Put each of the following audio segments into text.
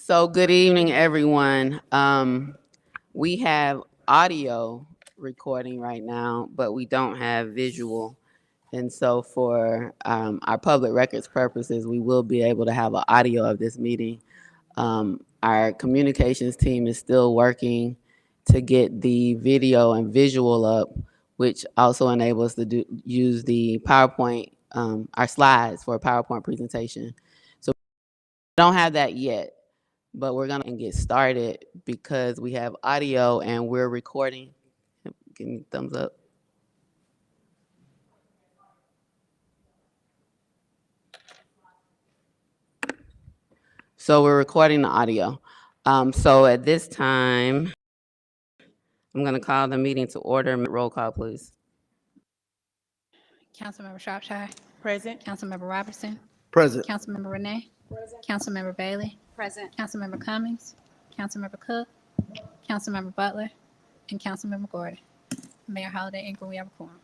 So good evening, everyone. We have audio recording right now, but we don't have visual. And so for our public records purposes, we will be able to have an audio of this meeting. Our communications team is still working to get the video and visual up, which also enables us to use the PowerPoint, our slides for a PowerPoint presentation. So we don't have that yet, but we're gonna get started because we have audio and we're recording. Give me a thumbs up. So we're recording the audio. So at this time, I'm gonna call the meeting to order. Roll call, please. Councilmember Shropshire. Present. Councilmember Robertson. Present. Councilmember Renee. Present. Councilmember Bailey. Present. Councilmember Cummings. Councilmember Cook. Councilmember Butler. And Councilmember Gordon. Mayor Holiday Ingram, we have a quorum.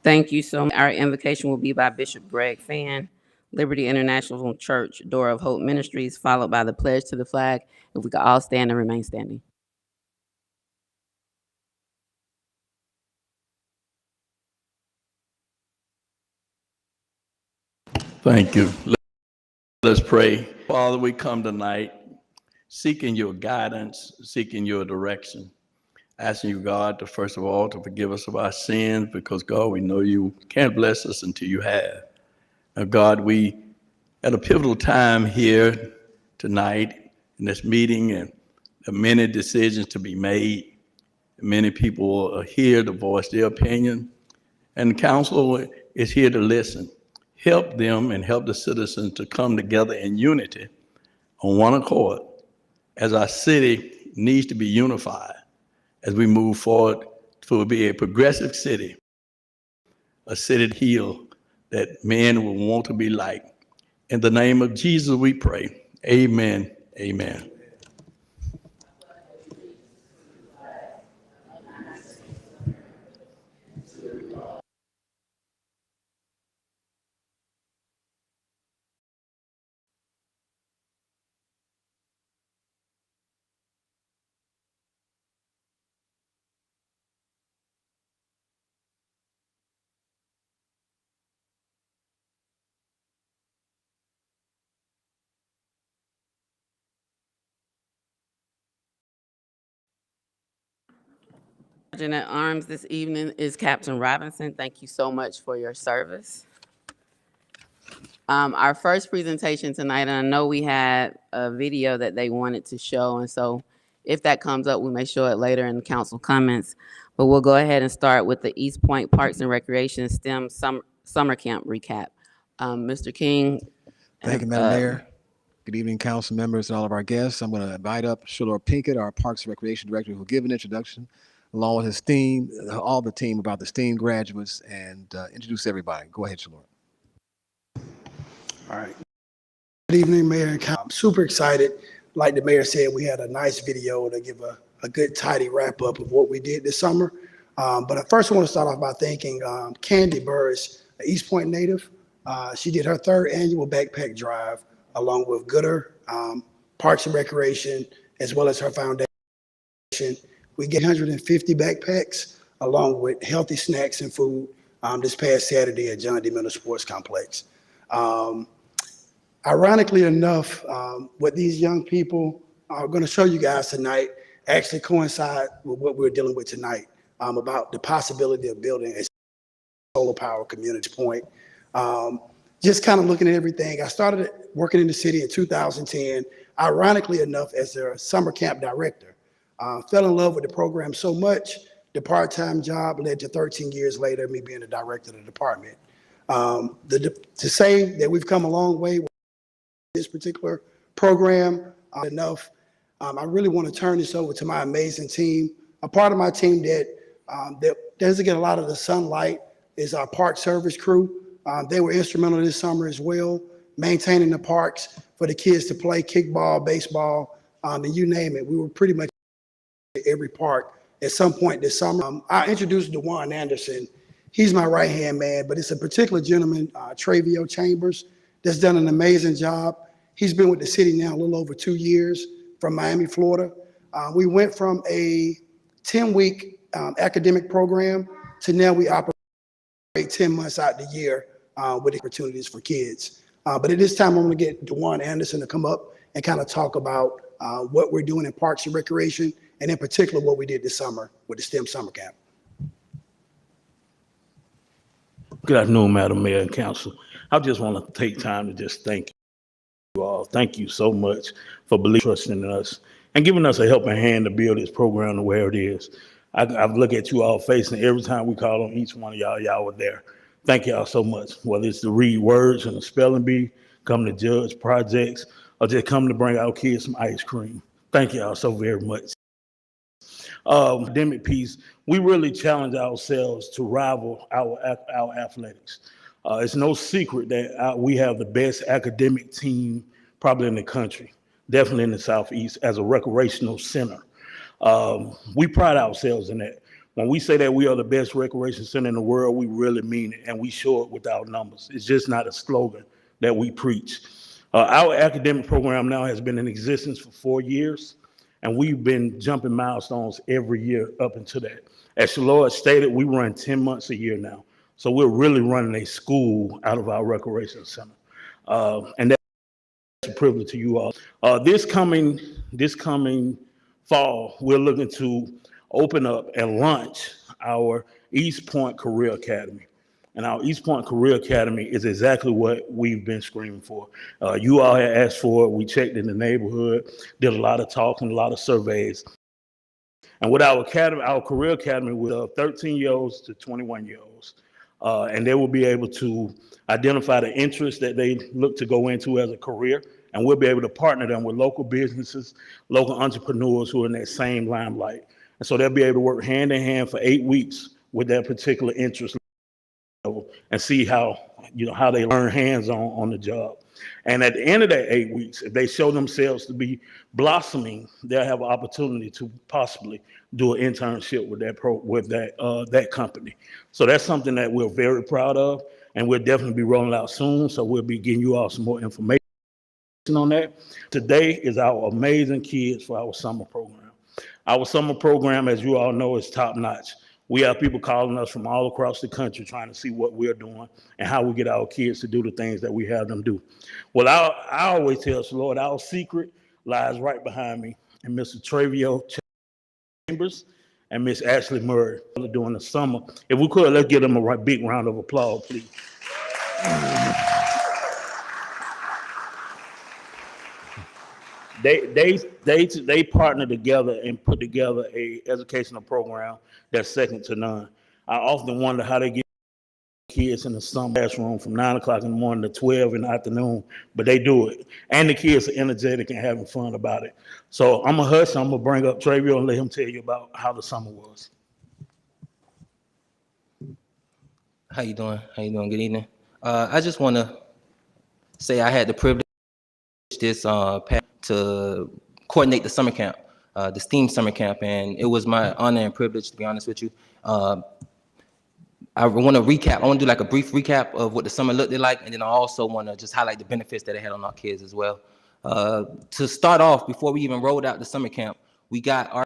Thank you so much. Our invocation will be by Bishop Greg Fan, Liberty International Church, Door of Hope Ministries, followed by the pledge to the flag. If we could all stand and remain standing. Thank you. Let's pray. Father, we come tonight seeking your guidance, seeking your direction, asking you, God, to first of all, to forgive us of our sins, because, God, we know you can't bless us until you have. Now, God, we at a pivotal time here tonight in this meeting, and there are many decisions to be made. Many people are here to voice their opinion, and the council is here to listen. Help them and help the citizens to come together in unity on one accord, as our city needs to be unified as we move forward to be a progressive city, a city to heal that men will want to be like. In the name of Jesus, we pray. Amen. Amen. Sergeant at Arms this evening is Captain Robinson. Thank you so much for your service. Our first presentation tonight, and I know we had a video that they wanted to show, and so if that comes up, we may show it later in the council comments. But we'll go ahead and start with the East Point Parks and Recreation STEM Summer Camp recap. Mr. King. Thank you, Madam Mayor. Good evening, council members and all of our guests. I'm going to invite up Shalor Pinkett, our Parks and Recreation Director, who will give an introduction along with his team, all the team about the STEAM graduates, and introduce everybody. Go ahead, Shalor. All right. Good evening, Mayor and Council. I'm super excited. Like the mayor said, we had a nice video to give a good, tidy wrap up of what we did this summer. But I first want to start off by thanking Candy Burris, an East Point native. She did her third annual backpack drive along with Gooder, Parks and Recreation, as well as her foundation. We get 150 backpacks along with healthy snacks and food this past Saturday at John D. Miller Sports Complex. Ironically enough, what these young people are going to show you guys tonight actually coincide with what we're dealing with tonight about the possibility of building a solar power community point. Just kind of looking at everything, I started working in the city in 2010, ironically enough, as their summer camp director. Fell in love with the program so much, the part-time job led to 13 years later, me being the director of the department. To say that we've come a long way with this particular program, enough, I really want to turn this over to my amazing team. A part of my team that doesn't get a lot of the sunlight is our park service crew. They were instrumental this summer as well, maintaining the parks for the kids to play kickball, baseball, and you name it. We were pretty much at every park at some point this summer. I introduced DeJuan Anderson. He's my right-hand man, but it's a particular gentleman, Travio Chambers, that's done an amazing job. He's been with the city now a little over 2 years from Miami, Florida. We went from a 10-week academic program to now we operate 10 months out the year with opportunities for kids. But at this time, I'm going to get DeJuan Anderson to come up and kind of talk about what we're doing in Parks and Recreation, and in particular, what we did this summer with the STEM Summer Camp. Good afternoon, Madam Mayor and Council. I just want to take time to just thank you all. Thank you so much for trusting in us and giving us a helping hand to build this program to where it is. I've looked at you all facing every time we call on each one of y'all were there. Thank y'all so much. Whether it's to read words and the spelling bee, come to judge projects, or just come to bring our kids some ice cream. Thank y'all so very much. Academic piece, we really challenge ourselves to rival our athletics. It's no secret that we have the best academic team probably in the country, definitely in the Southeast as a recreational center. We pride ourselves in that. When we say that we are the best recreation center in the world, we really mean it, and we show it with our numbers. It's just not a slogan that we preach. Our academic program now has been in existence for 4 years, and we've been jumping milestones every year up into that. As Shalord stated, we run 10 months a year now. So we're really running a school out of our recreation center. And that's a privilege to you all. This coming fall, we're looking to open up and launch our East Point Career Academy. And our East Point Career Academy is exactly what we've been screaming for. You all had asked for it. We checked in the neighborhood, did a lot of talking, a lot of surveys. And with our academy, our career academy, with 13-year-olds to 21-year-olds, and they will be able to identify the interests that they look to go into as a career, and we'll be able to partner them with local businesses, local entrepreneurs who are in that same limelight. And so they'll be able to work hand in hand for 8 weeks with that particular interest level and see how they learn hands-on on the job. And at the end of that 8 weeks, if they show themselves to be blossoming, they'll have an opportunity to possibly do an internship with that company. So that's something that we're very proud of, and we'll definitely be rolling out soon. So we'll be getting you all some more information on that. Today is our amazing kids for our summer program. Our summer program, as you all know, is top notch. We have people calling us from all across the country trying to see what we're doing and how we get our kids to do the things that we have them do. Well, I always tell us, Lord, our secret lies right behind me, and Mr. Travio Chambers and Miss Ashley Murray during the summer. If we could, let's give them a big round of applause, please. They partner together and put together a educational program that's second to none. I often wonder how they get kids in the summer classroom from 9 o'clock in the morning to 12 in the afternoon, but they do it. And the kids are energetic and having fun about it. So I'm going to bring up Travio and let him tell you about how the summer was. How you doing? Good evening. I just want to say I had the privilege this to coordinate the summer camp, the STEAM summer camp, and it was my honor and privilege, to be honest with you. I want to recap. I want to do like a brief recap of what the summer looked like, and then I also want to just highlight the benefits that it had on our kids as well. To start off, before we even rolled out the summer camp, we got our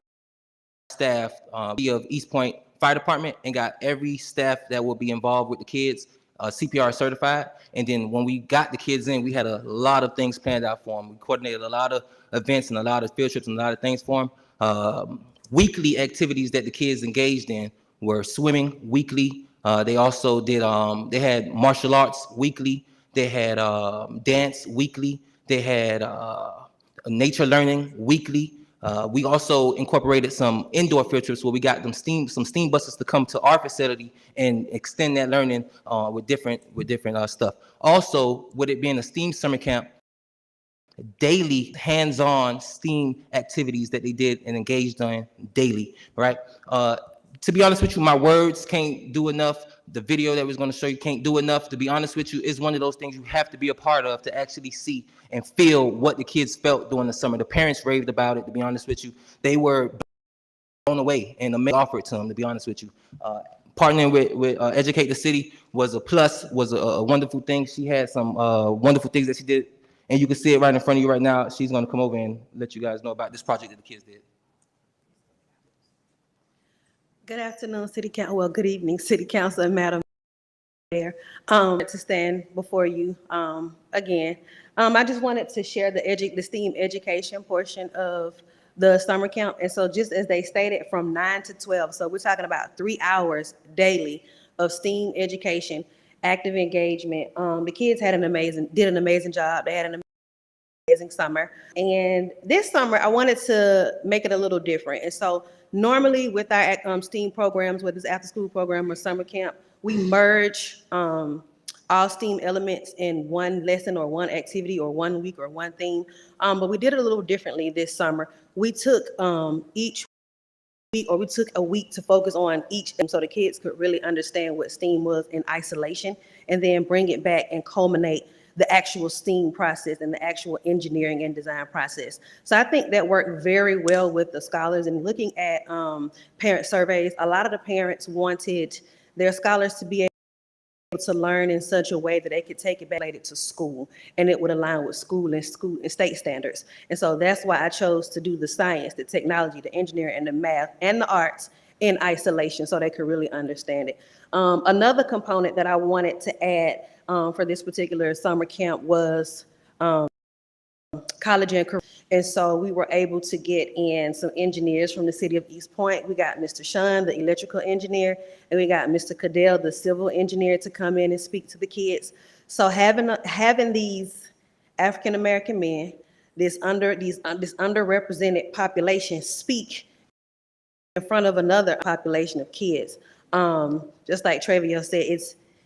staff of East Point Fire Department and got every staff that will be involved with the kids CPR certified. And then when we got the kids in, we had a lot of things planned out for them. We coordinated a lot of events and a lot of field trips and a lot of things for them. Weekly activities that the kids engaged in were swimming weekly. They also did, they had martial arts weekly. They had dance weekly. They had nature learning weekly. We also incorporated some indoor field trips where we got them some STEAM buses to come to our facility and extend that learning with different stuff. Also, with it being a STEAM summer camp, daily hands-on STEAM activities that they did and engaged in daily, right? To be honest with you, my words can't do enough. The video that was going to show you can't do enough. To be honest with you, it's one of those things you have to be a part of to actually see and feel what the kids felt during the summer. The parents raved about it, to be honest with you. They were blown away and the offer it to them, to be honest with you. Partnering with Educate the City was a plus, was a wonderful thing. She had some wonderful things that she did And you can see it right in front of you right now. She's gonna come over and let you guys know about this project that the kids did. Good afternoon, good evening, City Council and Madam Mayor. To stand before you again. I just wanted to share the STEAM education portion of the summer camp. And so just as they stated, from 9 to 12, so we're talking about 3 hours daily of STEAM education, active engagement. The kids did an amazing job. They had an amazing summer. And this summer, I wanted to make it a little different. And so normally with our STEAM programs, whether it's after school program or summer camp, we merge all STEAM elements in one lesson or one activity or 1 week or one theme. But we did it a little differently this summer. We took each week, or we took a week to focus on each, so the kids could really understand what STEAM was in isolation, and then bring it back and culminate the actual STEAM process and the actual engineering and design process. So I think that worked very well with the scholars. And looking at parent surveys, a lot of the parents wanted their scholars to be able to learn in such a way that they could take it back related to school, and it would align with school and state standards. And so that's why I chose to do the science, the technology, the engineering, and the math and the arts in isolation, so they could really understand it. Another component that I wanted to add for this particular summer camp was college and career. And so we were able to get in some engineers from the city of East Point. We got Mr. Shun, the electrical engineer, and we got Mr. Cadell, the civil engineer, to come in and speak to the kids. So having these African-American men, this underrepresented population, speak in front of another population of kids. Just like Travia said,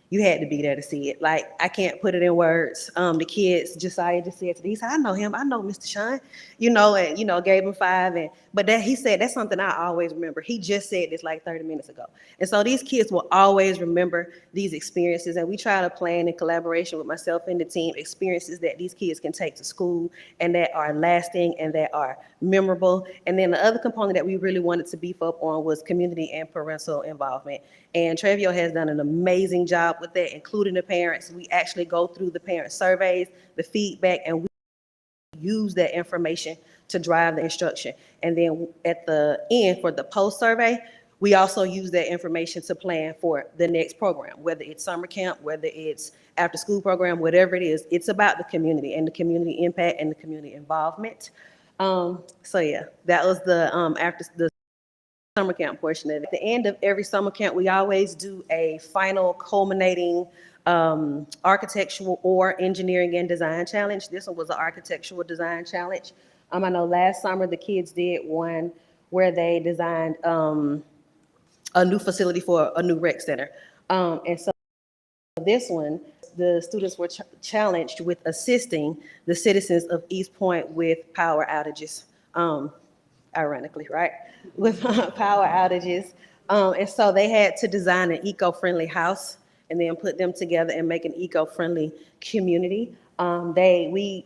you had to be there to see it. Like, I can't put it in words. The kids, Josiah just said to me, he said, I know him, I know Mr. Shun, and, gave him 5. But he said, that's something I always remember. He just said this like 30 minutes ago. And so these kids will always remember these experiences. And we try to plan in collaboration with myself and the team, experiences that these kids can take to school and that are lasting and that are memorable. And then the other component that we really wanted to beef up on was community and parental involvement. And Travio has done an amazing job with that, including the parents. We actually go through the parent surveys, the feedback, and we use that information to drive the instruction. And then at the end, for the post-survey, we also use that information to plan for the next program, whether it's summer camp, whether it's after school program, whatever it is. It's about the community and the community impact and the community involvement. So yeah, that was the after the summer camp portion of it. At the end of every summer camp, we always do a final culminating architectural or engineering and design challenge. This one was an architectural design challenge. I know last summer the kids did one where they designed a new facility for a new rec center. And so this one, the students were challenged with assisting the citizens of East Point with power outages. Ironically, right? With power outages. And so they had to design an eco-friendly house and then put them together and make an eco-friendly community. They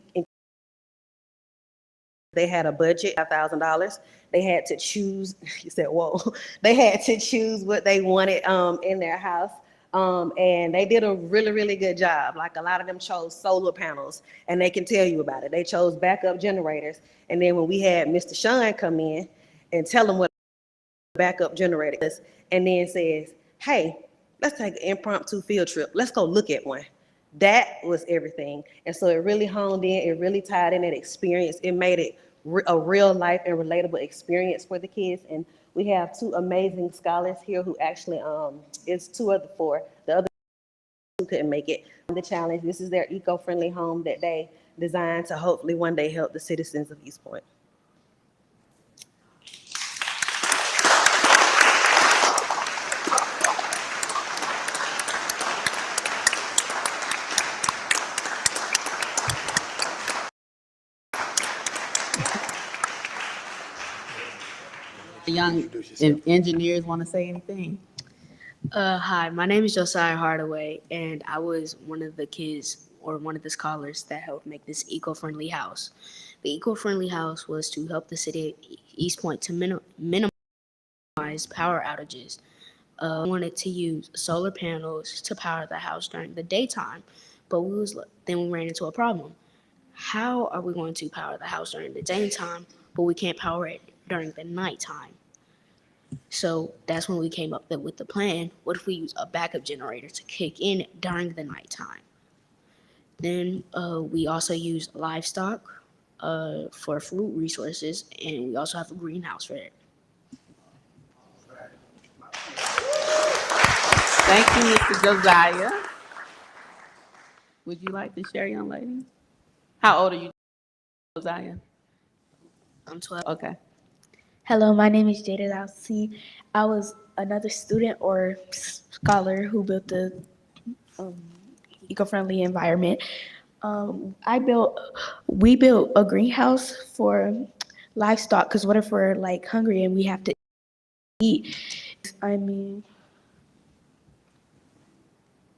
had a budget, $5,000. They had to choose, you said, whoa. They had to choose what they wanted in their house. And they did a really, really good job. Like, a lot of them chose solar panels, and they can tell you about it. They chose backup generators. And then when we had Mr. Shun come in and tell them what backup generator is, and then says, hey, let's take an impromptu field trip. Let's go look at one. That was everything. And so it really honed in, it really tied in that experience. It made it a real life and relatable experience for the kids. And we have 2 amazing scholars here who actually, it's 2 of the 4. The other 2 couldn't make it. The challenge, this is their eco-friendly home that they designed to hopefully one day help the citizens of East Point. Young engineers want to say anything? Hi, my name is Josiah Hardaway, and I was one of the kids or one of the scholars that helped make this eco-friendly house. The eco-friendly house was to help the city of East Point to minimize power outages. We wanted to use solar panels to power the house during the daytime, but then we ran into a problem. how are we going to power the house during the daytime, but we can't power it during the nighttime? So that's when we came up with the plan. What if we use a backup generator to kick in during the nighttime? Then we also use livestock for fruit resources, and we also have a greenhouse for it. Thank you, Mr. Josiah. Would you like to share, young lady? How old are you, Josiah? I'm 12. Okay. Hello, my name is Jada Dowsey. I was another student or scholar who built the eco-friendly environment. We built a greenhouse for livestock because what if we're like hungry and we have to eat? I mean,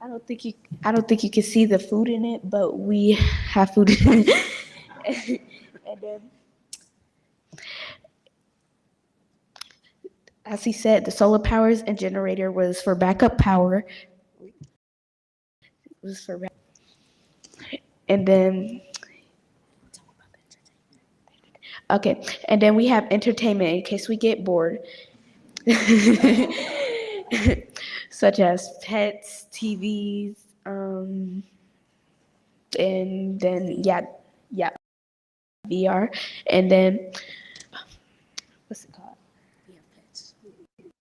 I don't think you can see the food in it, but we have food in it. And then, as he said, the solar powers and generator was for backup power. And then, okay, and then we have entertainment in case we get bored. Such as pets, TVs, and then, yeah, VR. And then, what's it called? We have pets.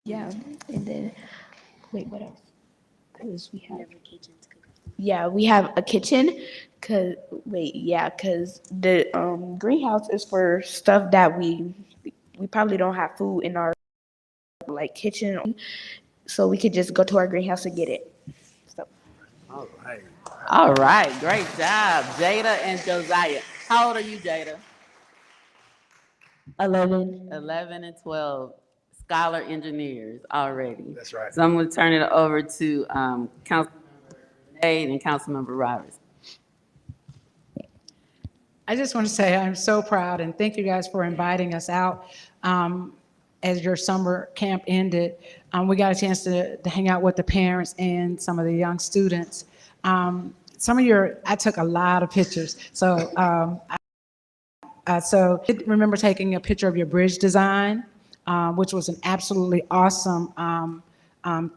Yeah, and then, wait, what else? Because we have, a kitchen to cook. yeah, we have a kitchen. Cause the greenhouse is for stuff that we probably don't have food in our like kitchen, so we could just go to our greenhouse and get it. So. All right. All right, great job, Jada and Josiah. How old are you, Jada? 11. 11 and 12, scholar engineers already. That's right. So I'm going to turn it over to Councilmember Aid and Councilmember Roberts. I just want to say I'm so proud and thank you guys for inviting us out. As your summer camp ended, we got a chance to hang out with the parents and some of the young students. I took a lot of pictures. So I remember taking a picture of your bridge design, which was an absolutely awesome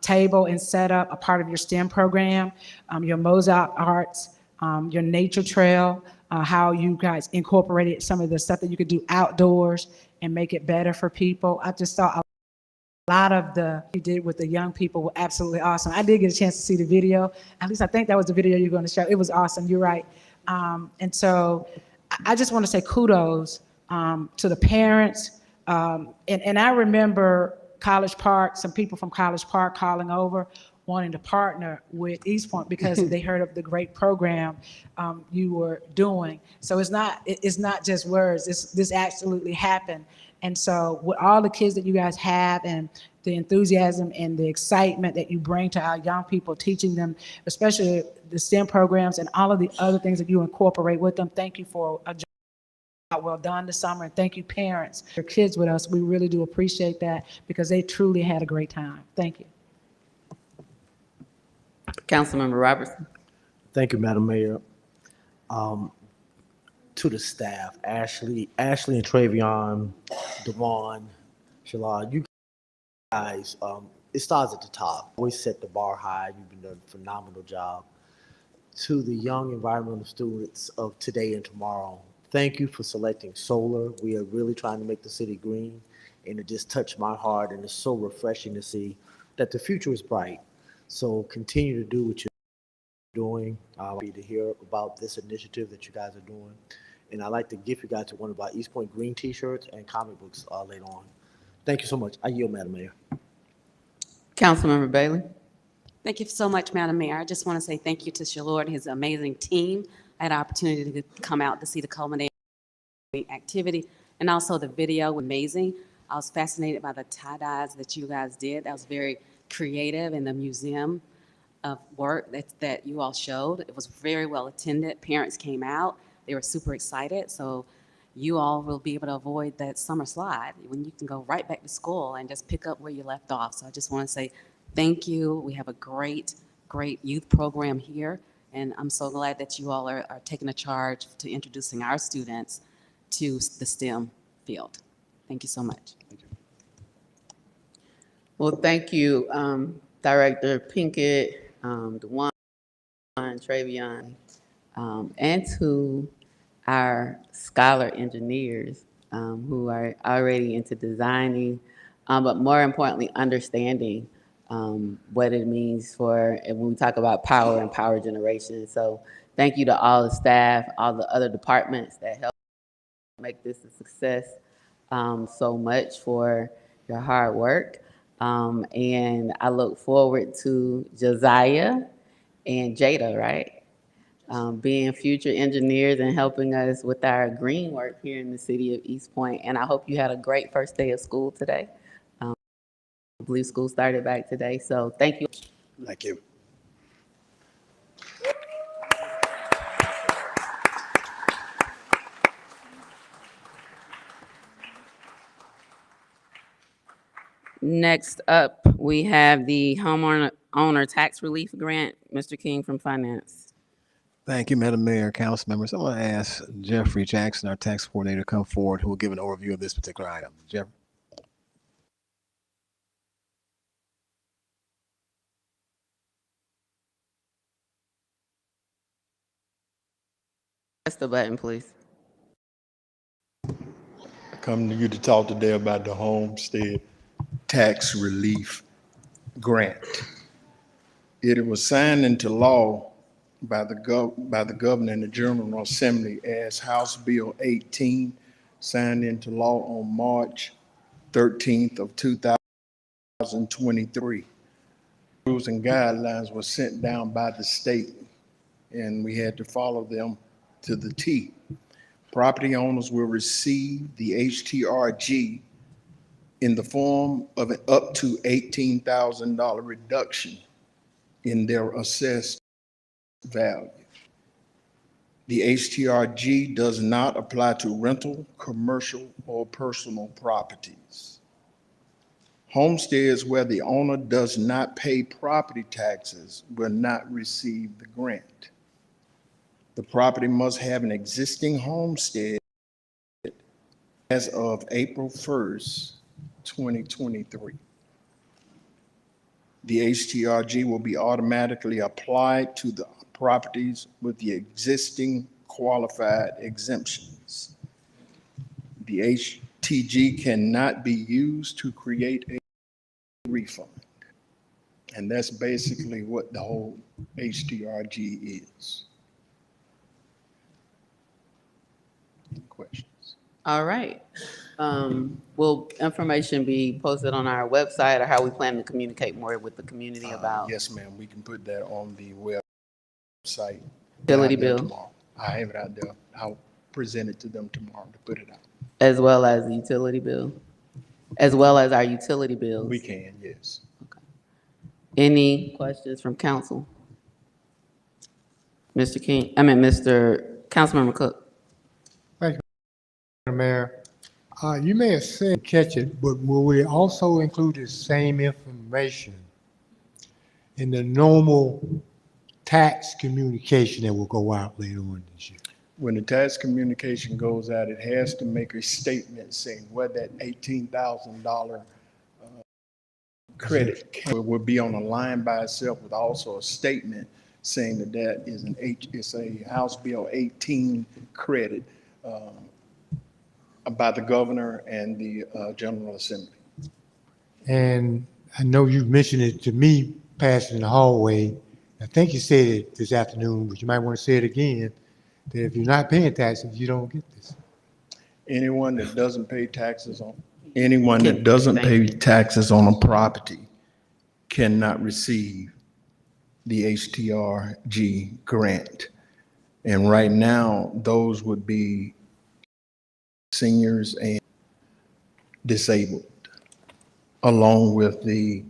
table and setup, a part of your STEM program, your Mozart Arts, your nature trail, how you guys incorporated some of the stuff that you could do outdoors and make it better for people. I just thought a lot of the you did with the young people were absolutely awesome. I did get a chance to see the video. At least I think that was the video you're going to show. It was awesome. You're right. And so I just want to say kudos to the parents. And I remember College Park, some people from College Park calling over, wanting to partner with East Point because they heard of the great program you were doing. So it's not just words. This absolutely happened. And so with all the kids that you guys have and the enthusiasm and the excitement that you bring to our young people, teaching them, especially the STEM programs and all of the other things that you incorporate with them, thank you for a job well done this summer. And thank you, parents, your kids with us. We really do appreciate that because they truly had a great time. Thank you. Councilmember Robertson. Thank you, Madam Mayor. To the staff, Ashley and Travion, Devon, Shalad, you guys, it starts at the top. Always set the bar high. You've been doing a phenomenal job. To the young environmental students of today and tomorrow, thank you for selecting solar. We are really trying to make the city green, and it just touched my heart, and it's so refreshing to see that the future is bright. So continue to do what you're doing. I'm happy to hear about this initiative that you guys are doing. And I'd like to gift you guys one of our East Point Green t-shirts and comic books later on. Thank you so much. I yield, Madam Mayor. Councilmember Bailey. Thank you so much, Madam Mayor. I just want to say thank you to Shalord and his amazing team. I had an opportunity to come out to see the culminating activity, and also the video was amazing. I was fascinated by the tie-dyes that you guys did. That was very creative, and the museum of work that you all showed. It was very well attended. Parents came out. They were super excited. So you all will be able to avoid that summer slide when you can go right back to school and just pick up where you left off. So I just want to say thank you. We have a great youth program here, And I'm so glad that you all are taking a charge to introducing our students to the STEM field. Thank you so much. Well, thank you, Director Pinkett, DeJuan, Travion, and to our scholar engineers who are already into designing, but more importantly, understanding what it means for, and when we talk about power and power generation. So thank you to all the staff, all the other departments that helped make this a success, so much for your hard work. And I look forward to Josiah and Jada, right? Being future engineers and helping us with our green work here in the city of East Point. And I hope you had a great first day of school today. I believe school started back today, so thank you. Thank you. Next up, we have the homeowner tax relief grant. Mr. King from Finance. Thank you, Madam Mayor, council members. I'm going to ask Jeffrey Jackson, our tax coordinator, to come forward, who will give an overview of this particular item. Jeffrey? Press the button, please. Come to you to talk today about the homestead tax relief grant. It was signed into law by the governor and the General Assembly as House Bill 18, signed into law on March 13th of 2023. Rules and guidelines were sent down by the state, and we had to follow them to the T. Property owners will receive the HTRG in the form of an up to $18,000 reduction in their assessed value. The HTRG does not apply to rental, commercial, or personal properties. Homesteads where the owner does not pay property taxes will not receive the grant. The property must have an existing homestead as of April 1st, 2023. The HTRG will be automatically applied to the properties with the existing qualified exemptions. The HTG cannot be used to create a refund. And that's basically what the whole HTRG is. Questions? All right. Will information be posted on our website, or how we plan to communicate more with the community about Yes, ma'am, we can put that on the website. utility out there bill, tomorrow. I have it out there. I'll present it to them tomorrow to put it out. as well as the utility bill, as well as our utility bills? We can, yes. Any questions from council? Mr. Councilmember Cook. Mayor, you may have said catch it, but will we also include the same information in the normal tax communication that will go out later on this year? When the tax communication goes out, it has to make a statement saying where that $18,000 credit will be on a line by itself, with also a statement saying that that is it's a House Bill 18 credit by the governor and the General Assembly. And I know you've mentioned it to me passing in the hallway. I think you said it this afternoon, but you might want to say it again, that if you're not paying taxes, you don't get this. Anyone that doesn't pay taxes on a property cannot receive the HTRG grant. And right now, those would be seniors and disabled, along with the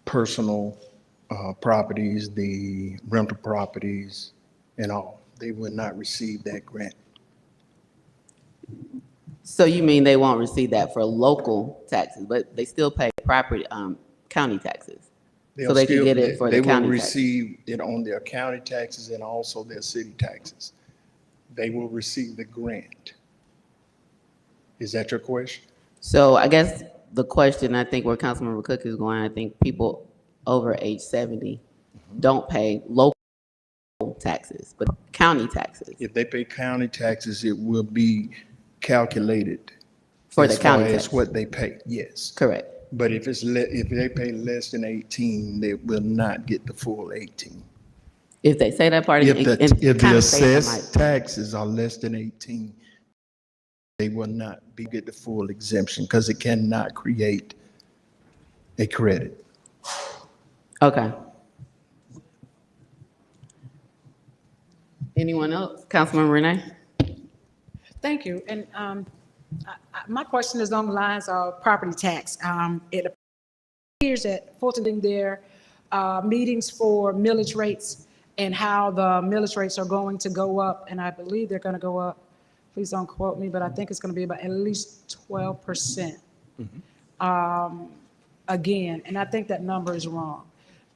personal properties, the rental properties, and all. They would not receive that grant. So you mean they won't receive that for local taxes, but they still pay property, county taxes? They'll they can still- get it for the They will county tax. receive it on their county taxes and also their city taxes. They will receive the grant. Is that your question? So I guess the question, I think where Councilmember Cook is going, I think people over age 70 don't pay local taxes, but county taxes If they pay county taxes, it will be calculated. for the as far county as tax. what they pay, yes. Correct. But if if they pay less than 18, they will not get the full 18. If they say that part, If and the kinda say it assessed taxes are less than 18, they will not get the full exemption because it cannot create a credit. Okay. Anyone else? Councilmember Renee? Thank you. And my question is on the lines of property tax. It appears that Fulton, their meetings for millage rates and how the millage rates are going to go up, and I believe they're going to go up, please don't quote me, but I think it's going to be about at least 12%. Again, and I think that number is wrong.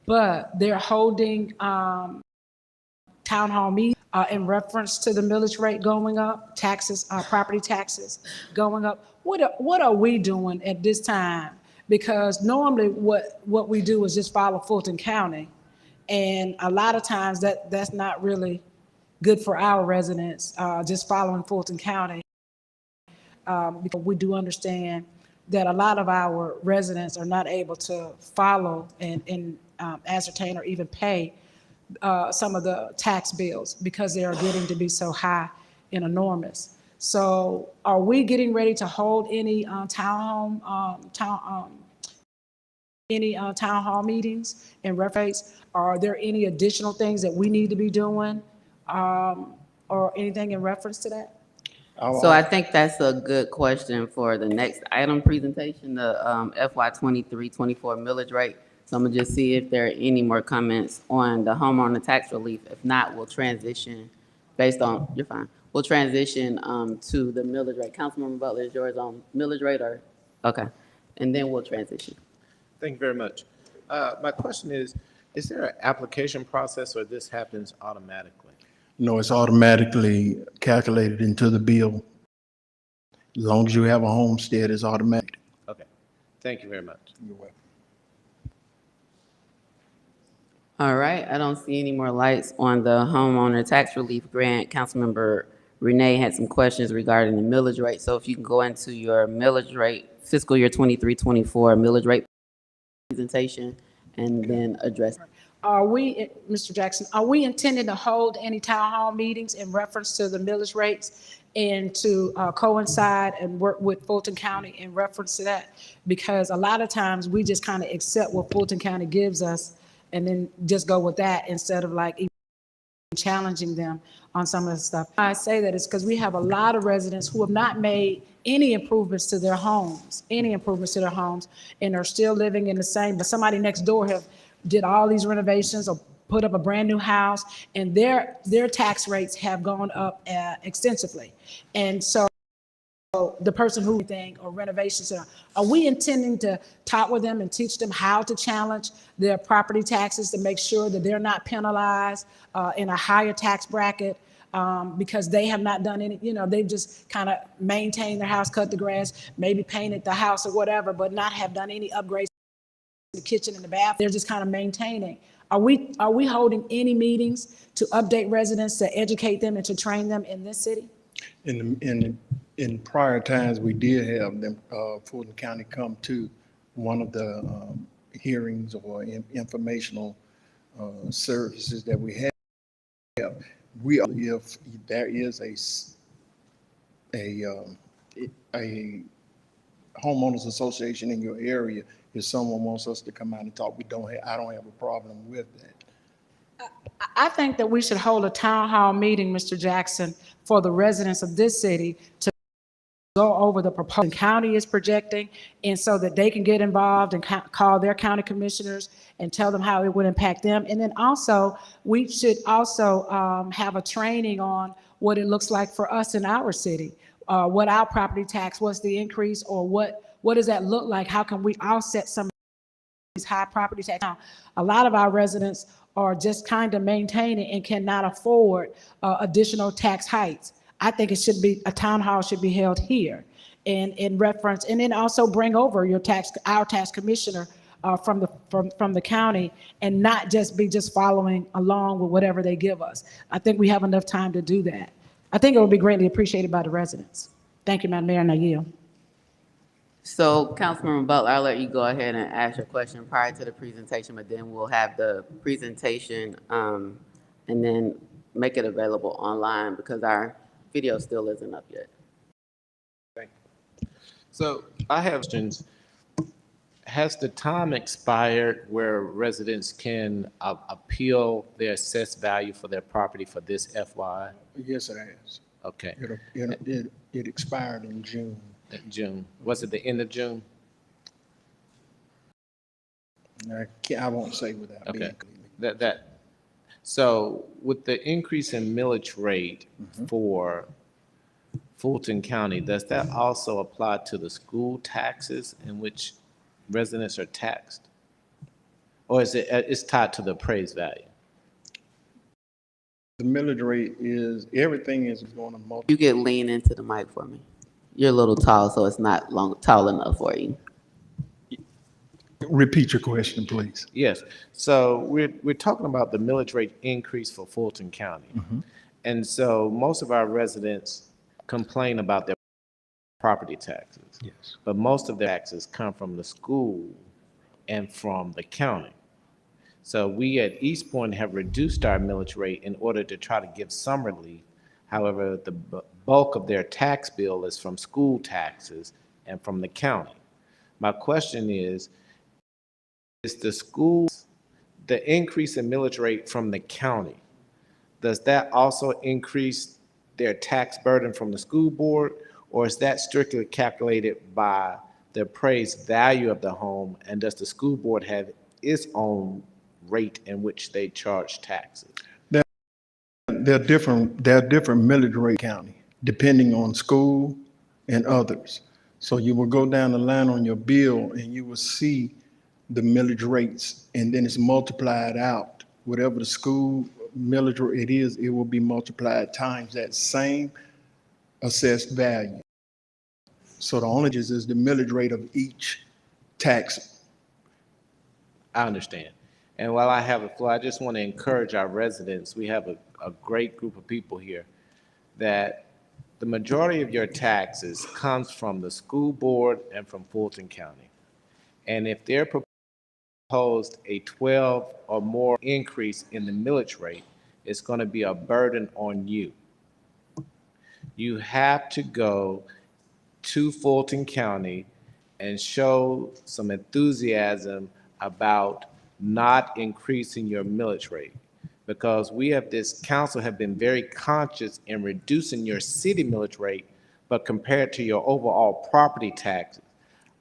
But they're holding town hall meetings in reference to the millage rate going up, taxes, property taxes going up. What are we doing at this time? Because normally what we do is just follow Fulton County. And a lot of times that's not really good for our residents, just following Fulton County. Because we do understand that a lot of our residents are not able to follow and ascertain or even pay some of the tax bills because they are getting to be so high and enormous. So are we getting ready to hold any town hall meetings and reference? Are there any additional things that we need to be doing or anything in reference to that? So I think that's a good question for the next item presentation, the FY 23-24 millage rate. So I'm gonna just see if there are any more comments on the homeowner tax relief. If not, we'll transition based on, you're fine. We'll transition to the millage rate. Councilmember Butler, is yours on millage rate or? Okay, and then we'll transition. Thank you very much. My question is there an application process or this happens automatically? No, it's automatically calculated into the bill. As long as you have a homestead, it's automatic. Okay. Thank you very much. You're welcome. All right, I don't see any more lights on the homeowner tax relief grant. Councilmember Renee had some questions regarding the millage rate. So if you can go into your millage rate, fiscal year 23-24 millage rate presentation and then address. Are we, Mr. Jackson, are we intending to hold any town hall meetings in reference to the millage rates and to coincide and work with Fulton County in reference to that? Because a lot of times we just kind of accept what Fulton County gives us and then just go with that instead of like even challenging them on some of the stuff. I say that it's because we have a lot of residents who have not made any improvements to their homes, and are still living in the same, but somebody next door did all these renovations or put up a brand new house, and their tax rates have gone up extensively. And so the person who think or renovations, are we intending to talk with them and teach them how to challenge their property taxes to make sure that they're not penalized in a higher tax bracket because they have not done any, they've just kind of maintained their house, cut the grass, maybe painted the house or whatever, but not have done any upgrades the kitchen and the bath. They're just kind of maintaining. Are we holding any meetings to update residents, to educate them and to train them in this city? In prior times, we did have them, Fulton County come to one of the hearings or informational services that we have. If there is a homeowners association in your area, if someone wants us to come out and talk, I don't have a problem with that. I think that we should hold a town hall meeting, Mr. Jackson, for the residents of this city to go over the proposal the county is projecting, and so that they can get involved and call their county commissioners and tell them how it would impact them. And then also, we should also have a training on what it looks like for us in our city. What our property tax, what's the increase, or what does that look like? How can we offset some these high property tax. Now, a lot of our residents are just kind of maintaining and cannot afford additional tax heights. I think it should be, a town hall should be held here and in reference, and then also bring over our tax commissioner from the county and not just be following along with whatever they give us. I think we have enough time to do that. I think it will be greatly appreciated by the residents. Thank you, Madam Mayor, and I yield. So Councilmember Butler, I'll let you go ahead and ask your question prior to the presentation, but then we'll have the presentation and then make it available online because our video still isn't up yet. So I have questions. Has the time expired where residents can appeal their assessed value for their property for this FY? Yes, it has. Okay. It expired in June. June. Was it the end of June? I won't say without being clear. So with the increase in millage rate for Fulton County, does that also apply to the school taxes in which residents are taxed? Or is it's tied to the appraised value? The millage rate is, everything is going to multiply. You could lean into the mic for me. You're a little tall, so it's not tall enough for you. Repeat your question, please. Yes. So we're talking about the millage rate increase for Fulton County. And so most of our residents complain about their property taxes. Yes. But most of their taxes come from the school and from the county. So we at East Point have reduced our millage rate in order to try to give some relief. However, the bulk of their tax bill is from school taxes and from the county. My question is the schools, the increase in millage rate from the county, does that also increase their tax burden from the school board, or is that strictly calculated by the appraised value of the home, and does the school board have its own rate in which they charge taxes? There are different millage rate county, depending on school and others. So you will go down the line on your bill and you will see the millage rates, and then it's multiplied out. Whatever the school millage rate is, it will be multiplied times that same assessed value. So the only difference is the millage rate of each tax. I understand. And while I have the floor, I just want to encourage our residents. We have a great group of people here that the majority of your taxes comes from the school board and from Fulton County. And if they're proposed a 12 or more increase in the millage rate, it's going to be a burden on you. You have to go to Fulton County and show some enthusiasm about not increasing your millage rate, because we have, this council have been very conscious in reducing your city millage rate, but compared to your overall property taxes,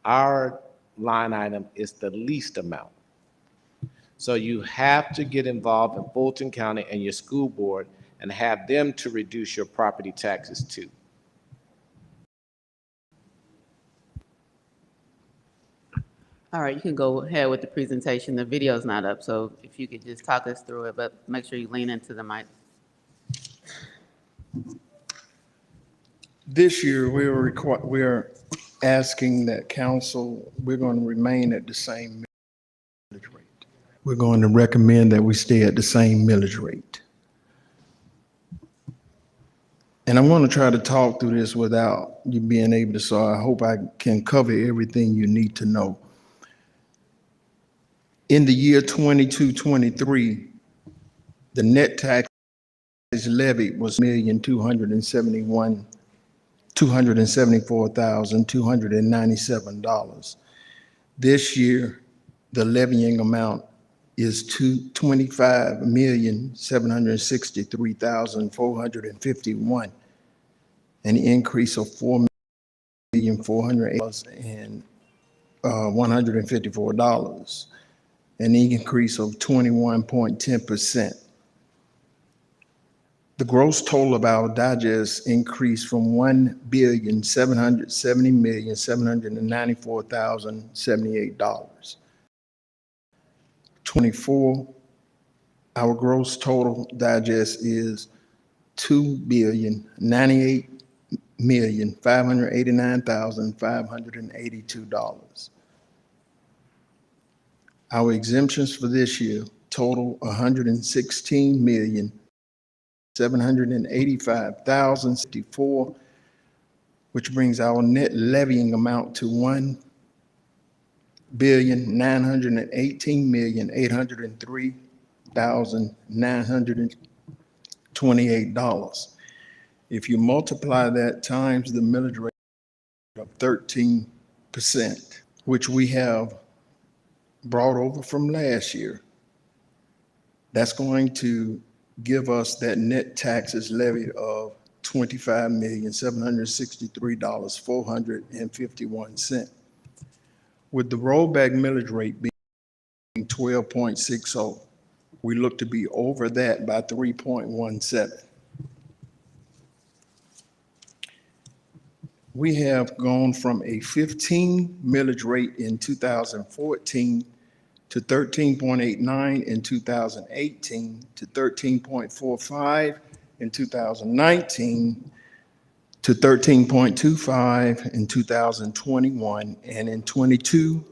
our line item is the least amount. So you have to get involved in Fulton County and your school board and have them to reduce your property taxes too. All right, you can go ahead with the presentation. The video's not up, so if you could just talk us through it, but make sure you lean into the mic. This year, we're asking that council, we're going to remain at the same millage rate. We're going to recommend that we stay at the same millage rate. And I'm going to try to talk through this without you being able to, so I hope I can cover everything you need to know. In the year 22-23, the net tax levied was $274,297. This year, the levying amount is $25,763,451, an increase of $4,408,154. An increase of 21.10%. The gross total of our digest increased from $1,770,794,078. 24, our gross total digest is $2,098,589,582. Our exemptions for this year total $116,785,054, which brings our net levying amount to $1,918,803,928. If you multiply that times the millage rate of 13%, which we have brought over from last year, that's going to give us that net taxes levied of $25,763,451. With the rollback millage rate being 12.60, we look to be over that by 3.17. We have gone from a 15 millage rate in 2014 to 13.89 in 2018 to 13.45 in 2019 to 13.25 in 2021, and in 22,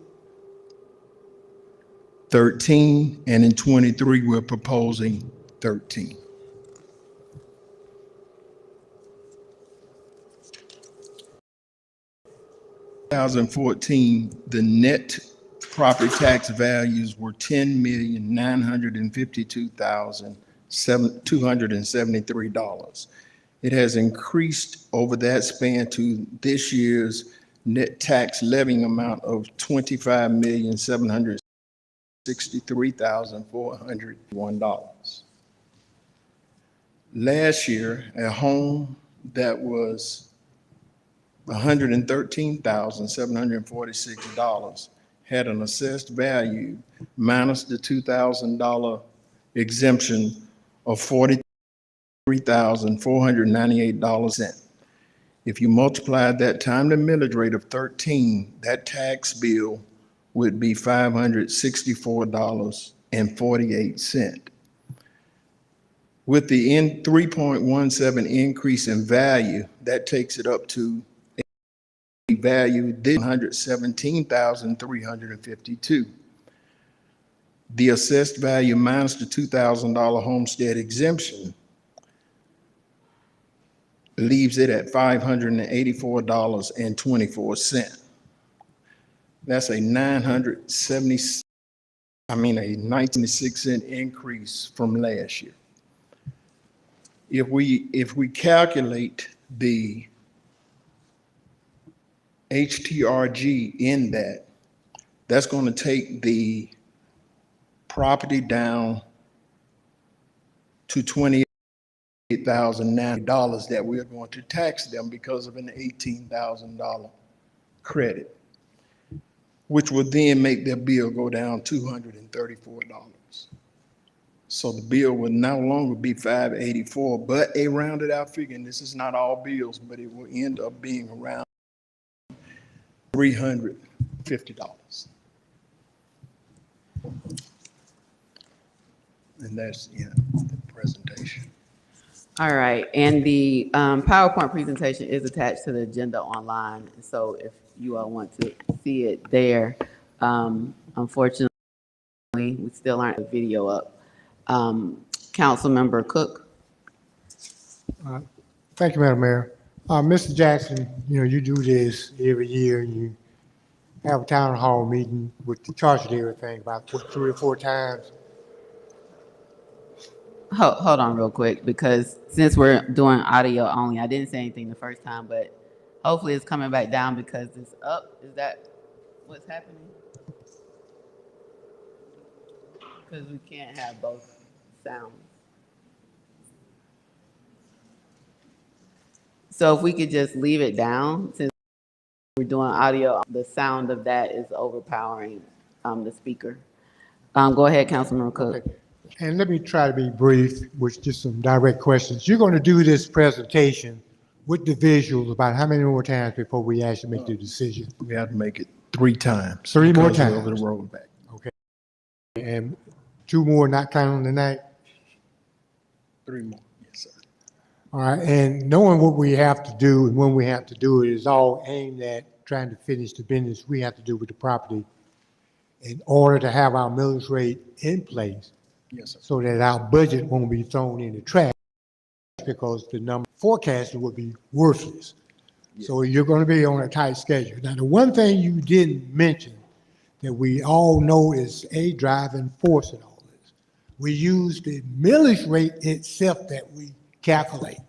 13, and in 23, we're proposing 13. In 2014, the net property tax values were $10,952,273. It has increased over that span to this year's net tax levying amount of $25,763,401. Last year, a home that was $113,746 had an assessed value minus the $2,000 exemption of $43,498. If you multiply that time the millage rate of 13, that tax bill would be $564.48. With the 3.17 increase in value, that takes it up to a value $117,352. The assessed value minus the $2,000 homestead exemption leaves it at $584.24. That's a 96-cent increase from last year. If we calculate the HTRG in that, that's going to take the property down to $28,009 that we're going to tax them because of an $18,000 credit, which would then make their bill go down $234. So the bill would no longer be $584, but a rounded out figure, and this is not all bills, but it will end up being around $350. And that's the presentation. All right, and the PowerPoint presentation is attached to the agenda online. So if you all want to see it there, unfortunately, we still aren't the video up. Councilmember Cook. Thank you, Madam Mayor. Mr. Jackson, you do this every year. You have a town hall meeting with the charge and everything about 3 or 4 times. Hold on real quick, because since we're doing audio only, I didn't say anything the first time, but hopefully it's coming back down because it's up. Is that what's happening? Because we can't have both sounds. So if we could just leave it down, since we're doing audio, the sound of that is overpowering the speaker. Go ahead, Councilmember Cook. Okay. And let me try to be brief with just some direct questions. You're going to do this presentation with the visuals about how many more times before we actually make the decision? We have to make it 3 times. 3 more because we're times. over the rollback. And 2 more not counting tonight. 3 more. Yes, sir. All right, and knowing what we have to do and when we have to do it is all aimed at trying to finish the business we have to do with the property in order to have our millage rate in place Yes, sir. so that our budget won't be thrown in the trash because the number forecasted would be worthless. So you're going to be on a tight schedule. Now, the one thing you didn't mention that we all know is a driving force in all this. We use the millage rate itself that we calculate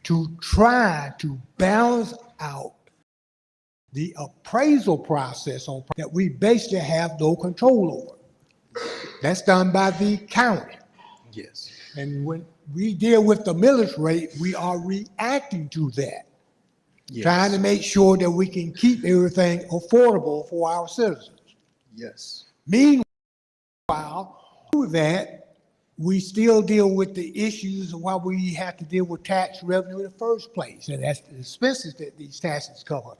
to try to balance out the appraisal process on that we basically have no control over. That's done by the county. Yes. And when we deal with the millage rate, we are reacting to that, Yes. trying to make sure that we can keep everything affordable for our citizens. Yes. Meanwhile, through that, we still deal with the issues of why we have to deal with tax revenue in the first place. And that's the expenses that these taxes cover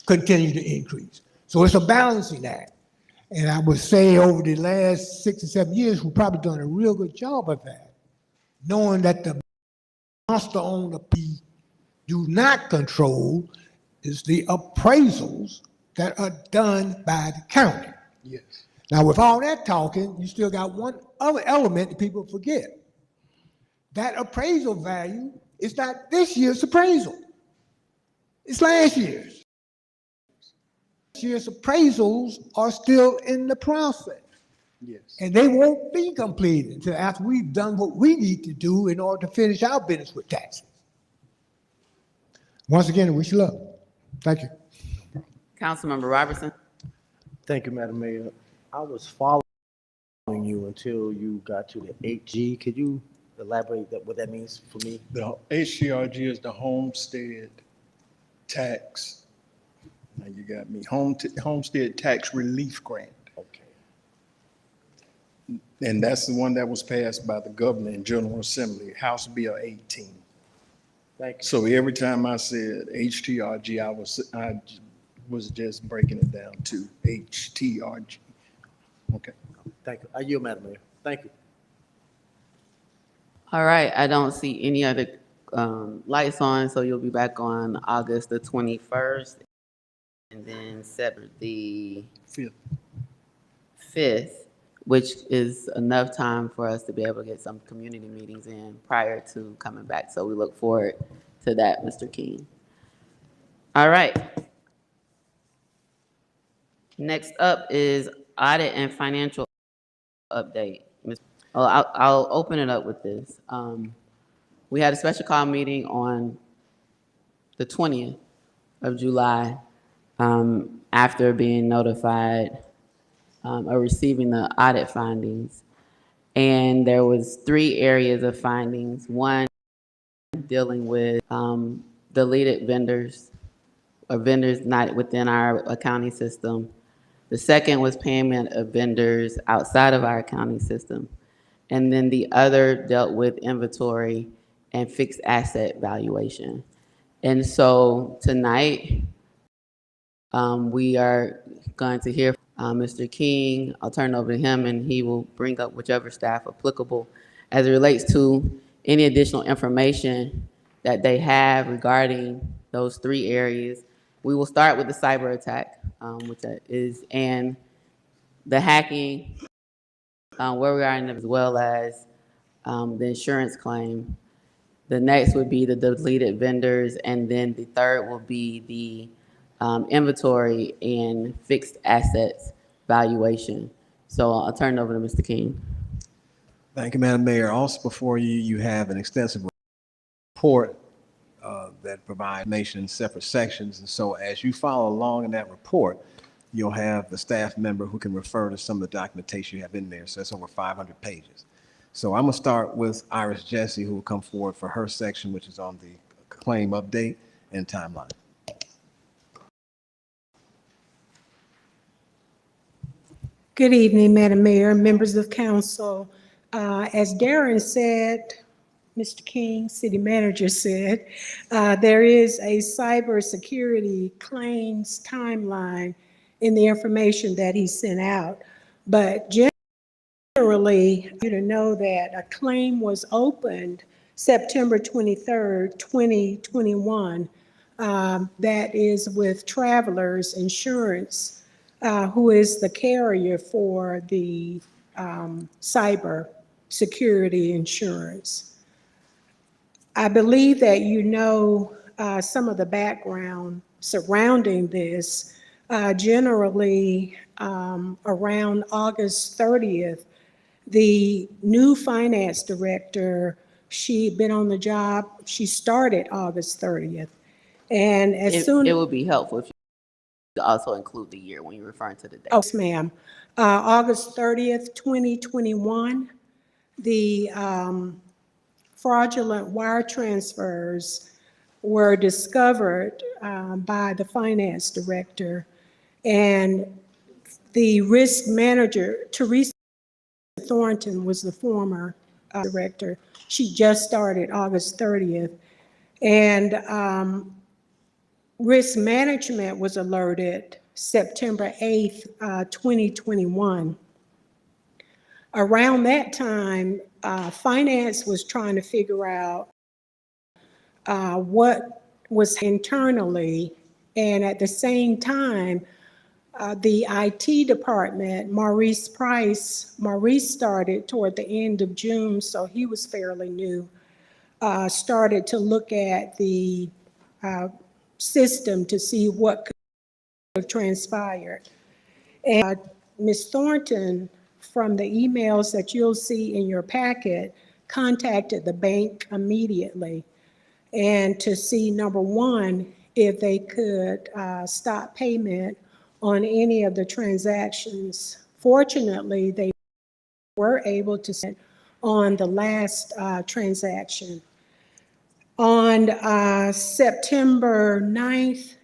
continue to increase. So it's a balancing act. And I would say over the last 6 or 7 years, we've probably done a real good job of that, knowing that the monster on the P do not control is the appraisals that are done by the county. Yes. Now, with all that talking, you still got one other element that people forget. That appraisal value is not this year's appraisal. It's last year's. Last year's appraisals are still in the process. Yes. And they won't be completed until after we've done what we need to do in order to finish our business with taxes. Once again, wish you luck. Thank you. Councilmember Robertson. Thank you, Madam Mayor. I was following you until you got to the 8G. Could you elaborate what that means for me? The HTRG is the homestead tax. Now you got me. Homestead tax relief grant. Okay. And that's the one that was passed by the governor in General Assembly, House Bill 18. Thank you. So every time I said HTRG, I was just breaking it down to HTRG. Okay. Thank you. I yield, Madam Mayor. Thank you. All right, I don't see any other lights on, so you'll be back on August the 21st. And then September the 5th, which is enough time for us to be able to get some community meetings in prior to coming back. So we look forward to that, Mr. King. All right. Next up is audit and financial update. Oh, I'll open it up with this. We had a special call meeting on the 20th of July after being notified or receiving the audit findings. And there was 3 areas of findings. One, dealing with deleted vendors or vendors not within our accounting system. The second was payment of vendors outside of our accounting system. And then the other dealt with inventory and fixed asset valuation. And so tonight, we are going to hear Mr. King. I'll turn it over to him and he will bring up whichever staff applicable as it relates to any additional information that they have regarding those 3 areas. We will start with the cyber attack, which is, and the hacking, where we are in it, as well as the insurance claim. The next would be the deleted vendors, and then the third will be the inventory and fixed assets valuation. So I'll turn it over to Mr. King. Thank you, Madam Mayor. Also before you, you have an extensive report that provides information in separate sections. And so as you follow along in that report, you'll have the staff member who can refer to some of the documentation you have in there. So that's over 500 pages. So I'm gonna start with Iris Jesse, who will come forward for her section, which is on the claim update and timeline. Good evening, Madam Mayor, members of council. As Darren said, Mr. King, city manager said, there is a cybersecurity claims timeline in the information that he sent out. But Generally, you to know that a claim was opened September 23rd, 2021. That is with Travelers Insurance, who is the carrier for the cyber security insurance. I believe that you know some of the background surrounding this. Generally, around August 30th, the new finance director, she'd been on the job, she started August 30th. And as soon It would be helpful if you could also include the year when you're referring to the date. Oh, yes, ma'am. August 30th, 2021, the fraudulent wire transfers were discovered by the finance director. And the risk manager, Teresa Thornton, was the former director. She just started August 30th. And risk management was alerted September 8th, 2021. Around that time, finance was trying to figure out what was internally, and at the same time, the IT department, Maurice started toward the end of June, so he was fairly new, started to look at the system to see what could have transpired. And Ms. Thornton, from the emails that you'll see in your packet, contacted the bank immediately and to see, number one, if they could stop payment on any of the transactions. Fortunately, they were able to send on the last transaction. On September 9th,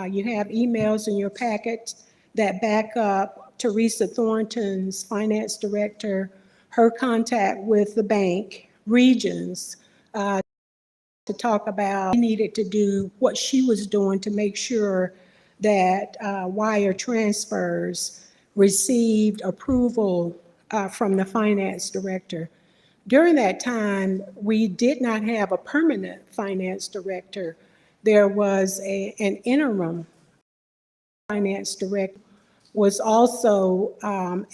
you have emails in your packet that back up Teresa Thornton's finance director, her contact with the bank, Regions, to talk about what she needed to do, what she was doing to make sure that wire transfers received approval from the finance director. During that time, we did not have a permanent finance director. There was an interim finance director was also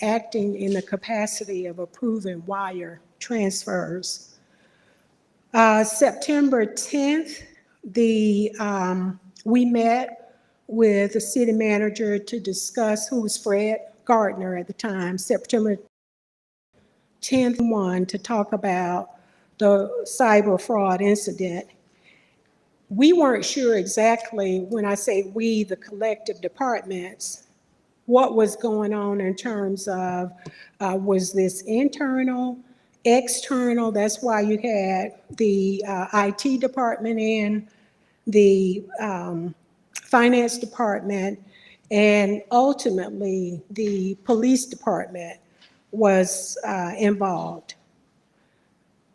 acting in the capacity of approving wire transfers. September 10th, we met with the city manager to discuss, who was Fred Gardner at the time, September 10th, to talk about the cyber fraud incident. We weren't sure exactly, when I say we, the collective departments, what was going on in terms of, was this internal, external? That's why you had the IT department in, the finance department, and ultimately the police department was involved.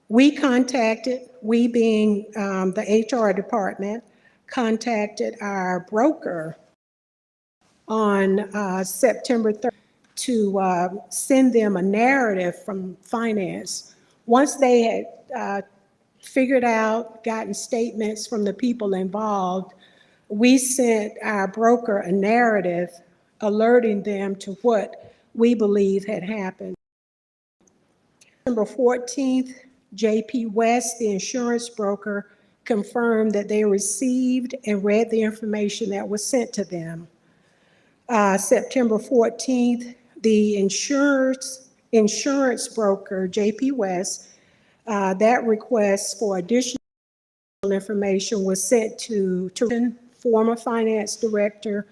We being the HR department, contacted our broker on September 3rd to send them a narrative from finance. Once they had figured out, gotten statements from the people involved, we sent our broker a narrative alerting them to what we believe had happened. December 14th, JP West, the insurance broker, confirmed that they received and read the information that was sent to them. September 14th, the insurance broker, JP West, that request for additional information was sent to former finance director,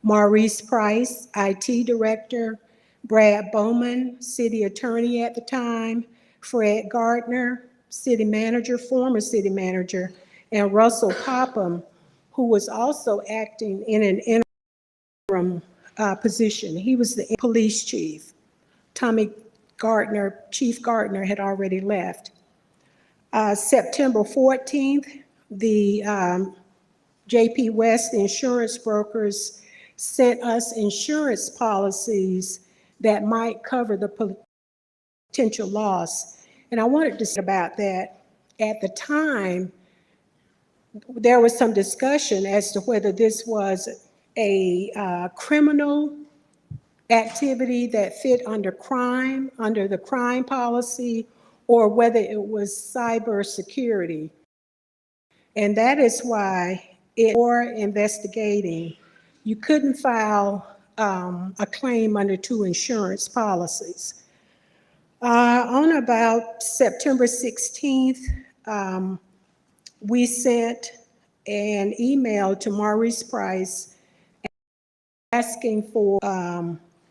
Maurice Price, IT director, Brad Bowman, city attorney at the time, Fred Gardner, city manager, former city manager, and Russell Popham, who was also acting in an interim position. He was the police chief. Tommy Gardner, Chief Gardner, had already left. September 14th, the JP West, the insurance brokers, sent us insurance policies that might cover the potential loss. And I wanted to say about that. At the time, there was some discussion as to whether this was a criminal activity that fit under crime, under the crime policy, or whether it was cybersecurity. And that is why for investigating, you couldn't file a claim under two insurance policies. On about September 16th, we sent an email to Maurice Price asking for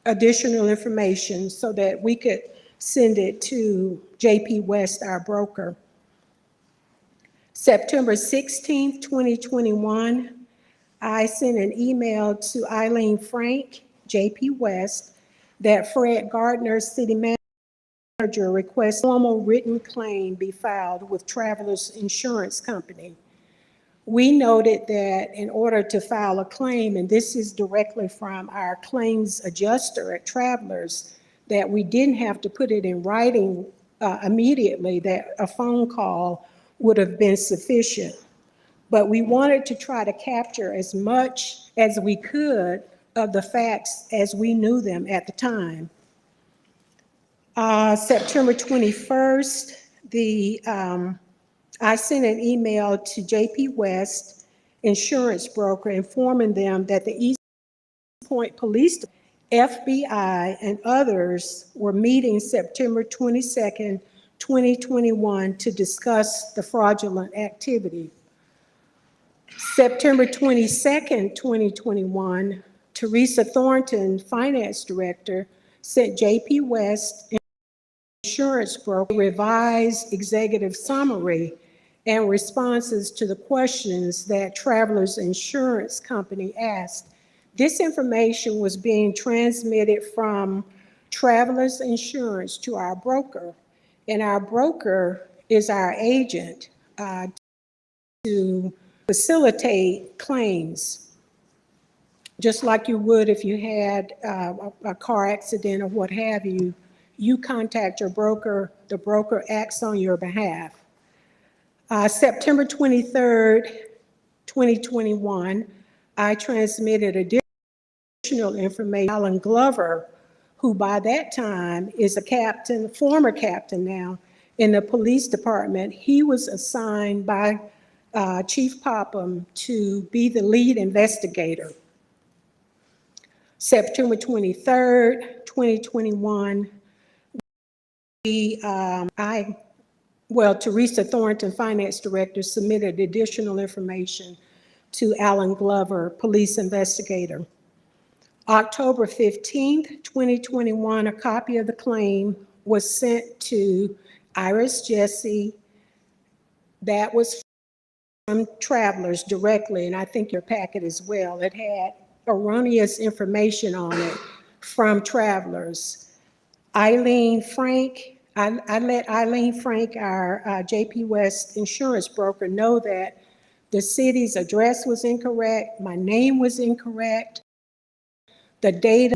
additional information so that we could send it to JP West, our broker. September 16th, 2021, I sent an email to Eileen Frank, JP West, that Fred Gardner, city manager, requests formal written claim be filed with Travelers Insurance Company. We noted that in order to file a claim, and this is directly from our claims adjuster at Travelers, that we didn't have to put it in writing immediately, that a phone call would have been sufficient. But we wanted to try to capture as much as we could of the facts as we knew them at the time. September 21st, I sent an email to JP West, insurance broker, informing them that the East Point Police, FBI, and others were meeting September 22nd, 2021 to discuss the fraudulent activity. September 22nd, 2021, Teresa Thornton, finance director, sent JP West, insurance broker, a revised executive summary and responses to the questions that Travelers Insurance Company asked. This information was being transmitted from Travelers Insurance to our broker, and our broker is our agent to facilitate claims, just like you would if you had a car accident or what have you. You contact your broker, the broker acts on your behalf. September 23rd, 2021, I transmitted additional information. Alan Glover, who by that time is a captain, former captain now, in the police department. He was assigned by Chief Popham to be the lead investigator. September 23rd, 2021, Teresa Thornton, finance director, submitted additional information to Alan Glover, police investigator. October 15th, 2021, a copy of the claim was sent to Iris Jesse. That was from Travelers directly, and I think your packet as well. It had erroneous information on it from Travelers. Eileen Frank, I let Eileen Frank, our JP West insurance broker, know that the city's address was incorrect, my name was incorrect, the date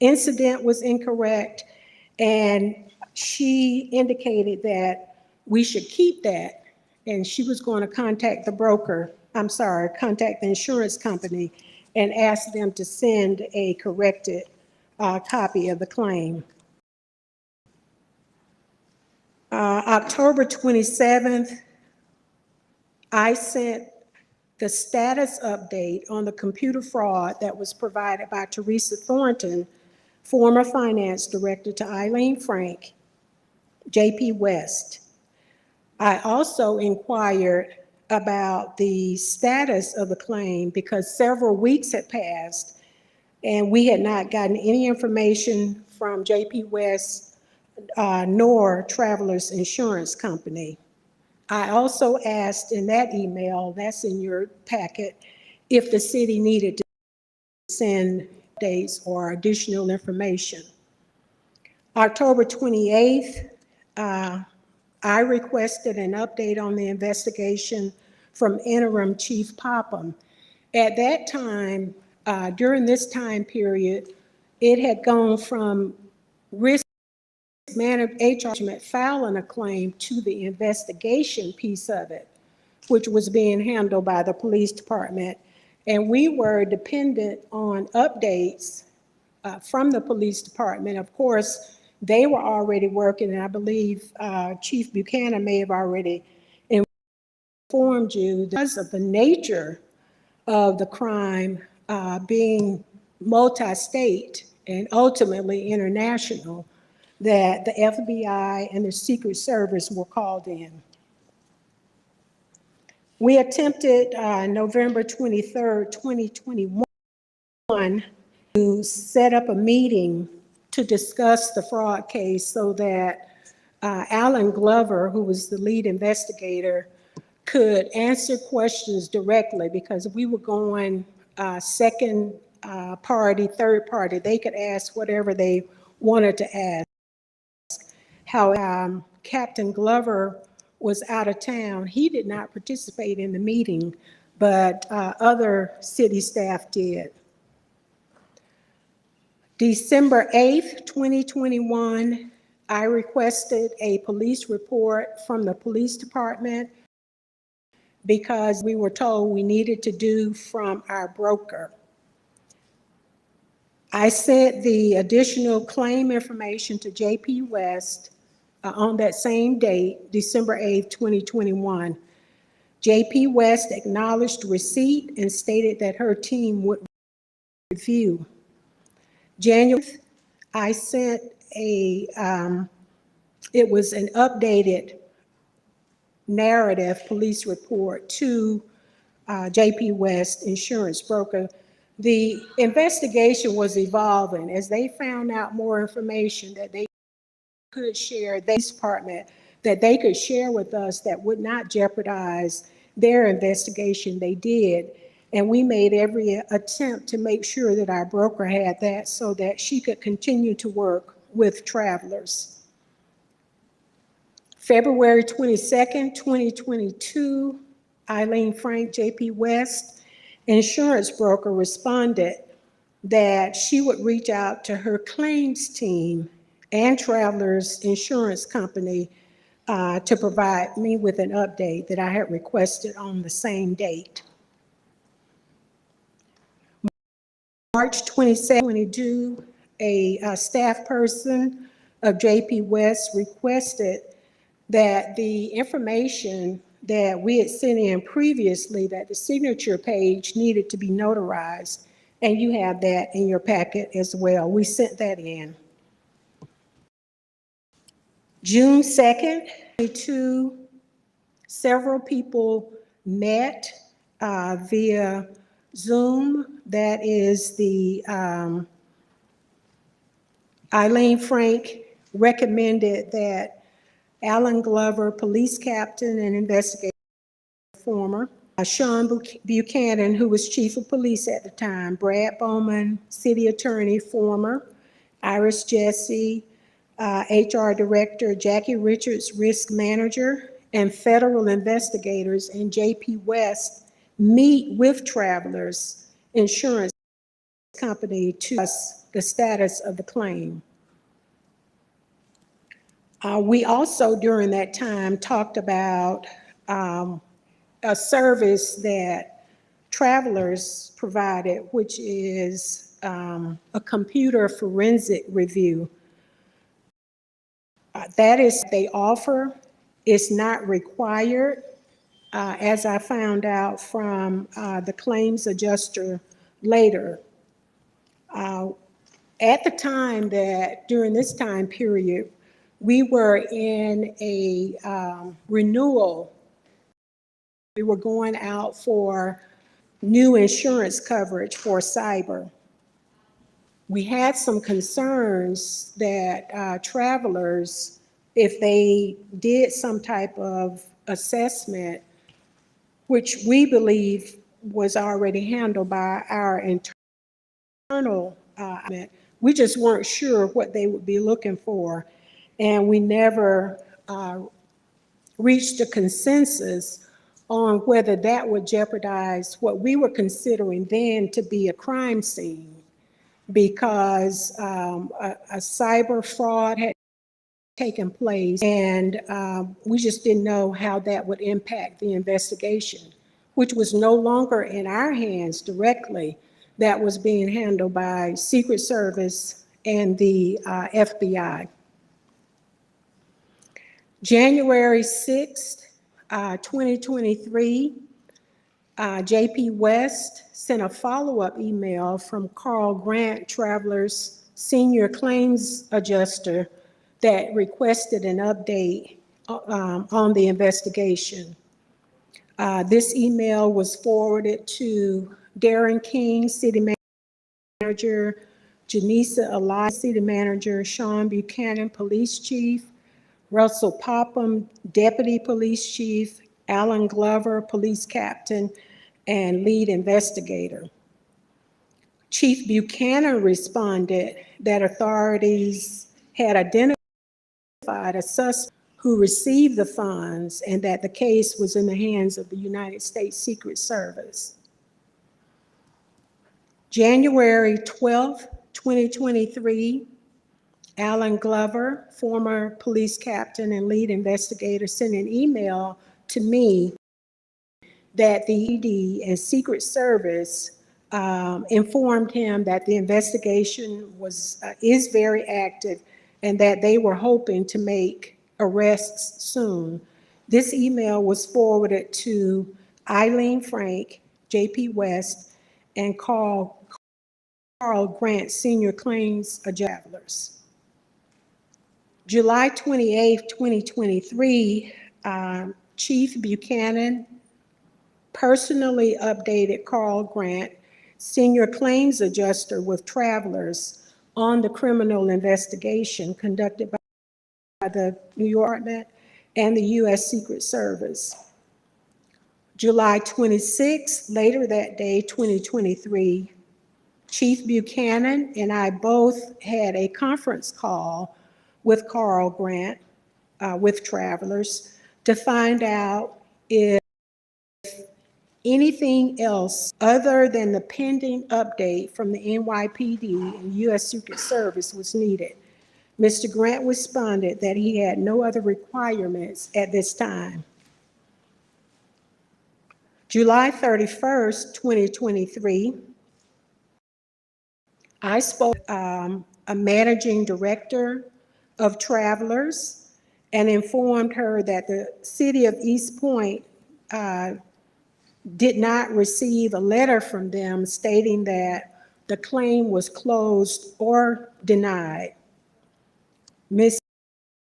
incident was incorrect, and she indicated that we should keep that, and she was going to contact the insurance company and ask them to send a corrected copy of the claim. October 27th, I sent the status update on the computer fraud that was provided by Teresa Thornton, former finance director, to Eileen Frank, JP West. I also inquired about the status of the claim because several weeks had passed and we had not gotten any information from JP West nor Travelers Insurance Company. I also asked in that email, that's in your packet, if the city needed to send dates or additional information. October 28th, I requested an update on the investigation from interim Chief Popham. At that time, during this time period, it had gone from risk HR filing a claim to the investigation piece of it, which was being handled by the police department. And we were dependent on updates from the police department. Of course, they were already working, and I believe Chief Buchanan may have already informed you because of the nature of the crime being multi-state and ultimately international, that the FBI and the Secret Service were called in. We attempted November 23rd, 2021 to set up a meeting to discuss the fraud case so that Alan Glover, who was the lead investigator, could answer questions directly, because we were going second party, third party. They could ask whatever they wanted to ask. How Captain Glover was out of town, he did not participate in the meeting, but other city staff did. December 8th, 2021, I requested a police report from the police department because we were told we needed to do from our broker. I sent the additional claim information to JP West on that same date, December 8th, 2021. JP West acknowledged receipt and stated that her team would review. January, I sent it was an updated narrative police report to JP West insurance broker. The investigation was evolving as they found out more information that they could share, this department, that they could share with us that would not jeopardize their investigation. They did. And we made every attempt to make sure that our broker had that so that she could continue to work with travelers. February 22nd, 2022, Eileen Frank, JP West, insurance broker, responded that she would reach out to her claims team and Travelers Insurance Company to provide me with an update that I had requested on the same date. March 27, 2022, a staff person of JP West requested that the information that we had sent in previously, that the signature page needed to be notarized, and you have that in your packet as well. We sent that in. June 2nd, 2022, several people met via Zoom. That is the Eileen Frank recommended that Alan Glover, police captain and investigator, former, Sean Buchanan, who was chief of police at the time, Brad Bowman, city attorney, former, Iris Jesse, HR director, Jackie Richards, risk manager, and federal investigators and JP West meet with Travelers Insurance Company to discuss the status of the claim. We also, during that time, talked about a service that Travelers provided, which is a computer forensic review. That is, they offer, it's not required, as I found out from the claims adjuster later. At the time that, during this time period, we were in a renewal. We were going out for new insurance coverage for cyber. We had some concerns that Travelers, if they did some type of assessment, which we believe was already handled by our internal, we just weren't sure what they would be looking for. And we never reached a consensus on whether that would jeopardize what we were considering then to be a crime scene, because a cyber fraud had taken place, and we just didn't know how that would impact the investigation, which was no longer in our hands directly. That was being handled by Secret Service and the FBI. January 6th, 2023, JP West sent a follow-up email from Carl Grant, Travelers Senior Claims Adjuster, that requested an update on the investigation. This email was forwarded to Darren King, City Manager, Janisa Elias, City Manager, Sean Buchanan, Police Chief, Russell Popham, Deputy Police Chief, Alan Glover, Police Captain, and Lead Investigator. Chief Buchanan responded that authorities had identified a suspect who received the funds and that the case was in the hands of the United States Secret Service. January 12th, 2023, Alan Glover, former police captain and lead investigator, sent an email to me that the ED and Secret Service informed him that the investigation is very active and that they were hoping to make arrests soon. This email was forwarded to Eileen Frank, JP West, and Carl Grant, Senior Claims Adjusters. July 28th, 2023, Chief Buchanan personally updated Carl Grant, Senior Claims Adjuster with Travelers, on the criminal investigation conducted by the New York Department and the U.S. Secret Service. July 26th, later that day, 2023, Chief Buchanan and I both had a conference call with Carl Grant, with Travelers, to find out if anything else other than the pending update from the NYPD and U.S. Secret Service was needed. Mr. Grant responded that he had no other requirements at this time. July 31st, 2023, I spoke to a managing director of Travelers and informed her that the city of East Point did not receive a letter from them stating that the claim was closed or denied. Ms.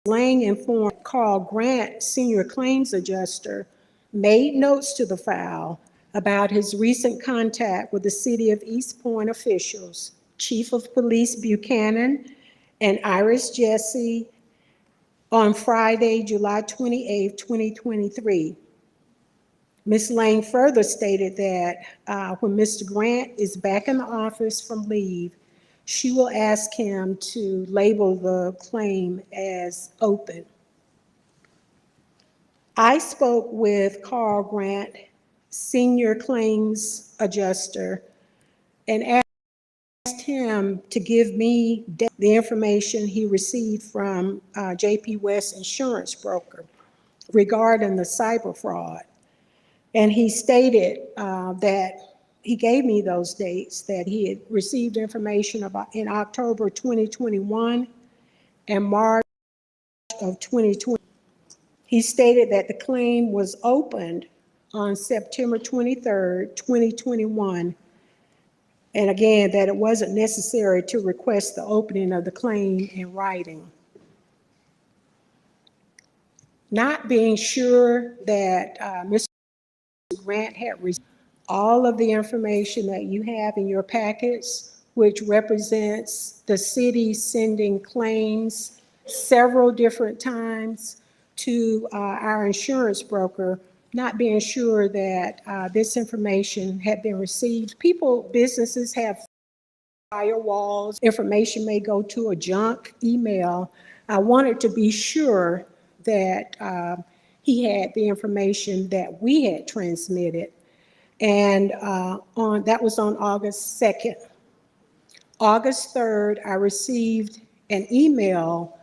Lang informed Carl Grant, Senior Claims Adjuster, made notes to the file about his recent contact with the city of East Point officials, Chief of Police Buchanan and Iris Jesse, on Friday, July 28, 2023. Ms. Lang further stated that when Mr. Grant is back in the office from leave, she will ask him to label the claim as open. I spoke with Carl Grant, Senior Claims Adjuster, and asked him to give me the information he received from JP West Insurance Broker regarding the cyber fraud. And he stated that he gave me those dates, that he had received information about in October 2021 and March of 2020. He stated that the claim was opened on September 23rd, 2021. And again, that it wasn't necessary to request the opening of the claim in writing. Not being sure that Mr. Grant had received all of the information that you have in your packets, which represents the city sending claims several different times to our insurance broker, not being sure that this information had been received. Businesses have firewalls. Information may go to a junk email. I wanted to be sure that he had the information that we had transmitted. And that was on August 2nd. August 3rd, I received an email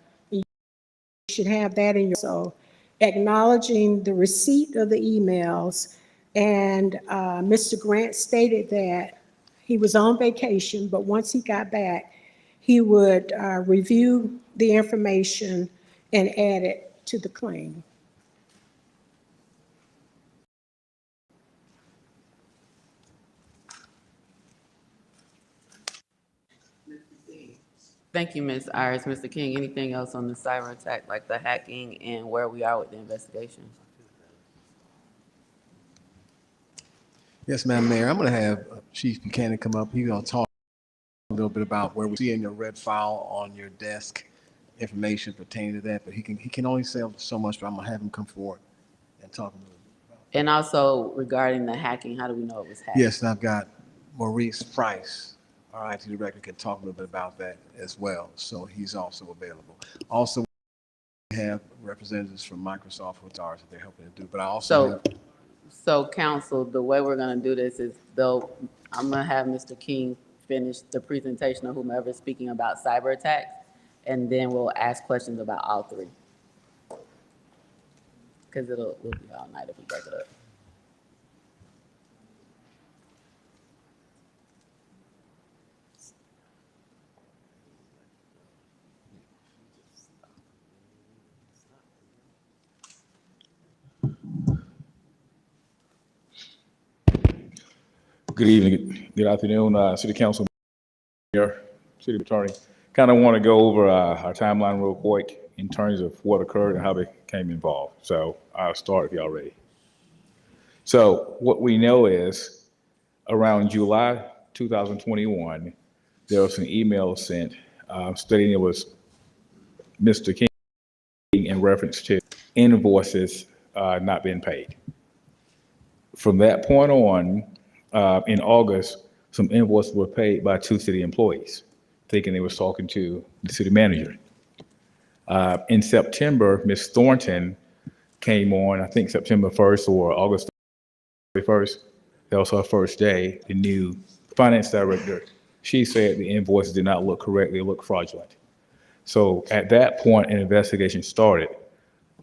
should have that in your, so acknowledging the receipt of the emails. And Mr. Grant stated that he was on vacation, but once he got back, he would review the information and add it to the claim. Thank you, Ms. Iris. Mr. King, anything else on the cyber attack, like the hacking and where we are with the investigation? Yes, Madam Mayor, I'm going to have Chief Buchanan come up. He's going to talk a little bit about where we see in your red file on your desk information pertaining to that, but he can only say so much, but I'm going to have him come forward and talk a little bit. And also regarding the hacking, how do we know it was hacked? Yes, and I've got Maurice Price, our IT director, can talk a little bit about that as well. So he's also available. Also, we have representatives from Microsoft with ours that they're helping to do, but I also have. So council, the way we're gonna do this is I'm gonna have Mr. King finish the presentation of whomever is speaking about cyber attacks, and then we'll ask questions about all three. Cause we'll be all night if we break it up. Good evening, good afternoon, City Council, Mayor, City Attorney. Kind of want to go over our timeline real quick in terms of what occurred and how they came involved. So I'll start if y'all ready. So what we know is around July 2021, there was an email sent stating it was Mr. King in reference to invoices not being paid. From that point on, in August, some invoices were paid by 2 city employees, thinking they was talking to the city manager. In September, Ms. Thornton came on, I think September 1st or August 31st. That was her first day, the new finance director. She said the invoices did not look correct, they looked fraudulent. So at that point, an investigation started.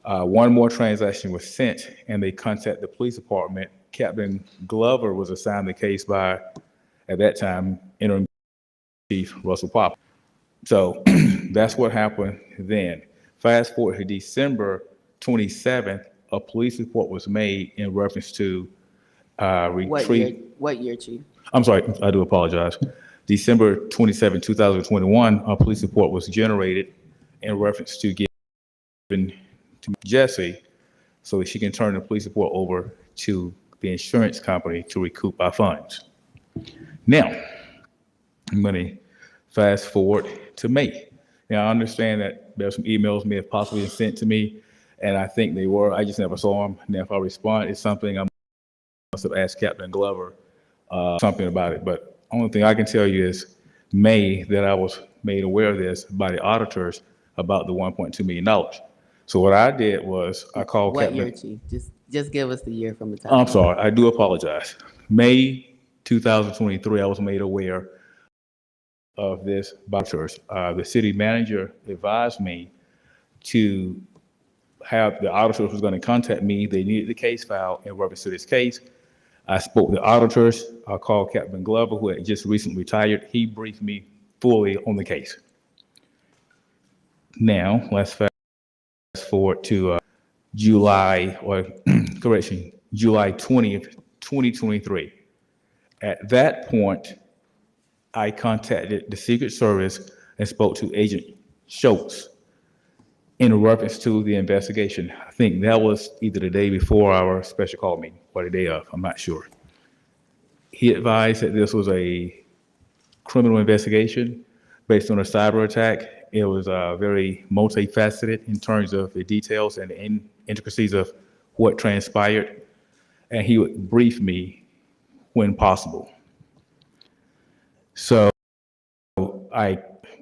One more transaction was sent and they contacted the police department. Captain Glover was assigned the case by, at that time, interim chief Russell Popper. So that's what happened then. Fast forward to December 27th, a police report was made in reference to What year, Chief? I'm sorry, I do apologize. December 27, 2021, a police report was generated in reference to giving to Jesse so that she can turn the police report over to the insurance company to recoup our funds. Now, I'm going to fast forward to May. Now, I understand that there's some emails may have possibly been sent to me, and I think they were. I just never saw them. Now, if I respond, it's something I must have asked Captain Glover something about it. But only thing I can tell you is May that I was made aware of this by the auditors about the $1.2 million. So what I did was I called What Captain. year, Chief? Just give us the year from the time. I'm sorry, I do apologize. May 2023, I was made aware of this by auditors. The city manager advised me to have the auditors was going to contact me. They needed the case file in reference to this case. I spoke to the auditors. I called Captain Glover, who had just recently retired. He briefed me fully on the case. Now, let's fast forward to July 20th, 2023. At that point, I contacted the Secret Service and spoke to Agent Schultz in reference to the investigation. I think that was either the day before our special call meeting or the day of, I'm not sure. He advised that this was a criminal investigation based on a cyber attack. It was very multifaceted in terms of the details and the intricacies of what transpired, and he would brief me when possible. So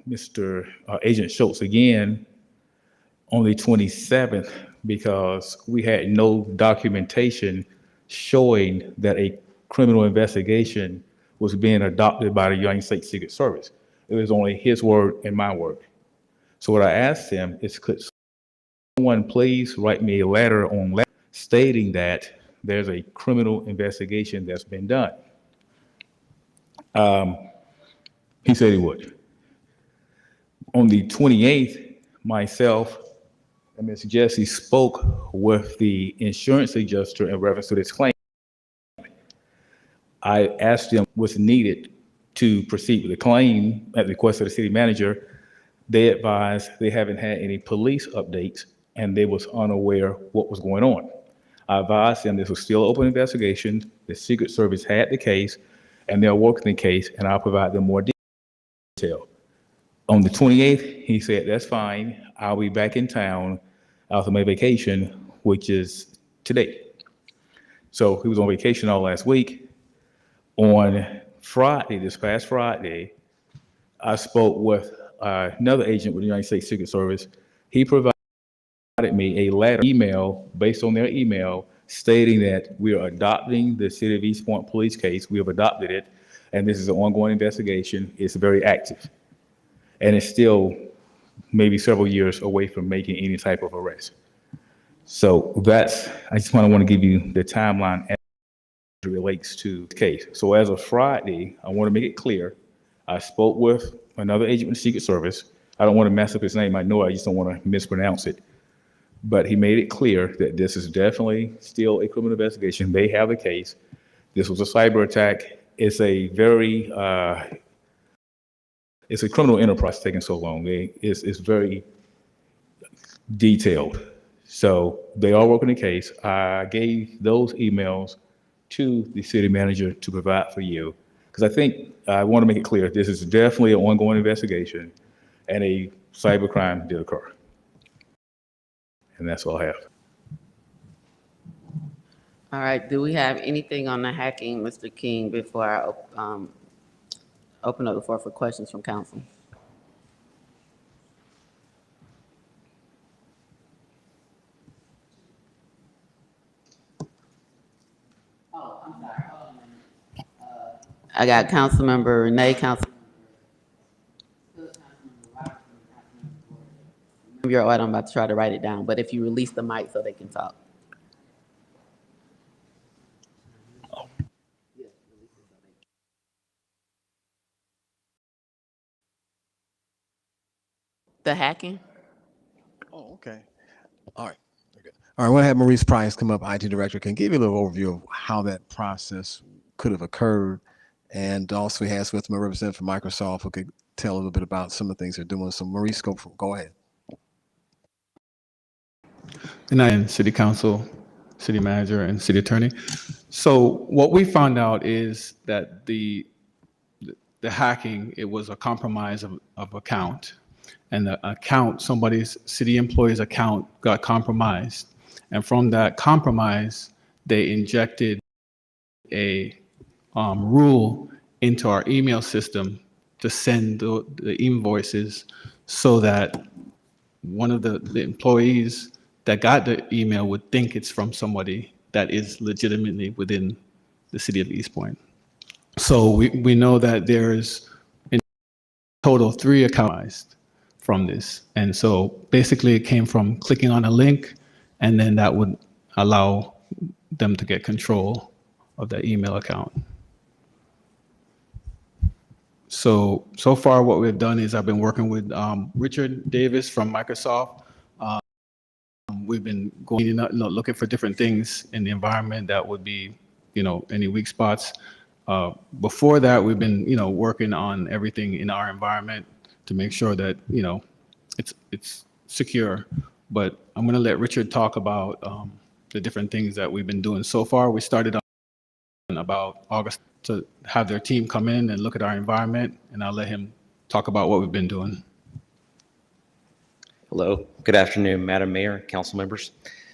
Mr. Agent Schultz again on the 27th, because we had no documentation showing that a criminal investigation was being adopted by the United States Secret Service. It was only his word and my word. So what I asked him is, could someone please write me a letter stating that there's a criminal investigation that's been done. He said he would. On the 28th, myself and Ms. Jessie spoke with the insurance adjuster in reference to this claim. I asked them what's needed to proceed with the claim at the request of the city manager. They advised they haven't had any police updates and they was unaware what was going on. I advised them this was still an open investigation. The Secret Service had the case and they're working the case, and I'll provide them more detail. On the 28th, he said, that's fine. I'll be back in town after my vacation, which is today. So he was on vacation all last week. On Friday, this past Friday, I spoke with another agent with the United States Secret Service. He provided me a letter, email, based on their email, stating that we are adopting the City of East Point police case. We have adopted it, and this is an ongoing investigation. It's very active, and it's still maybe several years away from making any type of arrest. So I just want to give you the timeline as it relates to the case. So as of Friday, I want to make it clear, I spoke with another agent with the Secret Service. I don't want to mess up his name. I know I just don't want to mispronounce it. But he made it clear that this is definitely still a criminal investigation. They have a case. This was a cyber attack. It's a very, it's a criminal enterprise taking so long. It's very detailed. So they are working the case. I gave those emails to the city manager to provide for you. Because I want to make it clear, this is definitely an ongoing investigation and a cyber crime did occur. And that's all I have. All right, do we have anything on the hacking, Mr. King, before I open up the floor for questions from council? Oh, I'm sorry, hold on a minute. I got Councilmember Renee, Your order, I'm about to try to write it down, but if you release the mic so they can talk. The hacking? Oh, okay. All right. Okay. All right, we'll have Maurice Price come up, IT Director, can give you a little overview of how that process could have occurred. And also he has with him a representative from Microsoft who could tell a little bit about some of the things they're doing. So Maurice, go ahead. Good night, City Council, City Manager, and City Attorney. So what we found out is that the hacking, it was a compromise of account. And the account, somebody's city employee's account got compromised. And from that compromise, they injected a rule into our email system to send the invoices so that one of the employees that got the email would think it's from somebody that is legitimately within the city of East Point. So we know that there's in total 3 accounts from this. And so basically it came from clicking on a link, and then that would allow them to get control of that email account. So far what we've done is I've been working with Richard Davis from Microsoft. We've been going, looking for different things in the environment that would be, any weak spots. Before that, we've been, working on everything in our environment to make sure that, it's secure. But I'm going to let Richard talk about the different things that we've been doing so far. We started on about August to have their team come in and look at our environment, and I'll let him talk about what we've been doing. Hello, good afternoon, Madam Mayor, council members.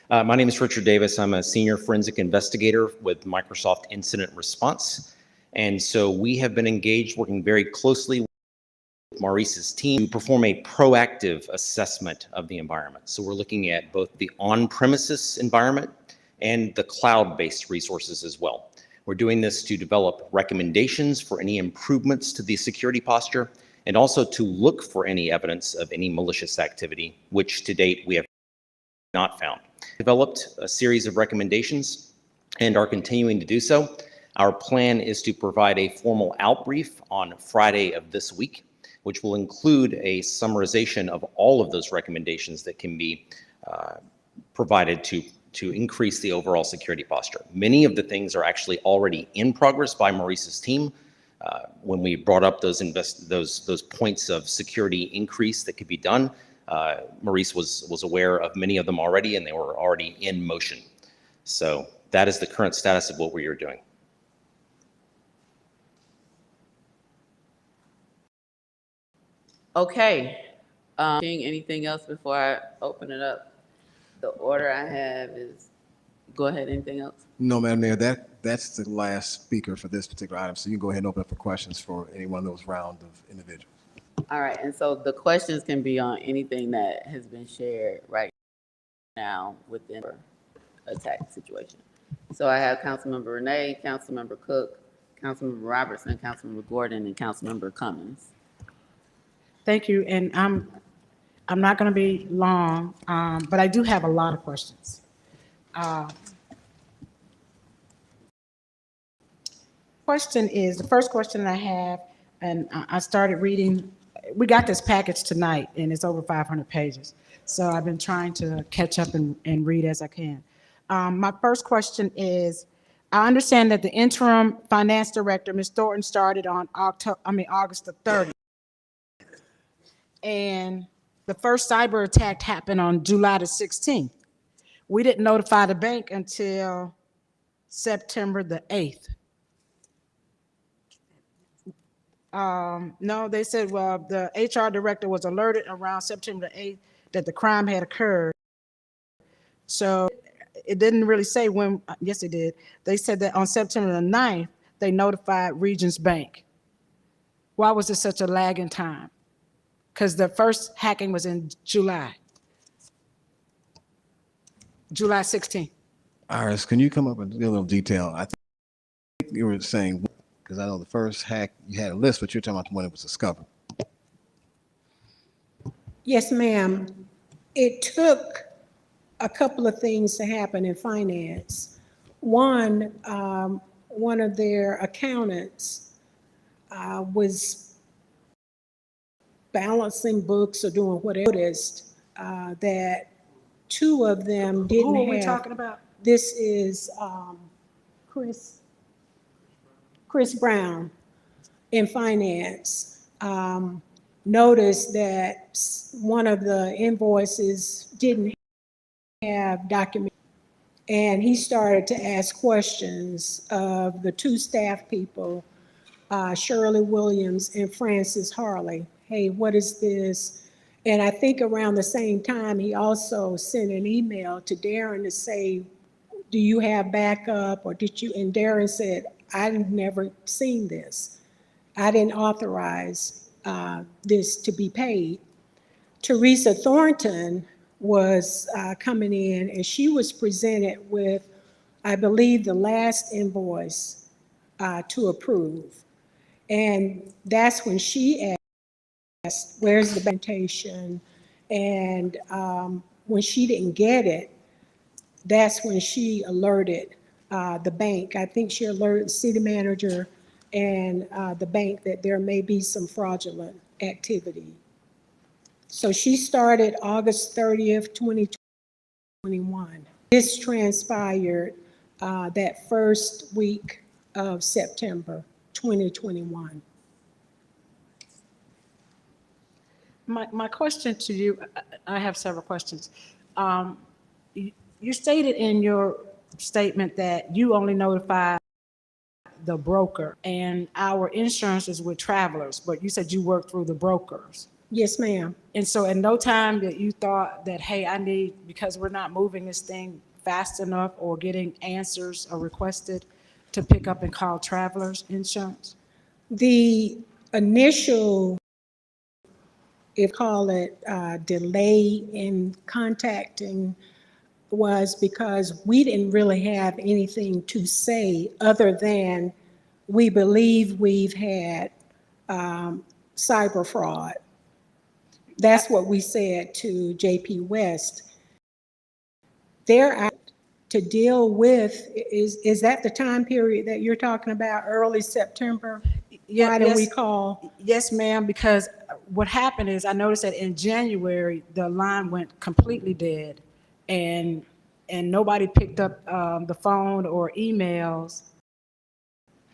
My name is Richard Davis. I'm a senior forensic investigator with Microsoft Incident Response. And so we have been engaged, working very closely with Maurice's team to perform a proactive assessment of the environment. So we're looking at both the on-premises environment and the cloud-based resources as well. We're doing this to develop recommendations for any improvements to the security posture, and also to look for any evidence of any malicious activity, which to date we have developed a series of recommendations and are continuing to do so. Our plan is to provide a formal outbrief on Friday of this week, which will include a summarization of all of those recommendations that can be provided to increase the overall security posture. Many of the things are actually already in progress by Maurice's team. When we brought up those points of security increase that could be done, Maurice was aware of many of them already, and they were already in motion. So that is the current status of what we are doing. Okay. Anything else before I open it up? The order I have is, go ahead, anything else? No, Madam Mayor, that's the last speaker for this particular item. So you can go ahead and open up for questions for any one of those round of individuals. All right, and so the questions can be on anything that has been shared right now within a tax situation. So I have Councilmember Renee, Councilmember Cook, Councilmember Robertson, Councilmember Gordon, and Councilmember Cummings. Thank you, and I'm not going to be long, but I do have a lot of questions. The first question I have, and I started reading, we got this package tonight, and it's over 500 pages. So I've been trying to catch up and read as I can. My first question is, I understand that the interim finance director, Ms. Thornton, started on August the 30th. And the first cyber attack happened on July the 16th. We didn't notify the bank until September the 8th. No, they said, well, the HR director was alerted around September the 8th that the crime had occurred. So it didn't really say when, yes, it did. They said that on September the 9th, they notified Regions Bank. Why was there such a lag in time? Because the first hacking was in July 16th. Iris, can you come up and give a little detail? I think you were saying, because I know the first hack, you had a list, but you're talking about when it was discovered. Yes, ma'am. It took a couple of things to happen in finance. One of their accountants was balancing books or doing whatever, noticed that two of them didn't have. Who are we talking about? This is Chris Brown in finance. Noticed that one of the invoices didn't have document, and he started to ask questions of the two staff people, Shirley Williams and Francis Harley. Hey, what is this? And I think around the same time, he also sent an email to Darren to say, do you have backup, or did you? And Darren said, I've never seen this. I didn't authorize this to be paid. Teresa Thornton was coming in, and she was presented with, I believe, the last invoice to approve. And that's when she asked, where's the documentation? And when she didn't get it, that's when she alerted the bank. I think she alerted the city manager and the bank that there may be some fraudulent activity. So she started August 30th, 2021. This transpired that first week of September 2021. My question to you, I have several questions. You stated in your statement that you only notified the broker, and our insurance is with Travelers, but you said you worked through the brokers. Yes, ma'am. And so at no time that you thought that, hey, I need, because we're not moving this thing fast enough or getting answers or requested, to pick up and call Travelers Insurance? The initial, if call it delay in contacting, was because we didn't really have anything to say other than we believe we've had cyber fraud. That's what we said to JP West. they're out to deal with, is that the time period that you're talking about, early September? Why do we call? Yes, ma'am, because what happened is I noticed that in January, the line went completely dead and nobody picked up the phone or emails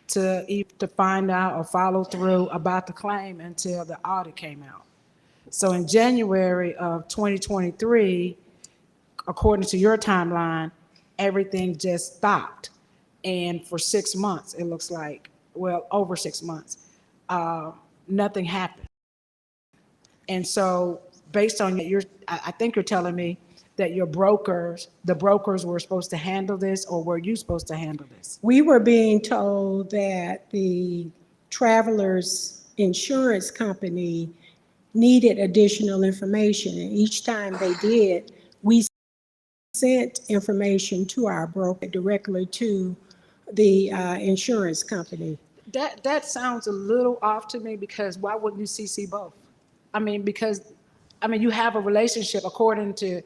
to find out or follow through about the claim until the audit came out. So in January of 2023, according to your timeline, everything just stopped. And for 6 months, it looks like, well, over 6 months, nothing happened. And so based on I think you're telling me that the brokers were supposed to handle this, or were you supposed to handle this? We were being told that the Travelers Insurance Company needed additional information, and each time they did, we sent information to our broker directly to the insurance company. That sounds a little off to me, because why wouldn't you CC both? I mean, you have a relationship. According to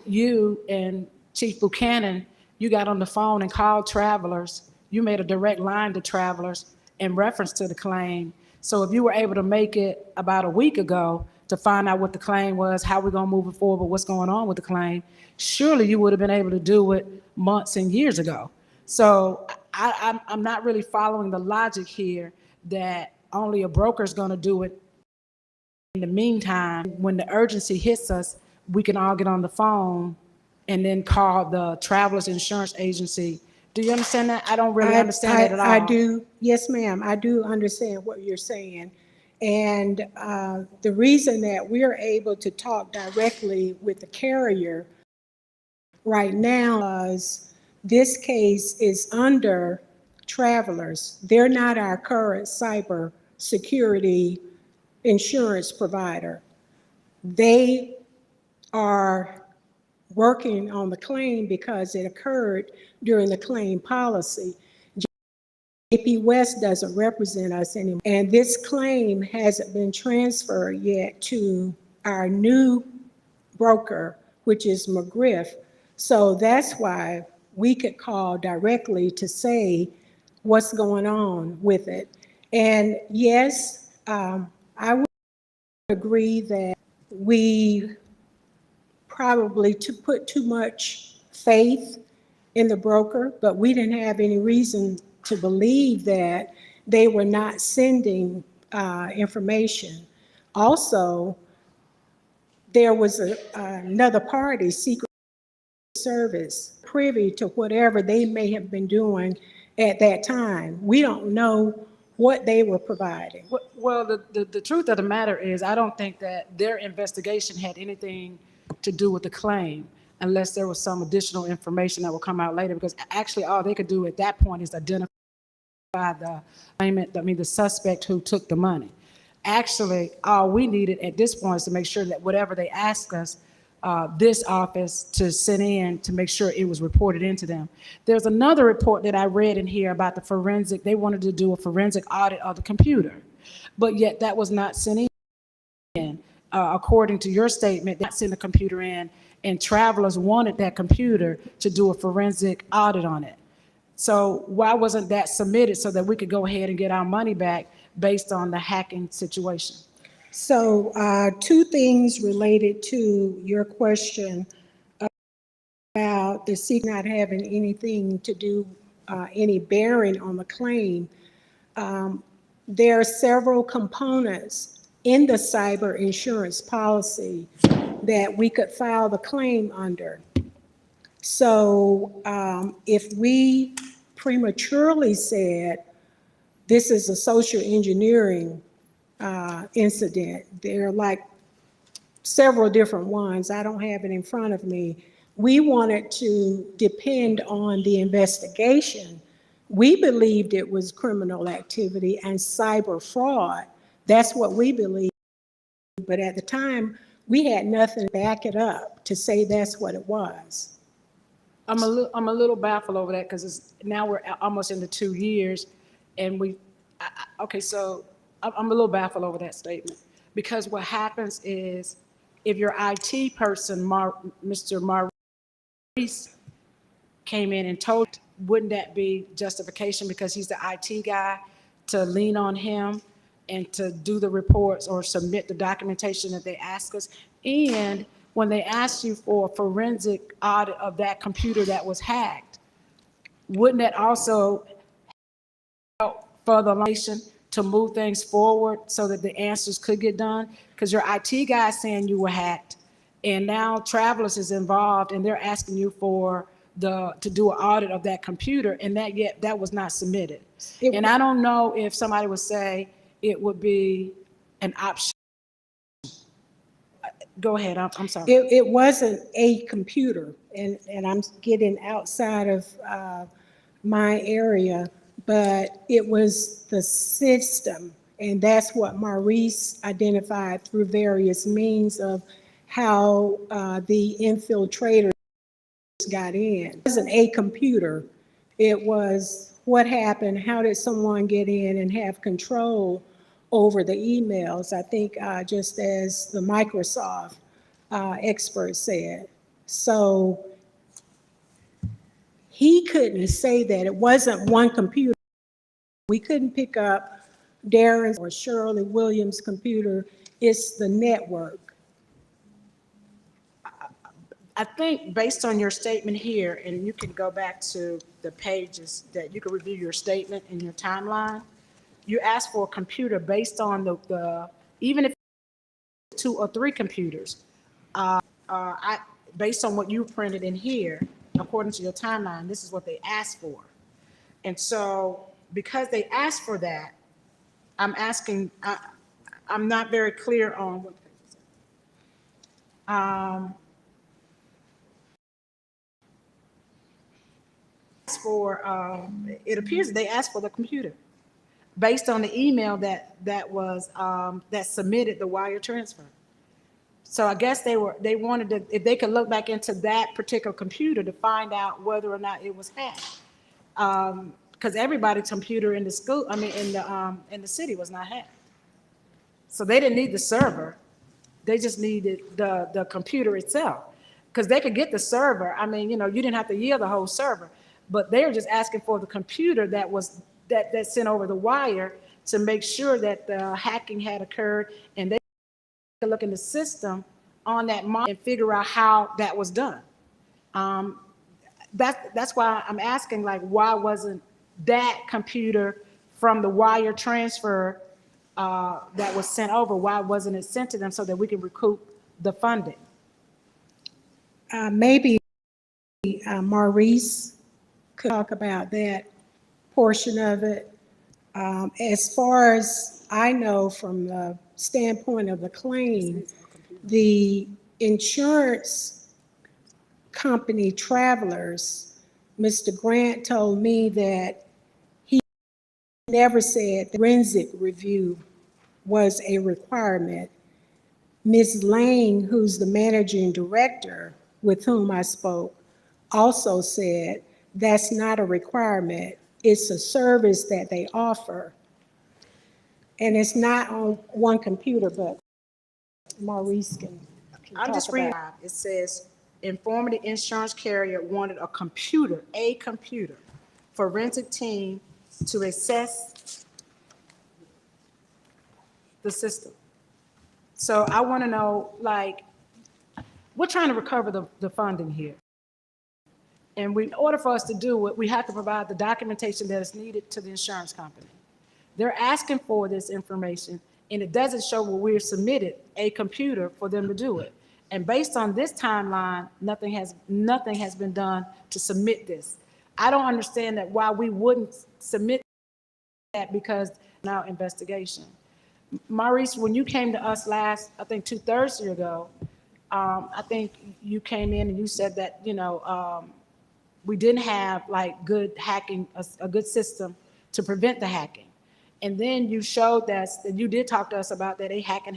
you and Chief Buchanan, you got on the phone and called Travelers. You made a direct line to Travelers in reference to the claim. So if you were able to make it about a week ago to find out what the claim was, how we're gonna move it forward, what's going on with the claim, surely you would have been able to do it months and years ago. So I'm not really following the logic here that only a broker is gonna do it. In the meantime, when the urgency hits us, we can all get on the phone and then call the Travelers Insurance Agency. Do you understand that? I don't really understand that at all. I do. Yes, ma'am. I do understand what you're saying. And the reason that we're able to talk directly with the carrier right now is this case is under Travelers. They're not our current cyber security insurance provider. They are working on the claim because it occurred during the claim policy. JP West doesn't represent us anymore. And this claim hasn't been transferred yet to our new broker, which is McGriff. So that's why we could call directly to say what's going on with it. And yes, I would agree that we probably put too much faith in the broker, but we didn't have any reason to believe that they were not sending information. Also, there was another party, Secret Service, privy to whatever they may have been doing at that time. We don't know what they were providing. Well, the truth of the matter is, I don't think that their investigation had anything to do with the claim, unless there was some additional information that will come out later, because actually all they could do at that point is identify the claimant, the suspect who took the money. Actually, all we needed at this point is to make sure that whatever they asked us, this office to send in, to make sure it was reported into them. There's another report that I read in here about the forensic. They wanted to do a forensic audit of the computer, but yet that was not sent in. According to your statement, that's sent the computer in, and Travelers wanted that computer to do a forensic audit on it. So why wasn't that submitted so that we could go ahead and get our money back based on the hacking situation? So two things related to your question about the secret not having anything to do, any bearing on the claim. There are several components in the cyber insurance policy that we could file the claim under. So if we prematurely said this is a social engineering incident, there are like several different ones, I don't have it in front of me. We wanted to depend on the investigation. We believed it was criminal activity and cyber fraud. That's what we believed. But at the time, we had nothing to back it up to say that's what it was. I'm a little baffled over that, because now we're almost into 2 years, and okay, so I'm a little baffled over that statement, because what happens is if your IT person, Mr. Maurice came in and told, wouldn't that be justification because he's the IT guy to lean on him and to do the reports or submit the documentation that they ask us? And when they asked you for a forensic audit of that computer that was hacked, wouldn't that also help further information to move things forward so that the answers could get done? Because your IT guy is saying you were hacked, and now Travelers is involved, and they're asking you for to do an audit of that computer, and that was not submitted. And I don't know if somebody would say it would be an option. Go ahead, I'm sorry. It wasn't a computer, and I'm getting outside of my area, but it was the system. And that's what Maurice identified through various means of how the infiltrators got in. It wasn't a computer. It was what happened, how did someone get in and have control over the emails, I think just as the Microsoft expert said. So he couldn't say that. It wasn't one computer. We couldn't pick up Darren's or Shirley Williams' computer. It's the network. I think based on your statement here, and you can go back to the pages that you can review your statement in your timeline, you asked for a computer based on even if 2 or 3 computers, based on what you printed in here, according to your timeline, this is what they asked for. And so because they asked for that, I'm asking, I'm not very clear on what it appears they asked for the computer based on the email that submitted the wire transfer. So I guess they wanted to, if they could look back into that particular computer to find out whether or not it was hacked. Because everybody's computer in the school, in the city was not hacked. So they didn't need the server. They just needed the computer itself. Because they could get the server. You didn't have to yield the whole server. But they were just asking for the computer that sent over the wire to make sure that the hacking had occurred, and they could look in the system on that and figure out how that was done. That's why I'm asking, like, why wasn't that computer from the wire transfer that was sent over, why wasn't it sent to them so that we can recoup the funding? Maybe Maurice could talk about that portion of it. As far as I know, from the standpoint of the claim, the insurance company Travelers, Mr. Grant told me that he never said the forensic review was a requirement. Ms. Lane, who's the managing director with whom I spoke, also said that's not a requirement. It's a service that they offer. And it's not on one computer, but Maurice can I'm just reading. It says, informing the insurance carrier wanted a computer, forensic team to assess the system. So I want to know, like, we're trying to recover the funding here. And in order for us to do it, we have to provide the documentation that is needed to the insurance company. They're asking for this information, and it doesn't show where we're submitted a computer for them to do it. And based on this timeline, nothing has been done to submit this. I don't understand that why we wouldn't submit that, because now investigation. Maurice, when you came to us last, I think 2 Thursdays ago, I think you came in and you said that, we didn't have like good hacking, a good system to prevent the hacking. And then you showed us that you did talk to us about that a hack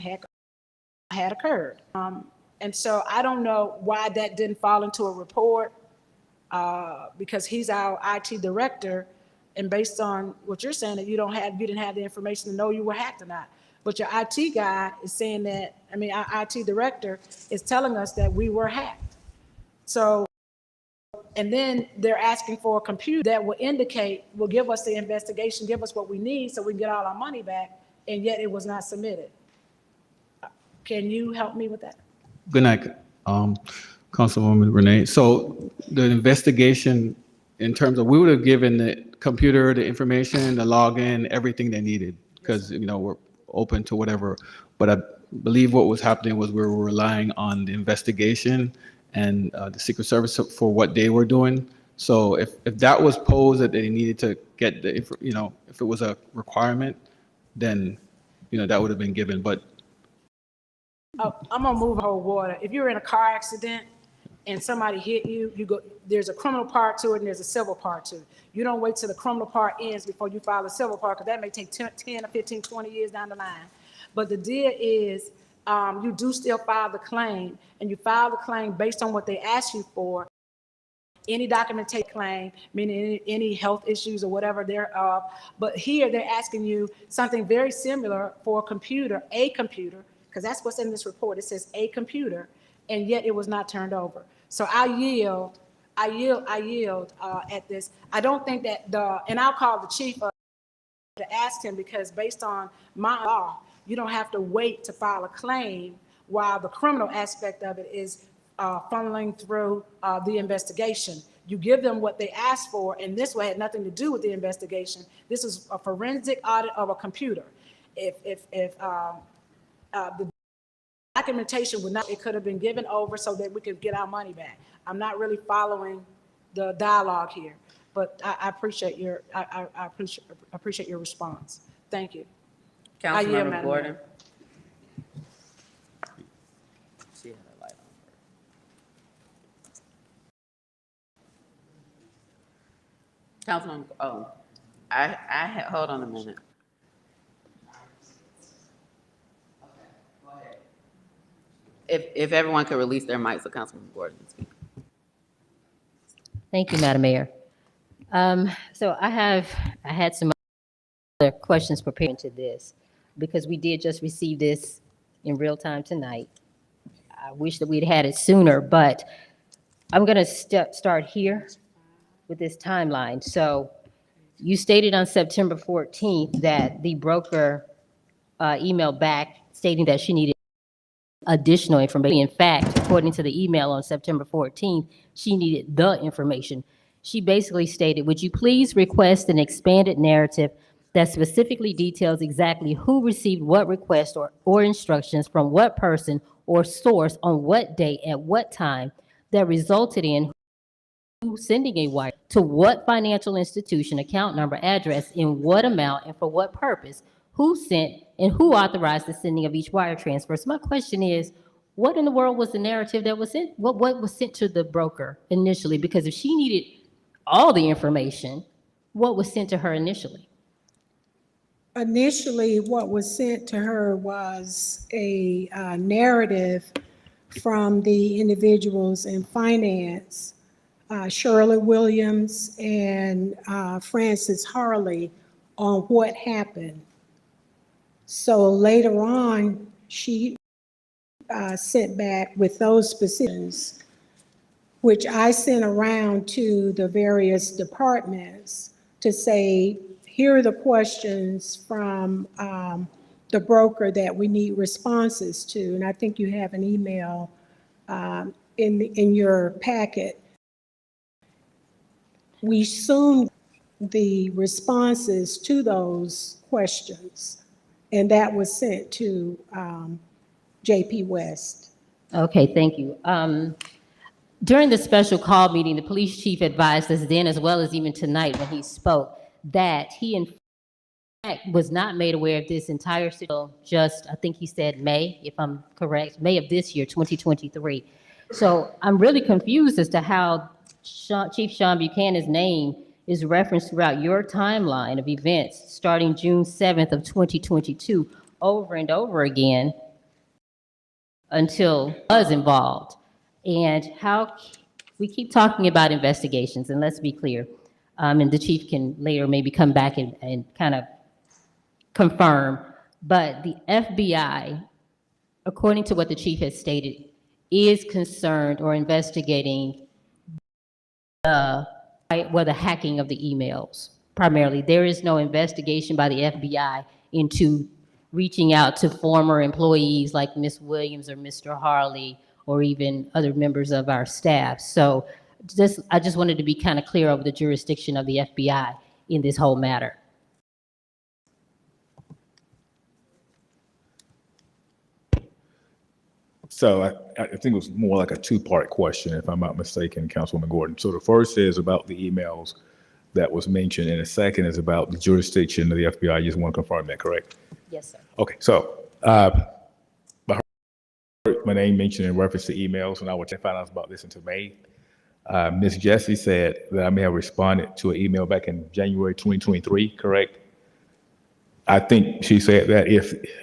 had occurred. And so I don't know why that didn't fall into a report, because he's our IT director, and based on what you're saying, that you didn't have the information to know you were hacked or not. But your IT guy is saying that, our IT director is telling us that we were hacked. So And then they're asking for a computer that will give us the investigation, give us what we need so we can get all our money back, and yet it was not submitted. Can you help me with that? Good night, Councilwoman Renee. So the investigation, in terms of, we would have given the computer the information, the login, everything they needed, because, we're open to whatever. But I believe what was happening was we were relying on the investigation and the Secret Service for what they were doing. So if that was posed that they needed to get the, if it was a requirement, then, that would have been given. But I'm gonna move whole water. If you're in a car accident and somebody hit you, there's a criminal part to it and there's a civil part to it. You don't wait till the criminal part ends before you file the civil part, because that may take 10 or 15, 20 years down the line. But the deal is, you do still file the claim, and you file the claim based on what they ask you for. Any documentation claim, meaning any health issues or whatever thereof. But here they're asking you something very similar for a computer, because that's what's in this report. It says a computer, and yet it was not turned over. So I yield at this. I don't think that and I'll call the chief to ask him, because based on my law, you don't have to wait to file a claim while the criminal aspect of it is funneling through the investigation. You give them what they asked for, and this one had nothing to do with the investigation. This is a forensic audit of a computer. If the documentation would not, it could have been given over so that we could get our money back. I'm not really following the dialogue here, but I appreciate your appreciate your response. Thank you. I yield, Councilmember Madam Gordon. Mayor. She had her light on. Councilmember, hold on a minute. If everyone could release their mics so Councilmember Gordon can speak. Thank you, Madam Mayor. So I had some other questions prepared to this, because we did just receive this in real time tonight. I wish that we'd had it sooner, but I'm going to start here with this timeline. So you stated on September 14th that the broker emailed back stating that she needed additional information. In fact, according to the email on September 14th, she needed the information. She basically stated, would you please request an expanded narrative that specifically details exactly who received what request or instructions from what person or source on what date at what time that resulted in who sending a wire to what financial institution, account number, address, in what amount, and for what purpose, who sent and who authorized the sending of each wire transfer. So my question is, what in the world was the narrative that was sent? What was sent to the broker initially? Because if she needed all the information, what was sent to her initially? Initially, what was sent to her was a narrative from the individuals in finance, Shirley Williams and Francis Harley, on what happened. So later on, she sent back with those specifics, which I sent around to the various departments to say, here are the questions from the broker that we need responses to. And I think you have an email in your packet. We soon the responses to those questions, and that was sent to JP West. Okay, thank you. During the special call meeting, the police chief advised us then, as well as even tonight when he spoke, that he in fact was not made aware of this entire situation just, I think he said May, if I'm correct, May of this year, 2023. So I'm really confused as to how Chief Sean Buchanan's name is referenced throughout your timeline of events starting June 7th of 2022 over and over again until I was involved. And how we keep talking about investigations, and let's be clear, and the chief can later maybe come back and kind of confirm, but the FBI, according to what the chief has stated, is concerned or investigating the hacking of the emails primarily. There is no investigation by the FBI into reaching out to former employees like Ms. Williams or Mr. Harley or even other members of our staff. So I just wanted to be kind of clear over the jurisdiction of the FBI in this whole matter. So I think it was more like a two-part question, if I'm not mistaken, Councilwoman Gordon. So the first is about the emails that was mentioned, and the second is about the jurisdiction of the FBI. You just want to confirm that, correct? Yes, sir. Okay, so I heard my name mentioned in reference to emails, and I would find out about this until May. Ms. Jessie said that I may have responded to an email back in January 2023, correct? I think she said that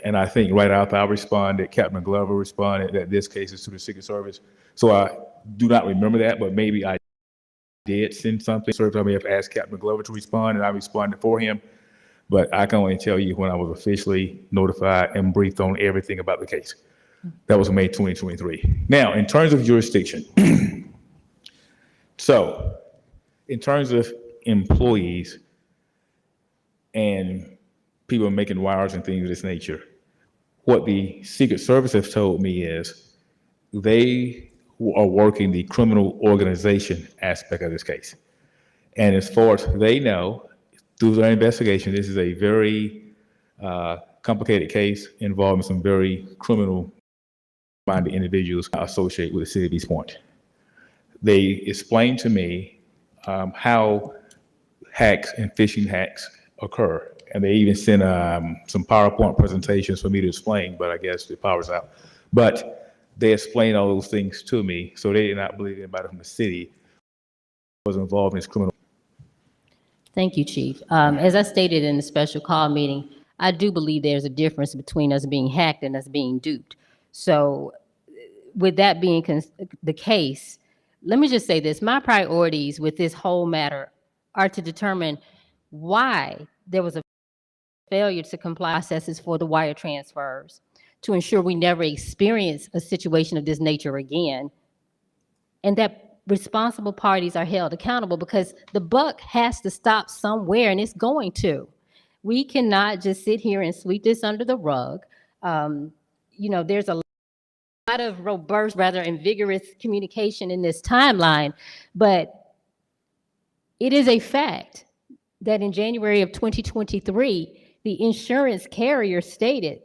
and I think right after I responded, Captain Glover responded that this case is to the Secret Service. So I do not remember that, but maybe I did send something. So I may have asked Captain Glover to respond, and I responded for him. But I can only tell you when I was officially notified and briefed on everything about the case. That was May 2023. Now, in terms of jurisdiction, so in terms of employees and people making wires and things of this nature, what the Secret Service has told me is they are working the criminal organization aspect of this case. And as far as they know, through their investigation, this is a very complicated case involving some very criminal-minded individuals associated with the city of East Point. They explained to me how hacks and phishing hacks occur. And they even sent some PowerPoint presentations for me to explain, but I guess the power's out. But they explained all those things to me, so they did not believe anybody from the city was involved in this criminal. Thank you, Chief. As I stated in the special call meeting, I do believe there's a difference between us being hacked and us being duped. So with that being the case, let me just say this. My priorities with this whole matter are to determine why there was a failure to comply processes for the wire transfers, to ensure we never experience a situation of this nature again, and that responsible parties are held accountable, because the buck has to stop somewhere, and it's going to. We cannot just sit here and sweep this under the rug. There's a lot of robust, rather, and vigorous communication in this timeline, but it is a fact that in January of 2023, the insurance carrier stated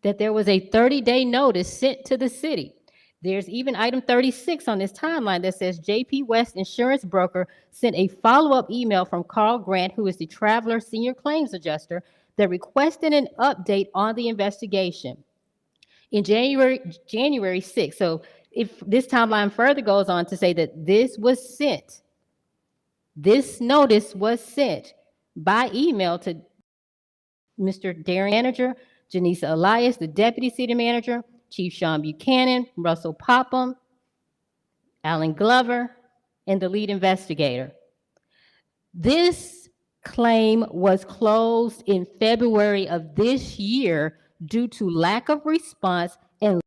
that there was a 30-day notice sent to the city. There's even item 36 on this timeline that says JP West Insurance Broker sent a follow-up email from Carl Grant, who is the Traveler Senior Claims Adjuster, that requested an update on the investigation. In January 6th, so if this timeline further goes on to say that this notice was sent by email to Mr. Darren Manager, Janisa Elias, the Deputy City Manager, Chief Sean Buchanan, Russell Popham, Alan Glover, and the lead investigator. This claim was closed in February of this year due to lack of response and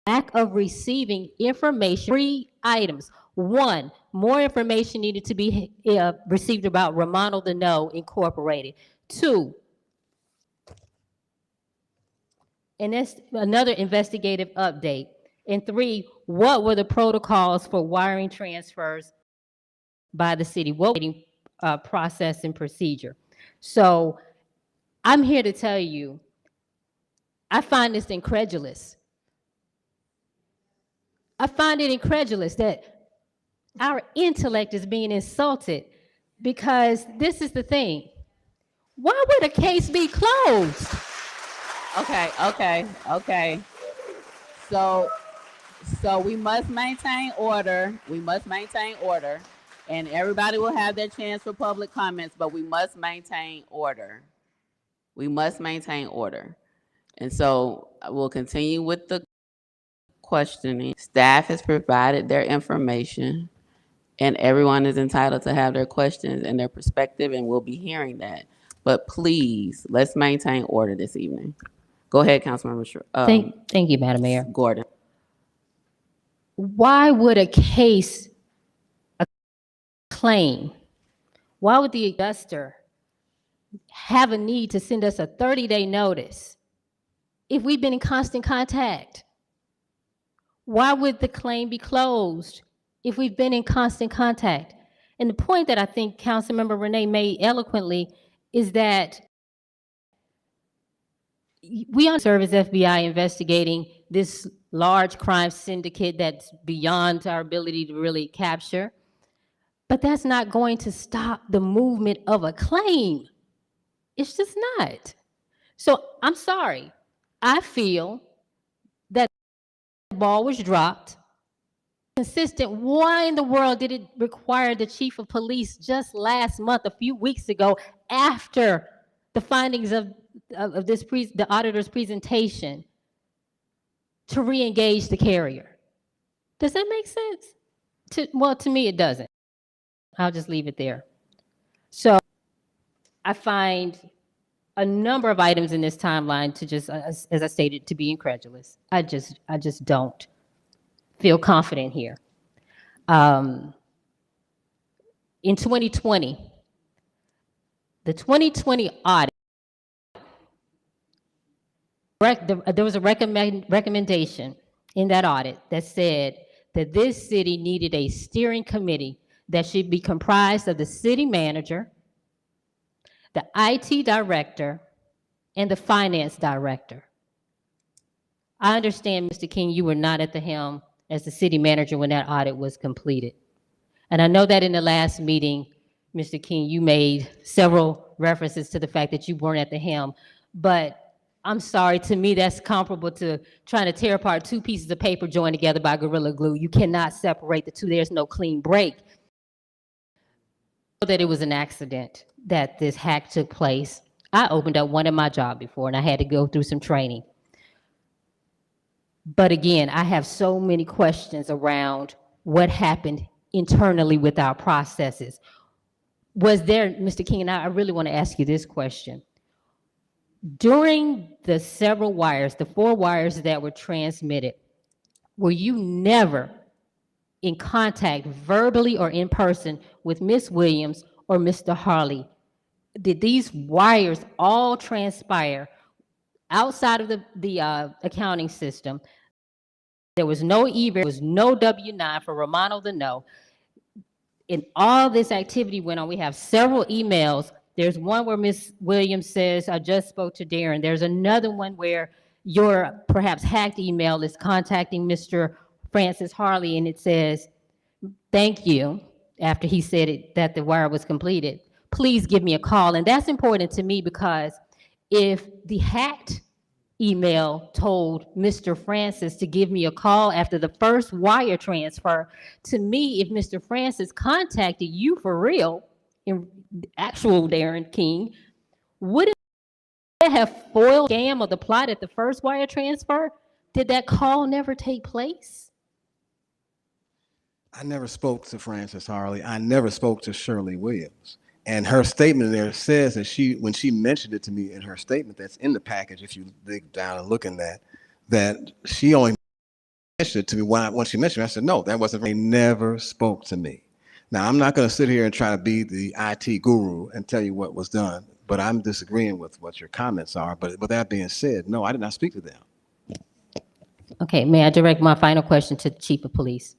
lack of receiving information. 3 items. 1, more information needed to be received about Romano the No Incorporated. 2, and that's another investigative update. And 3, what were the protocols for wiring transfers by the city? What process and procedure? So I'm here to tell you, I find this incredulous. I find it incredulous that our intellect is being insulted, because this is the thing. Why would a case be closed? Okay. So we must maintain order. And everybody will have their chance for public comments, but we must maintain order. And so we'll continue with the questioning. Staff has provided their information, and everyone is entitled to have their questions and their perspective, and we'll be hearing that. But please, let's maintain order this evening. Go ahead, Councilmember. Thank you, Madam Mayor. Gordon. Why would a case claim, why would the adjuster have a need to send us a 30-day notice if we've been in constant contact? Why would the claim be closed if we've been in constant contact? And the point that I think Councilmember Renee made eloquently is that we on serve as FBI investigating this large crime syndicate that's beyond our ability to really capture, but that's not going to stop the movement of a claim. It's just not. So I'm sorry. I feel that the ball was dropped. Consistent. Why in the world did it require the chief of police just last month, a few weeks ago, after the findings of the auditor's presentation, to re-engage the carrier? Does that make sense? Well, to me, it doesn't. I'll just leave it there. So I find a number of items in this timeline to just, as I stated, to be incredulous. I just don't feel confident here. In 2020, the 2020 audit, there was a recommendation in that audit that said that this city needed a steering committee that should be comprised of the city manager, the IT director, and the finance director. I understand, Mr. King, you were not at the helm as the city manager when that audit was completed. And I know that in the last meeting, Mr. King, you made several references to the fact that you weren't at the helm, but I'm sorry, to me, that's comparable to trying to tear apart two pieces of paper joined together by Gorilla Glue. You cannot separate the two. There's no clean break. That it was an accident that this hack took place. I opened up one at my job before, and I had to go through some training. But again, I have so many questions around what happened internally with our processes. Was there, Mr. King, and I really want to ask you this question. During the several wires, the 4 wires that were transmitted, were you never in contact verbally or in person with Ms. Williams or Mr. Harley? Did these wires all transpire outside of the accounting system? There was no email, there was no W-9 for Romano to know. And all this activity went on. We have several emails. There's one where Ms. Williams says, I just spoke to Darren. There's another one where your perhaps hacked email is contacting Mr. Francis Harley, and it says, thank you, after he said it, that the wire was completed. Please give me a call. And that's important to me because if the hacked email told Mr. Francis to give me a call after the first wire transfer, to me, if Mr. Francis contacted you for real, in actual Darren King, wouldn't that have foiled the scam of the plot at the first wire transfer? Did that call never take place? I never spoke to Francis Harley. I never spoke to Shirley Williams. And her statement there says that when she mentioned it to me in her statement that's in the package, if you dig down and look in that she only mentioned it to me when she mentioned it. I said, no, that wasn't, they never spoke to me. Now, I'm not going to sit here and try to be the IT guru and tell you what was done, but I'm disagreeing with what your comments are. But with that being said, no, I did not speak to them. Okay, may I direct my final question to the Chief of Police?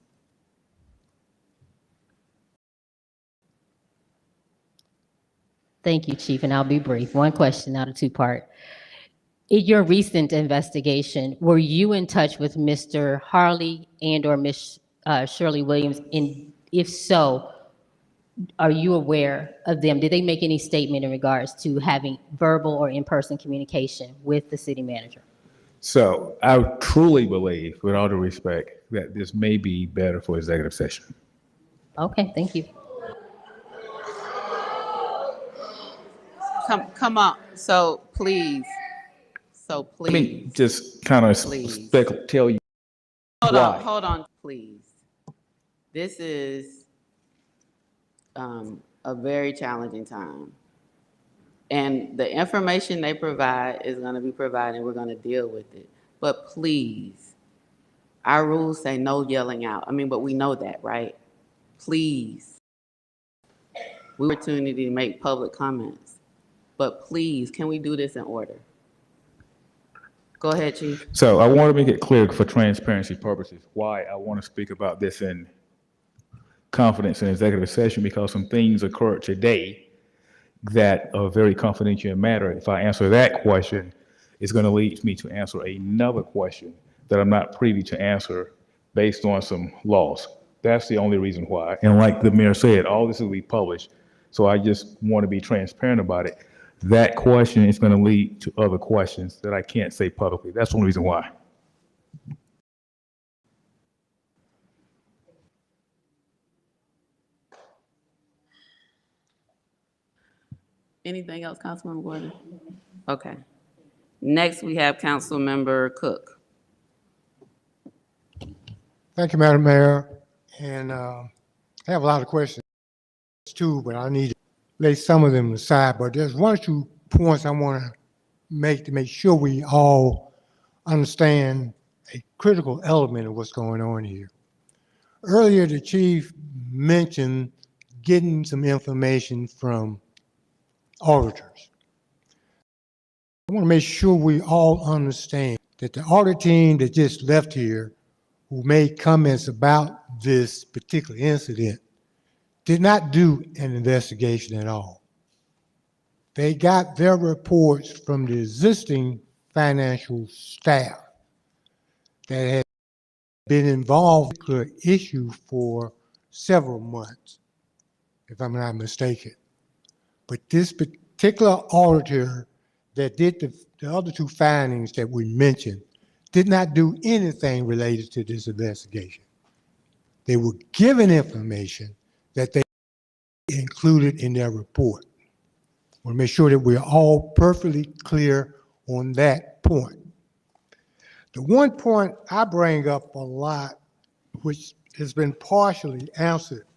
Thank you, Chief, and I'll be brief. One question, not a two-part. In your recent investigation, were you in touch with Mr. Harley and or Ms. Shirley Williams? And if so, are you aware of them? Did they make any statement in regards to having verbal or in-person communication with the city manager? So I truly believe, with all due respect, that this may be better for executive session. Okay, thank you. Come on. So please. Let me just kind of tell you why. Hold on, please. This is a very challenging time. And the information they provide is going to be provided. We're going to deal with it. But please, our rules say no yelling out. I mean, but we know that, right? Please. We opportunity to make public comments. But please, can we do this in order? Go ahead, Chief. So I want to make it clear for transparency purposes why I want to speak about this in confidence in executive session, because some things occurred today that are very confidential in matter. If I answer that question, it's going to lead me to answer another question that I'm not privy to answer based on some laws. That's the only reason why. And like the mayor said, all this will be published. So I just want to be transparent about it. That question is going to lead to other questions that I can't say publicly. That's the only reason why. Anything else, Councilmember Gordon? Okay. Next, we have Councilmember Cook. Thank you, Madam Mayor. And I have a lot of questions too, but I need to lay some of them aside. But there's one or two points I want to make sure we all understand a critical element of what's going on here. Earlier, the chief mentioned getting some information from auditors. I want to make sure we all understand that the audit team that just left here, who made comments about this particular incident, did not do an investigation at all. They got their reports from the existing financial staff that had been involved in the issue for several months, if I'm not mistaken. But this particular auditor that did the other two findings that we mentioned did not do anything related to this investigation. They were given information that they included in their report. I want to make sure that we're all perfectly clear on that point. The one point I bring up a lot, which has been partially answered,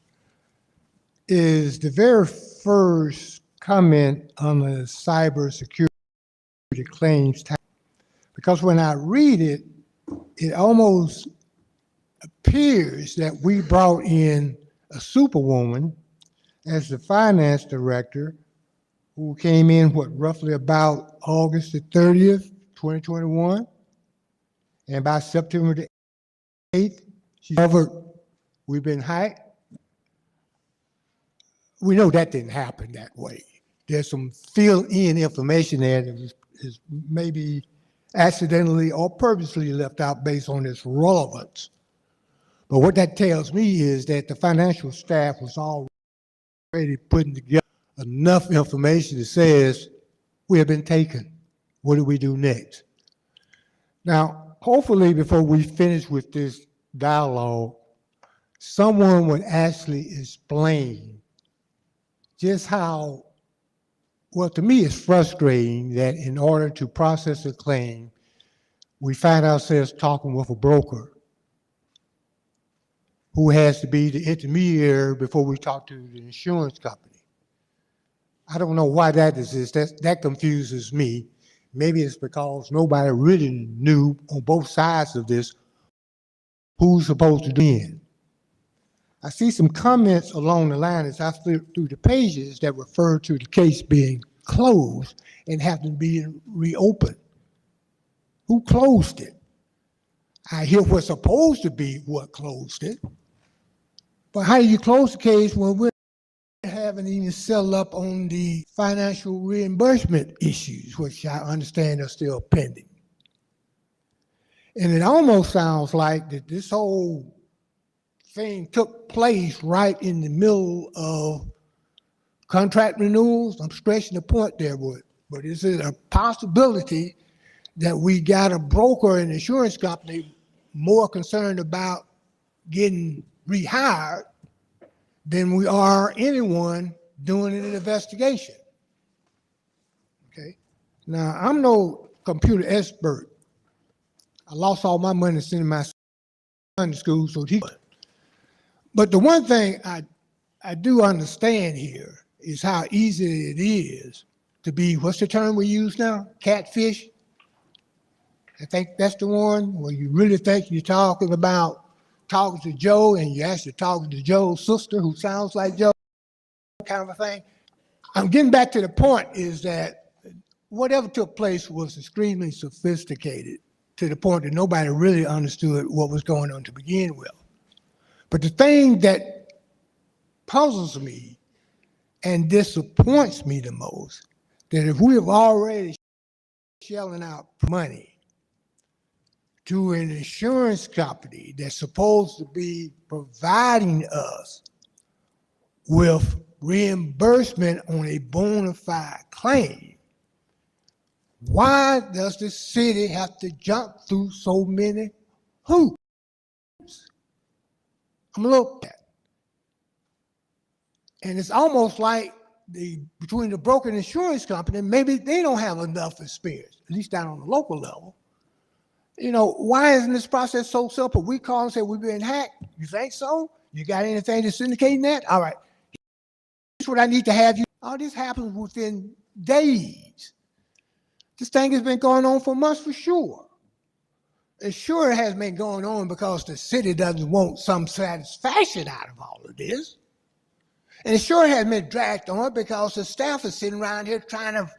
is the very first comment on the cybersecurity claims tax. Because when I read it, it almost appears that we brought in a superwoman as the finance director who came in, roughly about August the 30th, 2021. And by September the 8th, we've been hired. We know that didn't happen that way. There's some fill-in information there that is maybe accidentally or purposely left out based on its relevance. But what that tells me is that the financial staff was already putting together enough information that says we have been taken. What do we do next? Now, hopefully before we finish with this dialogue, someone would actually explain just how, well, to me, it's frustrating that in order to process a claim, we find ourselves talking with a broker who has to be the intermediary before we talk to the insurance company. I don't know why that is. That confuses me. Maybe it's because nobody really knew on both sides of this who's supposed to be in. I see some comments along the line as I flip through the pages that refer to the case being closed and having to be reopened. Who closed it? I hear what's supposed to be what closed it. But how do you close the case when we haven't even settled up on the financial reimbursement issues, which I understand are still pending? And it almost sounds like that this whole thing took place right in the middle of contract renewals. I'm stretching the point there, but is it a possibility that we got a broker and insurance company more concerned about getting rehired than we are anyone doing an investigation? Okay. Now, I'm no computer expert. I lost all my money sending my son to school, so but the one thing I do understand here is how easy it is to be, what's the term we use now? Catfish? I think that's the one where you really think you're talking to Joe and you're actually talking to Joe's sister who sounds like Joe. kind of a thing. I'm getting back to the point is that whatever took place was extremely sophisticated to the point that nobody really understood what was going on to begin with. But the thing that puzzles me and disappoints me the most, that if we have already shelling out money to an insurance company that's supposed to be providing us with reimbursement on a bona fide claim, why does the city have to jump through so many hoops? I'm looking at. And it's almost like between the broker and insurance company, maybe they don't have enough experience, at least down on the local level. You know, why isn't this process so simple? We call and say we've been hacked. You think so? You got anything that's indicating that? All right. Here's what I need to have you. All this happens within days. This thing has been going on for months for sure. It sure has been going on because the city doesn't want some satisfaction out of all of this. And it sure has been dragged on because the staff is sitting around here trying to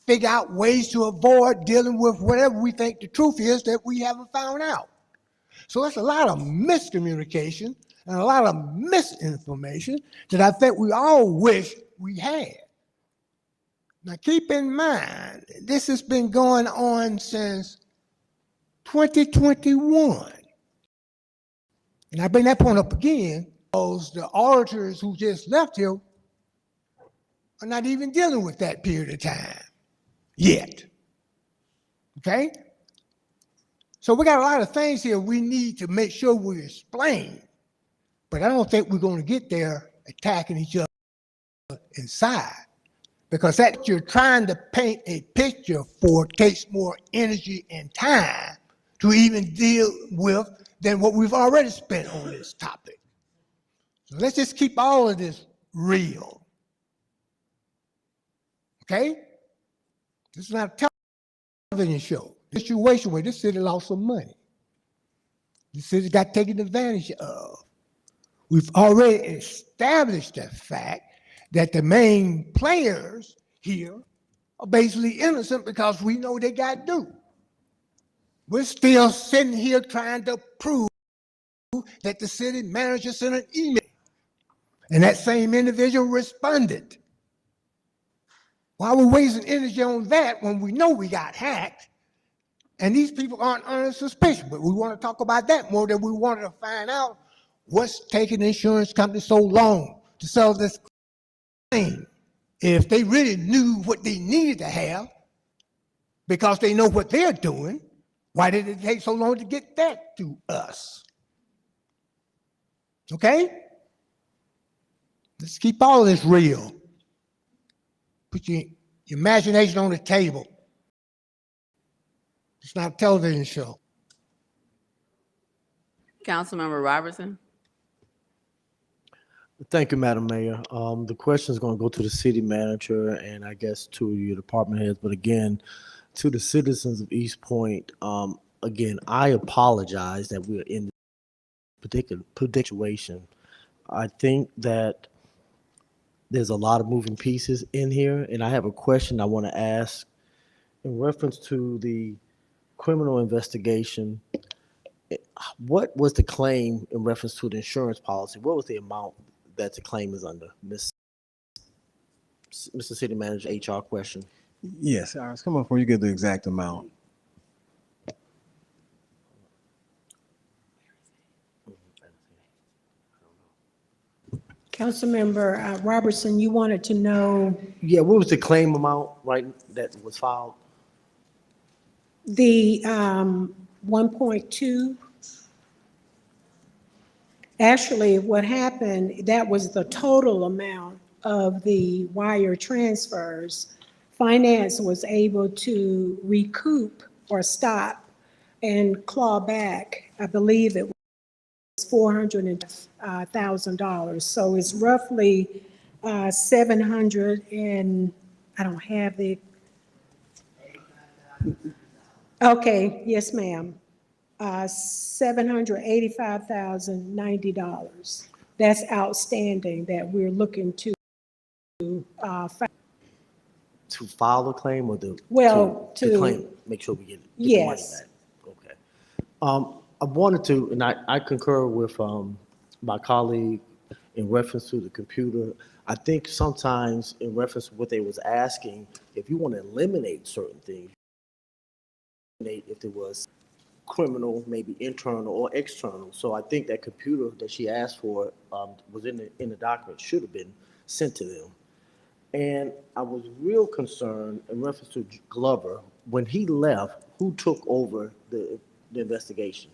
figure out ways to avoid dealing with whatever we think the truth is that we haven't found out. So it's a lot of miscommunication and a lot of misinformation that I think we all wish we had. Now keep in mind, this has been going on since 2021. And I bring that point up again because the auditors who just left here are not even dealing with that period of time yet. Okay? So we got a lot of things here we need to make sure we explain. But I don't think we're going to get there attacking each other inside. Because that you're trying to paint a picture for takes more energy and time to even deal with than what we've already spent on this topic. So let's just keep all of this real. Okay? This is not a television show. This situation where this city lost some money. This city got taken advantage of. We've already established the fact that the main players here are basically innocent because we know they got due. We're still sitting here trying to prove that the city manager sent an email and that same individual responded. Why are we wasting energy on that when we know we got hacked and these people aren't under suspicion? But we want to talk about that more than we wanted to find out what's taking the insurance company so long to sell this claim. If they really knew what they needed to have because they know what they're doing, why did it take so long to get that to us? Okay? Let's keep all of this real. Put your imagination on the table. It's not a television show. Councilmember Robertson. Thank you, Madam Mayor. The question is going to go to the city manager and I guess to your department heads, but again, to the citizens of East Point, again, I apologize that we're in this particular situation. I think that there's a lot of moving pieces in here, and I have a question I want to ask in reference to the criminal investigation. What was the claim in reference to the insurance policy? What was the amount that the claim is under? Mr. City Manager, HR question. Yes, Iris, come on before you get the exact amount. Councilmember Robertson, you wanted to know Yeah, what was the claim amount, right, that was filed? the 1.2. Actually, what happened, that was the total amount of the wire transfers. Finance was able to recoup or stop and claw back, I believe it was $400,000. So it's roughly 700 and I don't have the. Okay, yes, ma'am. $785,090. That's outstanding that we're looking to To file a claim or Well, to to- claim, make sure we get the money Yes. back? Okay. I wanted to, and I concur with my colleague in reference to the computer. I think sometimes in reference to what they was asking, if you want to eliminate certain things, if there was criminal, maybe internal or external. So I think that computer that she asked for was in the document, should have been sent to them. And I was real concerned in reference to Glover. When he left, who took over the investigation?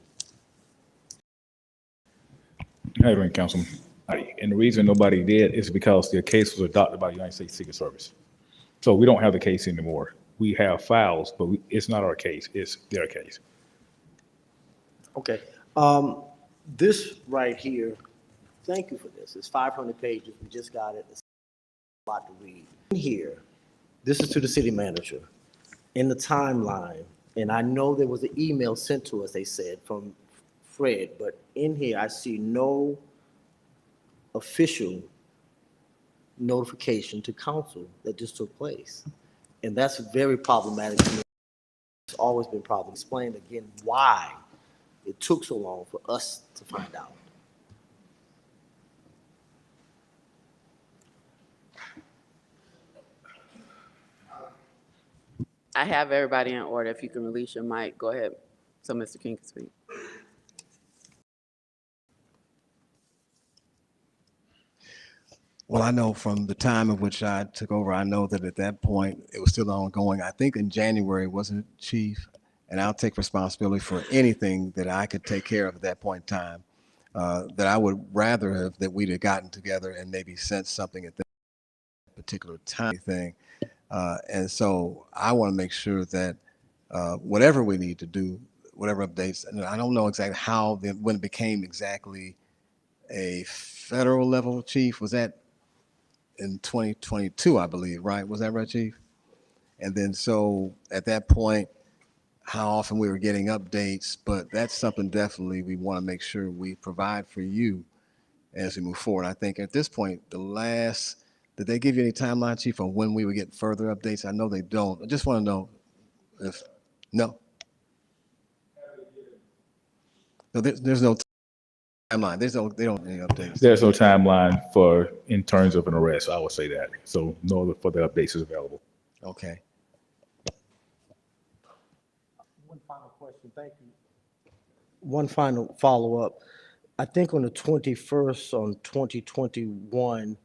Hey, Ranking Councilman. And the reason nobody did is because the case was adopted by the United States Secret Service. So we don't have the case anymore. We have files, but it's not our case, it's their case. Okay. This right here, thank you for this. It's 500 pages. We just got it. It's a lot to read. In here, this is to the city manager. In the timeline, and I know there was an email sent to us, they said, from Fred, but in here, I see no official notification to council that this took place. And that's very problematic to me. It's always been a problem. Explain again why it took so long for us to find out. I have everybody in order. If you can release your mic, go ahead, so Mr. King can speak. Well, I know from the time in which I took over, I know that at that point, it was still ongoing. I think in January, wasn't it, Chief? And I'll take responsibility for anything that I could take care of at that point in time. That I would rather have that we'd have gotten together and maybe sent something at that particular time thing. And so I want to make sure that whatever we need to do, whatever updates, and I don't know exactly how, when it became exactly a federal level, Chief, was that in 2022, I believe, right? Was that right, Chief? And then so at that point, how often we were getting updates, but that's something definitely we want to make sure we provide for you as we move forward. I think at this point, did they give you any timeline, Chief, on when we would get further updates? I know they don't. I just want to know if, no? No, there's no timeline. They don't have any updates. There's no timeline for, in terms of an arrest, I would say that. So no further updates is available. Okay. One final question, thank you. One final follow-up. I think on the 21st on 2021,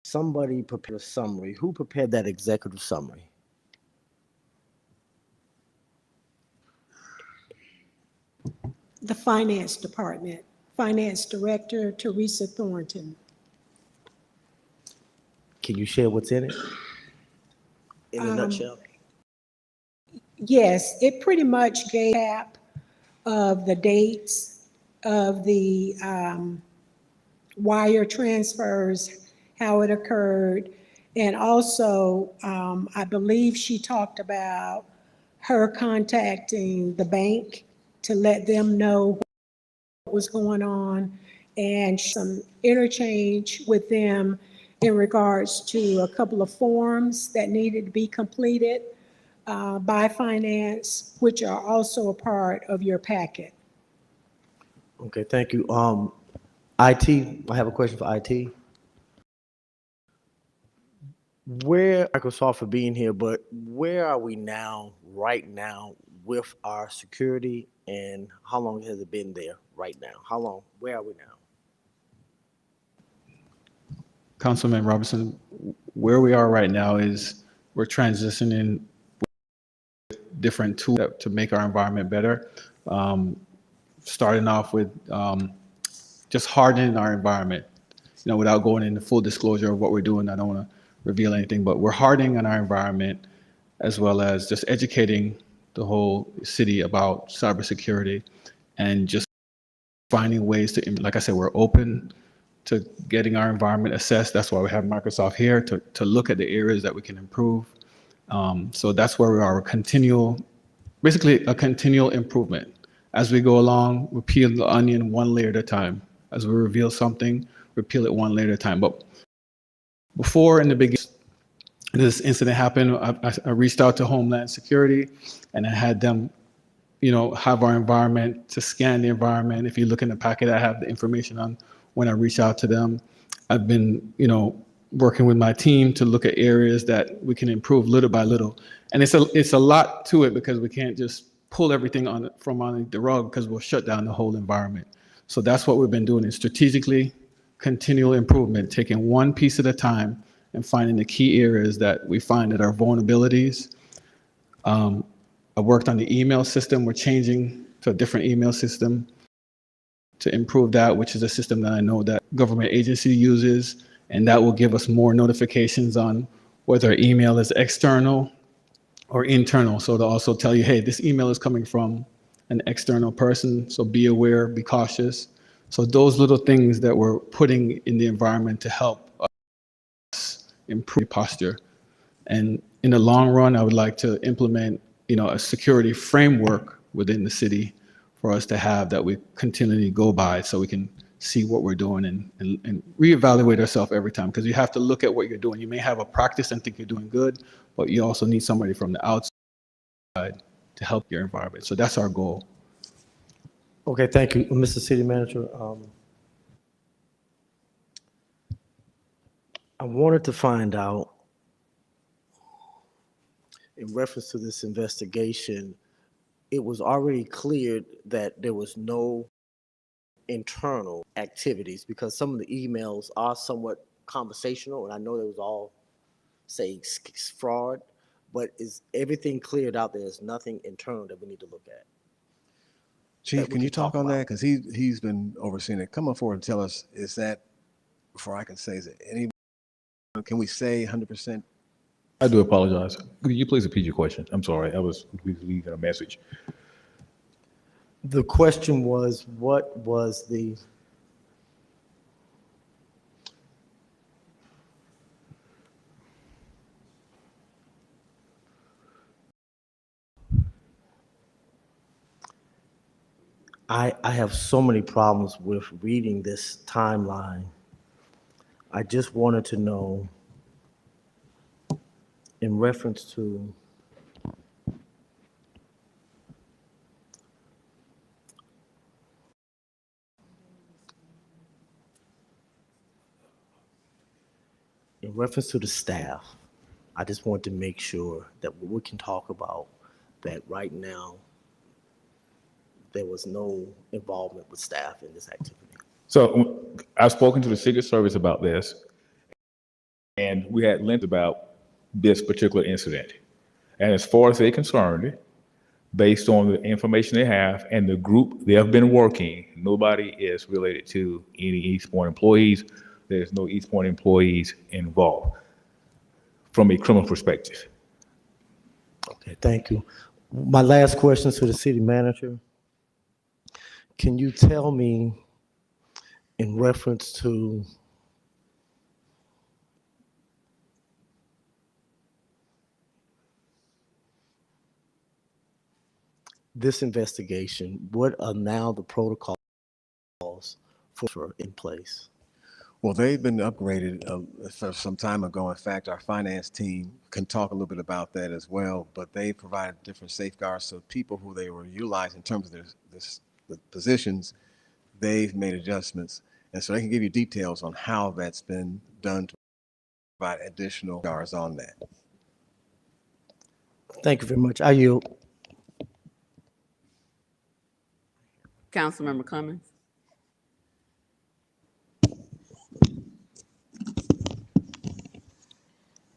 somebody prepared a summary. Who prepared that executive summary? The Finance Department, Finance Director Teresa Thornton. Can you share what's in it? In a nutshell? Yes, it pretty much gave a of the dates of the wire transfers, how it occurred. And also, I believe she talked about her contacting the bank to let them know what was going on, and some interchange with them in regards to a couple of forms that needed to be completed by finance, which are also a part of your packet. Okay, thank you. IT, I have a question for IT. Microsoft for being here, but where are we now, right now, with our security, and how long has it been there right now? How long, where are we now? Councilman Robinson, where we are right now is we're transitioning with different tools to make our environment better. Starting off with just hardening our environment, without going into full disclosure of what we're doing. I don't want to reveal anything, but we're hardening on our environment, as well as just educating the whole city about cybersecurity and just finding ways to, like I said, we're open to getting our environment assessed. That's why we have Microsoft here to look at the areas that we can improve. So that's where we are, basically a continual improvement. As we go along, we peel the onion one layer at a time. As we reveal something, we peel it one layer at a time. But Before, in the beginning, this incident happened, I reached out to Homeland Security, and I had them, have our environment to scan the environment. If you look in the packet, I have the information on when I reach out to them. I've been, working with my team to look at areas that we can improve little by little. And it's a lot to it because we can't just pull everything from on the rug because we'll shut down the whole environment. So that's what we've been doing, is strategically continual improvement, taking one piece at a time and finding the key areas that we find that are vulnerabilities. I worked on the email system. We're changing to a different email system to improve that, which is a system that I know that government agency uses, and that will give us more notifications on whether email is external or internal. So to also tell you, hey, this email is coming from an external person, so be aware, be cautious. So those little things that we're putting in the environment to help us improve posture. And in the long run, I would like to implement, a security framework within the city for us to have that we continually go by so we can see what we're doing and reevaluate ourselves every time. Because you have to look at what you're doing. You may have a practice and think you're doing good, but you also need somebody from the outside to help your environment. So that's our goal. Okay, thank you, Mr. City Manager. I wanted to find out, in reference to this investigation, it was already cleared that there was no internal activities, because some of the emails are somewhat conversational, and I know there was all, say, fraud, but is everything cleared out? There's nothing internal that we need to look at? Chief, can you talk on that? Because he's been overseeing it. Come on forward and tell us, is that, before I can say, is it any, can we say 100%? I do apologize. Could you please repeat your question? I'm sorry, I was leaving a message. The question was, what was the I have so many problems with reading this timeline. I just wanted to know, in reference to the staff, I just want to make sure that we can talk about that right now, there was no involvement with staff in this activity. So I've spoken to the Secret Service about this, and we had length about this particular incident. And as far as they're concerned, based on the information they have and the group they have been working, nobody is related to any East Point employees. There's no East Point employees involved from a criminal perspective. Okay, thank you. My last question to the city manager. Can you tell me, in reference to this investigation, what are now the protocols for in place? Well, they've been upgraded for some time ago. In fact, our finance team can talk a little bit about that as well, but they provided different safeguards. So people who they were utilizing in terms of the positions, they've made adjustments. And so they can give you details on how that's been done to provide additional safeguards on that. Thank you very much. I yield. Councilmember Cummings.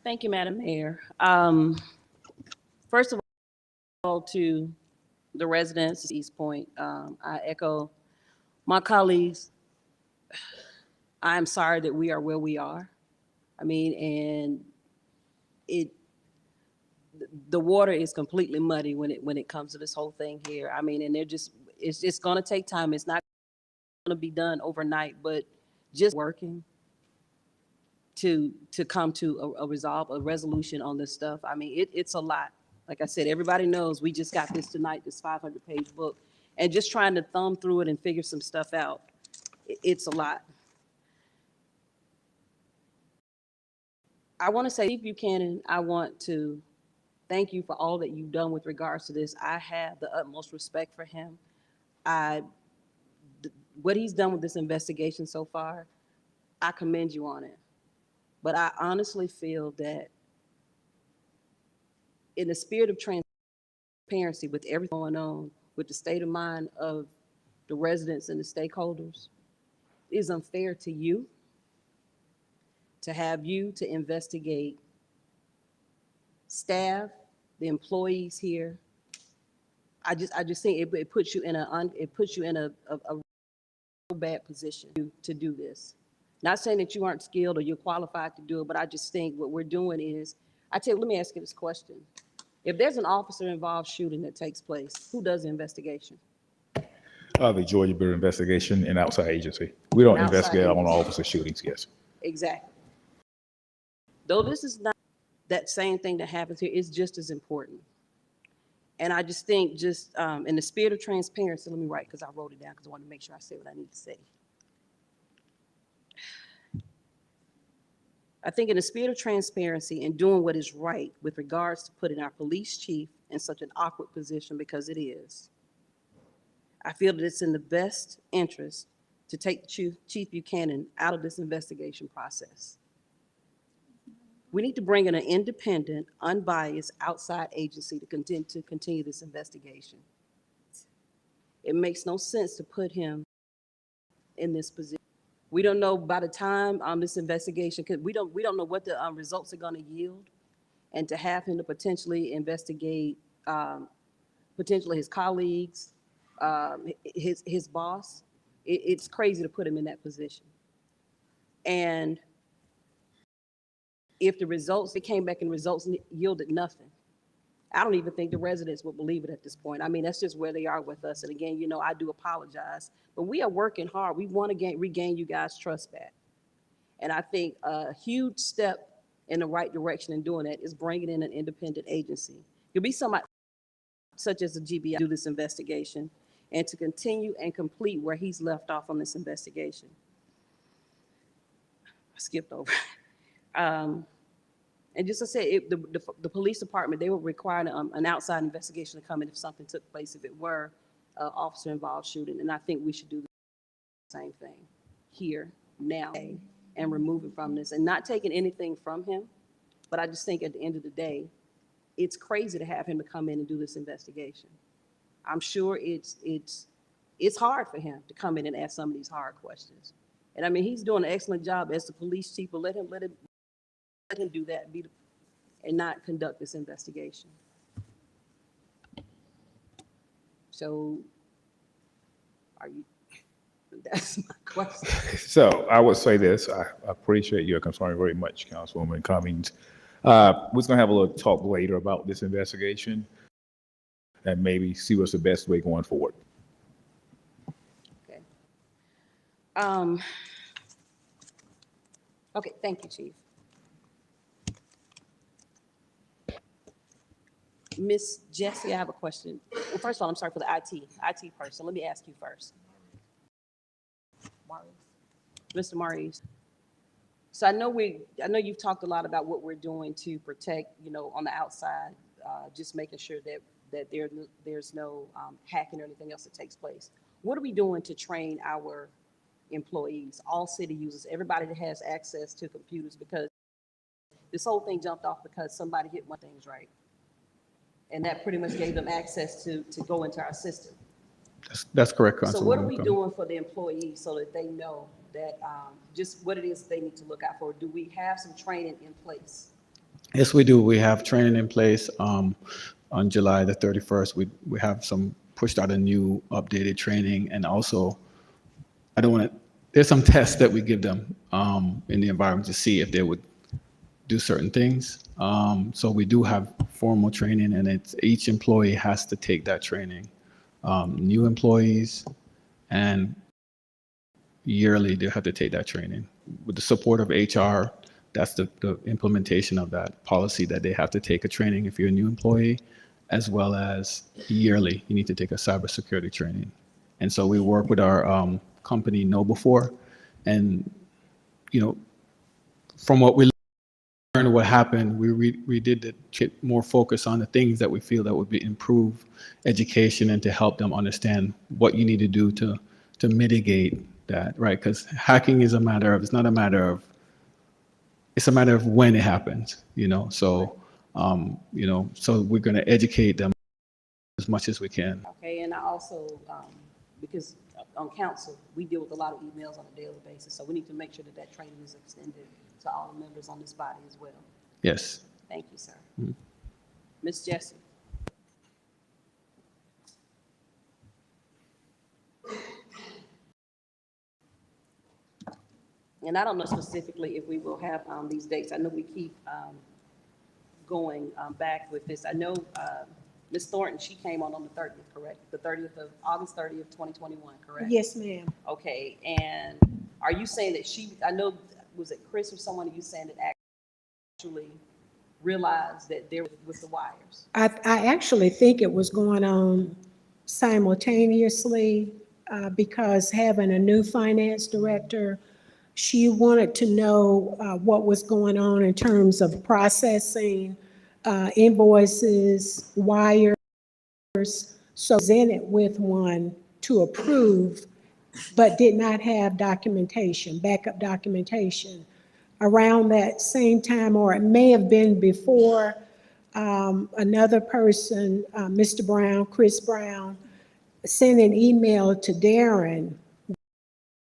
Thank you, Madam Mayor. First of all, to the residents of East Point, I echo my colleagues. I'm sorry that we are where we are. I mean, and the water is completely muddy when it comes to this whole thing here. I mean, and it's just gonna take time. It's not gonna be done overnight, but just working to come to a resolution on this stuff. I mean, it's a lot. Like I said, everybody knows we just got this tonight, this 500-page book, and just trying to thumb through it and figure some stuff out. It's a lot. I want to say, Chief Buchanan, I want to thank you for all that you've done with regards to this. I have the utmost respect for him. What he's done with this investigation so far, I commend you on it. But I honestly feel that in the spirit of transparency with everything going on, with the state of mind of the residents and the stakeholders, it is unfair to you to have you to investigate staff, the employees here. I just think it puts you in a bad position to do this. Not saying that you aren't skilled or you're qualified to do it, but I just think what we're doing is, let me ask you this question. If there's an officer involved shooting that takes place, who does the investigation? The Georgia Bureau of Investigation and outside agency. We don't Outside investigate on agency. officer shootings, yes. Exactly. Though this is not that same thing that happens here, it's just as important. And I just think in the spirit of transparency, let me write, because I wrote it down because I want to make sure I say what I need to say. I think in the spirit of transparency and doing what is right with regards to putting our police chief in such an awkward position, because it is, I feel that it's in the best interest to take Chief Buchanan out of this investigation process. We need to bring in an independent, unbiased, outside agency to continue this investigation. It makes no sense to put him in this position. We don't know by the time this investigation, because we don't know what the results are going to yield, and to have him to potentially investigate potentially his colleagues, his boss, it's crazy to put him in that position. And if the results, it came back and results yielded nothing, I don't even think the residents would believe it at this point. I mean, that's just where they are with us. And again, I do apologize, but we are working hard. We want to regain you guys' trust back. And I think a huge step in the right direction in doing that is bringing in an independent agency. You'll be somebody such as the GBI do this investigation and to continue and complete where he's left off on this investigation. I skipped over. And just to say, the police department, they were requiring an outside investigation to come in if something took place, if it were an officer-involved shooting. And I think we should do the same thing here, now, and remove it from this. And not taking anything from him, but I just think at the end of the day, it's crazy to have him to come in and do this investigation. I'm sure it's hard for him to come in and ask some of these hard questions. And I mean, he's doing an excellent job as the police chief, but let him do that and not conduct this investigation. So that's my question. So I would say this, I appreciate your concern very much, Councilwoman Cummings. We're gonna have a little talk later about this investigation and maybe see what's the best way going forward. Okay. Okay, thank you, Chief. Miss Jessie, I have a question. Well, first of all, I'm sorry for the IT person. Let me ask you first. Mr. Maurice. So I know you've talked a lot about what we're doing to protect, on the outside, just making sure that there's no hacking or anything else that takes place. What are we doing to train our employees, all city users, everybody that has access to computers? Because this whole thing jumped off because somebody hit one things right. And that pretty much gave them access to go into our system. That's correct, Councilwoman. So what are we doing for the employees so that they know that just what it is they need to look out for? Do we have some training in place? Yes, we do. We have training in place. On July the 31st, we have pushed out a new updated training. And also, there's some tests that we give them in the environment to see if they would do certain things. So we do have formal training, and each employee has to take that training. New employees, and yearly they have to take that training. With the support of HR, that's the implementation of that policy, that they have to take a training if you're a new employee, as well as yearly, you need to take a cybersecurity training. And so we work with our company KnowBe4, and from what we what happened, we did get more focus on the things that we feel that would be improve education and to help them understand what you need to do to mitigate that, right? Because hacking is it's not a matter of, it's a matter of when it happens, So, so we're going to educate them as much as we can. Okay, and I also, because on council, we deal with a lot of emails on a daily basis, so we need to make sure that that training is extended to all the members on this body as well. Yes. Thank you, sir. Ms. Jessie? And I don't know specifically if we will have these dates. I know we keep going back with this. I know Ms. Thornton, she came on the 30th, correct? The 30th of August 30th, 2021, correct? Yes, ma'am. Okay, and are you saying that I know, was it Chris or someone you saying that actually realized that there with the wires? I actually think it was going on simultaneously because having a new finance director, she wanted to know what was going on in terms of processing invoices, wires. So presented with one to approve, but did not have documentation, backup documentation. Around that same time, or it may have been before, another person, Mr. Brown, Chris Brown, sent an email to Darren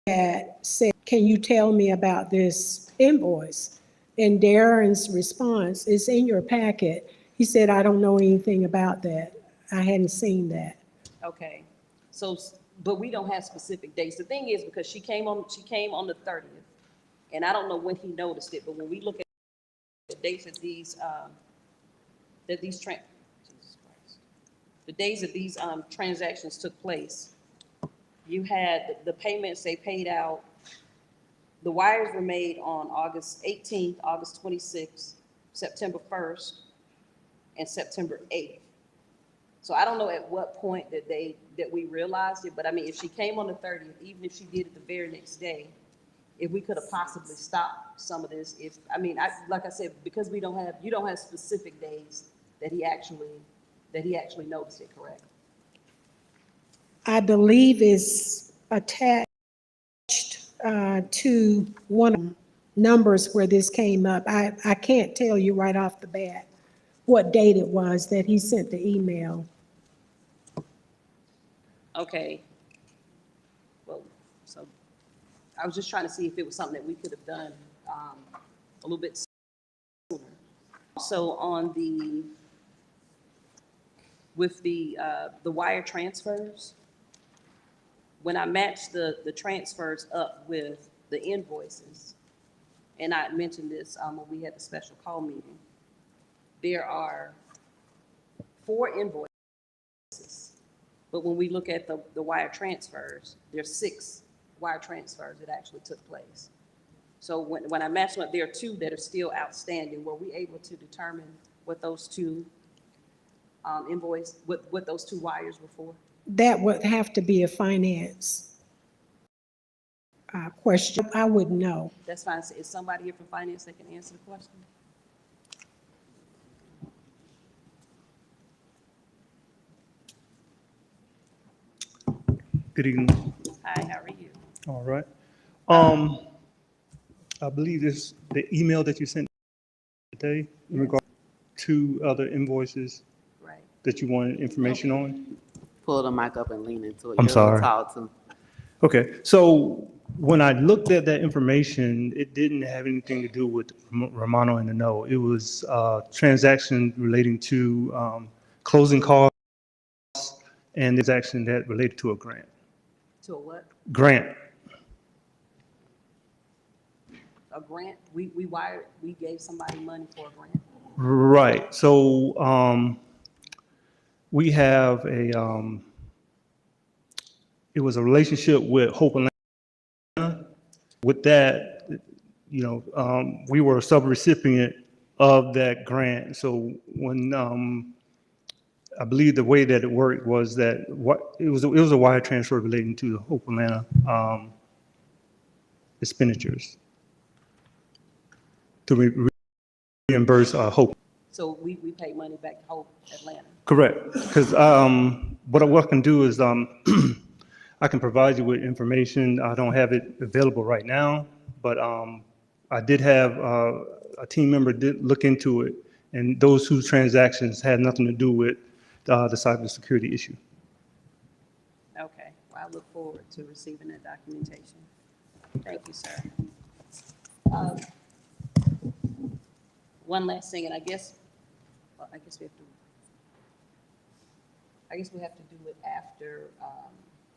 that said, can you tell me about this invoice? And Darren's response is in your packet. He said, I don't know anything about that. I hadn't seen that. Okay, so, but we don't have specific dates. The thing is, because she came on the 30th, and I don't know when he noticed it, but when we look at the dates that these transactions took place, you had the payments they paid out. The wires were made on August 18th, August 26th, September 1st, and September 8th. So I don't know at what point that we realized it, but I mean, if she came on the 30th, even if she did it the very next day, if we could have possibly stopped some of this, like I said, because you don't have specific days that he actually noticed it, correct? I believe is attached to one of the numbers where this came up. I can't tell you right off the bat what date it was that he sent the email. Okay. Well, so I was just trying to see if it was something that we could have done a little bit sooner. So with the wire transfers, when I matched the transfers up with the invoices, and I mentioned this when we had the special call meeting, there are 4 invoices. But when we look at the wire transfers, there's 6 wire transfers that actually took place. So when I matched them up, there are 2 that are still outstanding. Were we able to determine what those 2 what those 2 wires were for? That would have to be a finance question. I wouldn't know. That's fine. So is somebody here from finance that can answer the question? Good evening. Hi, how are you? All right. I believe this, the email that you sent today in regard to other invoices that you wanted information on. Pull the mic up and lean into it. I'm You're sorry. tall too. Okay, so when I looked at that information, it didn't have anything to do with Romano and the No. It was transaction relating to closing costs and transaction that related to a grant. To a what? Grant. A grant? We gave somebody money for a grant? Right. So we have it was a relationship with Hope Atlanta. With that, we were a sub-recipient of that grant. So when I believe the way that it worked was that it was a wire transfer relating to the Hope Atlanta expenditures to reimburse Hope. So we pay money back to Hope Atlanta. Correct, because what I can do is I can provide you with information. I don't have it available right now, but I did have a team member did look into it, and those whose transactions had nothing to do with the cybersecurity issue. Okay, well, I look forward to receiving that documentation. Thank you, sir. One last thing, and I guess we have to do it after,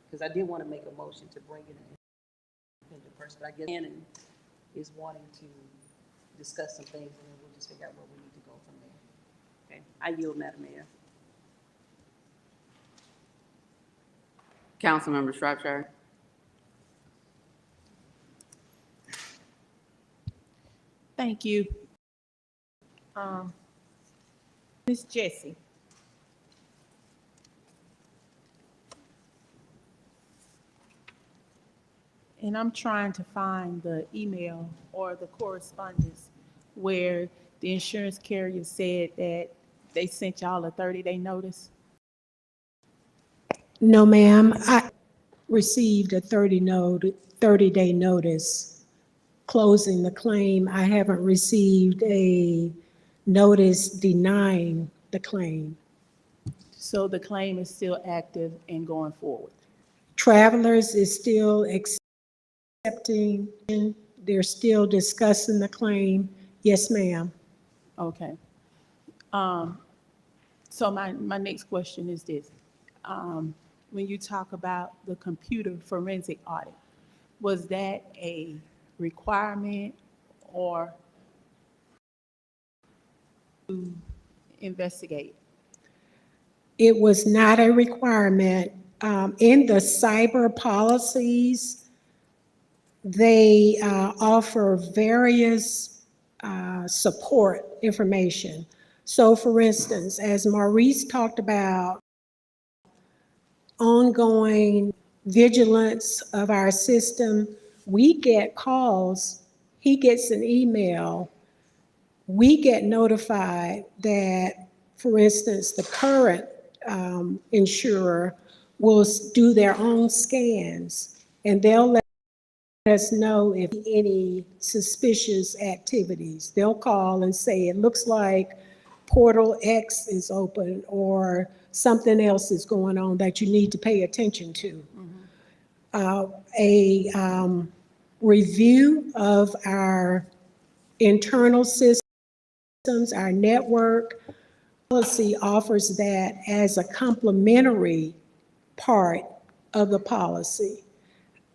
because I did want to make a motion to bring in an independent person, but I guess Shannon is wanting to discuss some things, and then we'll just figure out where we need to go from there. Okay, I yield, Madam Mayor. Councilmember Shropshire. Thank you. Ms. Jessie. And I'm trying to find the email or the correspondence where the insurance carrier said that they sent y'all a 30-day notice. No, ma'am. I received a 30-day notice closing the claim. I haven't received a notice denying the claim. So the claim is still active and going forward. Travelers is still accepting, they're still discussing the claim. Yes, ma'am. Okay. So my next question is this. When you talk about the computer forensic audit, was that a requirement or to investigate? It was not a requirement. In the cyber policies, they offer various support information. So for instance, as Maurice talked about ongoing vigilance of our system, we get calls, he gets an email, we get notified that, for instance, the current insurer will do their own scans, and they'll let us know if any suspicious activities. They'll call and say, it looks like portal X is open or something else is going on that you need to pay attention to. A review of our internal systems, our network policy offers that as a complementary part of the policy.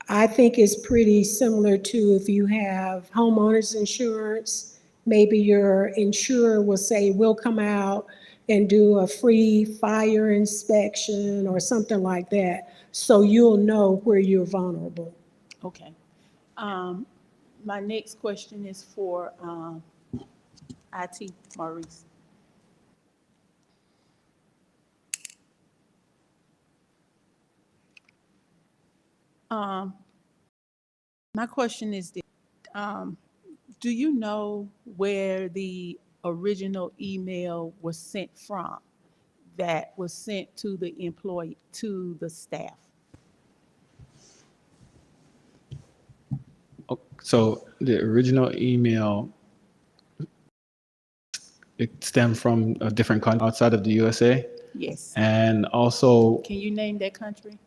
I think it's pretty similar to if you have homeowners insurance, maybe your insurer will say, we'll come out and do a free fire inspection or something like that, so you'll know where you're vulnerable. Okay. My next question is for IT, Maurice. My question is this, do you know where the original email was sent from that was sent to the employee, to the staff? So the original email, it stemmed from a different country outside of the USA. Yes. And also, Can you name that country?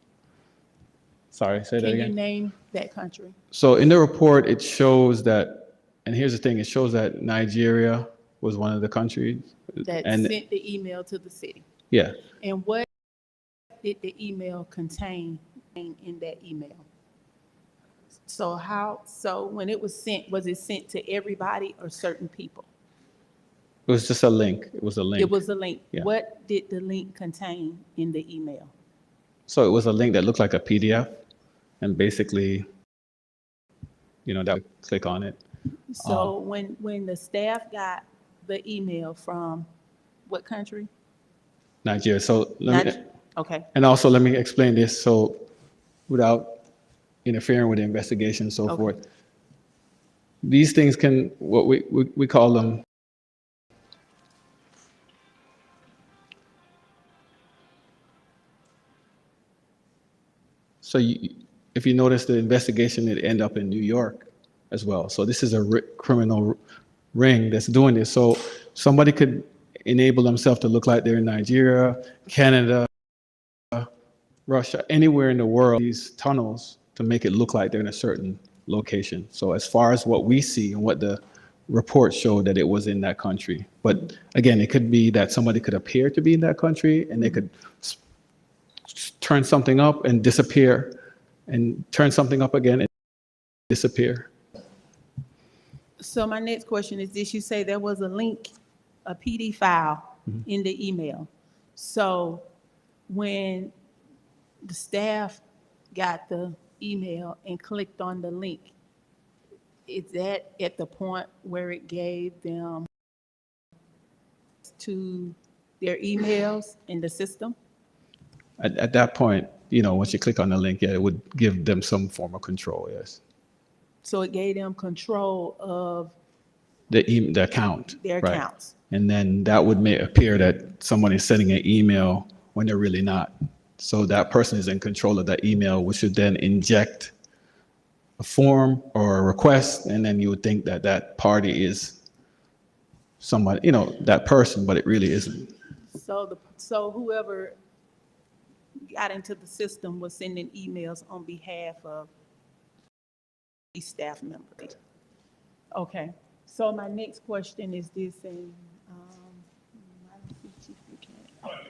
sorry, say that Can you again. name that country? So in the report, it shows that, and here's the thing, it shows that Nigeria was one of the countries. That And sent the email to the city? yeah, And what did the email contain in that email? So when it was it sent to everybody or certain people? it was just a link. It was a link. It was a link. Yeah. What did the link contain in the email? So it was a link that looked like a PDF, and basically, that would click on it. So when the staff got the email from what country? Nigeria. So Okay. and also let me explain this. So without interfering with the investigation and so Okay. forth, these things can, what we call them So if you notice the investigation, it ended up in New York as well. So this is a criminal ring that's doing this. So somebody could enable themselves to look like they're in Nigeria, Canada, Russia, anywhere in the world, these tunnels to make it look like they're in a certain location. So as far as what we see and what the report showed, that it was in that country. But again, it could be that somebody could appear to be in that country and they could turn something up and disappear, and turn something up again and disappear. So my next question is this: you say there was a link, a PD file in the email. So when the staff got the email and clicked on the link, is that at the point where it gave them to their emails in the system? At that point, once you click on the link, yeah, it would give them some form of control, yes. So it gave them control of The account. their right. accounts. And then that would appear that someone is sending an email when they're really not. So that person is in control of that email, which should then inject a form or a request, and then you would think that that party is somebody, that person, but it really isn't. So whoever got into the system was sending emails on behalf of these staff members. Okay, so my next question is this, and I don't see Chief Buchanan.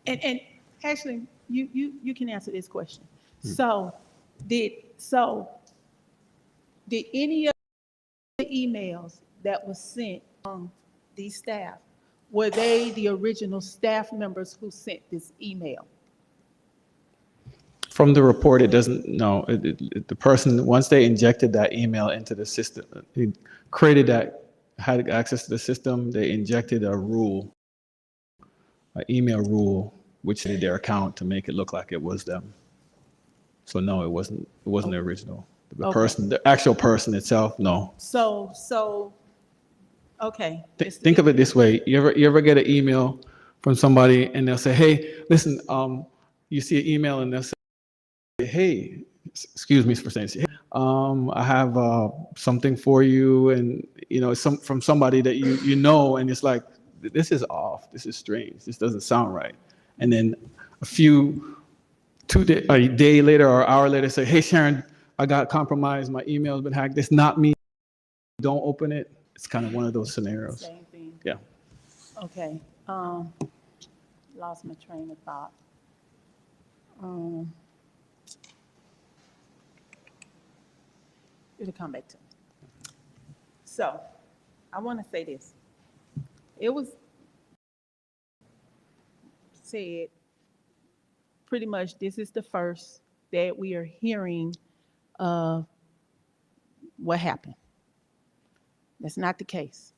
And actually, you can answer this question. So did any of the emails that was sent from these staff, were they the original staff members who sent this email? From the report, it doesn't, no, the person, once they injected that email into the system, it created had access to the system, they injected a rule, an email rule, which did their account to make it look like it was them. So no, it wasn't the original. The person, the actual person itself, no. So, okay. Think of it this way. You ever get an email from somebody and they'll say, hey, listen, you see an email and they'll say, hey, excuse me for saying, hey, I have something for you, and it's from somebody that you know, and it's like, this is off, this is strange, this doesn't sound right. And then a day later or an hour later, say, hey, Sharon, I got compromised, my email's been hacked, it's not me, don't open it. It's kind of one of those scenarios. Same thing. Yeah. Okay, lost my train of thought. It'll come back to me. So, I want to say this. It was said, pretty much this is the first that we are hearing of what happened. That's not the case.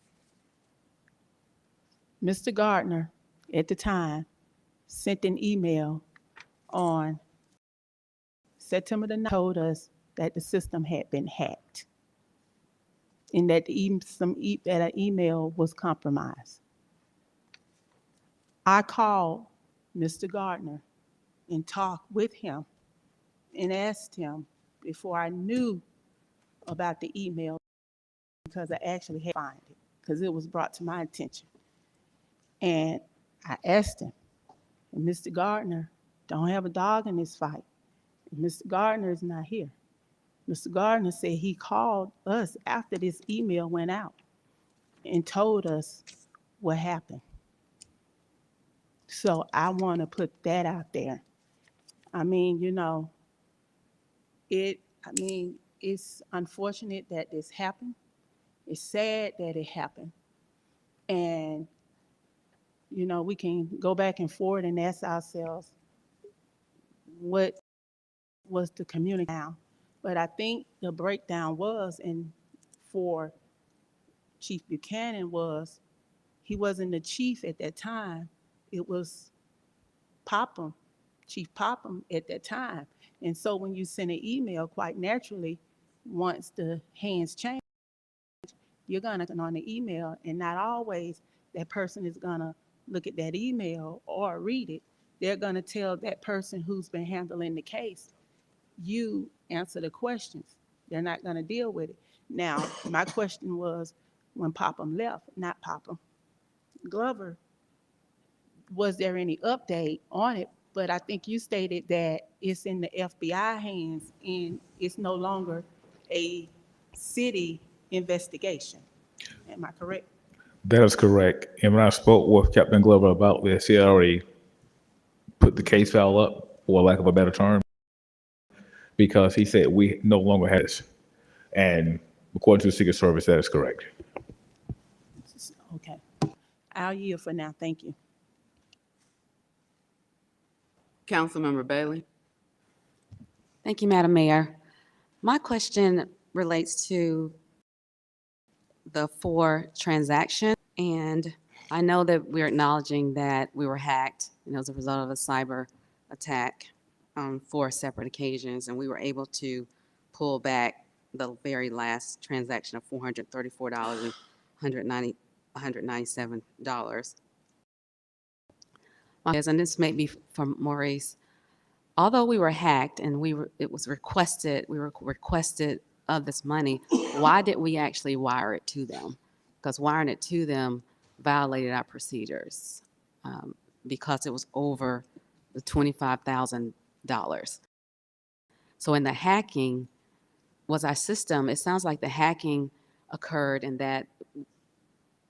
Mr. Gardner, at the time, sent an email on September the 9th, told us that the system had been hacked and that that an email was compromised. I called Mr. Gardner and talked with him and asked him before I knew about the email, because I actually had to find it, because it was brought to my attention. And I asked him, and Mr. Gardner don't have a dog in this fight. And Mr. Gardner is not here. Mr. Gardner said he called us after this email went out and told us what happened. So I want to put that out there. I mean, it's unfortunate that this happened. It's sad that it happened. And, we can go back and forth and ask ourselves, what was the community now? But I think the breakdown was, and for Chief Buchanan was, he wasn't the chief at that time. It was Popham, Chief Popham at that time. And so when you send an email, quite naturally, once the hands change, you're gonna go on the email, and not always that person is gonna look at that email or read it. they're gonna tell that person who's been handling the case, you answer the questions. They're not gonna deal with it. Now, my question was, when Popham left, not Popham, Glover, was there any update on it? But I think you stated that it's in the FBI hands and it's no longer a city investigation. Am I correct? That is correct. And when I spoke with Captain Glover about this, he already put the case file up, for lack of a better term, because he said we no longer have this. And according to the Secret Service, that is correct. Okay. I'll yield for now. Thank you. Councilmember Bailey? Thank you, Madam Mayor. My question relates to the 4 transactions, and I know that we're acknowledging that we were hacked, as a result of a cyber attack on 4 separate occasions, and we were able to pull back the very last transaction of $434 and $197. And this may be from Maurice. Although we were hacked and we were requested of this money, why did we actually wire it to them? Because wiring it to them violated our procedures because it was over the $25,000. So in the hacking, was our system, it sounds like the hacking occurred and that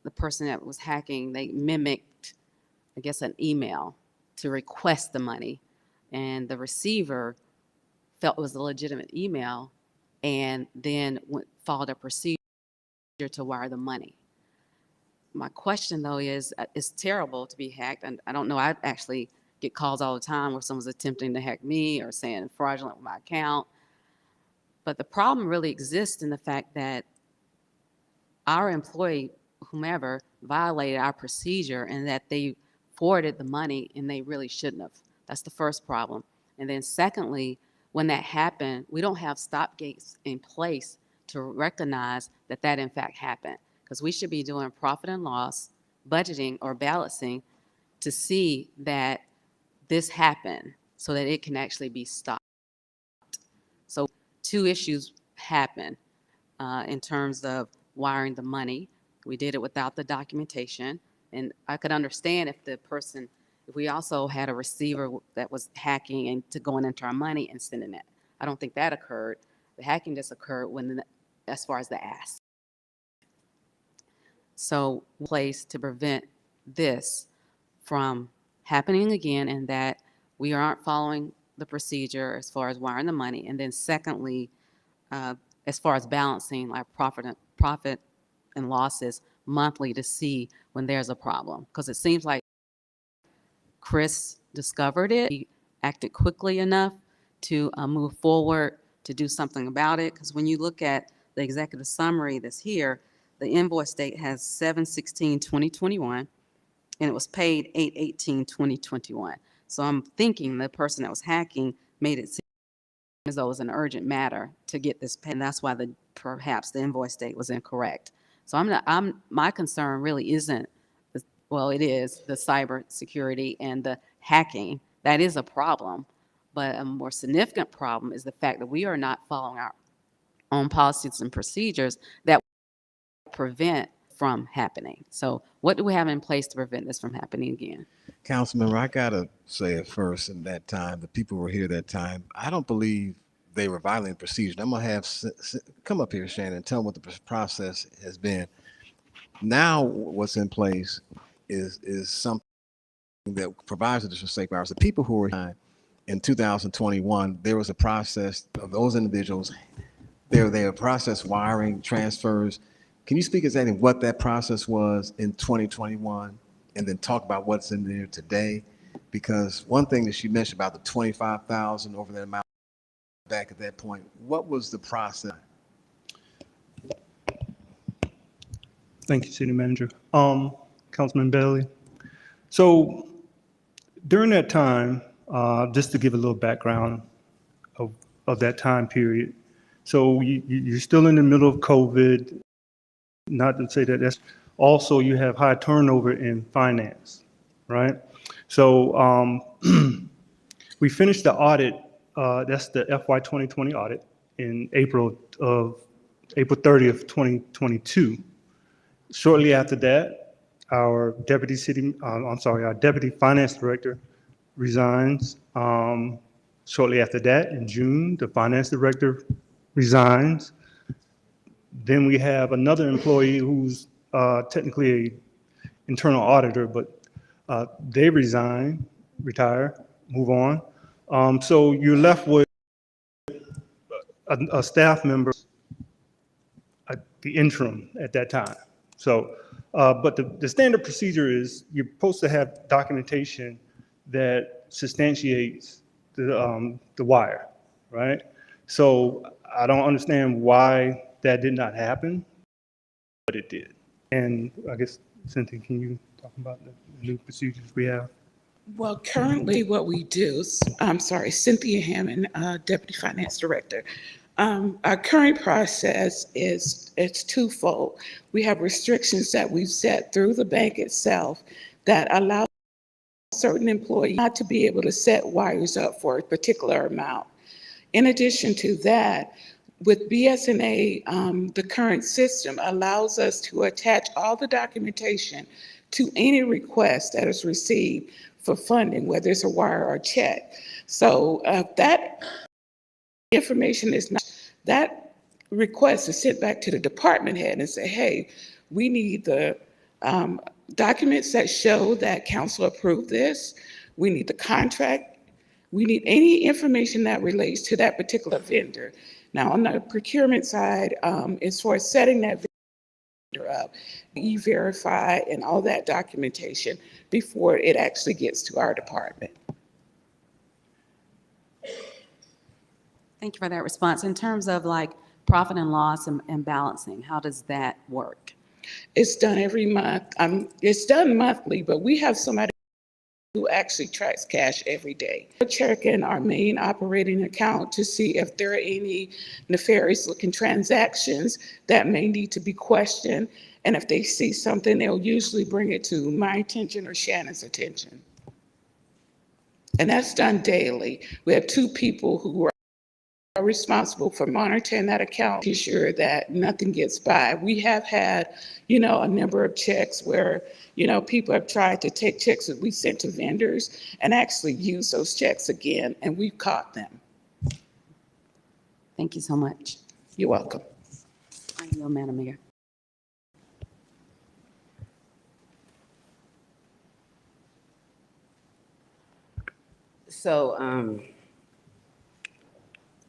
the person that was hacking, they mimicked, I guess, an email to request the money. And the receiver felt it was a legitimate email and then followed a procedure to wire the money. My question, though, is it's terrible to be hacked. And I don't know, I actually get calls all the time where someone's attempting to hack me or saying fraudulent with my account. But the problem really exists in the fact that our employee, whomever, violated our procedure and that they forwarded the money and they really shouldn't have. That's the first problem. And then secondly, when that happened, we don't have stop gates in place to recognize that that in fact happened. Because we should be doing profit and loss, budgeting or balancing to see that this happened so that it can actually be stopped. So 2 issues happen in terms of wiring the money. We did it without the documentation. And I could understand if if we also had a receiver that was hacking and going into our money and sending it. I don't think that occurred. The hacking just occurred as far as the ask. So, place to prevent this from happening again, and that we aren't following the procedure as far as wiring the money. And then secondly, as far as balancing like profit and losses monthly to see when there's a problem. Because it seems like Chris discovered it. He acted quickly enough to move forward to do something about it. Because when you look at the executive summary that's here, the invoice date has 7/16/2021, and it was paid 8/18/2021. So I'm thinking the person that was hacking made it seem as though it was an urgent matter to get this paid, and that's why perhaps the invoice date was incorrect. So my concern really isn't, well, it is the cyber security and the hacking. That is a problem, but a more significant problem is the fact that we are not following our own policies and procedures that prevent from happening. So what do we have in place to prevent this from happening again? Councilmember, I gotta say it first. In that time, the people who were here that time, I don't believe they were violating procedures. I'm gonna have come up here, Shannon, and tell them what the process has been. Now, what's in place is something that provides additional safeguards. The people who were in 2021, there was a process of those individuals. They were process wiring transfers. Can you speak exactly what that process was in 2021 and then talk about what's in there today? Because one thing that she mentioned about the 25,000 over that amount back at that point, what was the process? Thank you, City Manager. Councilman Bailey. So during that time, just to give a little background of that time period. So you're still in the middle of COVID. Not to say that that's also you have high turnover in finance, right? So we finished the audit, that's the FY 2020 audit in April 30th, 2022. Shortly after that, our deputy finance director resigns. Shortly after that, in June, the finance director resigns. Then we have another employee who's technically an internal auditor, but they resign, retire, move on. So you're left with a staff member, the interim at that time. So, but the standard procedure is you're supposed to have documentation that substantiates the wire, right? So I don't understand why that did not happen, but it did. And I guess, Cynthia, can you talk about the new procedures we have? Well, currently what we do, I'm sorry, Cynthia Hammond, Deputy Finance Director. Our current process it's twofold. We have restrictions that we've set through the bank itself that allow certain employees not to be able to set wires up for a particular amount. In addition to that, with BSNA, the current system allows us to attach all the documentation to any request that is received for funding, whether it's a wire or a check. So that information is not, that request is sent back to the department head and say, hey, we need the documents that show that council approved this. We need the contract. We need any information that relates to that particular vendor. Now, on the procurement side, as far as setting that vendor up, E-Verify and all that documentation before it actually gets to our department. Thank you for that response. In terms of like profit and loss and balancing, how does that work? It's done every month. It's done monthly, but we have somebody who actually tracks cash every day. We're checking our main operating account to see if there are any nefarious looking transactions that may need to be questioned. And if they see something, they'll usually bring it to my attention or Shannon's attention. And that's done daily. We have 2 people who are responsible for monitoring that account, to ensure that nothing gets by. We have had, a number of checks where, people have tried to take checks that we sent to vendors and actually use those checks again, and we've caught them. Thank you so much. You're welcome. I yield, Madam Mayor. So,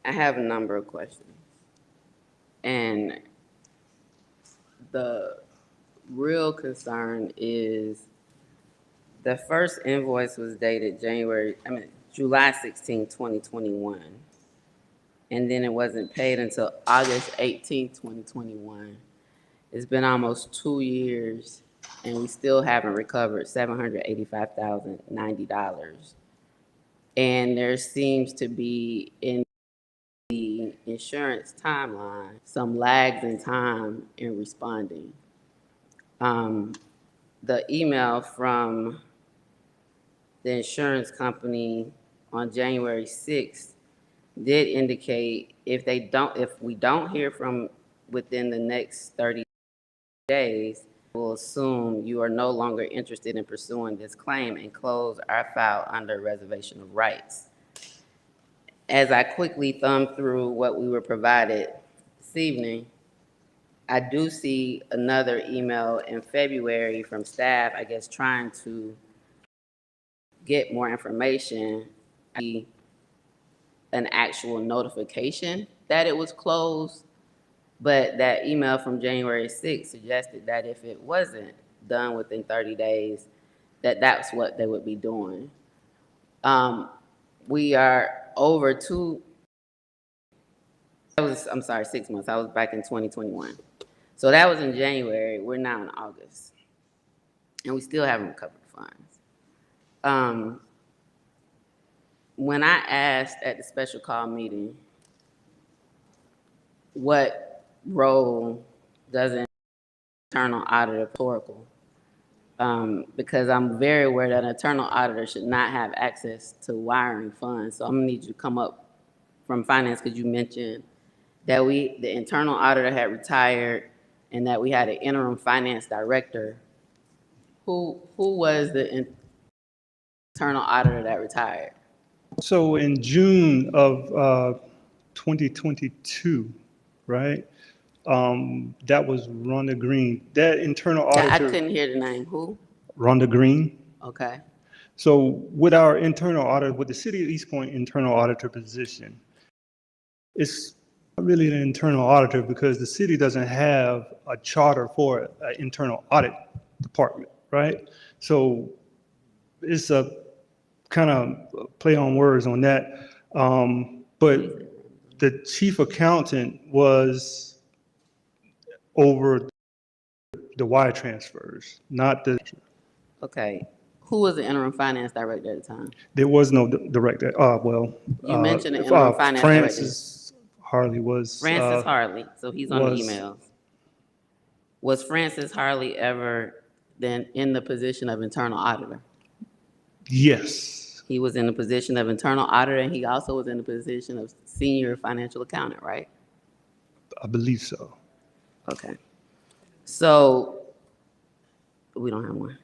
I have a number of questions. And the real concern is the first invoice was dated July 16, 2021. And then it wasn't paid until August 18, 2021. It's been almost 2 years and we still haven't recovered $785,090. And there seems to be in the insurance timeline some lags in time in responding. The email from the insurance company on January 6th did indicate if we don't hear from within the next 30 days, we'll assume you are no longer interested in pursuing this claim and close our file under reservation of rights. As I quickly thumbed through what we were provided this evening, I do see another email in February from staff, I guess, trying to get more information. An actual notification that it was closed, but that email from January 6th suggested that if it wasn't done within 30 days, that's what they would be doing. We are over 6 months. I was back in 2021. So that was in January. We're now in August. And we still haven't recovered the funds. When I asked at the special call meeting, what role does an internal auditor play, because I'm very aware that an internal auditor should not have access to wiring funds. So I'm gonna need you to come up from finance, because you mentioned that the internal auditor had retired and that we had an interim finance director. Who was the internal auditor that retired? So in June of 2022, right? That was Rhonda Green. That internal I auditor, couldn't hear the name. Who? Rhonda Green. Okay. So with our internal audit, with the City of East Point internal auditor position, it's not really an internal auditor because the city doesn't have a charter for an internal audit department, right? So it's a kind of play on words on that. But the chief accountant was over the wire transfers, not the, Okay. Who was the interim finance director at the time? there was no director. You mentioned the interim finance director. Francis Harley was. Francis Harley, so he's on the was- emails. Was Francis Harley ever then in the position of internal auditor? Yes, He was in the position of internal auditor, and he also was in the position of senior financial accountant, right? I believe so. Okay. So, we don't have one.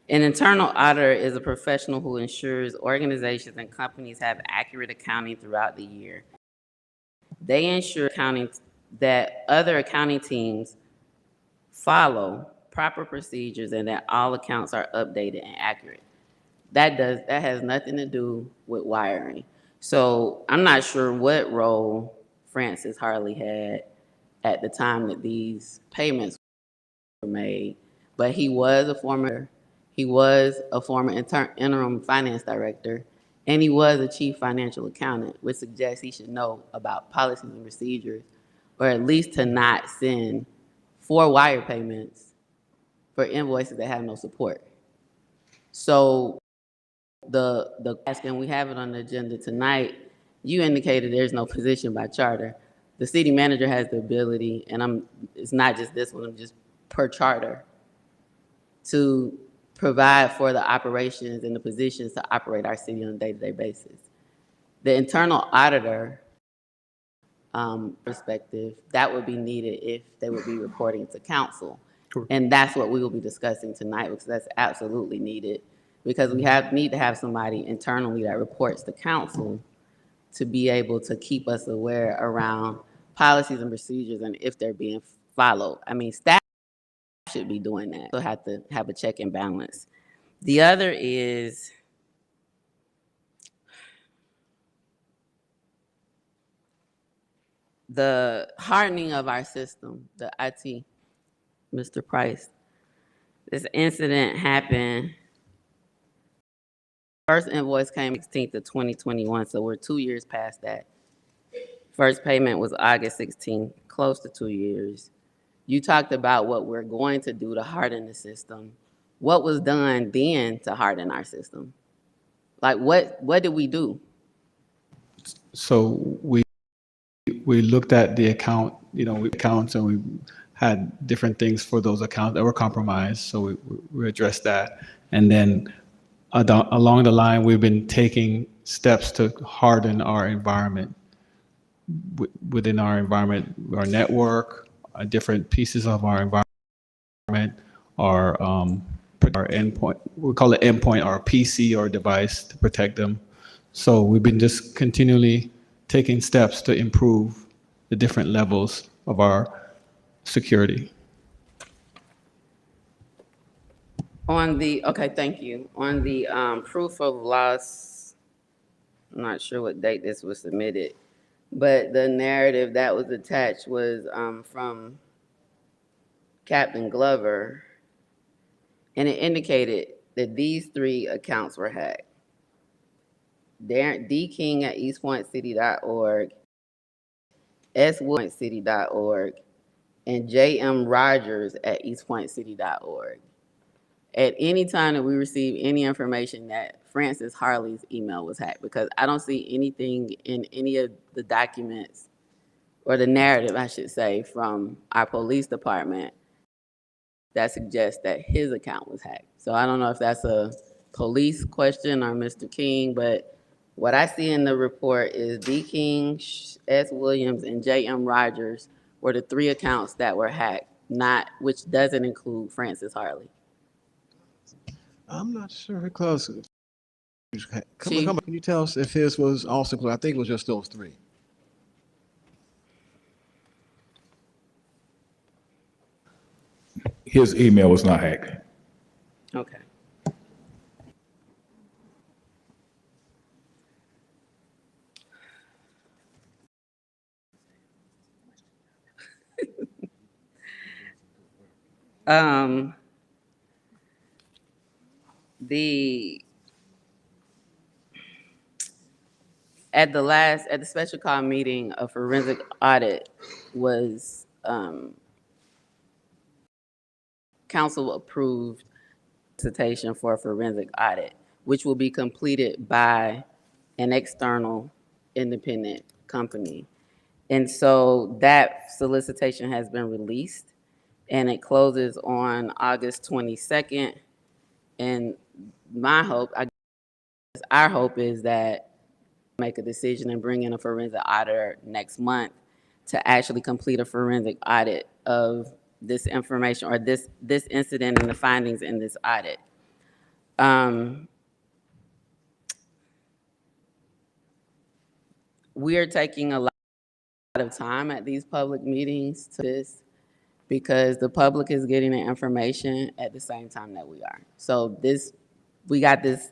An internal auditor is a professional who ensures organizations and companies have accurate accounting throughout the year. They ensure accounting that other accounting teams follow proper procedures and that all accounts are updated and accurate. That has nothing to do with wiring. So I'm not sure what role Francis Harley had at the time that these payments were made, but he was a former interim finance director, and he was a chief financial accountant, which suggests he should know about policies and procedures, or at least to not send 4 wire payments for invoices that have no support. So the and we have it on the agenda tonight, you indicated there's no position by charter. The city manager has the ability, and it's not just this one, just per charter, to provide for the operations and the positions to operate our city on a day-to-day basis. The internal auditor perspective, that would be needed if they would be reporting to council. Correct. And that's what we will be discussing tonight, because that's absolutely needed. Because we need to have somebody internally that reports to council to be able to keep us aware around policies and procedures and if they're being followed. I mean, staff should be doing that. So have to have a check and balance. The other is the hardening of our system, the IT. Mr. Price, this incident happened. First invoice came 16th of 2021, so we're 2 years past that. First payment was August 16th, close to 2 years. You talked about what we're going to do to harden the system. What was done then to harden our system? Like what did we do? So we looked at the account, accounts, and we had different things for those accounts that were compromised. So we addressed that. And then along the line, we've been taking steps to harden our environment. Within our environment, our network, different pieces of our environment, our endpoint, we call it endpoint, our PC or device, to protect them. So we've been just continually taking steps to improve the different levels of our security. Okay, thank you. On the proof of loss, I'm not sure what date this was submitted, but the narrative that was attached was from Captain Glover, and it indicated that these 3 accounts were hacked. D. King at eastpointcity.org, s.pointcity.org, and J.M. Rogers at eastpointcity.org. At any time that we receive any information that Francis Harley's email was hacked, because I don't see anything in any of the documents or the narrative, I should say, from our police department that suggests that his account was hacked. So I don't know if that's a police question or Mr. King, but what I see in the report is D. King, S. Williams, and J.M. Rogers were the 3 accounts that were hacked, which doesn't include Francis Harley. I'm not sure. Close. Chief? Come on. Can you tell us if his was also included? I think it was just those 3. His email was not hacked. Okay. At the special call meeting, a forensic audit was, council approved solicitation for a forensic audit, which will be completed by an external independent company. And so that solicitation has been released and it closes on August 22nd. And our hope is that make a decision and bring in a forensic auditor next month to actually complete a forensic audit of this information or this incident and the findings in this audit. We are taking a lot of time at these public meetings to this because the public is getting the information at the same time that we are. So we got this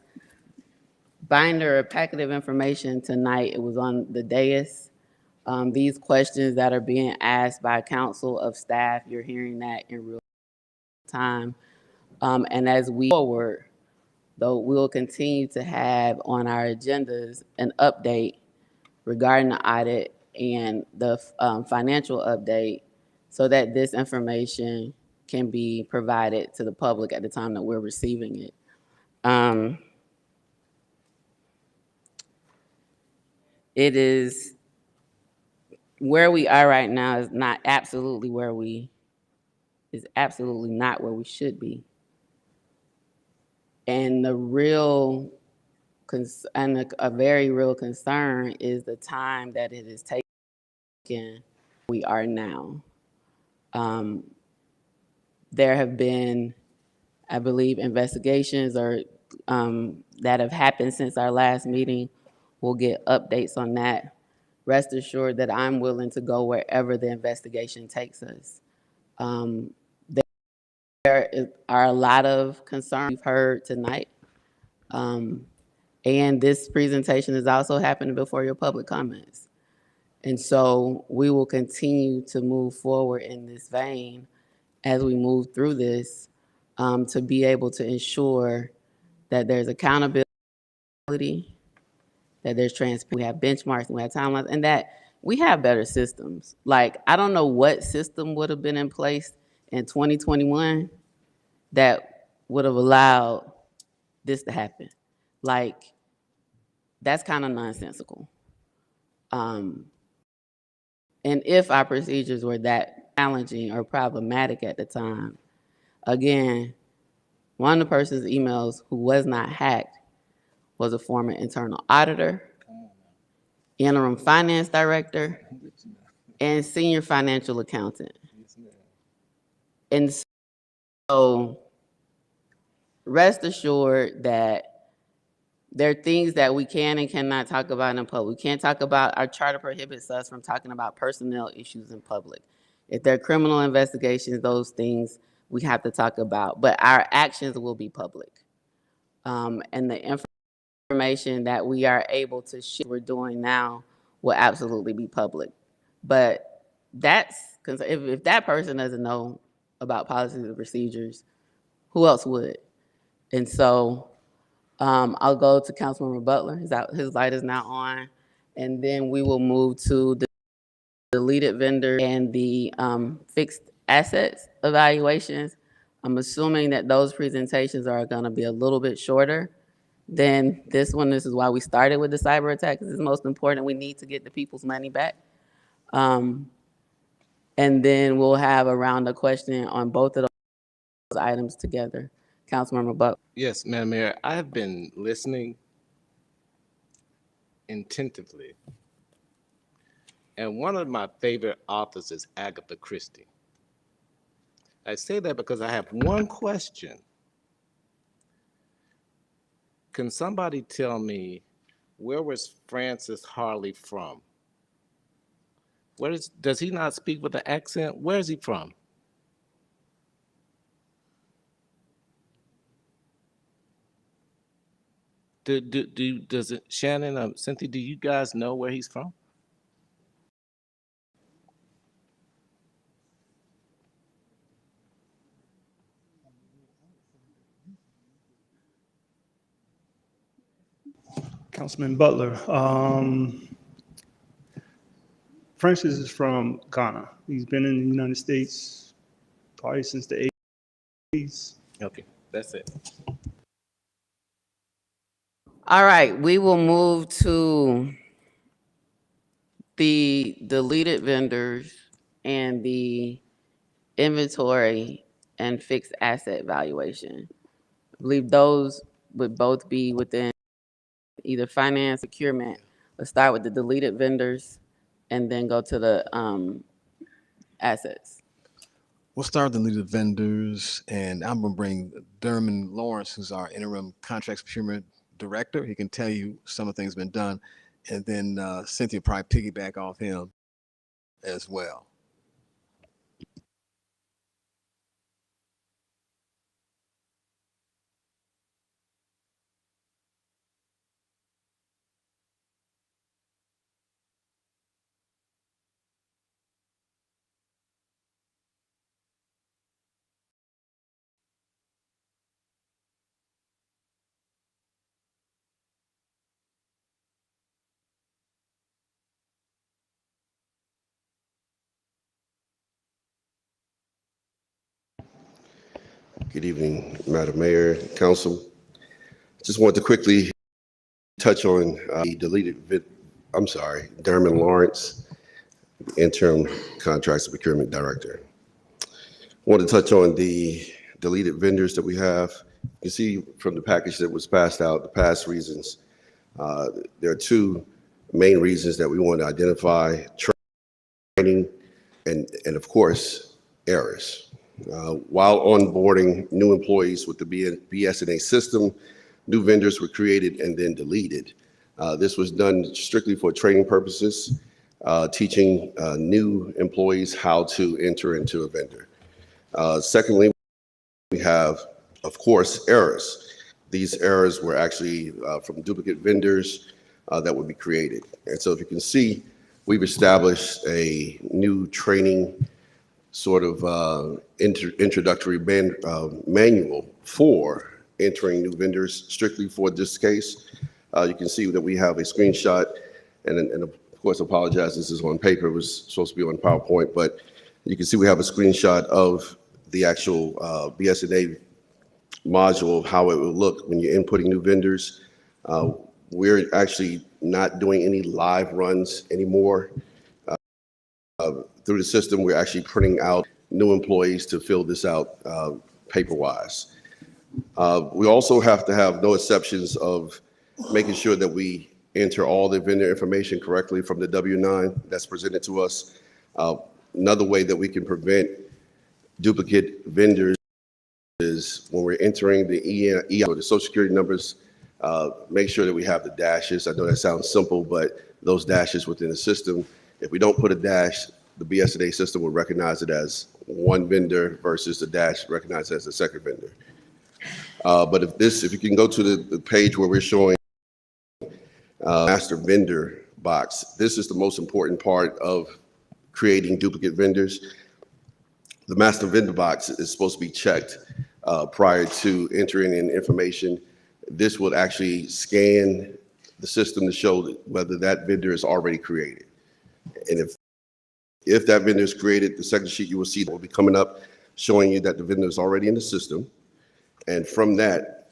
binder, a packet of information tonight. It was on the dais. These questions that are being asked by council of staff, you're hearing that in real time. And as we forward, though, we'll continue to have on our agendas an update regarding the audit and the financial update so that this information can be provided to the public at the time that we're receiving it. It is where we are right now is absolutely not where we should be. And the real a very real concern is the time that it is taken. We are now. There have been, I believe, investigations that have happened since our last meeting. We'll get updates on that. Rest assured that I'm willing to go wherever the investigation takes us. There are a lot of concerns we've heard tonight. And this presentation is also happening before your public comments. And so we will continue to move forward in this vein as we move through this to be able to ensure that there's accountability, that there's transparency, we have benchmarks, we have timelines, and that we have better systems. Like, I don't know what system would have been in place in 2021 that would have allowed this to happen. Like, that's kind of nonsensical. And if our procedures were that challenging or problematic at the time, again, one of the person's emails who was not hacked was a former internal auditor, interim finance director, and senior financial accountant. And so rest assured that there are things that we can and cannot talk about in public. We can't talk about, our charter prohibits us from talking about personnel issues in public. If there are criminal investigations, those things we have to talk about, but our actions will be public. And the information that we are able to share we're doing now will absolutely be public. But if that person doesn't know about policies and procedures, who else would? And so I'll go to Councilmember Butler. His light is now on. And then we will move to the deleted vendor and the fixed assets evaluations. I'm assuming that those presentations are going to be a little bit shorter than this one. This is why we started with the cyber attack, because it's most important. We need to get the people's money back. And then we'll have a round of questioning on both of those items together. Councilmember Buck. Yes, Madam Mayor, I have been listening attentively. And one of my favorite authors is Agatha Christie. I say that because I have one question. Can somebody tell me, where was Francis Harley from? Does he not speak with an accent? Where is he from? Does it, Shannon, Cynthia, do you guys know where he's from? Councilman Butler, Francis is from Ghana. He's been in the United States probably since the 80s. Okay, that's it. All right, we will move to the deleted vendors and the inventory and fixed asset valuation. I believe those would both be within either finance, procurement. Let's start with the deleted vendors and then go to the assets. We'll start with the lead vendors, and I'm gonna bring Derman Lawrence, who's our interim contracts procurement director. He can tell you some of the things been done, and then Cynthia will probably piggyback off him as well. Good evening, Madam Mayor, Council. Just wanted to quickly touch on the Derman Lawrence, interim contracts and procurement director. Wanted to touch on the deleted vendors that we have. You can see from the package that was passed out, the past reasons. There are two main reasons that we want to identify: training and of course, errors. While onboarding new employees with the BS&A system, new vendors were created and then deleted. This was done strictly for training purposes, teaching new employees how to enter into a vendor. Secondly, we have, of course, errors. These errors were actually from duplicate vendors that would be created. And so if you can see, we've established a new training sort of introductory manual for entering new vendors strictly for this case. You can see that we have a screenshot, and of course, apologize, this is on paper, it was supposed to be on PowerPoint, but you can see we have a screenshot of the actual BS&A module of how it will look when you're inputting new vendors. We're actually not doing any live runs anymore. Through the system, we're actually printing out new employees to fill this out paper-wise. We also have to have no exceptions of making sure that we enter all the vendor information correctly from the W-9 that's presented to us. Another way that we can prevent duplicate vendors is when we're entering the EI or the social security numbers, make sure that we have the dashes. I know that sounds simple, but those dashes within the system, if we don't put a dash, the BS&A system will recognize it as one vendor versus the dash recognized as the second vendor. But if you can go to the page where we're showing master vendor box, this is the most important part of creating duplicate vendors. The master vendor box is supposed to be checked prior to entering in information. This will actually scan the system to show whether that vendor is already created. And if that vendor is created, the second sheet you will see that will be coming up showing you that the vendor is already in the system. And from that,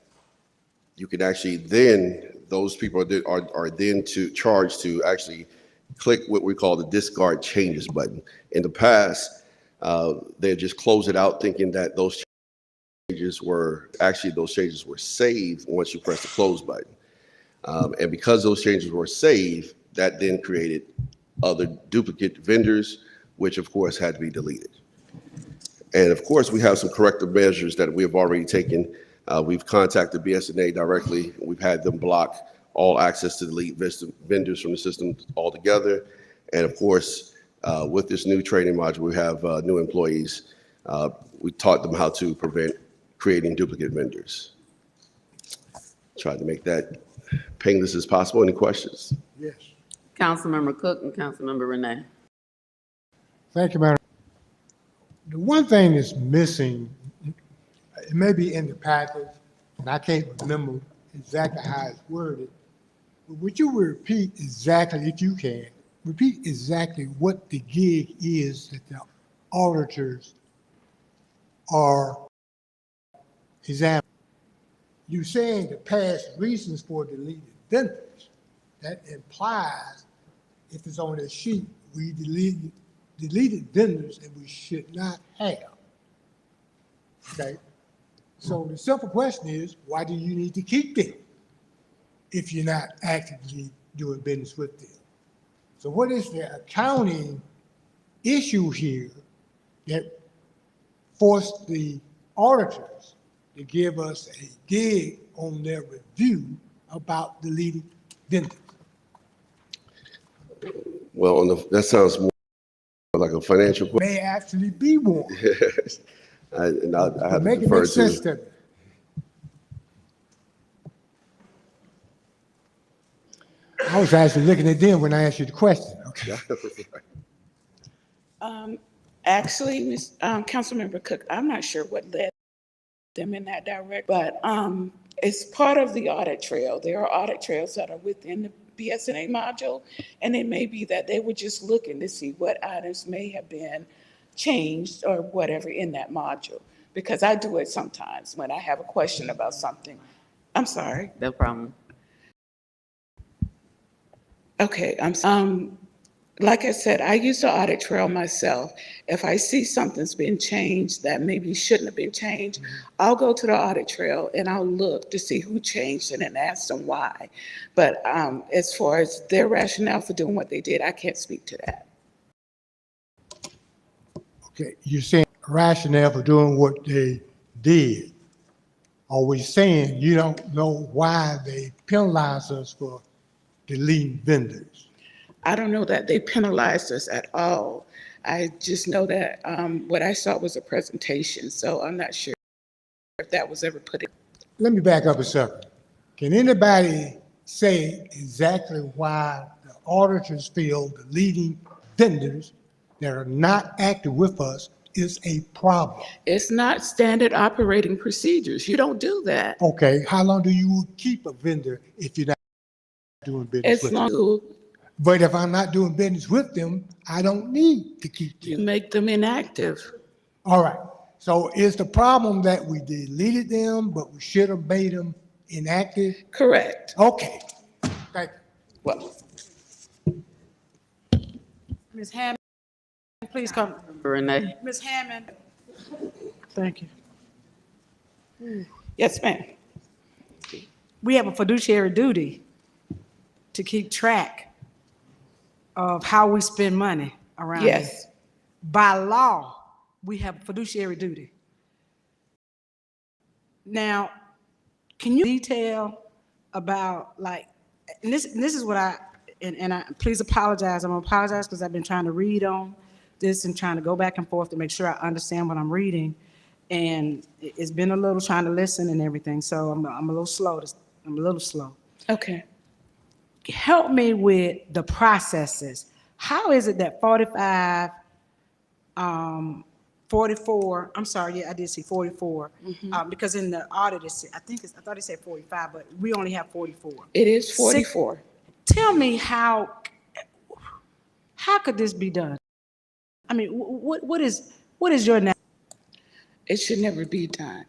you can actually then, those people are then charged to actually click what we call the discard changes button. In the past, they just close it out thinking that those changes were, actually those changes were saved once you press the close button. And because those changes were saved, that then created other duplicate vendors, which of course had to be deleted. And of course, we have some corrective measures that we have already taken. We've contacted BSNA directly. We've had them block all access to delete vendors from the system altogether. And of course, with this new training module, we have new employees. We taught them how to prevent creating duplicate vendors. Tried to make that painless as possible. Any questions? Yes. Councilmember Cook and Councilmember Renee. Thank you, Madam. The one thing that's missing, it may be in the package, and I can't remember exactly how it's worded, but would you repeat exactly, if you can, repeat exactly what the gig is that the auditors are examining? You're saying the past reasons for deleted vendors. That implies if it's on a sheet, we deleted vendors that we should not have. Okay? So the simple question is, why do you need to keep them if you're not actively doing business with them? So what is the accounting issue here that forced the auditors to give us a dig on their review about deleted vendors? Well, that sounds more like a financial question. May actually be one. And I have to Make it defer make sense to. to me. I was actually looking at them when I asked you the question. Okay. Actually, Councilmember Cook, I'm not sure what led them in that direction, but it's part of the audit trail. There are audit trails that are within the BSNA module, and it may be that they were just looking to see what items may have been changed or whatever in that module. Because I do it sometimes when I have a question about something. I'm sorry. No problem. Okay, like I said, I use the audit trail myself. If I see something's been changed that maybe shouldn't have been changed, I'll go to the audit trail and I'll look to see who changed it and ask them why. But as far as their rationale for doing what they did, I can't speak to that. Okay, you're saying rationale for doing what they did. Are we saying you don't know why they penalize us for deleting vendors? I don't know that they penalized us at all. I just know that what I saw was a presentation, so I'm not sure if that was ever put in. Let me back up a second. Can anybody say exactly why the auditors feel deleting vendors that are not active with us is a problem? It's not standard operating procedures. You don't do that. Okay, how long do you keep a vendor if you're not doing business As with them? long But if I'm not doing business with them, I don't need to keep them. you make them inactive. All right, so is the problem that we deleted them, but we should have made them inactive? Correct. Okay, thank you. Well, Ms. Hammond, please come. Renee. Ms. Hammond. Thank you. yes, ma'am. We have a fiduciary duty to keep track of how we spend money around here. Yes. By law, we have fiduciary duty. Now, can you detail about and this is what I please apologize. I'm gonna apologize because I've been trying to read on this and trying to go back and forth to make sure I understand what I'm reading. And it's been a little trying to listen and everything. So I'm a little slow. I'm a little slow. Okay. Help me with the processes. How is it that 44, I'm sorry, yeah, I did see 44. Because in the audit, I thought it said 45, but we only have 44. It is 44. Tell me how could this be done? I mean, what is your now? It should never be done.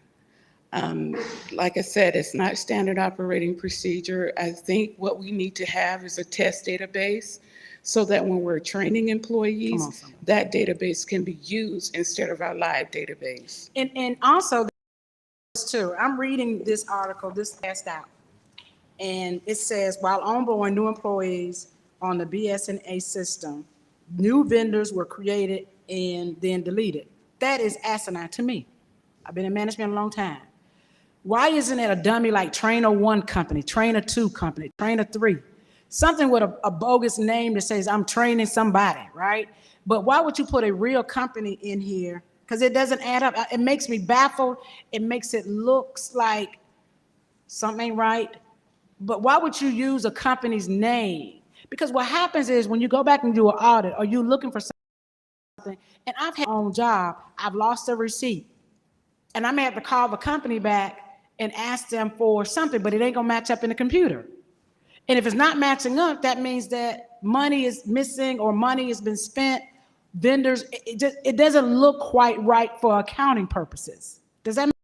Like I said, it's not standard operating procedure. I think what we need to have is a test database so that when we're training employees, that database can be used instead of our live database. And also too. I'm reading this article, this passed out. And it says, while onboarding new employees on the BSNA system, new vendors were created and then deleted. That is asinine to me. I've been in management a long time. Why isn't it a dummy like Trainer 1 company, Trainer 2 company, Trainer 3? Something with a bogus name that says I'm training somebody, right? But why would you put a real company in here? Because it doesn't add up. It makes me baffled. It makes it looks like something ain't right. But why would you use a company's name? Because what happens is when you go back and do an audit or you're looking for something, and I've had my own job, I've lost a receipt. And I may have to call the company back and ask them for something, but it ain't gonna match up in the computer. And if it's not matching up, that means that money is missing or money has been spent. Vendors, it doesn't look quite right for accounting purposes. Does that make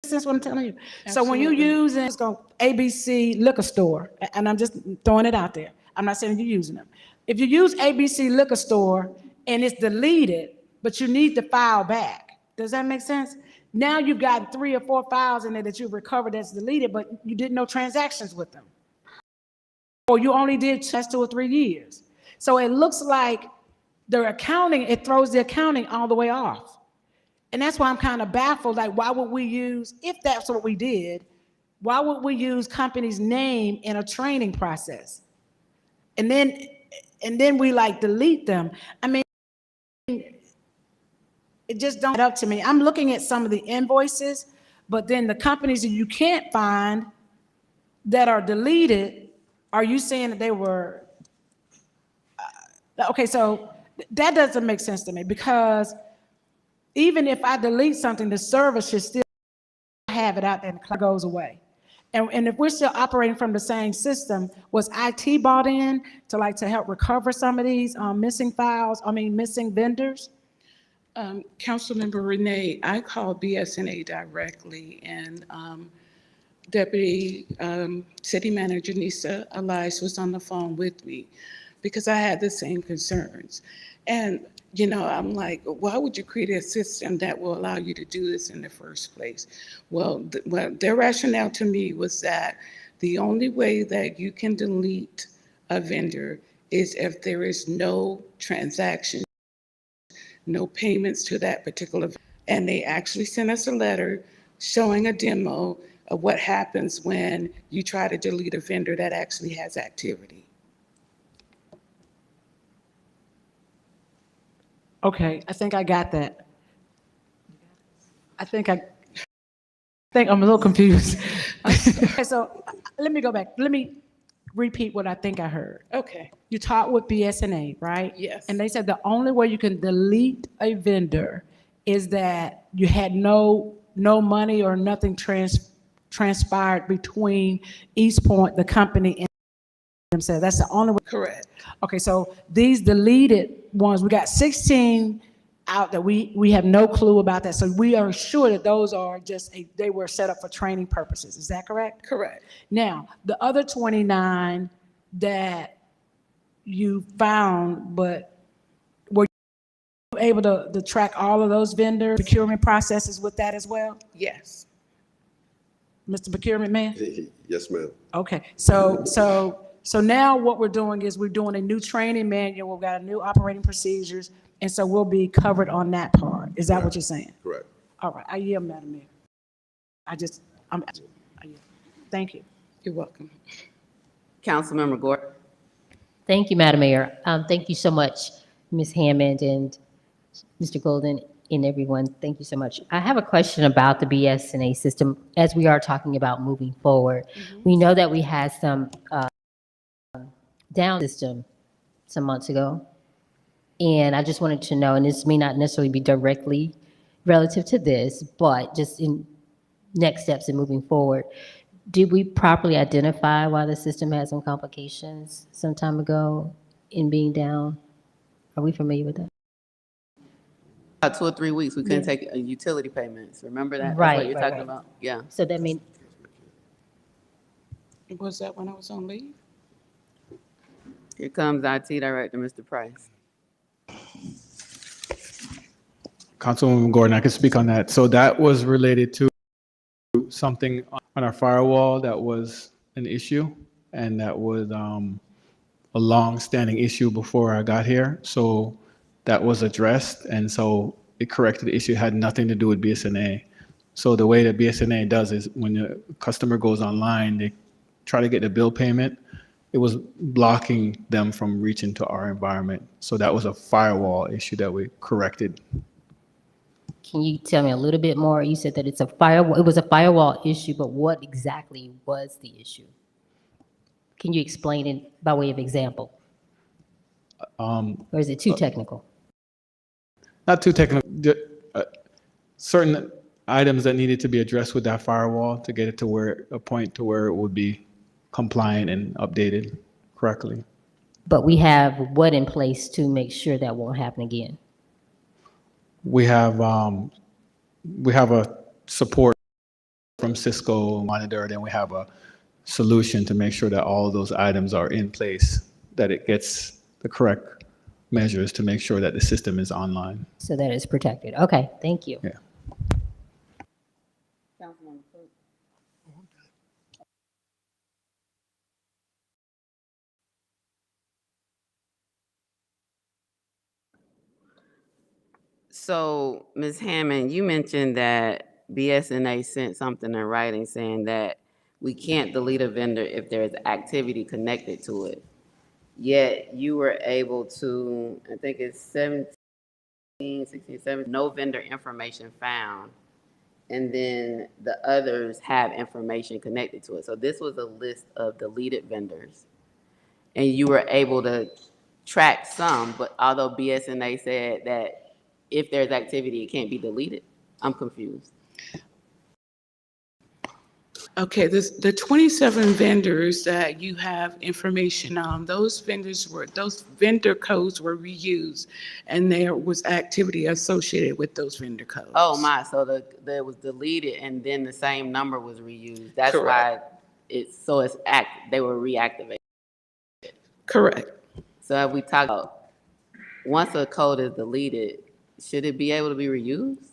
sense what I'm telling you? So when you use it, it's going ABC liquor store, and I'm just throwing it out there. I'm not saying you're using them. If you use ABC liquor store and it's deleted, but you need the file back, does that make sense? Now you've got 3 or 4 files in there that you've recovered that's deleted, but you did no transactions with them. Or you only did just 2 or 3 years. So it looks like the accounting, it throws the accounting all the way off. And that's why I'm kind of baffled, like why would we use, if that's what we did, why would we use company's name in a training process? And then we like delete them. I mean, it just don't add up to me. I'm looking at some of the invoices, but then the companies that you can't find that are deleted, are you saying that they were, okay, so that doesn't make sense to me because even if I delete something, the server should still have it out there and it goes away. And if we're still operating from the same system, was IT bought in to help recover some of these missing files, missing vendors? Councilmember Renee, I called BSNA directly and Deputy City Manager Nisa Elias was on the phone with me because I had the same concerns. And, you know, I'm like, why would you create a system that will allow you to do this in the first place? Well, their rationale to me was that the only way that you can delete a vendor is if there is no transaction, no payments to that particular, and they actually sent us a letter showing a demo of what happens when you try to delete a vendor that actually has activity. Okay, I think I got that. I think I'm a little confused. Okay, so let me go back. Let me repeat what I think I heard. Okay. You talked with BSNA, right? Yes. And they said the only way you can delete a vendor is that you had no money or nothing transpired between East Point, the company, and themselves. That's the only way. Correct. Okay, so these deleted ones, we got 16 out that we have no clue about that. So we are sure that those are they were set up for training purposes. Is that correct? Correct. Now, the other 29 that you found, but were you able to track all of those vendor procurement processes with that as well? Yes. Mr. Procurement Man? Yes, ma'am. Okay, so now what we're doing is we're doing a new training manual. We've got a new operating procedures, and so we'll be covered on that part. Is that what you're saying? Correct. All right, I yield, Madam Mayor. I yield. Thank you. You're welcome. Councilmember Gordon. Thank you, Madam Mayor. Thank you so much, Ms. Hammond and Mr. Golden and everyone. Thank you so much. I have a question about the BSNA system as we are talking about moving forward. We know that we had some down system some months ago. And I just wanted to know, and this may not necessarily be directly relative to this, but just in next steps in moving forward, did we properly identify why the system had some complications some time ago in being down? Are we familiar with that? About 2 or 3 weeks, we couldn't take utility payments. Remember that? That's Right, what you're right, talking right. about? Yeah. So that means, Was that when I was on leave? Here comes IT Director, Mr. Price. Councilwoman Gordon, I can speak on that. So that was related to something on our firewall that was an issue, and that was a long-standing issue before I got here. So that was addressed, and so it corrected the issue. It had nothing to do with BSNA. So the way that BSNA does is when the customer goes online, they try to get the bill payment. It was blocking them from reaching to our environment. So that was a firewall issue that we corrected. Can you tell me a little bit more? You said that it's a firewall, it was a firewall issue, but what exactly was the issue? Can you explain it by way of example? Or is it too technical? Not too technical. Certain items that needed to be addressed with that firewall to get it to where a point to where it would be compliant and updated correctly. But we have what in place to make sure that won't happen again? We have a support from Cisco Monitor, then we have a solution to make sure that all of those items are in place, that it gets the correct measures to make sure that the system is online. So that it's protected. Okay, thank you. Yeah. So, Ms. Hammond, you mentioned that BSNA sent something in writing saying that we can't delete a vendor if there's activity connected to it. Yet you were able to, I think it's 17, 16, 17, no vendor information found. And then the others have information connected to it. So this was a list of deleted vendors. And you were able to track some, but although BSNA said that if there's activity, it can't be deleted. I'm confused. Okay, the 27 vendors that you have information on, those vendor codes were reused, and there was activity associated with those vendor codes. Oh my, so it was deleted and then the same number was reused. That's Correct. why they were reactivated. Correct. So if we talk about, once a code is deleted, should it be able to be reused?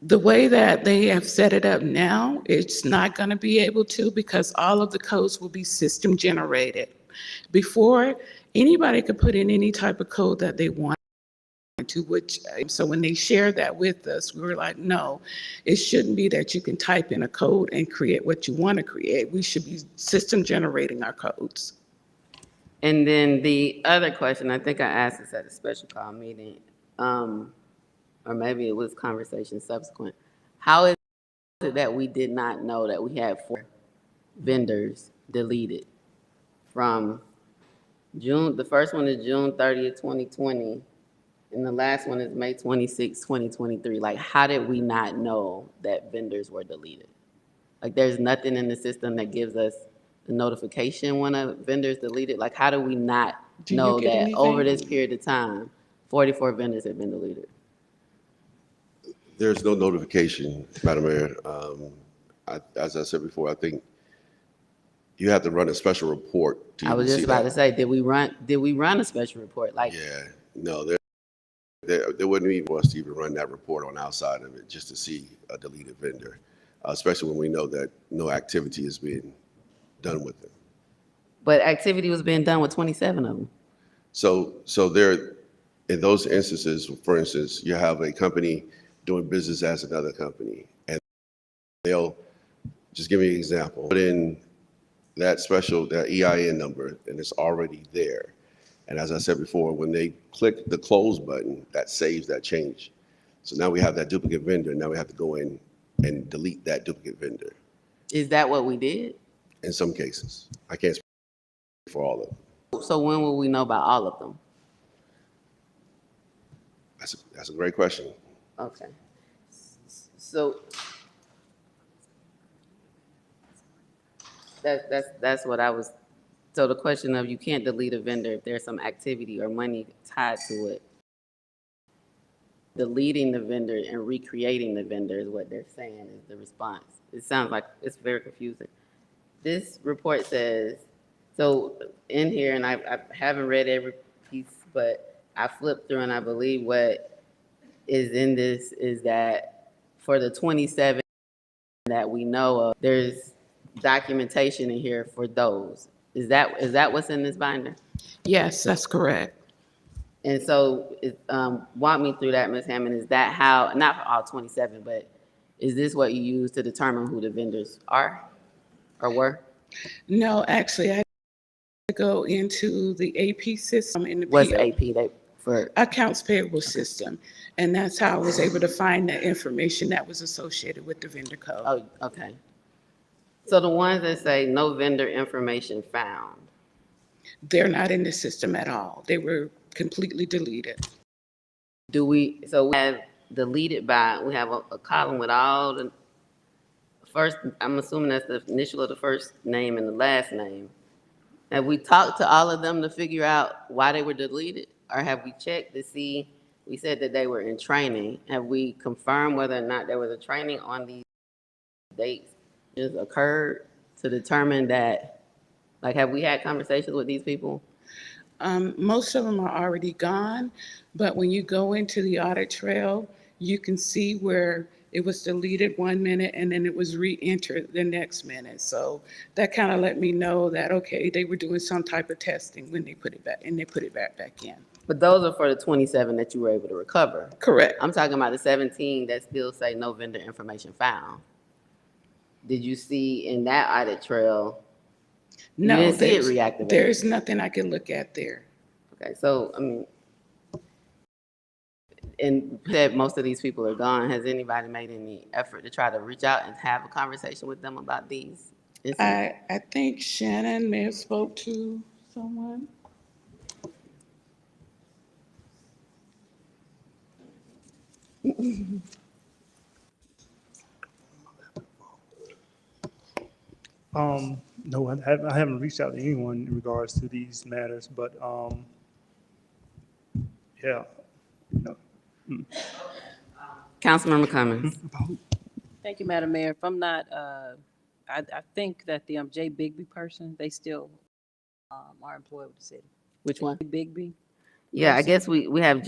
The way that they have set it up now, it's not going to be able to, because all of the codes will be system generated. Before, anybody could put in any type of code that they want to, so when they shared that with us, we were like, no, it shouldn't be that you can type in a code and create what you want to create. We should be system generating our codes. And then the other question, I think I asked this at a special call meeting, or maybe it was conversation subsequent. How is it that we did not know that we had 4 vendors deleted from June? The first one is June 30th, 2020, and the last one is May 26, 2023. Like, how did we not know that vendors were deleted? Like, there's nothing in the system that gives us the notification when a vendor is deleted. Like, how do we not know that over this period of time, 44 vendors have been deleted? There's no notification, Madam Mayor. As I said before, I think you have to run a special report. I was just about to say, did we run a special report? Like, yeah, no, there wouldn't even want us to even run that report on outside of it just to see a deleted vendor, especially when we know that no activity is being done with them. but activity was being done with 27 of them. So there, in those instances, for instance, you have a company doing business as another company, and they'll, just give me an example, put in that EIN number, and it's already there. And as I said before, when they click the close button, that saves that change. So now we have that duplicate vendor, now we have to go in and delete that duplicate vendor Is that what we did? in some cases. I can't speak for all of them. So when will we know about all of them? That's a great question. Okay. So that's what I was, so the question of you can't delete a vendor if there's some activity or money tied to it. Deleting the vendor and recreating the vendor is what they're saying is the response. It sounds like it's very confusing. This report says, so in here, and I haven't read every piece, but I flipped through and I believe what is in this is that for the 27 that that we know of, there's documentation in here for those. Is that what's in this binder? Yes, that's correct. And so, walk me through that, Ms. Hammond. Is that how, not for all 27, but is this what you use to determine who the vendors are or were? No, actually, I go into the AP system in the What's PO, AP for? accounts payable system. And that's how I was able to find the information that was associated with the vendor code. Oh, okay. So the ones that say no vendor information found, They're not in the system at all. They were completely deleted. so we have deleted by, we have a column with all the first, I'm assuming that's the initial of the first name and the last name. Have we talked to all of them to figure out why they were deleted? Or have we checked to see, we said that they were in training. Have we confirmed whether or not there was a training on these dates just occurred to determine that, like, have we had conversations with these people? Most of them are already gone, but when you go into the audit trail, you can see where it was deleted 1 minute and then it was re-entered the next minute. So that kind of let me know that, okay, they were doing some type of testing when they put it back, and they put it back in. But those are for the 27 that you were able to recover. Correct. I'm talking about the 17 that still say no vendor information found. Did you see in that audit trail? You No, didn't see it reactivate? there's nothing I can look at there. Okay, so, I mean, and that most of these people are gone, has anybody made any effort to try to reach out and have a conversation with them about these incidents? I think Shannon may have spoke to someone. No, I haven't reached out to anyone in regards to these matters, but, yeah. No. Councilmember Cummings. Thank you, Madam Mayor. If I'm not, I think that the Jay Bigby person, they still are employed with the city. Which one? Bigby. Yeah, I guess we have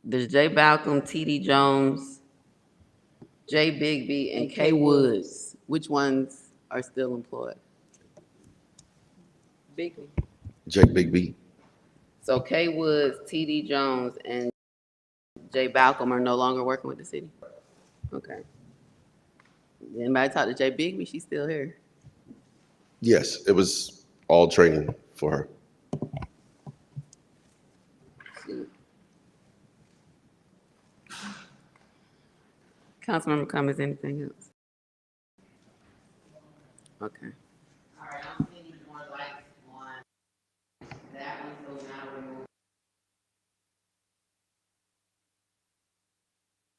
there's Jay Balcom, T.D. Jones, Jay Bigby, and Kay Woods. Which ones are still employed? Bigby. Jake Bigby. So Kay Woods, T.D. Jones, and Jay Balcom are no longer working with the city? Okay. Anybody talk to Jay Bigby? She's still here. Yes, it was all training for her. Councilmember Cummings, anything else? Okay. All right, I'm seeing more lights on that one, so now we're moving.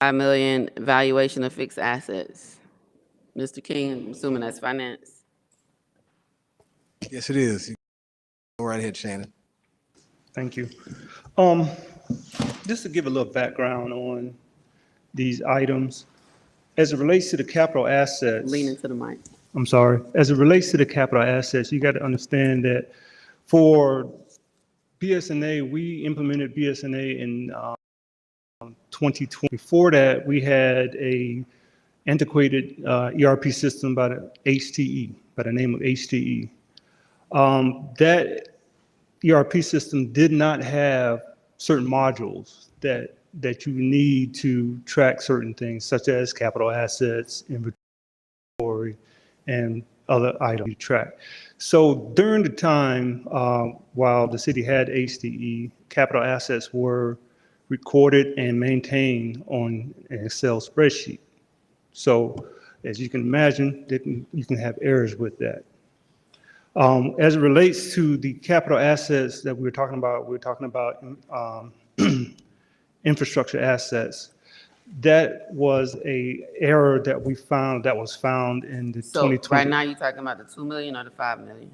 $5 million valuation of fixed assets. Mr. King, I'm assuming that's finance. Yes, it is. Go right ahead, Shannon. Thank you. Just to give a little background on these items, as it relates to the capital assets. Lean into the mic. I'm sorry. As it relates to the capital assets, you got to understand that for BSNA, we implemented BSNA in 2020. Before that, we had a antiquated ERP system by the HTE, by the name of HTE. That ERP system did not have certain modules that you need to track certain things, such as capital assets, inventory, and other items you track. So during the time while the city had HTE, capital assets were recorded and maintained on an Excel spreadsheet. So as you can imagine, you can have errors with that. As it relates to the capital assets that we're talking about infrastructure assets. That was a error that we found, that was found in the So 2020. right now, you're talking about the 2 million or the 5 million?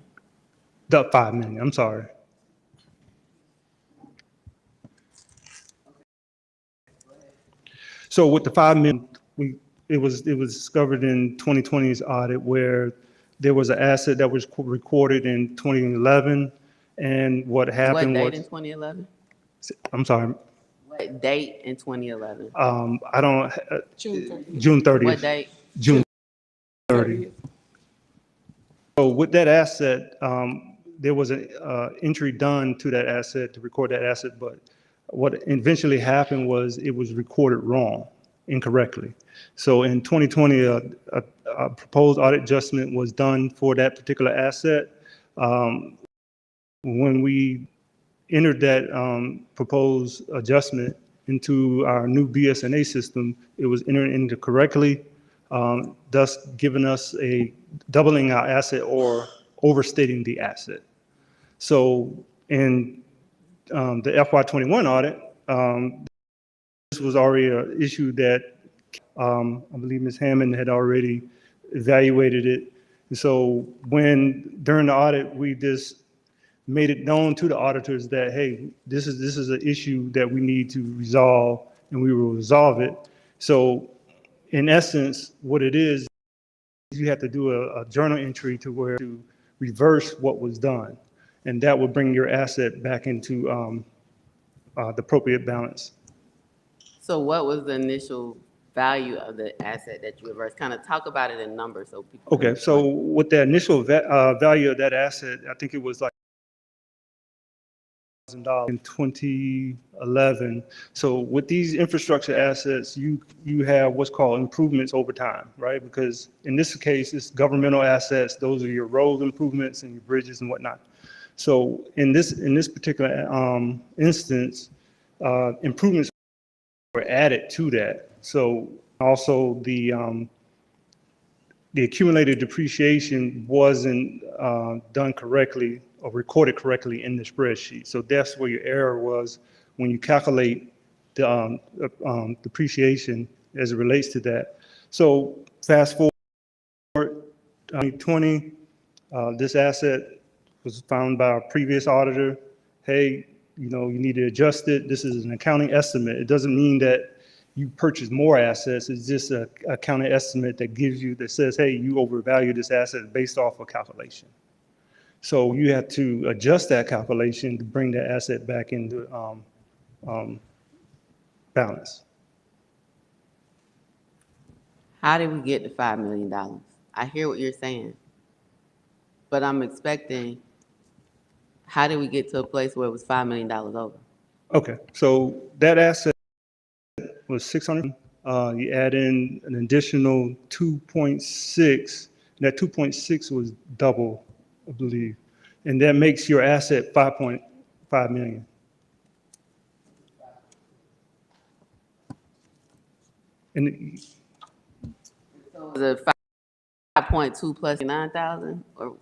The 5 million, I'm sorry. So with the 5 million, it was discovered in 2020's audit where there was an asset that was recorded in 2011, and what happened was. What date in 2011? I'm sorry. What date in 2011? I don't. June 30th. June 30th. What date? June 30. So with that asset, there was an entry done to that asset to record that asset, but what eventually happened was it was recorded wrong, incorrectly. So in 2020, a proposed audit adjustment was done for that particular asset. When we entered that proposed adjustment into our new BSNA system, it was entered into correctly, thus giving us a doubling our asset or overstating the asset. So in the FY21 audit, this was already an issue that I believe Ms. Hammond had already evaluated it. And so when during the audit, we just made it known to the auditors that, hey, this is an issue that we need to resolve, and we will resolve it. So in essence, what it is, you have to do a journal entry to reverse what was done. And that will bring your asset back into the appropriate balance. So what was the initial value of the asset that you reversed? Kind of talk about it in numbers so people. Okay, so with the initial value of that asset, I think it was like $1,000 in 2011. So with these infrastructure assets, you have what's called improvements over time, right? Because in this case, it's governmental assets. Those are your road improvements and your bridges and whatnot. So in this particular instance, improvements were added to that. So also the accumulated depreciation wasn't done correctly or recorded correctly in the spreadsheet. So that's where your error was when you calculate the depreciation as it relates to that. So fast forward 2020, this asset was found by our previous auditor. Hey, you need to adjust it. This is an accounting estimate. It doesn't mean that you purchase more assets. It's just an accounting estimate that says, hey, you overvalue this asset based off a calculation. So you have to adjust that calculation to bring that asset back into balance. How did we get to $5 million? I hear what you're saying, but I'm expecting, how did we get to a place where it was $5 million over? Okay, so that asset was 600. You add in an additional 2.6. That 2.6 was double, I believe, and that makes your asset 5.5 million. And So the 5.2 plus 9,000, or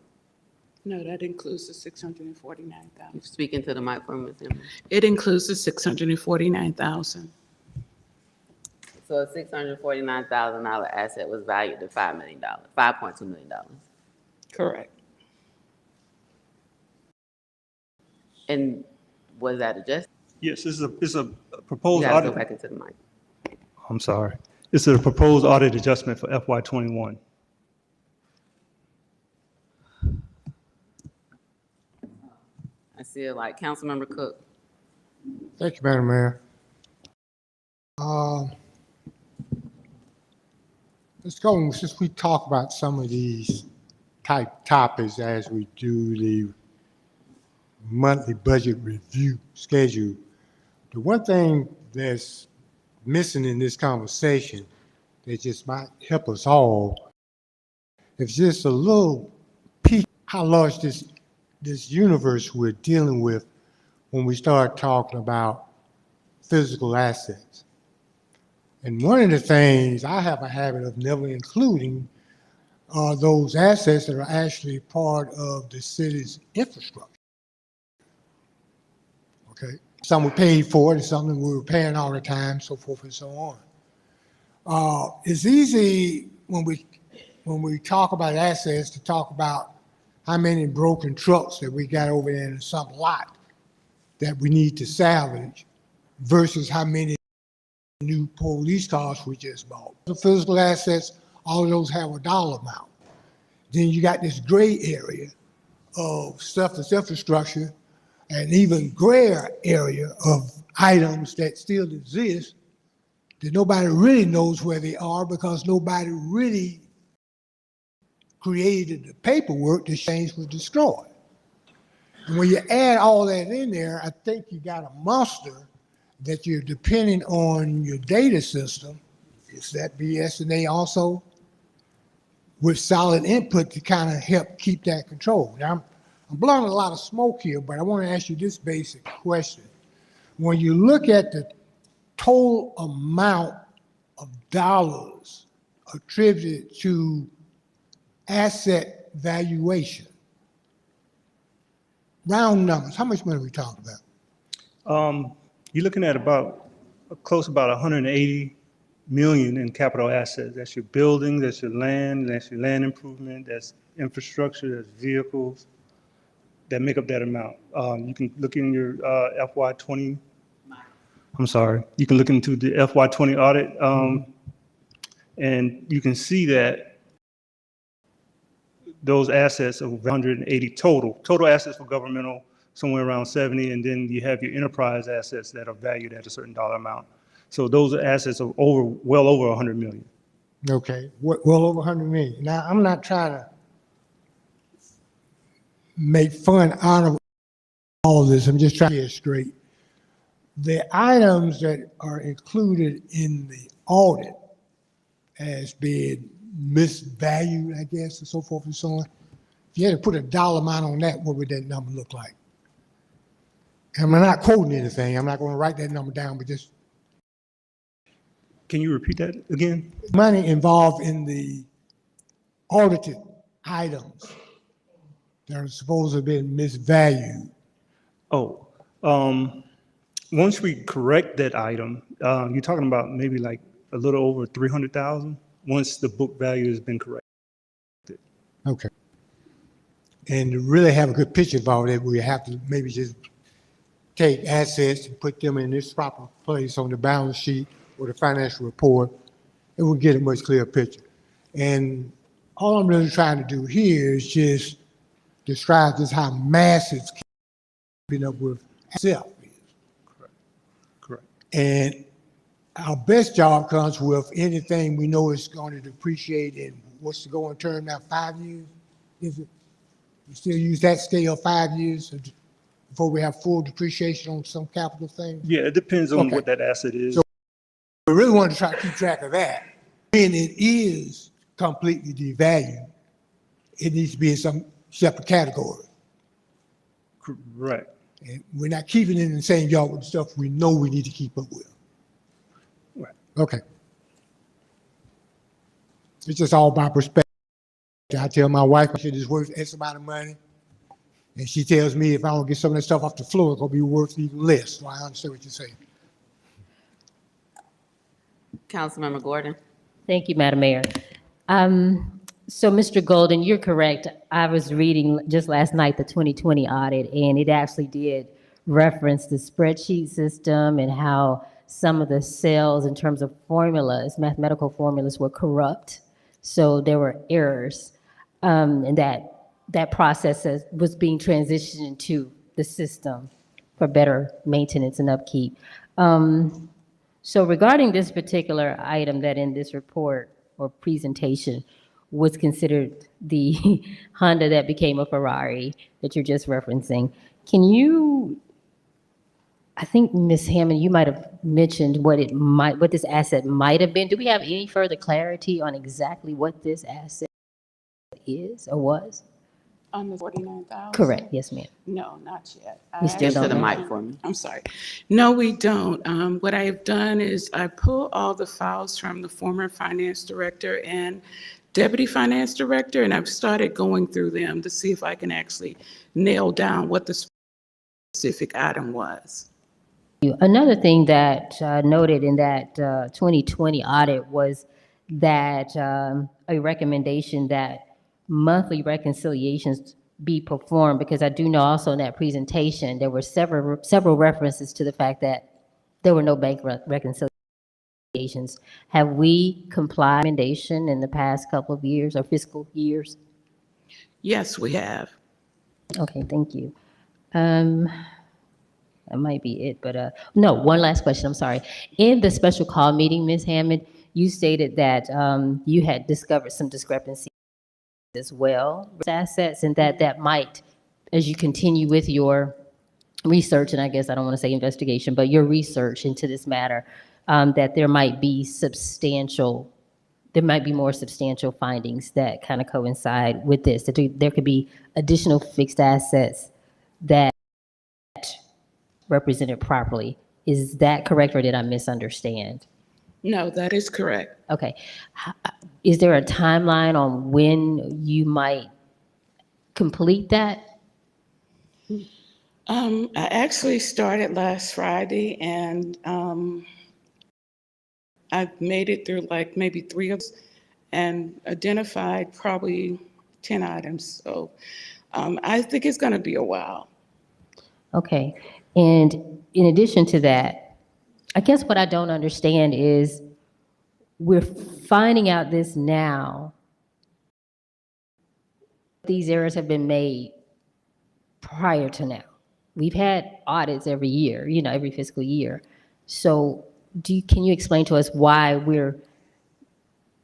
No, that includes the 649,000. speaking to the microphone, Ms. Emma? It includes the 649,000. So a $649,000 asset was valued at $5 million, $5.2 million. Correct. And was that adjusted? yes, it's a You proposed gotta go audit. back into the mic. I'm sorry. It's a proposed audit adjustment for FY21. I see it like Councilmember Cook. Thank you, Madam Mayor. Let's go, since we talk about some of these type topics as we do the monthly budget review schedule, the one thing that's missing in this conversation that just might help us all is just a little peek how large this universe we're dealing with when we start talking about physical assets. And one of the things I have a habit of never including are those assets that are actually part of the city's infrastructure. Okay, some we paid for it, and something we were paying all the time, so forth and so on. It's easy when we talk about assets to talk about how many broken trucks that we got over there in some lot that we need to salvage versus how many new police cars we just bought. The physical assets, all of those have a dollar amount. Then you got this gray area of stuff that's infrastructure and even grayer area of items that still exist that nobody really knows where they are because nobody really created the paperwork, the change was destroyed. And when you add all that in there, I think you got a monster that you're depending on your data system. Is that BSNA also with solid input to kind of help keep that control? Now, I'm blowing a lot of smoke here, but I want to ask you this basic question. When you look at the total amount of dollars attributed to asset valuation, round numbers, how much money are we talking about? You're looking at about close about 180 million in capital assets. That's your building, that's your land improvement, that's infrastructure, that's vehicles that make up that amount. You can look in your FY20. I'm sorry. You can look into the FY20 audit, and you can see that those assets are 180 total assets for governmental, somewhere around 70, and then you have your enterprise assets that are valued at a certain dollar amount. So those assets are well over 100 million. Okay, well over 100 million. Now, I'm not trying to make fun out of all of this. I'm just trying to get it straight. The items that are included in the audit as being misvalued, I guess, and so forth and so on. If you had to put a dollar amount on that, what would that number look like? And I'm not quoting anything. I'm not going to write that number down, but just. Can you repeat that again? Money involved in the audited items that are supposed to have been misvalued. Oh, once we correct that item, you're talking about maybe like a little over 300,000 once the book value has been corrected. Okay. And to really have a good picture of all that, we have to maybe just take assets and put them in this proper place on the balance sheet or the financial report, and we'll get a much clearer picture. And all I'm really trying to do here is just describe just how massive keeping up with itself is. Correct. And our best job comes with anything we know is going to depreciate in what's the going term now, 5 years? Is it? You still use that scale, 5 years before we have full depreciation on some capital things? Yeah, it depends on Okay. what that asset is. So we really want to try to keep track of that. When it is completely devalued, it needs to be in some separate category. Correct. And we're not keeping it in the same yard with the stuff we know we need to keep up with. Right. Okay. It's just all about perspective. I tell my wife I said it's worth X amount of money. And she tells me if I don't get some of that stuff off the floor, it's going to be worth even less. So I understand what you're saying. Councilmember Gordon. Thank you, Madam Mayor. So, Mr. Golden, you're correct. I was reading just last night the 2020 audit, and it actually did reference the spreadsheet system and how some of the cells in terms of formulas, mathematical formulas, were corrupt. So there were errors, and that process was being transitioned into the system for better maintenance and upkeep. So regarding this particular item that in this report or presentation was considered the Honda that became a Ferrari that you're just referencing, can you, I think Ms. Hammond, you might have mentioned what this asset might have been. Do we have any further clarity on exactly what this asset is or was? On the 49,000? Correct, yes, ma'am. No, not yet. We still Just to the don't know. mic for me. I'm sorry. No, we don't. What I have done is I pull all the files from the former finance director and deputy finance director, and I've started going through them to see if I can actually nail down what the specific item was. Another thing that noted in that 2020 audit was that a recommendation that monthly reconciliations be performed, because I do know also in that presentation, there were several references to the fact that there were no bank reconciliations. Have we complied with recommendation in the past couple of years or fiscal years? Yes, we have. Okay, thank you. That might be it, but no, one last question, I'm sorry. In the special call meeting, Ms. Hammond, you stated that you had discovered some discrepancies as well, assets, and that might, as you continue with your research, and I guess I don't want to say investigation, but your research into this matter, that there might be more substantial findings that kind of coincide with this, that there could be additional fixed assets that represented properly. Is that correct, or did I misunderstand? No, that is correct. Okay. Is there a timeline on when you might complete that? I actually started last Friday, and I've made it through like maybe 3 of them and identified probably 10 items. So I think it's going to be a while. Okay. And in addition to that, I guess what I don't understand is we're finding out this now. These errors have been made prior to now. We've had audits every year, every fiscal year. So can you explain to us why we're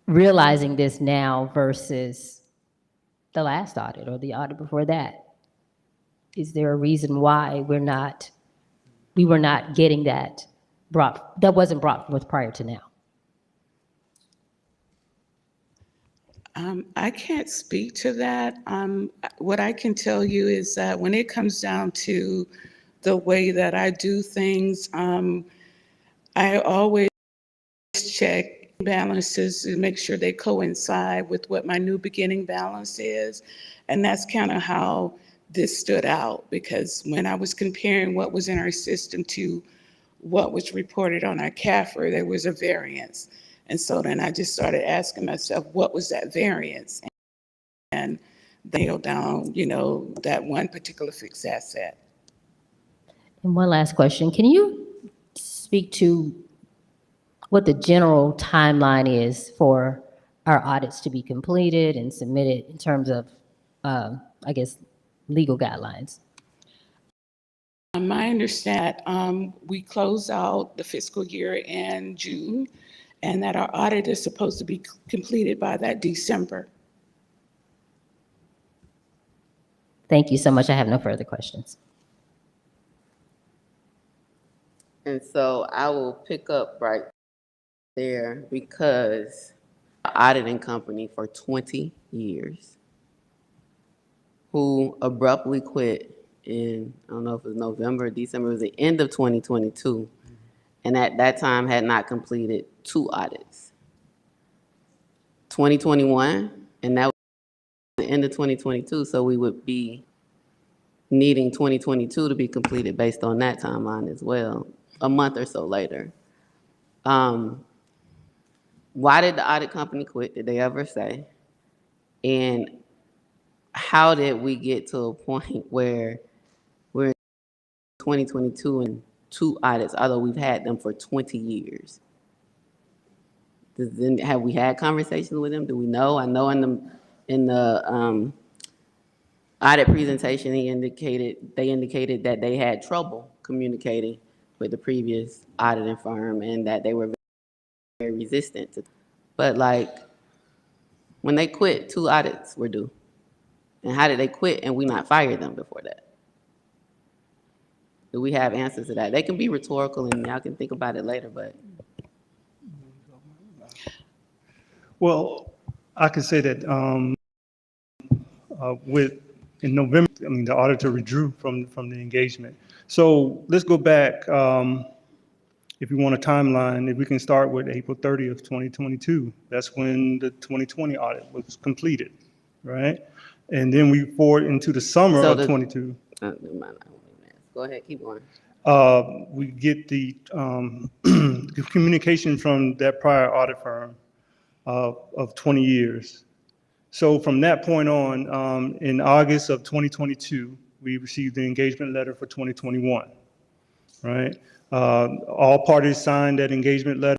realizing this now versus the last audit or the audit before that? Is there a reason why we were not getting that wasn't brought forth prior to now? I can't speak to that. What I can tell you is that when it comes down to the way that I do things, I always check balances to make sure they coincide with what my new beginning balance is. And that's kind of how this stood out, because when I was comparing what was in our system to what was reported on our CAFR, there was a variance. And so then I just started asking myself, what was that variance? And nailed down, that one particular fixed asset. And one last question. Can you speak to what the general timeline is for our audits to be completed and submitted in terms of, I guess, legal guidelines? My understanding, we close out the fiscal year in June, and that our audit is supposed to be completed by that December. Thank you so much. I have no further questions. And so I will pick up right there, because auditing company for 20 years who abruptly quit in, I don't know if it was November or December, it was the end of 2022. And at that time had not completed 2 audits. 2021, and that was the end of 2022, so we would be needing 2022 to be completed based on that timeline as well, a month or so later. Why did the audit company quit? Did they ever say? And how did we get to a point where we're in 2022 and 2 audits, although we've had them for 20 years? Have we had conversations with them? Do we know? I know in the audit presentation, they indicated that they had trouble communicating with the previous auditing firm and that they were very resistant to. But when they quit, 2 audits were due. And how did they quit and we not fire them before that? Do we have answers to that? They can be rhetorical and y'all can think about it later, but. Well, I can say that in November, the auditor withdrew from the engagement. So let's go back. If you want a timeline, if we can start with April 30th, 2022. That's when the 2020 audit was completed, right? And then we forward into the summer of 22. Never mind, I won't even ask. Go ahead, keep going. We get the communication from that prior audit firm of 20 years. So from that point on, in August of 2022, we received the engagement letter for 2021, right? All parties signed that engagement letter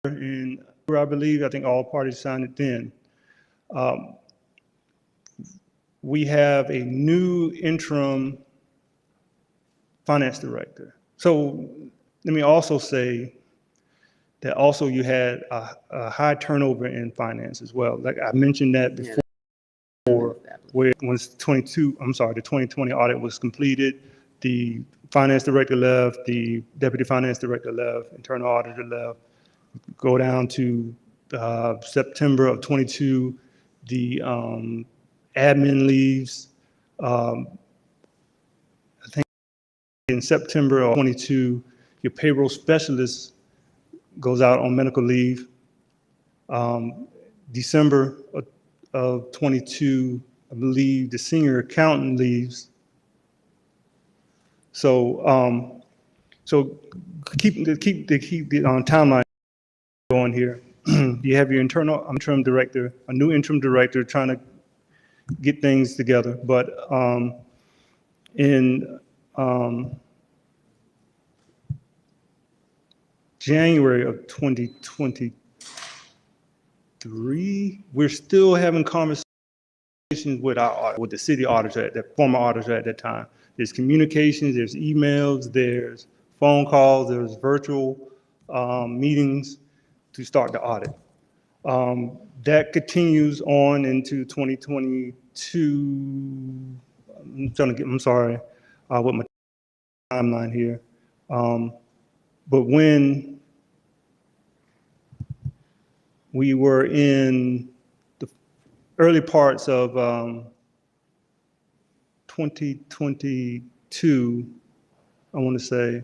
in, I believe, I think all parties signed it then. We have a new interim finance director. So let me also say that also you had a high turnover in finance as well. Like I mentioned that before. where once the 2020 audit was completed, the finance director left, the deputy finance director left, internal auditor left. Go down to September of 22, the admin leaves. I think in September of 22, your payroll specialist goes out on medical leave. December of 22, I believe the senior accountant leaves. So, keep the timeline going here. You have your interim director, a new interim director trying to get things together. But in January of 2023, we're still having conversations with with the city auditor, the former auditor at that time. There's communications, there's emails, there's phone calls, there's virtual meetings to start the audit. That continues on into 2022. I'm sorry, with my timeline here. But when we were in the early parts of 2022, I want to say,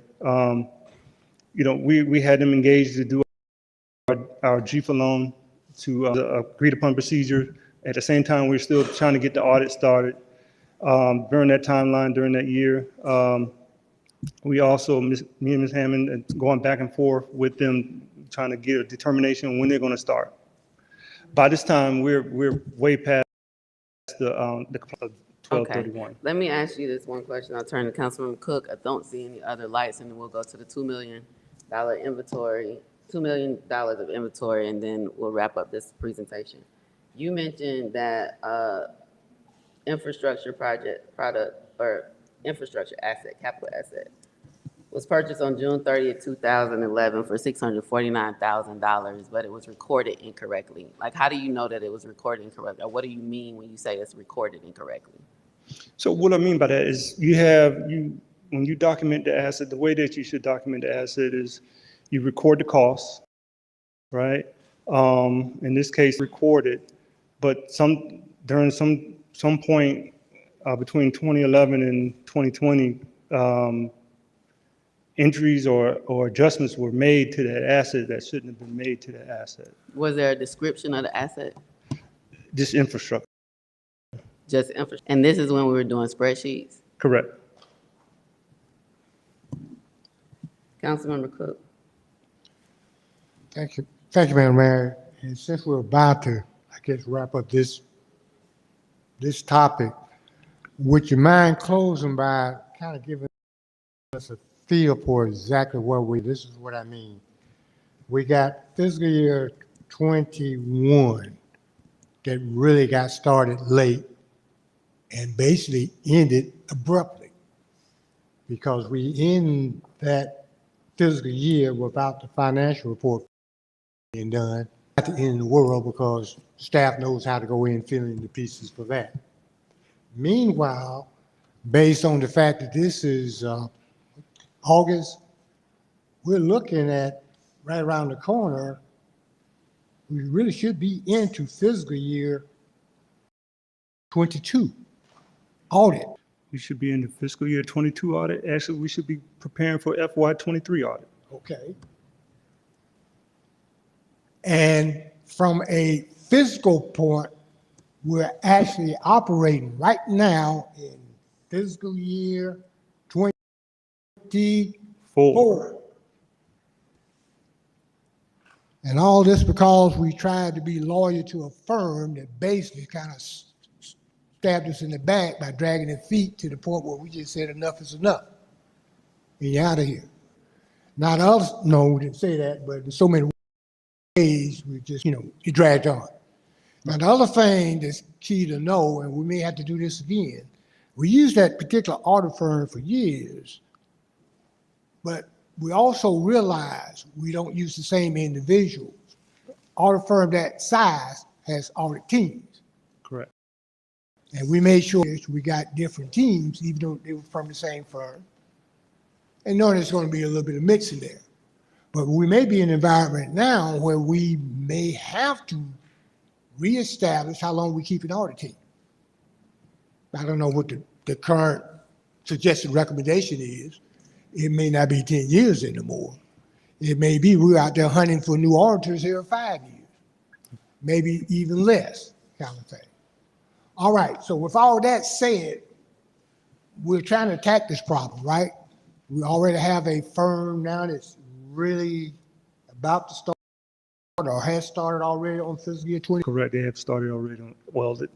we had them engaged to do our GFA loan to agreed upon procedure. At the same time, we're still trying to get the audit started. During that timeline, during that year, we also, me and Ms. Hammond, going back and forth with them, trying to get a determination on when they're going to start. By this time, we're way past the 1231. Okay. Let me ask you this one question. I'll turn to Councilman Cook. I don't see any other lights, and then we'll go to the $2 million inventory, $2 million of inventory, and then we'll wrap up this presentation. You mentioned that infrastructure infrastructure asset, capital asset, was purchased on June 30th, 2011 for $649,000, but it was recorded incorrectly. Like, how do you know that it was recorded incorrectly? Or what do you mean when you say it's recorded incorrectly? So what I mean by that is when you document the asset, the way that you should document the asset is you record the costs, right? In this case, recorded, but during some point between 2011 and 2020, entries or adjustments were made to that asset that shouldn't have been made to that asset. Was there a description of the asset? Just infrastructure. Just infrastructure. And this is when we were doing spreadsheets? Correct. Councilmember Cook. Thank you, Madam Mayor. And since we're about to, I guess, wrap up this topic, would you mind closing by kind of giving us a feel for exactly this is what I mean. We got fiscal year 21 that really got started late and basically ended abruptly because we end that fiscal year without the financial report being done at the end of the world because staff knows how to go in and fill in the pieces for that. Meanwhile, based on the fact that this is August, we're looking at right around the corner, we really should be into fiscal year 22 audit. We should be in the fiscal year 22 audit. Actually, we should be preparing for FY 23 audit. Okay. And from a fiscal point, we're actually operating right now in fiscal year 24. And all this because we tried to be loyal to a firm that basically kind of stabbed us in the back by dragging their feet to the point where we just said enough is enough. And you're out of here. Not us, no, we didn't say that, but in so many ways we just, it dragged on. Now, the other thing that's key to know, and we may have to do this again, we used that particular audit firm for years, but we also realize we don't use the same individuals. Audit firm that size has audit teams. Correct. And we made sure we got different teams, even though they were from the same firm. And knowing there's going to be a little bit of mixing there. But we may be in an environment now where we may have to reestablish how long we keep an audit team. I don't know what the current suggested recommendation is. It may not be 10 years anymore. It may be we're out there hunting for new auditors here in 5 years, maybe even less kind of thing. All right, so with all that said, we're trying to attack this problem, right? We already have a firm now that's really about to start or has started already on fiscal year 20. Correct, they have started already on, well, the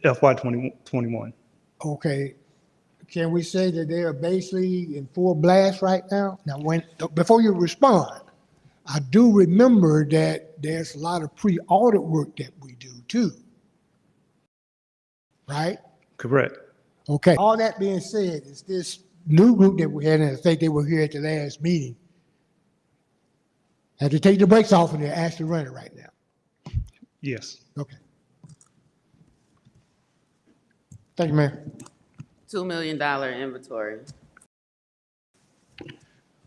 FY 2021. Okay, can we say that they are basically in full blast right now? Now, before you respond, I do remember that there's a lot of pre-audit work that we do too, right? Correct. Okay, all that being said, is this new group that we had, and I think they were here at the last meeting, had to take the brakes off and they're actually running right now. Yes. Okay. Thank you, Mayor. $2 million inventory.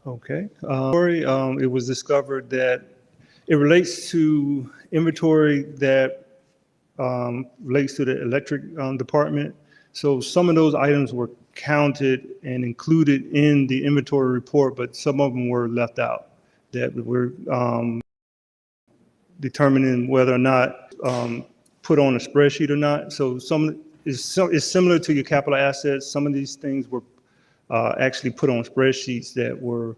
Okay. It was discovered that it relates to inventory that relates to the electric department. So some of those items were counted and included in the inventory report, but some of them were left out that we're determining whether or not put on a spreadsheet or not. So it's similar to your capital assets. Some of these things were actually put on spreadsheets that were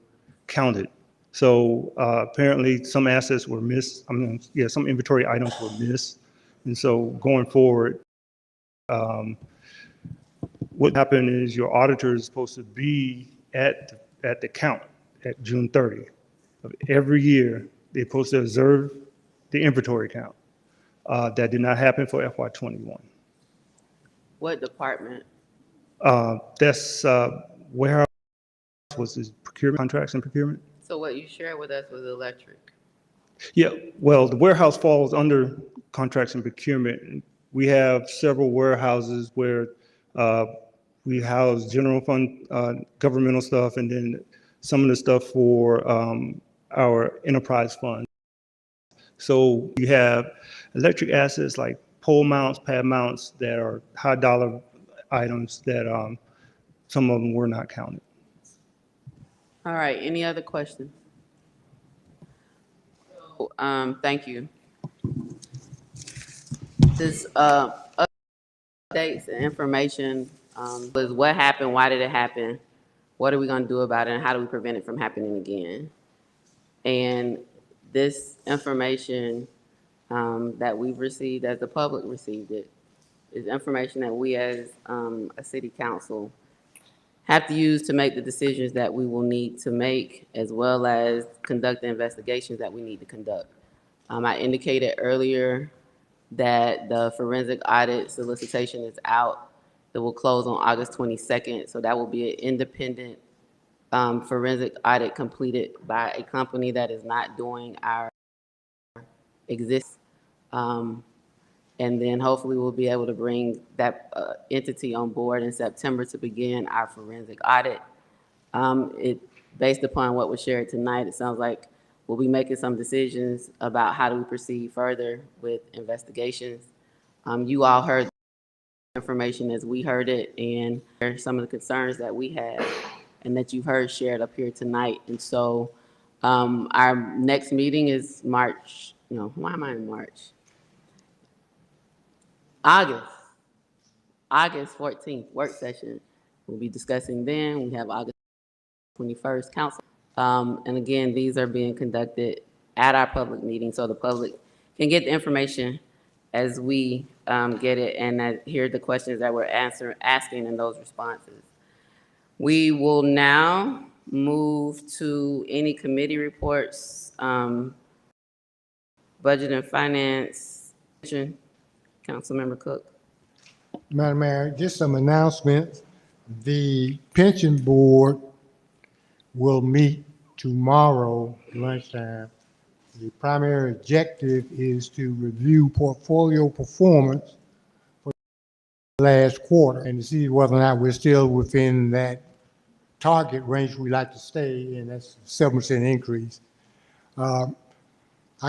counted. So apparently some assets were missed. Some inventory items were missed. And so going forward, what happened is your auditor is supposed to be at the count at June 30th of every year. They're supposed to observe the inventory count. That did not happen for FY 21. What department? That's warehouse, was this procurement, contracts and procurement? So what you shared with us was electric. Yeah, well, the warehouse falls under contracts and procurement. We have several warehouses where we house general fund governmental stuff, and then some of the stuff for our enterprise fund. So you have electric assets like pole mounts, pad mounts that are high dollar items that some of them were not counted. All right, any other questions? So, thank you. This updates and information was what happened, why did it happen, what are we gonna do about it, and how do we prevent it from happening again? And this information that we've received, as the public received it, is information that we as a city council have to use to make the decisions that we will need to make, as well as conduct the investigations that we need to conduct. I indicated earlier that the forensic audit solicitation is out. It will close on August 22nd, so that will be an independent forensic audit completed by a company that is not doing our exist. And then hopefully we'll be able to bring that entity on board in September to begin our forensic audit. Based upon what was shared tonight, it sounds like we'll be making some decisions about how do we proceed further with investigations. You all heard the information as we heard it, and some of the concerns that we have and that you've heard shared up here tonight. And so our next meeting is March, why am I in March? August 14th, work session. We'll be discussing then. We have August 21st council. And again, these are being conducted at our public meeting so the public can get the information as we get it and hear the questions that we're asking and those responses. We will now move to any committee reports, budget and finance. Councilmember Cook. Madam Mayor, just some announcements. The pension board will meet tomorrow lunchtime. The primary objective is to review portfolio performance last quarter and to see whether or not we're still within that target range we like to stay in. That's 7% increase. I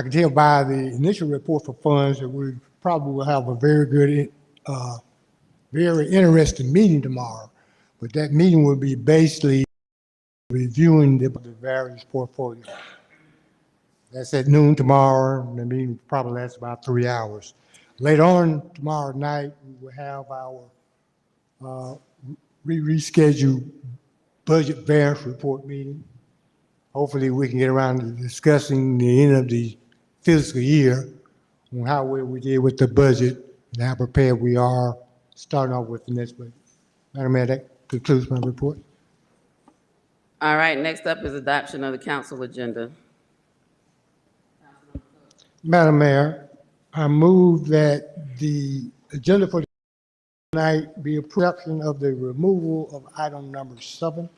can tell by the initial report for funds that we probably will have a very good, very interesting meeting tomorrow. But that meeting will be basically reviewing the various portfolios. That's at noon tomorrow. The meeting probably lasts about 3 hours. Later on tomorrow night, we will have our rescheduled budget variance report meeting. Hopefully, we can get around to discussing the end of the fiscal year on how well we did with the budget and how prepared we are starting off with the next budget. Madam Mayor, that concludes my report. All right, next up is adoption of the council agenda. Madam Mayor, I move that the agenda for tonight be a production of the removal of item number 7.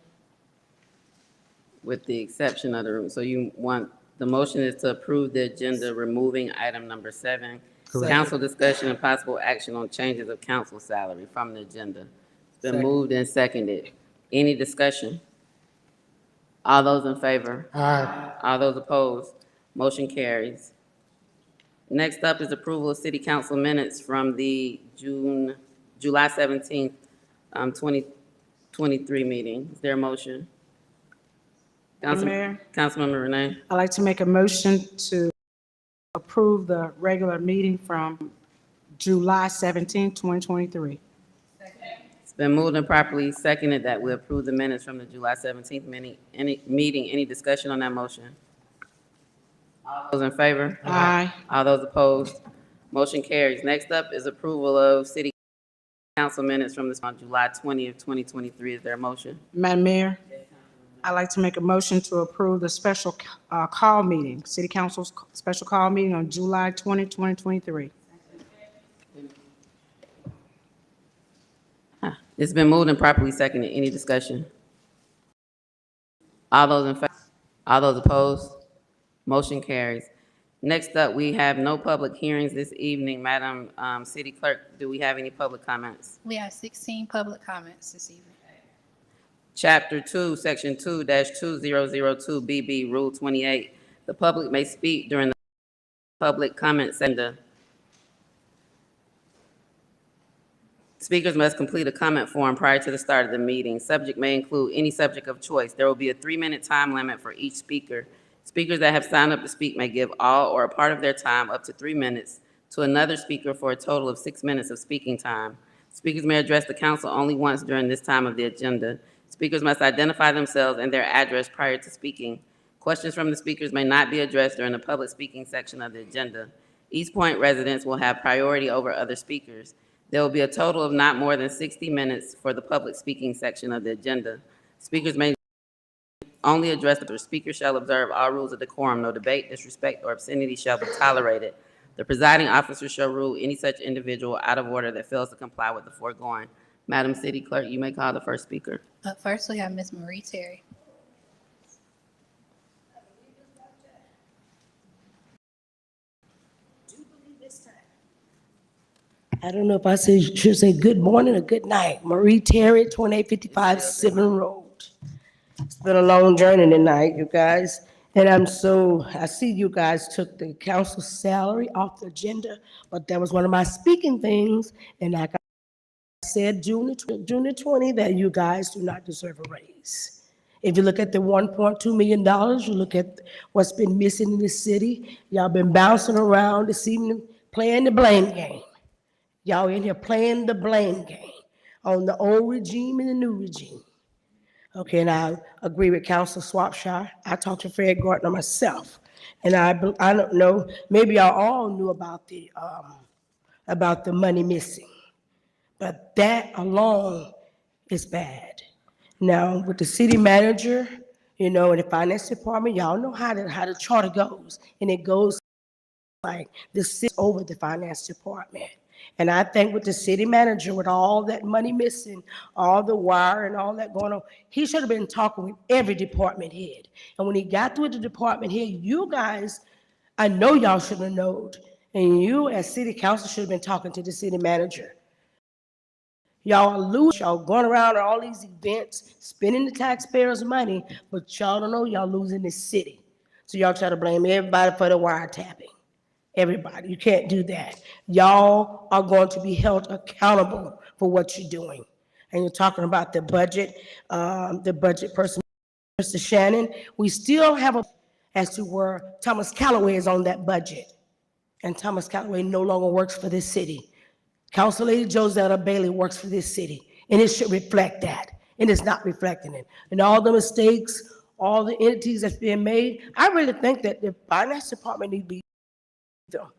With the exception of the room. So you want, the motion is to approve the agenda, removing item number 7. Correct. Council discussion and possible action on changes of council salary from the agenda. It's been moved and seconded. Any discussion? All those in favor? Aye. All those opposed? Motion carries. Next up is approval of city council minutes from the July 17th, 2023 meeting. Is there a motion? Mayor? Councilmember Renee? I'd like to make a motion to approve the regular meeting from July 17, 2023. It's been moved and properly seconded that we approve the minutes from the July 17th meeting. Any discussion on that motion? All those in favor? Aye. All those opposed? Motion carries. Next up is approval of city council minutes from this on July 20th, 2023. Is there a motion? Madam Mayor? I'd like to make a motion to approve the special call meeting, City Council's special call meeting on July 20, 2023. It's been moved and properly seconded. Any discussion? All those in favor? All those opposed? Motion carries. Next up, we have no public hearings this evening. Madam City Clerk, do we have any public comments? We have 16 public comments this evening. Chapter 2, Section 2-2002BB, Rule 28. The public may speak during the public comment session. Speakers must complete a comment form prior to the start of the meeting. Subject may include any subject of choice. There will be a 3-minute time limit for each speaker. Speakers that have signed up to speak may give all or a part of their time up to 3 minutes to another speaker for a total of 6 minutes of speaking time. Speakers may address the council only once during this time of the agenda. Speakers must identify themselves and their address prior to speaking. Questions from the speakers may not be addressed during the public speaking section of the agenda. East Point residents will have priority over other speakers. There will be a total of not more than 60 minutes for the public speaking section of the agenda. Speakers may only address the speaker shall observe all rules of decorum. No debate, disrespect, or obscenity shall be tolerated. The presiding officer shall rule any such individual out of order that fails to comply with the foregoing. Madam City Clerk, you may call the first speaker. Up first, we have Ms. Marie Terry. I don't know if I should say good morning or good night. Marie Terry, 2855 Sylvan Road. It's been a long journey tonight, you guys. And I see you guys took the council salary off the agenda, but that was one of my speaking things. And like I said, June the 20, that you guys do not deserve a raise. If you look at the $1.2 million, you look at what's been missing in the city, y'all been bouncing around this evening, playing the blame game. Y'all in here playing the blame game on the old regime and the new regime. Okay, and I agree with Councilor Swapshire. I talked to Fred Gardner myself, and I don't know, maybe y'all all knew about the money missing, but that alone is bad. Now, with the city manager, and the finance department, y'all know how the charter goes, and it goes like this sits over the finance department. And I think with the city manager, with all that money missing, all the wire and all that going on, he should have been talking with every department head. And when he got through with the department head, you guys, I know y'all should have known. And you as city council should have been talking to the city manager. Y'all are losing, y'all going around at all these events, spending the taxpayers' money, but y'all don't know y'all losing this city. So y'all try to blame everybody for the wiretapping. Everybody, you can't do that. Y'all are going to be held accountable for what you're doing. And you're talking about the budget person, Mr. Shannon, we still have a, as to where Thomas Callaway is on that budget. And Thomas Callaway no longer works for this city. Council Lady Josetta Bailey works for this city, and it should reflect that, and it's not reflecting it. And all the mistakes, all the entities that's being made, I really think that the finance department need to be done.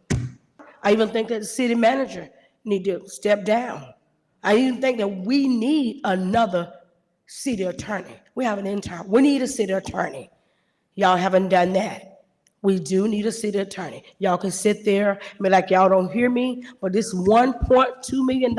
I even think that the city manager need to step down. I even think that we need another city attorney. We have an intern. We need a city attorney. Y'all haven't done that. We do need a city attorney. Y'all can sit there and be like, y'all don't hear me, but this $1.2 million,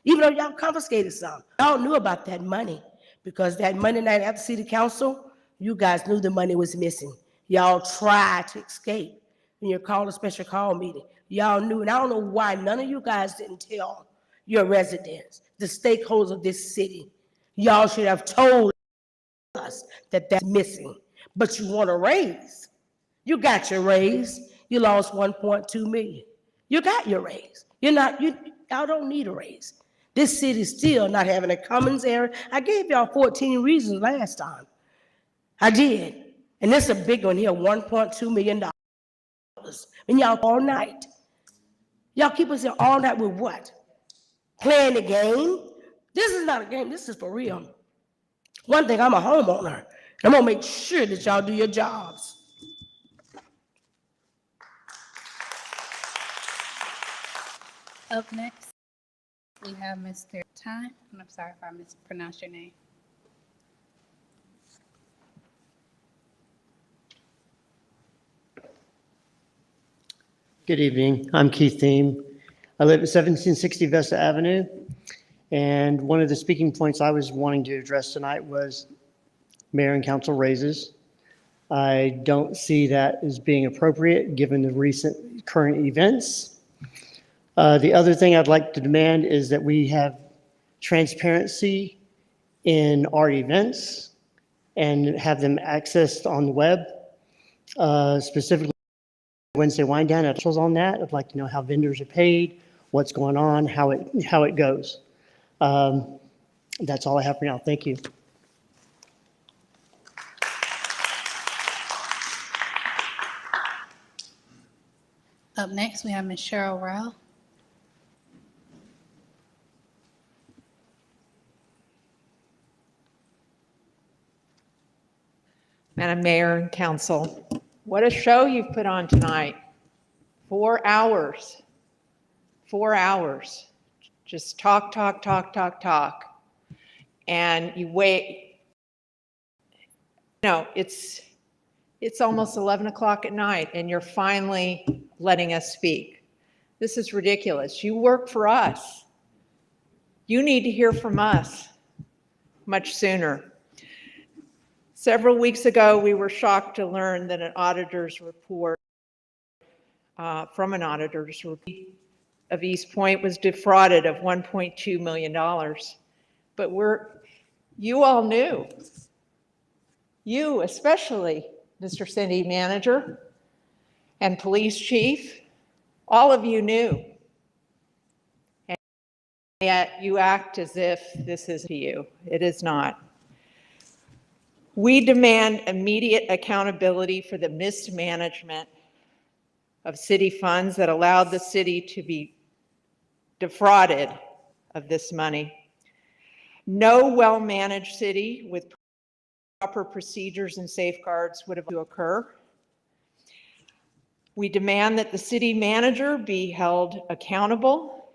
even though y'all confiscated some, y'all knew about that money, because that Monday night after city council, you guys knew the money was missing. Y'all tried to escape, and you called a special call meeting. Y'all knew, and I don't know why none of you guys didn't tell your residents, the stakeholders of this city. Y'all should have told us that that's missing. But you want a raise. You got your raise. You lost 1.2 million. You got your raise. Y'all don't need a raise. This city's still not having a commons area. I gave y'all 14 reasons last time. I did. And this is a big one here, $1.2 million. And y'all all night. Y'all keep us here all night with what? Playing the game? This is not a game. This is for real. One thing, I'm a homeowner. I'm gonna make sure that y'all do your jobs. Up next, we have Mr. Time, and I'm sorry if I mispronounced your name. Good evening. I'm Keith Thiem. I live at 1760 Vesta Avenue. And one of the speaking points I was wanting to address tonight was mayor and council raises. I don't see that as being appropriate given the recent current events. The other thing I'd like to demand is that we have transparency in our events and have them accessed on the web. Specifically, Wednesday Wine Down, on that. I'd like to know how vendors are paid, what's going on, how it goes. That's all I have for now. Thank you. Up next, we have Ms. Cheryl Rowell. Madam Mayor and Council, what a show you've put on tonight. 4 hours. 4 hours. Just talk. And you wait. No, it's almost 11 o'clock at night and you're finally letting us speak. This is ridiculous. You work for us. You need to hear from us much sooner. Several weeks ago, we were shocked to learn that an auditor's report from an auditor's report of East Point was defrauded of $1.2 million. But you all knew. You especially, Mr. City Manager and Police Chief, all of you knew. And yet you act as if this is you. It is not. We demand immediate accountability for the mismanagement of city funds that allowed the city to be defrauded of this money. No well-managed city with proper procedures and safeguards would have to occur. We demand that the city manager be held accountable,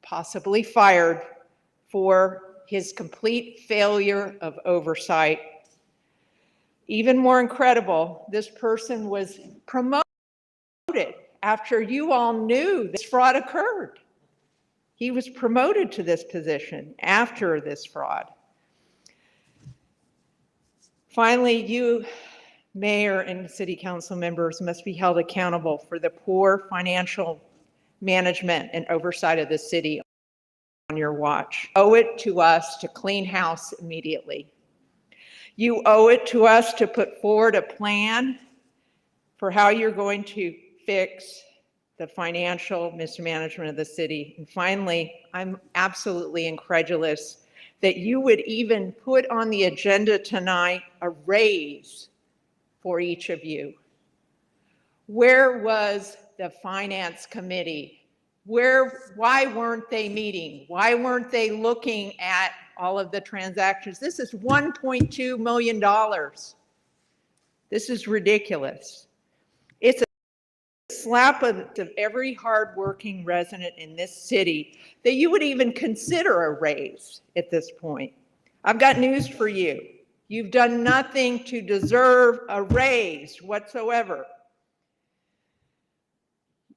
possibly fired, for his complete failure of oversight. Even more incredible, this person was promoted after you all knew this fraud occurred. He was promoted to this position after this fraud. Finally, you, Mayor and City Council members, must be held accountable for the poor financial management and oversight of the city on your watch. You owe it to us to clean house immediately. You owe it to us to put forward a plan for how you're going to fix the financial mismanagement of the city. And finally, I'm absolutely incredulous that you would even put on the agenda tonight a raise for each of you. Where was the finance committee? Why weren't they meeting? Why weren't they looking at all of the transactions? This is $1.2 million. This is ridiculous. It's a slap of every hardworking resident in this city that you would even consider a raise at this point. I've got news for you. You've done nothing to deserve a raise whatsoever.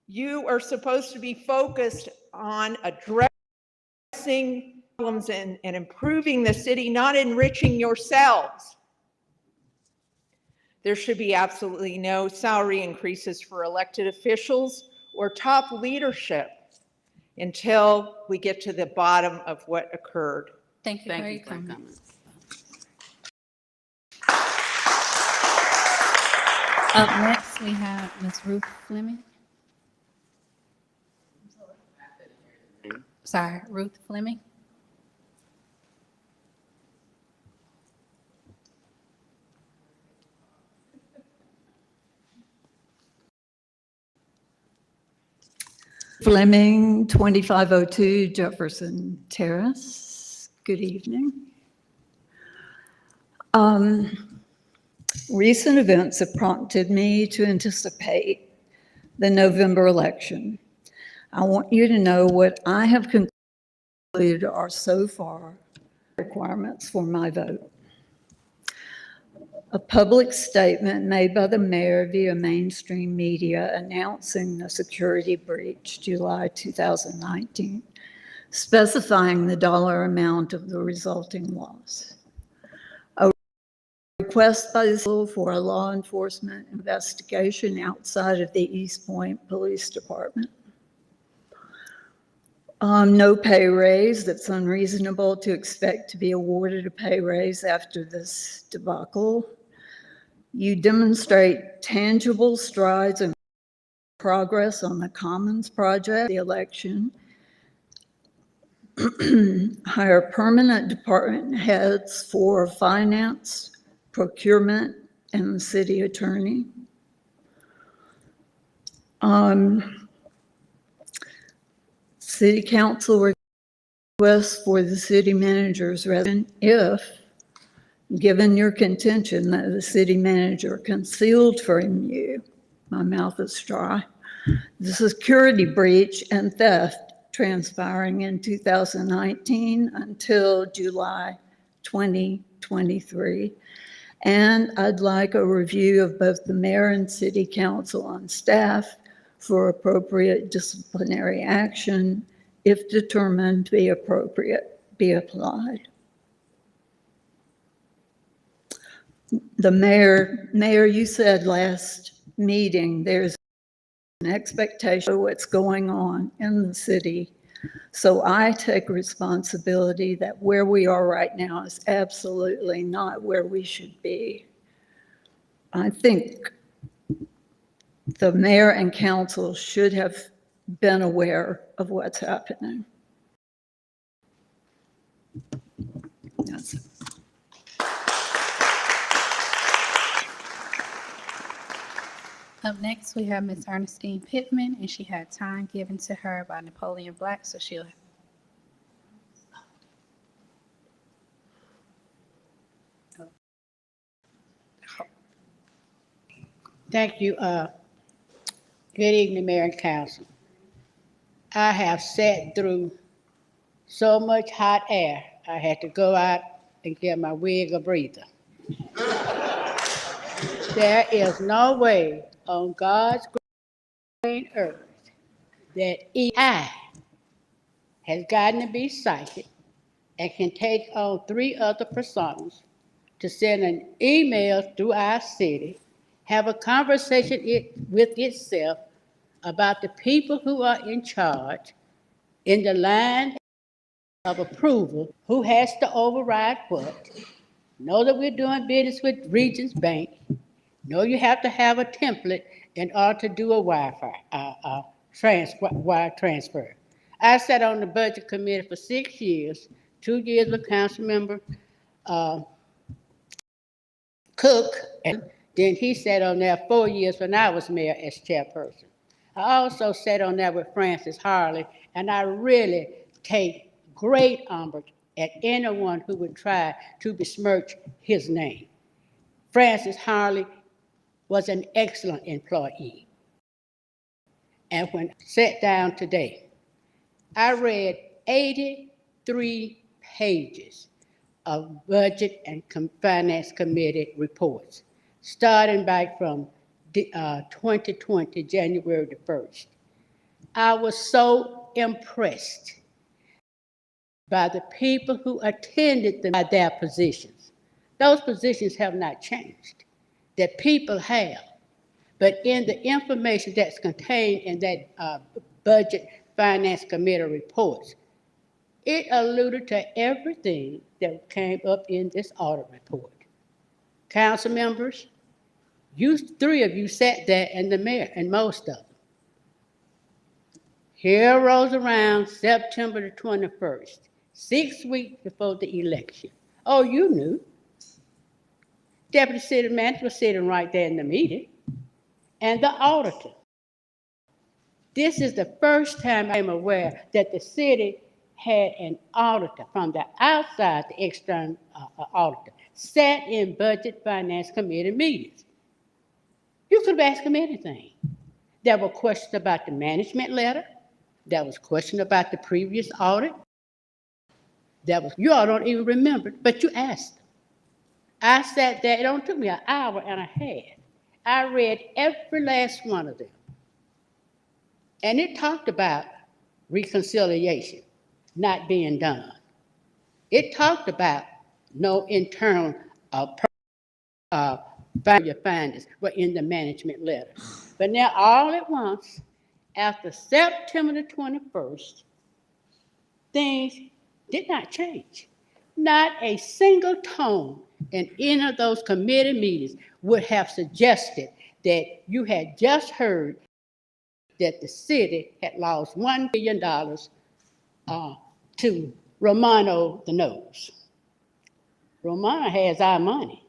You are supposed to be focused on addressing problems and improving the city, not enriching yourselves. There should be absolutely no salary increases for elected officials or top leadership until we get to the bottom of what occurred. Thank you for your Thank you for your comments. comments. Up next, we have Ms. Ruth Fleming. Sorry, Ruth Fleming. Fleming, 2502 Jefferson Terrace. Good evening. Recent events have prompted me to anticipate the November election. I want you to know what I have concluded are so far requirements for my vote. A public statement made by the mayor via mainstream media announcing the security breach July 2019, specifying the dollar amount of the resulting loss. A request by the city for a law enforcement investigation outside of the East Point Police Department. No pay raise. That's unreasonable to expect to be awarded a pay raise after this debacle. You demonstrate tangible strides and progress on the Commons project, the election. Hire permanent department heads for finance, procurement, and the city attorney. City council requests for the city manager's resident if, given your contention that the city manager concealed from you, my mouth is dry, the security breach and theft transpiring in 2019 until July 2023. And I'd like a review of both the mayor and city council on staff for appropriate disciplinary action, if determined to be appropriate, be applied. The mayor, you said last meeting, there's an expectation of what's going on in the city. So I take responsibility that where we are right now is absolutely not where we should be. I think the mayor and council should have been aware of what's happening. That's it. Up next, we have Ms. Ernestine Pittman, and she had time given to her by Napoleon Black, so she'll. Thank you. Good evening, Mayor and Council. I have sat through so much hot air, I had to go out and get my wig a breather. There is no way on God's green earth that EI has gotten to be psychic and can take on 3 other personas to send an email through our city, have a conversation with itself about the people who are in charge in the line of approval, who has to override what? Know that we're doing business with Regions Bank. Know you have to have a template in order to do a wire transfer. I sat on the budget committee for 6 years, 2 years with Councilmember Cook, and then he sat on there 4 years when I was mayor as chairperson. I also sat on there with Francis Harley, and I really take great umbrage at anyone who would try to besmirch his name. Francis Harley was an excellent employee. And when I sat down today, I read 83 pages of budget and finance committee reports, starting back from 2020, January the 1st. I was so impressed by the people who attended them, by their positions. Those positions have not changed, that people have. But in the information that's contained in that budget finance committee reports, it alluded to everything that came up in this audit report. Council members, you three of you sat there, and the mayor, and most of them. Here rolls around September the 21st, 6 weeks before the election. Oh, you knew. Deputy City Manager was sitting right there in the meeting, and the auditor. This is the first time I'm aware that the city had an auditor from the outside, the external auditor, sat in budget finance committee meetings. You could have asked him anything. There were questions about the management letter. There was questions about the previous audit. You all don't even remember, but you asked them. I sat there, it only took me an hour and a half. I read every last one of them. And it talked about reconciliation not being done. It talked about no internal findings were in the management letter. But now all at once, after September the 21st, things did not change. Not a single tone in any of those committee meetings would have suggested that you had just heard that the city had lost $1 billion to Romano the Nose. Romano has our money.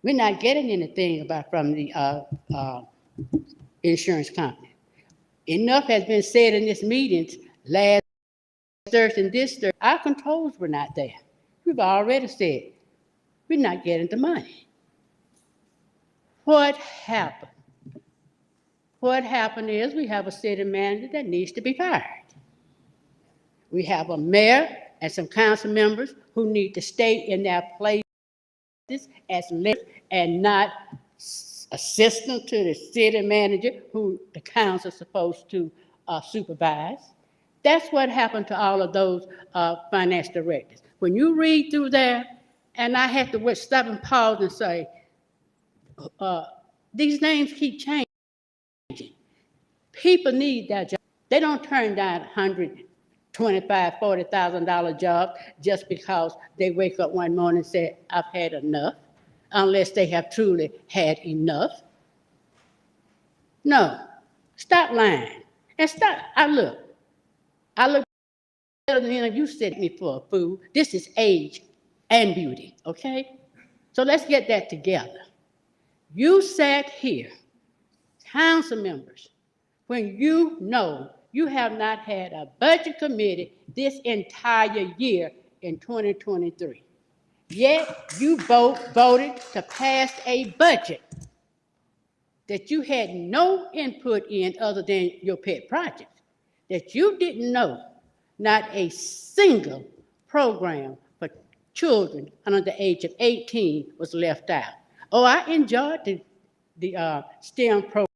We're not getting anything from the insurance company. Enough has been said in this meeting last Thursday and this Thursday. Our controls were not there. We've already said we're not getting the money. What happened? What happened is we have a city manager that needs to be fired. We have a mayor and some council members who need to stay in their places as leaders and not assistant to the city manager who the council is supposed to supervise. That's what happened to all of those finance directors. When you read through there, and I had to stop and pause and say, these names keep changing. People need that job. They don't turn down $125,000, $40,000 jobs just because they wake up one morning and say, I've had enough, unless they have truly had enough. No, stop lying. And stop, I look better than any of you set me for a fool. This is age and beauty, okay? So let's get that together. You sat here, council members, when you know you have not had a budget committee this entire year in 2023. Yet you voted to pass a budget that you had no input in other than your pet projects, that you didn't know not a single program for children under the age of 18 was left out. Oh, I enjoyed the STEM program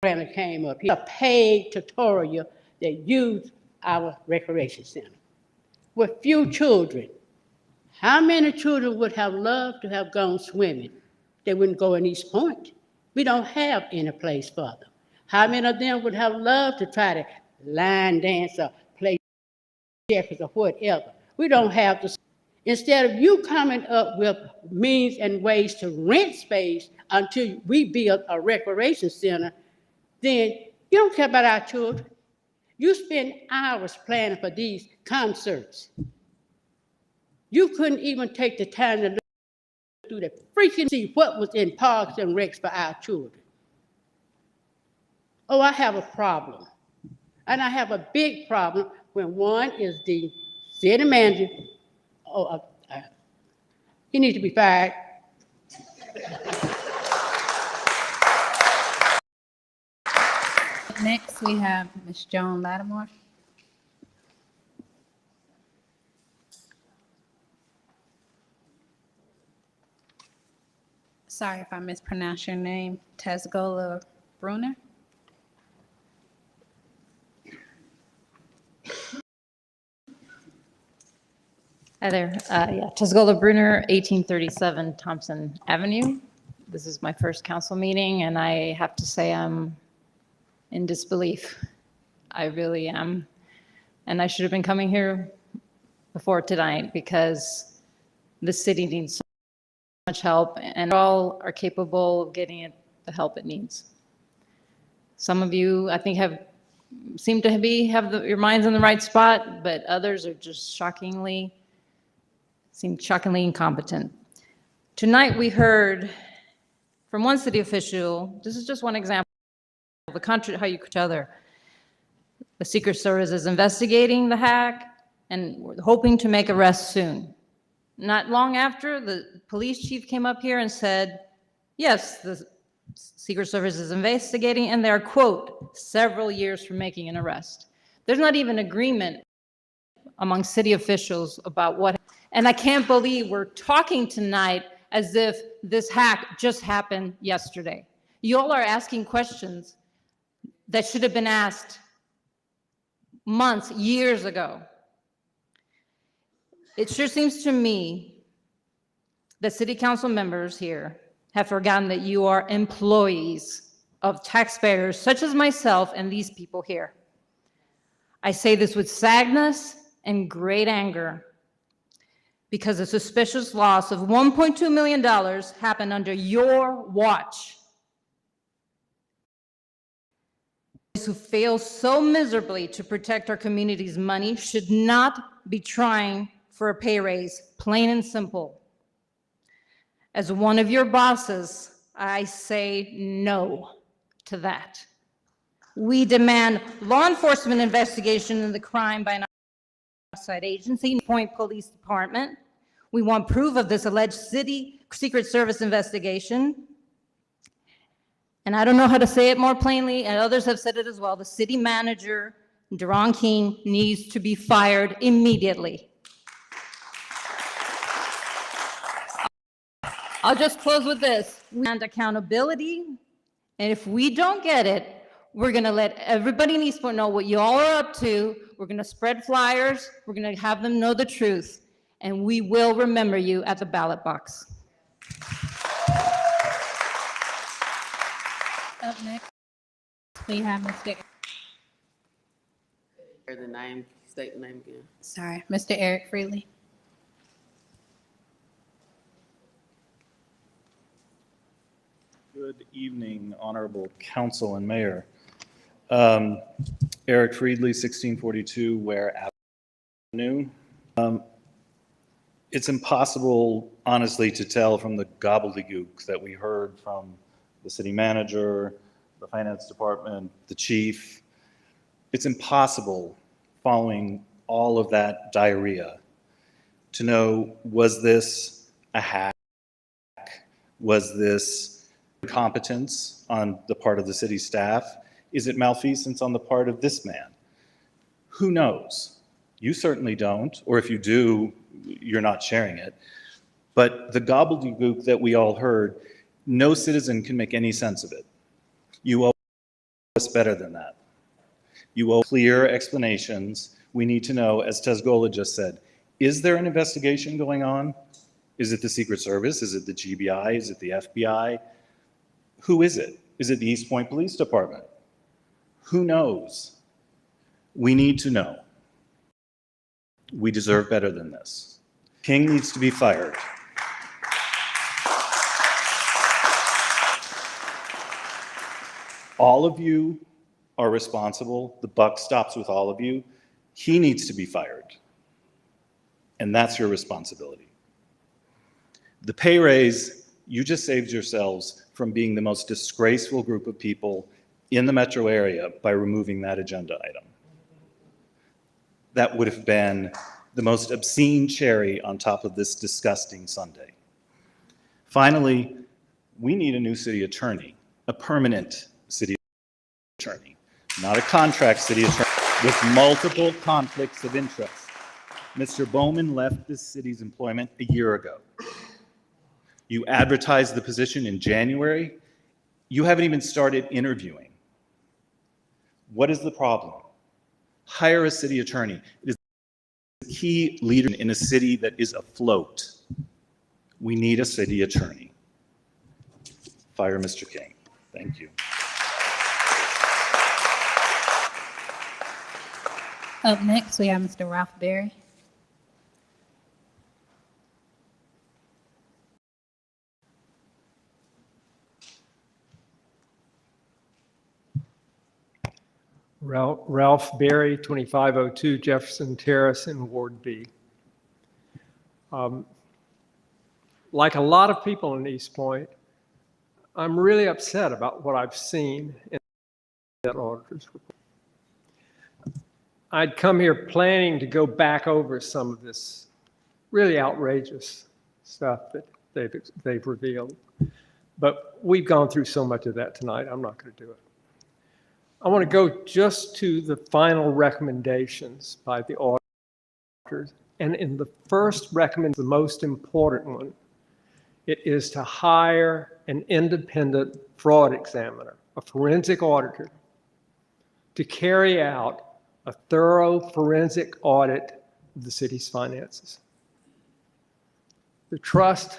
that came up here, a paid tutorial that used our recreation center. With few children, how many children would have loved to have gone swimming? They wouldn't go in East Point. We don't have any place for them. How many of them would have loved to try to line dance or sheriffs or whatever. We don't have the, instead of you coming up with means and ways to rent space until we build a recreation center, then you don't care about our children. You spend hours planning for these concerts. You couldn't even take the time to look through the freaking see what was in parks and recs for our children. Oh, I have a problem. And I have a big problem when one is the city manager. Oh, he needs to be fired. Next, we have Ms. Joan Lattimore. Sorry if I mispronounced your name, Tazgola Bruner. Hi there. Tazgola Bruner, 1837 Thompson Avenue. This is my first council meeting, and I have to say I'm in disbelief. I really am. And I should have been coming here before tonight because the city needs so much help, and all are capable of getting it the help it needs. Some of you, I think, seem to have your minds in the right spot, but others are just seem shockingly incompetent. Tonight we heard from one city official, this is just one example of the country, how you could tell the Secret Service is investigating the hack and we're hoping to make arrests soon. Not long after, the police chief came up here and said, yes, the Secret Service is investigating and they're, quote, several years from making an arrest. There's not even agreement among city officials about what. And I can't believe we're talking tonight as if this hack just happened yesterday. You all are asking questions that should have been asked months, years ago. It sure seems to me that city council members here have forgotten that you are employees of taxpayers such as myself and these people here. I say this with sadness and great anger, because a suspicious loss of $1.2 million happened under your watch. Those who fail so miserably to protect our community's money should not be trying for a pay raise, plain and simple. As one of your bosses, I say no to that. We demand law enforcement investigation into the crime by an outside agency, Point Police Department. We want proof of this alleged city Secret Service investigation. And I don't know how to say it more plainly, and others have said it as well. The city manager, Deron King, needs to be fired immediately. I'll just close with this. We want accountability, and if we don't get it, we're gonna let everybody in Eastport know what you all are up to. We're gonna spread flyers. We're gonna have them know the truth, and we will remember you at the ballot box. Up next, we have Mr. The name, state the name again. Sorry, Mr. Eric Freely. Good evening, Honorable Council and Mayor. Eric Friedley, 1642 Ware Avenue. It's impossible, honestly, to tell from the gobbledygook that we heard from the city manager, the finance department, the chief. It's impossible, following all of that diarrhea, to know, was this a hack? Was this incompetence on the part of the city staff? Is it malfeasance on the part of this man? Who knows? You certainly don't, or if you do, you're not sharing it. But the gobbledygook that we all heard, no citizen can make any sense of it. You owe us better than that. You owe clear explanations. We need to know, as Tazgola just said, is there an investigation going on? Is it the Secret Service? Is it the GBI? Is it the FBI? Who is it? Is it the East Point Police Department? Who knows? We need to know. We deserve better than this. King needs to be fired. All of you are responsible. The buck stops with all of you. He needs to be fired. And that's your responsibility. The pay raise, you just saved yourselves from being the most disgraceful group of people in the metro area by removing that agenda item. That would have been the most obscene cherry on top of this disgusting sundae. Finally, we need a new city attorney, a permanent city attorney, not a contract city attorney with multiple conflicts of interest. Mr. Bowman left this city's employment a year ago. You advertised the position in January. You haven't even started interviewing. What is the problem? Hire a city attorney. It is the key leader in a city that is afloat. We need a city attorney. Fire Mr. King. Thank you. Up next, we have Mr. Ralph Berry. Ralph Berry, 2502 Jefferson Terrace in Ward B. Like a lot of people in East Point, I'm really upset about what I've seen in that auditor's report. I'd come here planning to go back over some of this really outrageous stuff that they've revealed. But we've gone through so much of that tonight, I'm not going to do it. I want to go just to the final recommendations by the auditors. And in the first recommendation, the most important one, it is to hire an independent fraud examiner, a forensic auditor, to carry out a thorough forensic audit of the city's finances. The trust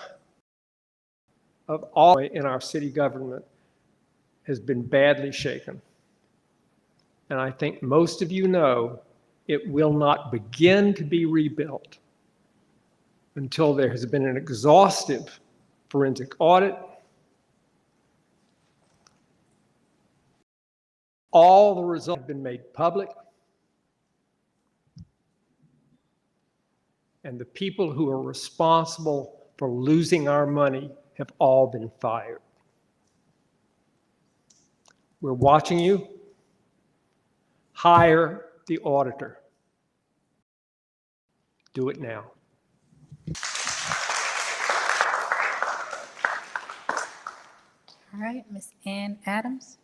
of all in our city government has been badly shaken. And I think most of you know it will not begin to be rebuilt until there has been an exhaustive forensic audit. All the results have been made public. And the people who are responsible for losing our money have all been fired. We're watching you. Hire the auditor. Do it now. All right, Ms. Ann Adams.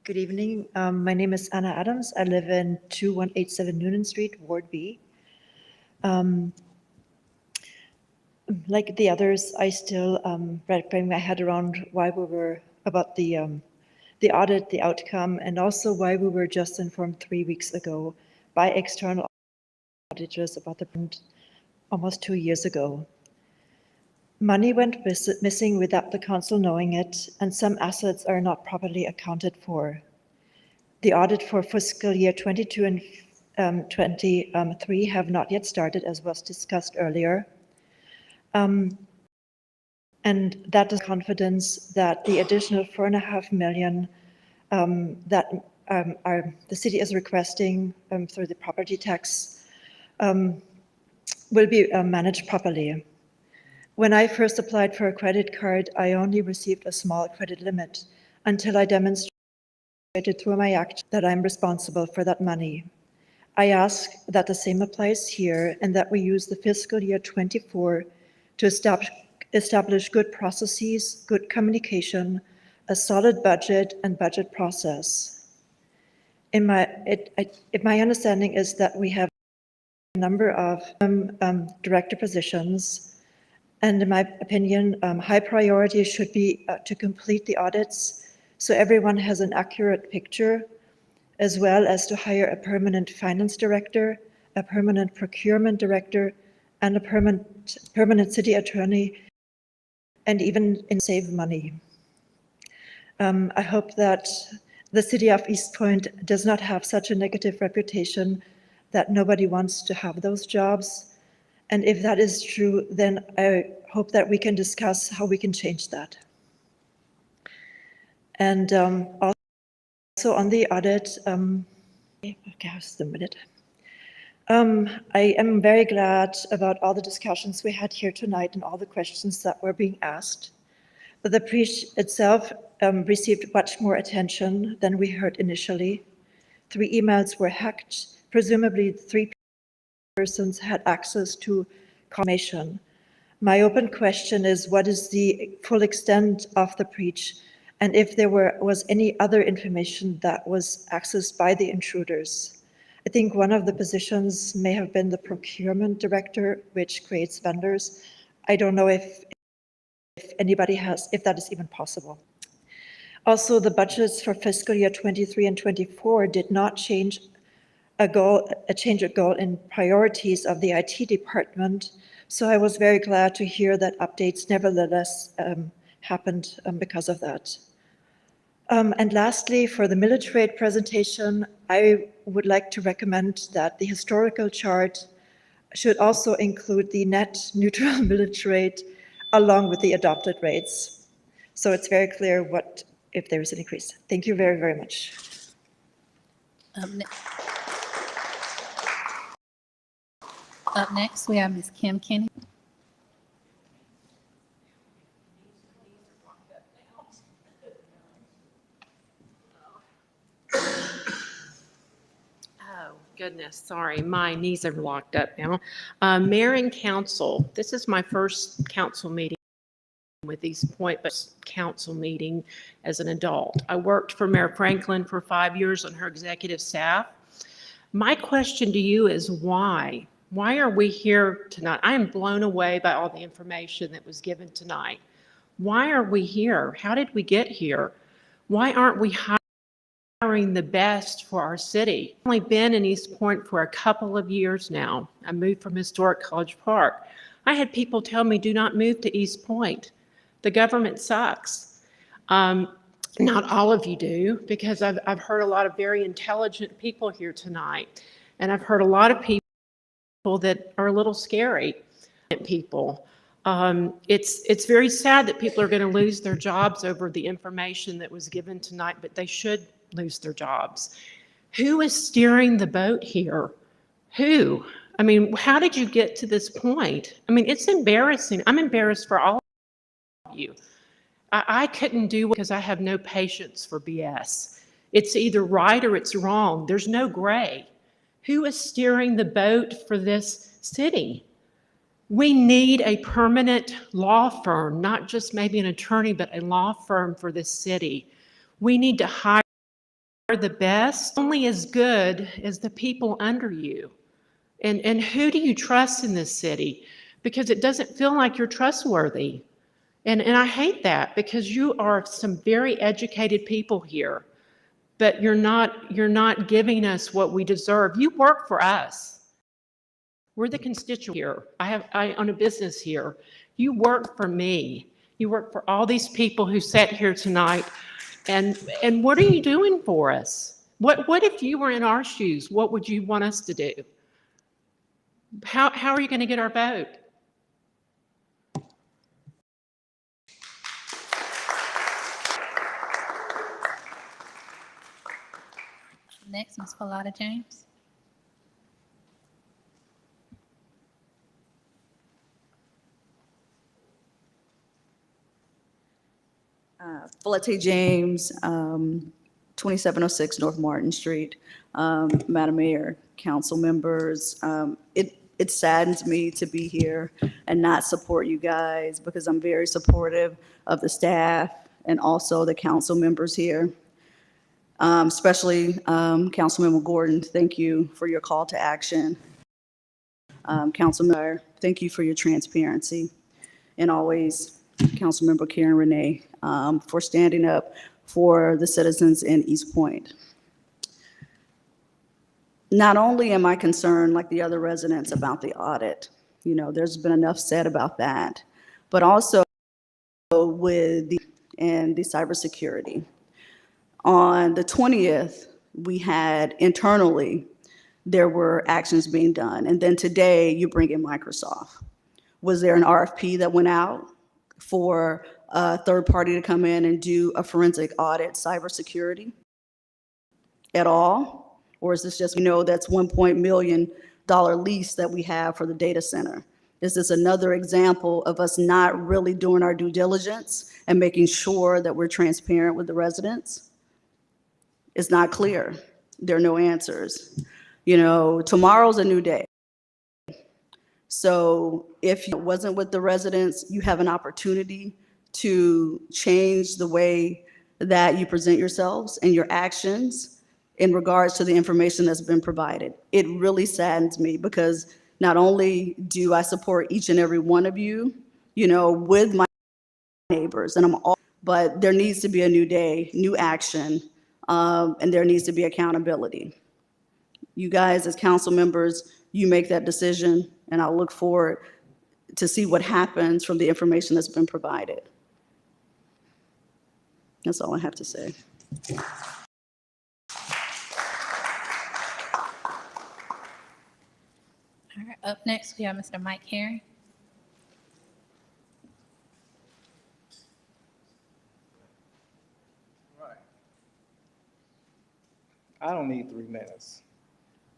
Good evening. My name is Anna Adams. I live in 2187 Noonan Street, Ward B. Like the others, I still wrapping my head around why we were about the audit, the outcome, and also why we were just informed 3 weeks ago by external auditors about the almost 2 years ago. Money went missing without the council knowing it, and some assets are not properly accounted for. The audit for fiscal year 22 and 23 have not yet started, as was discussed earlier. And that is confidence that the additional $4.5 million that the city is requesting through the property tax will be managed properly. When I first applied for a credit card, I only received a small credit limit until I demonstrated through my act that I'm responsible for that money. I ask that the same applies here and that we use the fiscal year 24 to establish good processes, good communication, a solid budget and budget process. My understanding is that we have a number of director positions. And in my opinion, high priority should be to complete the audits so everyone has an accurate picture, as well as to hire a permanent finance director, a permanent procurement director, and a permanent city attorney and even in save money. I hope that the city of East Point does not have such a negative reputation that nobody wants to have those jobs. And if that is true, then I hope that we can discuss how we can change that. And also on the audit, okay, just a minute. I am very glad about all the discussions we had here tonight and all the questions that were being asked. But the breach itself received much more attention than we heard initially. 3 emails were hacked. Presumably 3 persons had access to confirmation. My open question is, what is the full extent of the breach? And if there was any other information that was accessed by the intruders? I think one of the positions may have been the procurement director, which creates vendors. I don't know if anybody has, if that is even possible. Also, the budgets for fiscal year 23 and 24 did not change a goal in priorities of the IT department. So I was very glad to hear that updates nevertheless happened because of that. And lastly, for the millage rate presentation, I would like to recommend that the historical chart should also include the net neutral millage rate along with the adopted rates. So it's very clear what if there is an increase. Thank you very, very much. Up next, we have Ms. Kim Kenny. Oh, goodness, sorry, my knees are locked up now. Mayor and council, this is my first council meeting with East Point, but council meeting as an adult. I worked for Mayor Franklin for 5 years on her executive staff. My question to you is why? Why are we here tonight? I am blown away by all the information that was given tonight. Why are we here? How did we get here? Why aren't we hiring the best for our city? I've only been in East Point for a couple of years now. I moved from historic College Park. I had people tell me, do not move to East Point. The government sucks. Not all of you do, because I've heard a lot of very intelligent people here tonight. And I've heard a lot of people that are a little scary people. It's very sad that people are going to lose their jobs over the information that was given tonight, but they should lose their jobs. Who is steering the boat here? Who? I mean, how did you get to this point? I mean, it's embarrassing. I'm embarrassed for all of you. I couldn't do it because I have no patience for BS. It's either right or it's wrong. There's no gray. Who is steering the boat for this city? We need a permanent law firm, not just maybe an attorney, but a law firm for this city. We need to hire the best, only as good as the people under you. And who do you trust in this city? Because it doesn't feel like you're trustworthy. And I hate that, because you are some very educated people here, but you're not giving us what we deserve. You work for us. We're the constituent here. I own a business here. You work for me. You work for all these people who sat here tonight. And what are you doing for us? What if you were in our shoes? What would you want us to do? How are you going to get our vote? Next, Ms. Falada James. Falette James, 2706 North Martin Street. Madam Mayor, council members, it saddens me to be here and not support you guys, because I'm very supportive of the staff and also the council members here. Especially Councilmember Gordon, thank you for your call to action. Councilmember, thank you for your transparency. And always, Councilmember Karen Renee, for standing up for the citizens in East Point. Not only am I concerned, like the other residents, about the audit, there's been enough said about that, but also with the cybersecurity. On the 20th, we had internally, there were actions being done. And then today you bring in Microsoft. Was there an RFP that went out for a third party to come in and do a forensic audit cybersecurity at all? Or is this just, that's $1 million lease that we have for the data center? Is this another example of us not really doing our due diligence and making sure that we're transparent with the residents? It's not clear. There are no answers. Tomorrow's a new day. So if it wasn't with the residents, you have an opportunity to change the way that you present yourselves and your actions in regards to the information that's been provided. It really saddens me because not only do I support each and every one of you, with my neighbors, but there needs to be a new day, new action, and there needs to be accountability. You guys, as council members, you make that decision, and I'll look forward to see what happens from the information that's been provided. That's all I have to say. All right, up next, we have Mr. Mike Herring. I don't need 3 minutes.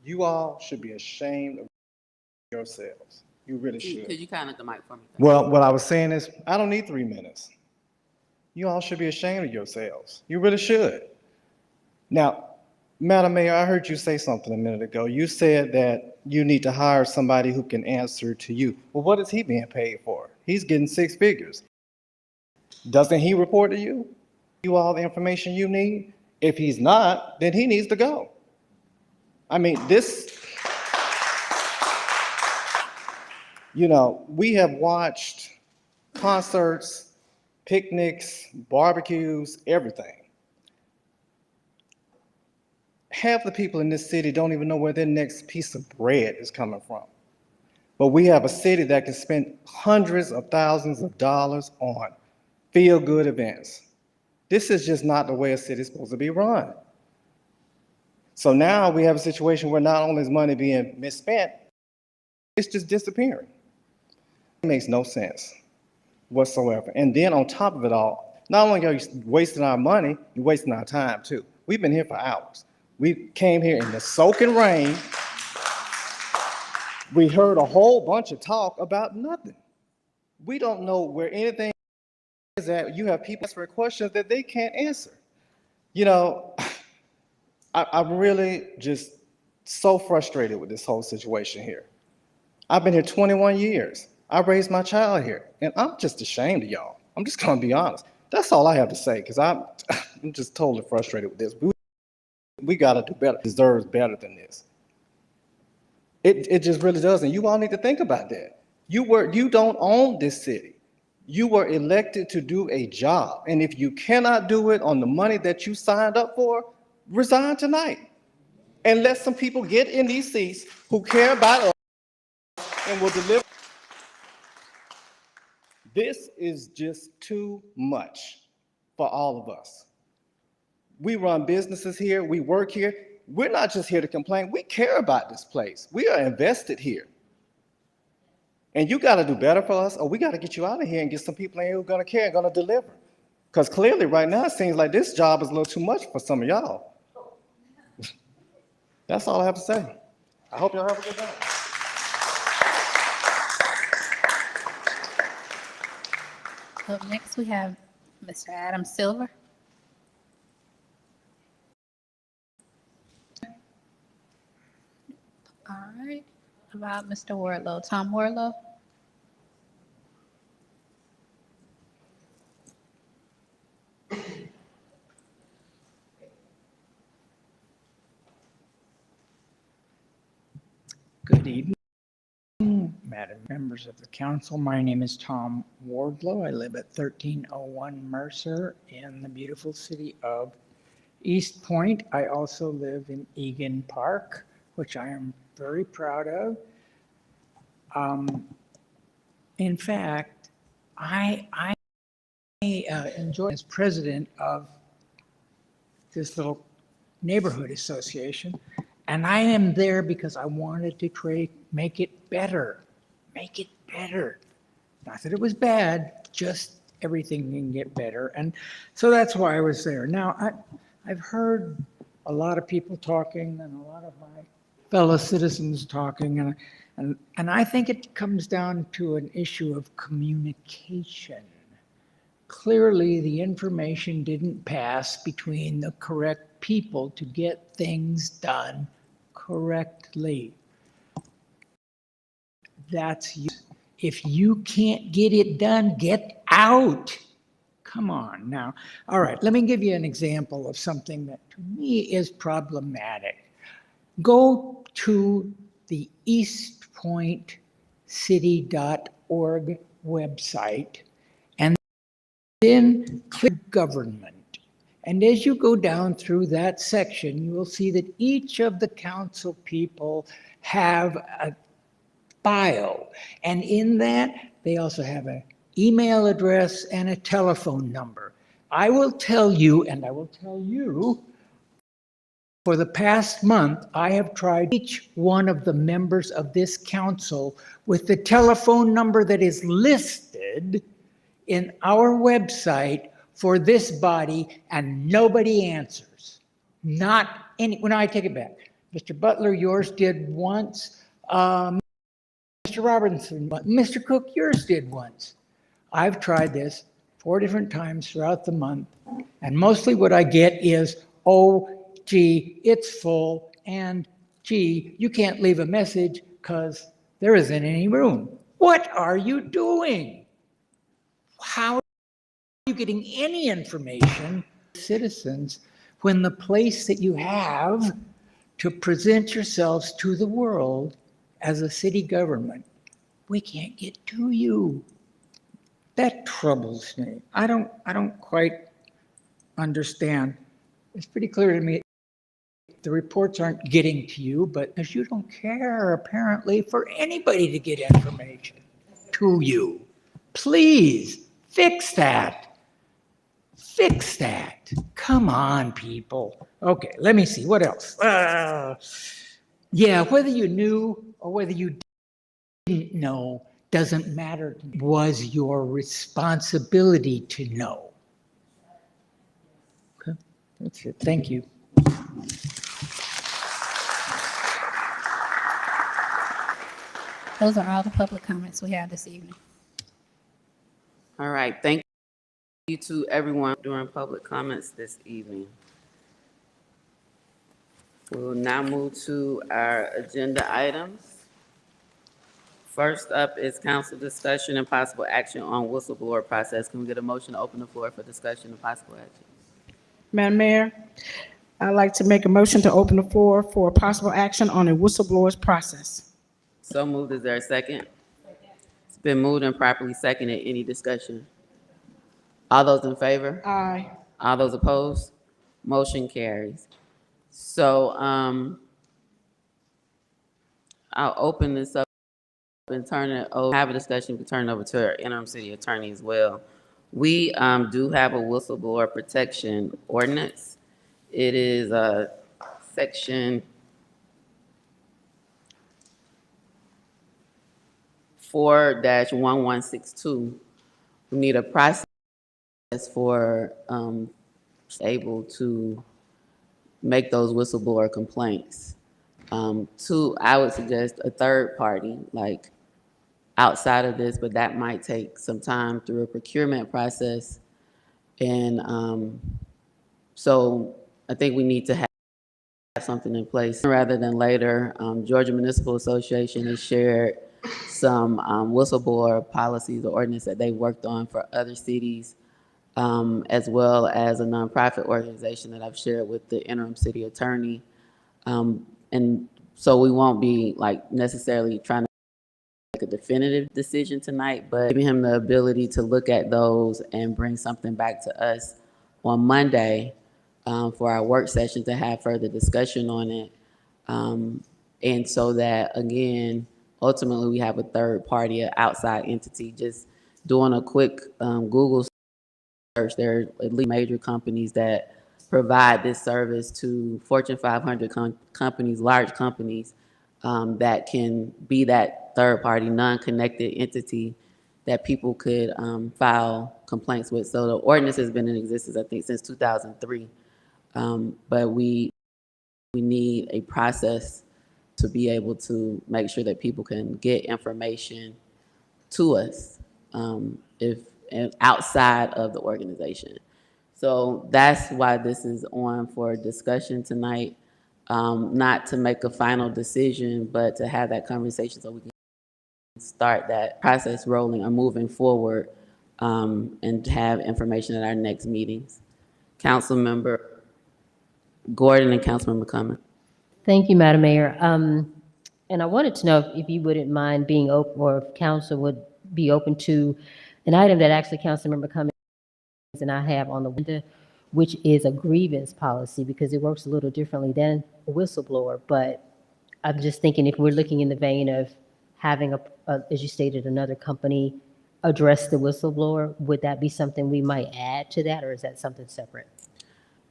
You all should be ashamed of yourselves. You really should. Could you kind of the mic for me? Well, what I was saying is, I don't need 3 minutes. You all should be ashamed of yourselves. You really should. Now, Madam Mayor, I heard you say something a minute ago. You said that you need to hire somebody who can answer to you. Well, what is he being paid for? He's getting 6 figures. Doesn't he report to you? You all the information you need? If he's not, then he needs to go. I mean, we have watched concerts, picnics, barbecues, everything. Half the people in this city don't even know where their next piece of bread is coming from. But we have a city that can spend hundreds of thousands of dollars on feel-good events. This is just not the way a city is supposed to be run. So now we have a situation where not only is money being misspent, it's just disappearing. It makes no sense whatsoever. And then on top of it all, not only are you wasting our money, you're wasting our time too. We've been here for hours. We came here in the soaking rain. We heard a whole bunch of talk about nothing. We don't know where anything is at. You have people asking questions that they can't answer. I'm really just so frustrated with this whole situation here. I've been here 21 years. I raised my child here, and I'm just ashamed of y'all. I'm just gonna be honest. That's all I have to say, because I'm just totally frustrated with this. We gotta do better. It deserves better than this. It just really does, and you all need to think about that. You don't own this city. You were elected to do a job, and if you cannot do it on the money that you signed up for, resign tonight. And let some people get in these seats who care about us and will deliver. This is just too much for all of us. We run businesses here, we work here. We're not just here to complain, we care about this place. We are invested here. And you gotta do better for us, or we gotta get you out of here and get some people in here who are gonna care and gonna deliver. Because clearly right now it seems like this job is a little too much for some of y'all. That's all I have to say. I hope y'all have a good day. Up next, we have Mr. Adam Silver. All right, about Mr. Wardlow, Tom Wardlow. Good evening, Madam members of the council. My name is Tom Wardlow. I live at 1301 Mercer in the beautiful city of East Point. I also live in Egan Park, which I am very proud of. In fact, I enjoy as president of this little neighborhood association, and I am there because I wanted to make it better, make it better. Not that it was bad, just everything can get better, and so that's why I was there. Now, I've heard a lot of people talking and a lot of my fellow citizens talking, and I think it comes down to an issue of communication. Clearly, the information didn't pass between the correct people to get things done correctly. That's you. If you can't get it done, get out. Come on now. All right, let me give you an example of something that to me is problematic. Go to the eastpointcity.org website and then click government. And as you go down through that section, you will see that each of the council people have a bio. And in that, they also have an email address and a telephone number. I will tell you, and I will tell you, for the past month, I have tried each one of the members of this council with the telephone number that is listed in our website for this body, and nobody answers. Not any, when I take it back. Mr. Butler, yours did once. Mr. Robinson, Mr. Cook, yours did once. I've tried this 4 different times throughout the month, and mostly what I get is, oh, gee, it's full, and gee, you can't leave a message because there isn't any room. What are you doing? How are you getting any information, citizens, when the place that you have to present yourselves to the world as a city government, we can't get to you? That troubles me. I don't quite understand. It's pretty clear to me the reports aren't getting to you, but as you don't care apparently for anybody to get information to you. Please fix that. Fix that. Come on, people. Okay, let me see. What else? Yeah, whether you knew or whether you didn't know doesn't matter. Was your responsibility to know. Okay, that's it. Thank you. Those are all the public comments we have this evening. All right, thank you to everyone during public comments this evening. We will now move to our agenda items. First up is council discussion and possible action on whistleblower process. Can we get a motion to open the floor for discussion and possible action? Madam Mayor, I'd like to make a motion to open the floor for possible action on a whistleblower's process. So moved. Is there a second? It's been moved and properly seconded. Any discussion? All those in favor? Aye. All those opposed? Motion carries. So I'll open this up and turn it over, have a discussion, we turn it over to our interim city attorney as well. We do have a whistleblower protection ordinance. It is section 4-1162. We need a process for able to make those whistleblower complaints. Two, I would suggest a third party, like outside of this, but that might take some time through a procurement process. And so I think we need to have something in place rather than later. Georgia Municipal Association has shared some whistleblower policies or ordinance that they worked on for other cities, as well as a nonprofit organization that I've shared with the interim city attorney. And so we won't be like necessarily trying to make a definitive decision tonight, but giving him the ability to look at those and bring something back to us on Monday for our work session to have further discussion on it. And so that, again, ultimately we have a third party, an outside entity, just doing a quick Google There are at least major companies that provide this service to Fortune 500 companies, large companies, that can be that third-party, non-connected entity that people could file complaints with. So the ordinance has been in existence, I think, since 2003. But we need a process to be able to make sure that people can get information to us if outside of the organization. So that's why this is on for discussion tonight, not to make a final decision, but to have that conversation so we can start that process rolling or moving forward, and have information at our next meetings. Councilmember Gordon and Councilmember Cummings. Thank you, Madam Mayor. And I wanted to know if you wouldn't mind being open, or if council would be open to an item that actually Councilmember Cummings and I have on the agenda, which is a grievance policy, because it works a little differently than a whistleblower. But I'm just thinking, if we're looking in the vein of having as you stated, another company address the whistleblower, would that be something we might add to that, or is that something separate?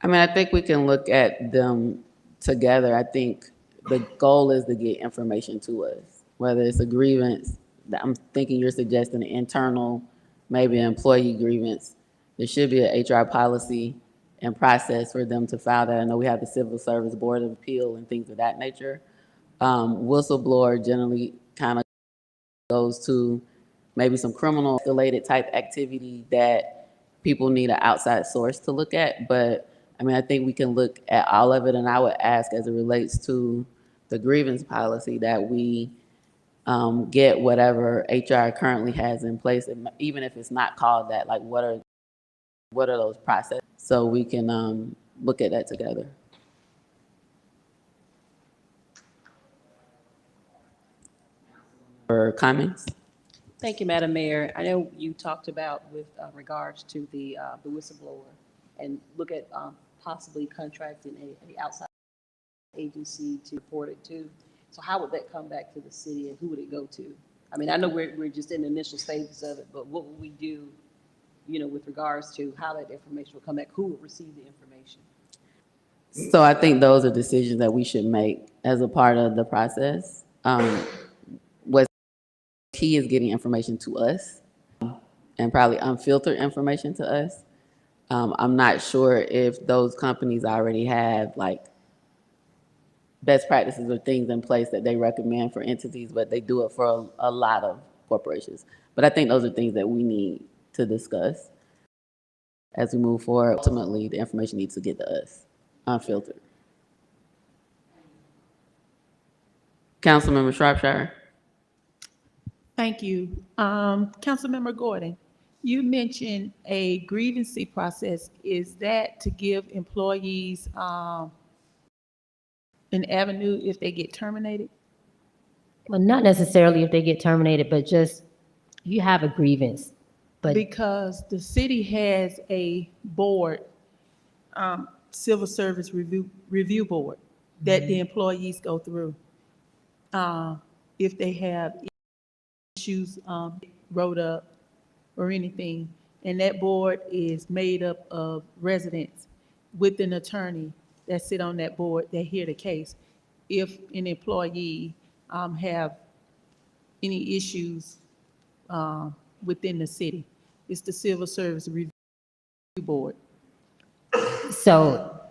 I mean, I think we can look at them together. I think the goal is to get information to us, whether it's a grievance. I'm thinking you're suggesting an internal, maybe an employee grievance. There should be an HR policy and process for them to file that. I know we have the Civil Service Board of Appeal and things of that nature. Whistleblower generally kind of goes to maybe some criminal related type activity that people need an outside source to look at. But I mean, I think we can look at all of it, and I would ask, as it relates to the grievance policy, that we get whatever HR currently has in place, and even if it's not called that, like what are those processes, so we can look at that together. For comments? Thank you, Madam Mayor. I know you talked about with regards to the whistleblower, and look at possibly contracting a outside agency to report it to. So how would that come back to the city, and who would it go to? I mean, I know we're just in the initial stages of it, but what would we do, you know, with regards to how that information will come back? Who will receive the information? So I think those are decisions that we should make as a part of the process. What's key is getting information to us, and probably unfiltered information to us. I'm not sure if those companies already have like best practices or things in place that they recommend for entities, but they do it for a lot of corporations. But I think those are things that we need to discuss as we move forward. Ultimately, the information needs to get to us, unfiltered. Councilmember Shropshire. Thank you. Councilmember Gordon, you mentioned a grievance process. Is that to give employees an avenue if they get terminated? Well, not necessarily if they get terminated, but just you have a grievance. But Because the city has a board, civil service review board, that the employees go through. If they have issues wrote up or anything, and that board is made up of residents with an attorney that sit on that board that hear the case. If an employee have any issues within the city, it's the Civil Service Review Board. so,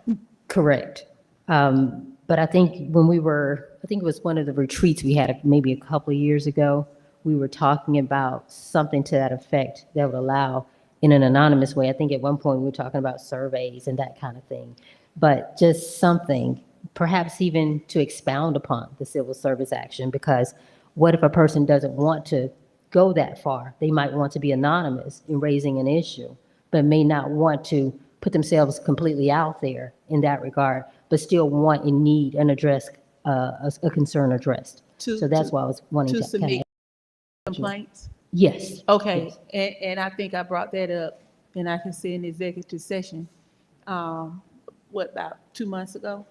correct. But I think when I think it was one of the retreats we had maybe a couple of years ago, we were talking about something to that effect that would allow, in an anonymous way, I think at one point we were talking about surveys and that kind of thing, but just something, perhaps even to expound upon the civil service action, because what if a person doesn't want to go that far? They might want to be anonymous in raising an issue, but may not want to put themselves completely out there in that regard, but still want and need an address, a concern addressed. So that's why I was wanting to submit complaints? Yes. Okay, Yes. and I think I brought that up, and I can say in executive session, about 2 months ago,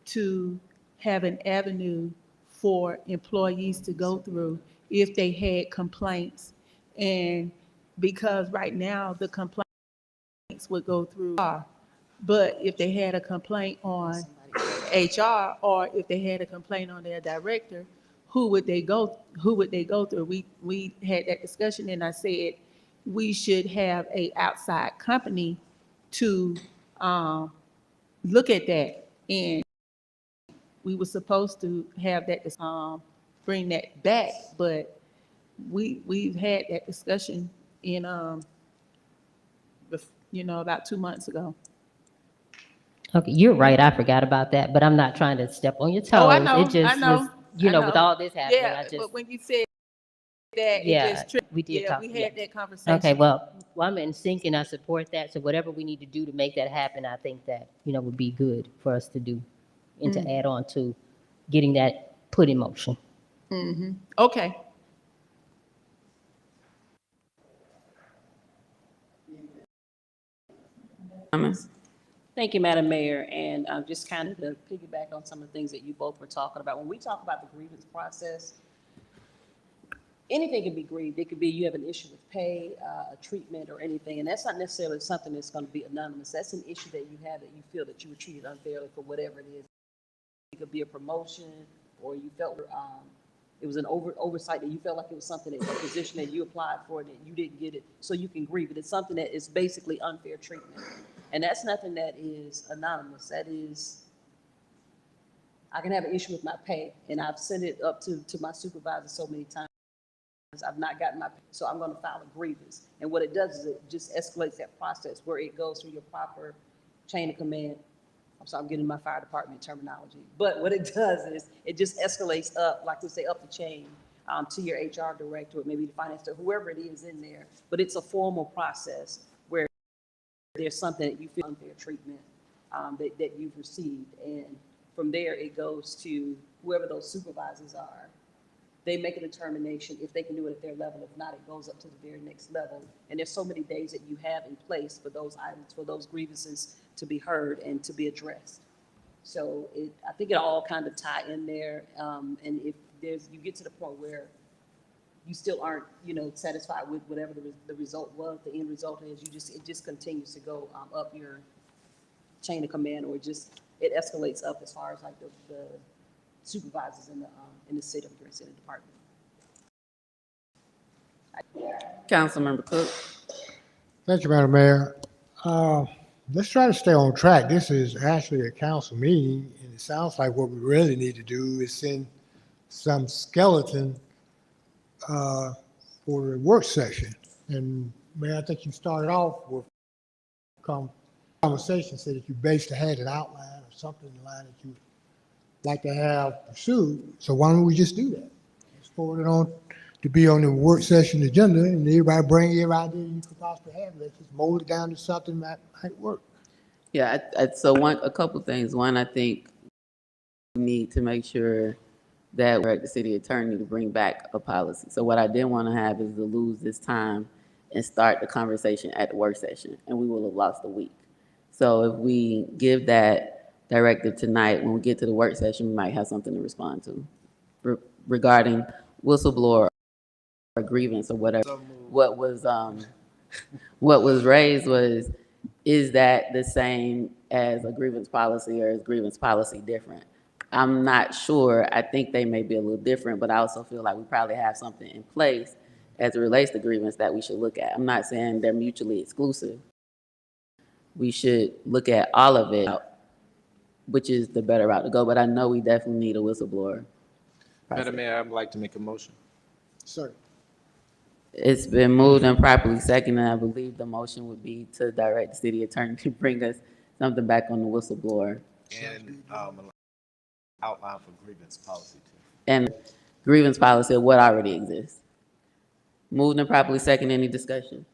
to have an avenue for employees to go through if they had complaints. And because right now the complaint would go through HR. But if they had a complaint on HR, or if they had a complaint on their director, who would they go through? We had that discussion, and I said we should have a outside company to look at that. And we were supposed to have that bring that back, but we've had that discussion in about 2 months ago. Okay, you're right. I forgot about that, but I'm not trying to step on your toes. Oh, I know, It just I know, was, I with know. all this happening, Yeah, I just. but when you said that, it Yeah, just tripped. we did Yeah, talk. we yeah. had that conversation. Okay, well, I'm in sync and I support that. So whatever we need to do to make that happen, I think that, would be good for us to do and to add on to getting that put in motion. Mm-hmm. Okay. Comments? Thank you, Madam Mayor. And just kind of to piggyback on some of the things that you both were talking about. When we talk about the grievance process, anything can be grieved. It could be you have an issue with pay, a treatment, or anything. And that's not necessarily something that's going to be anonymous. That's an issue that you have that you feel that you were treated unfairly for whatever it is. It could be a promotion, or you felt it was an oversight that you felt like it was something, a position that you applied for and that you didn't get it, so you can grieve it. It's something that is basically unfair treatment. And that's nothing that is anonymous. That is, I can have an issue with my pay, and I've sent it up to my supervisor so many times. I've not gotten my pay, so I'm going to file a grievance. And what it does is it just escalates that process where it goes through your proper chain of command. I'm sorry, I'm getting my fire department terminology. But what it does is it just escalates up, like we say, up the chain to your HR director, or maybe the finance director, whoever it is in there. But it's a formal process where there's something that you feel unfair treatment that you've received. And from there, it goes to whoever those supervisors are. They make a determination if they can do it at their level. If not, it goes up to the very next level. And there's so many days that you have in place for those items, for those grievances to be heard and to be addressed. So I think it all kind of tie in there. And if you get to the point where you still aren't, satisfied with whatever the result was, the end result is, it just continues to go up your chain of command, or it escalates up as far as like the supervisors in the city or city department. Councilmember Cook. Thank you, Madam Mayor. Let's try to stay on track. This is actually a council meeting, and it sounds like what we really need to do is send some skeleton for the work session. And Mayor, I think you started off with conversation, said that you basically had an outline or something in line that you'd like to have pursued. So why don't we just do that? Let's forward it on to be on the work session agenda, and everybody bring every idea you could possibly have. Let's just mold it down to something that might work. Yeah, so a couple things. One, I think we need to make sure that we're at the city attorney to bring back a policy. So what I didn't want to have is to lose this time and start the conversation at the work session, and we will have lost a week. So if we give that directive tonight, when we get to the work session, we might have something to respond to regarding whistleblower or grievance or whatever. What was raised was, is that the same as a grievance policy, or is grievance policy different? I'm not sure. I think they may be a little different, but I also feel like we probably have something in place as it relates to grievance that we should look at. I'm not saying they're mutually exclusive. We should look at all of it, which is the better route to go, but I know we definitely need a whistleblower. Madam Mayor, I'd like to make a motion. Sir. It's been moved and properly seconded. I believe the motion would be to direct the city attorney to bring us something back on the whistleblower. And outline for grievance policy too. And grievance policy of what already exists. Moved and properly seconded. Any discussion?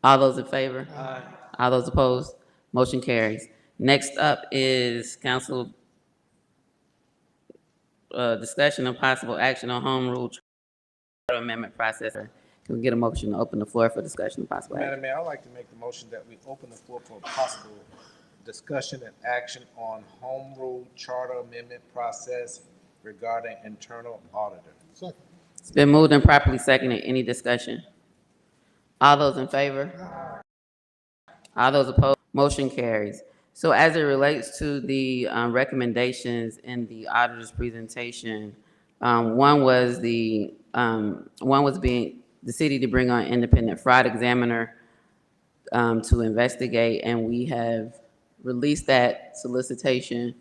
All those in favor? Aye. All those opposed? Motion carries. Next up is council discussion of possible action on home rule charter amendment process. Can we get a motion to open the floor for discussion of possible action? Madam Mayor, I'd like to make the motion that we open the floor for possible discussion and action on home rule charter amendment process regarding internal auditor. Second. It's been moved and properly seconded. Any discussion? All those in favor? All those opposed, motion carries. So as it relates to the recommendations in the auditor's presentation, one was the city to bring on independent fraud examiner to investigate, and we have released that solicitation,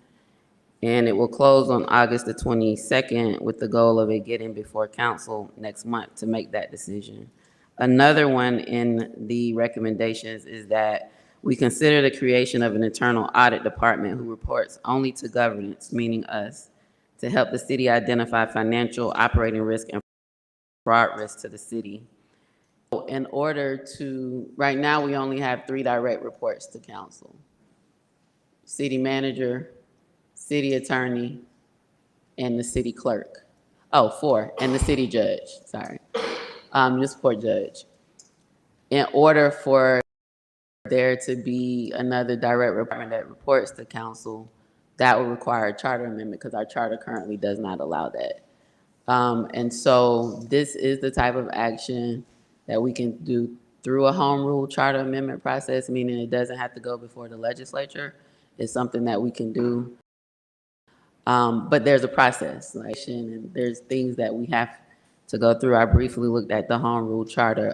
and it will close on August the 22nd with the goal of it getting before council next month to make that decision. Another one in the recommendations is that we consider the creation of an internal audit department who reports only to governance, meaning us, to help the city identify financial, operating risk, and fraud risk to the city. In order to, right now we only have 3 direct reports to council: city manager, city attorney, and the city clerk. Oh, 4, and the city judge, sorry. Municipal court judge. In order for there to be another direct report that reports to council, that would require a charter amendment because our charter currently does not allow that. And so this is the type of action that we can do through a home rule charter amendment process, meaning it doesn't have to go before the legislature. It's something that we can do. But there's a process, like, and there's things that we have to go through. I briefly looked at the home rule charter,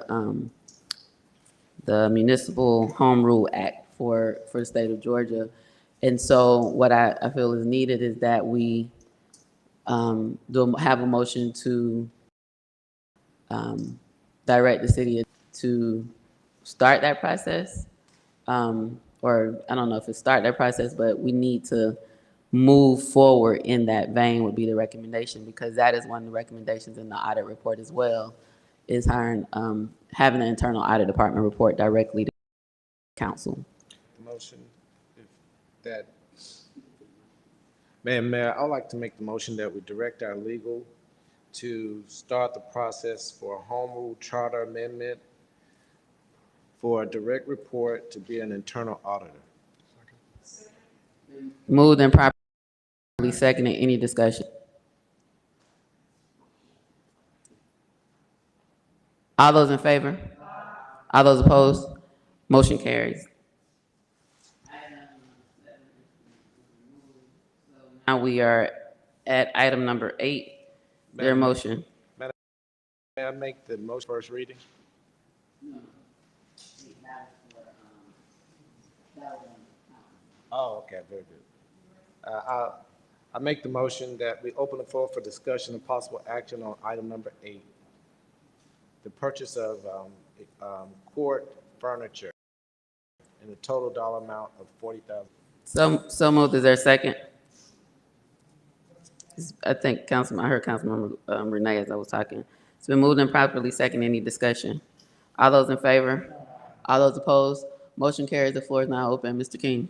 the Municipal Home Rule Act for the state of Georgia. And so what I feel is needed is that we have a motion to direct the city to start that process. Or I don't know if it's start that process, but we need to move forward in that vein would be the recommendation, because that is one of the recommendations in the audit report as well, is hiring, having an internal audit department report directly to council. Motion, if that, Madam Mayor, I'd like to make the motion that we direct our legal to start the process for a home rule charter amendment for a direct report to be an internal auditor. Moved and properly seconded. Any discussion? All those in favor? All those opposed? Motion carries. Now we are at item number 8. Their motion. Madam, may I make the motion first reading? Oh, okay, very good. I make the motion that we open the floor for discussion and possible action on item number 8, the purchase of court furniture in a total dollar amount of $40,000. So moved. Is there a second? I think I heard Councilmember Renee as I was talking. It's been moved and properly seconded. Any discussion? All those in favor? All those opposed? Motion carries. The floor is now open. Mr. King.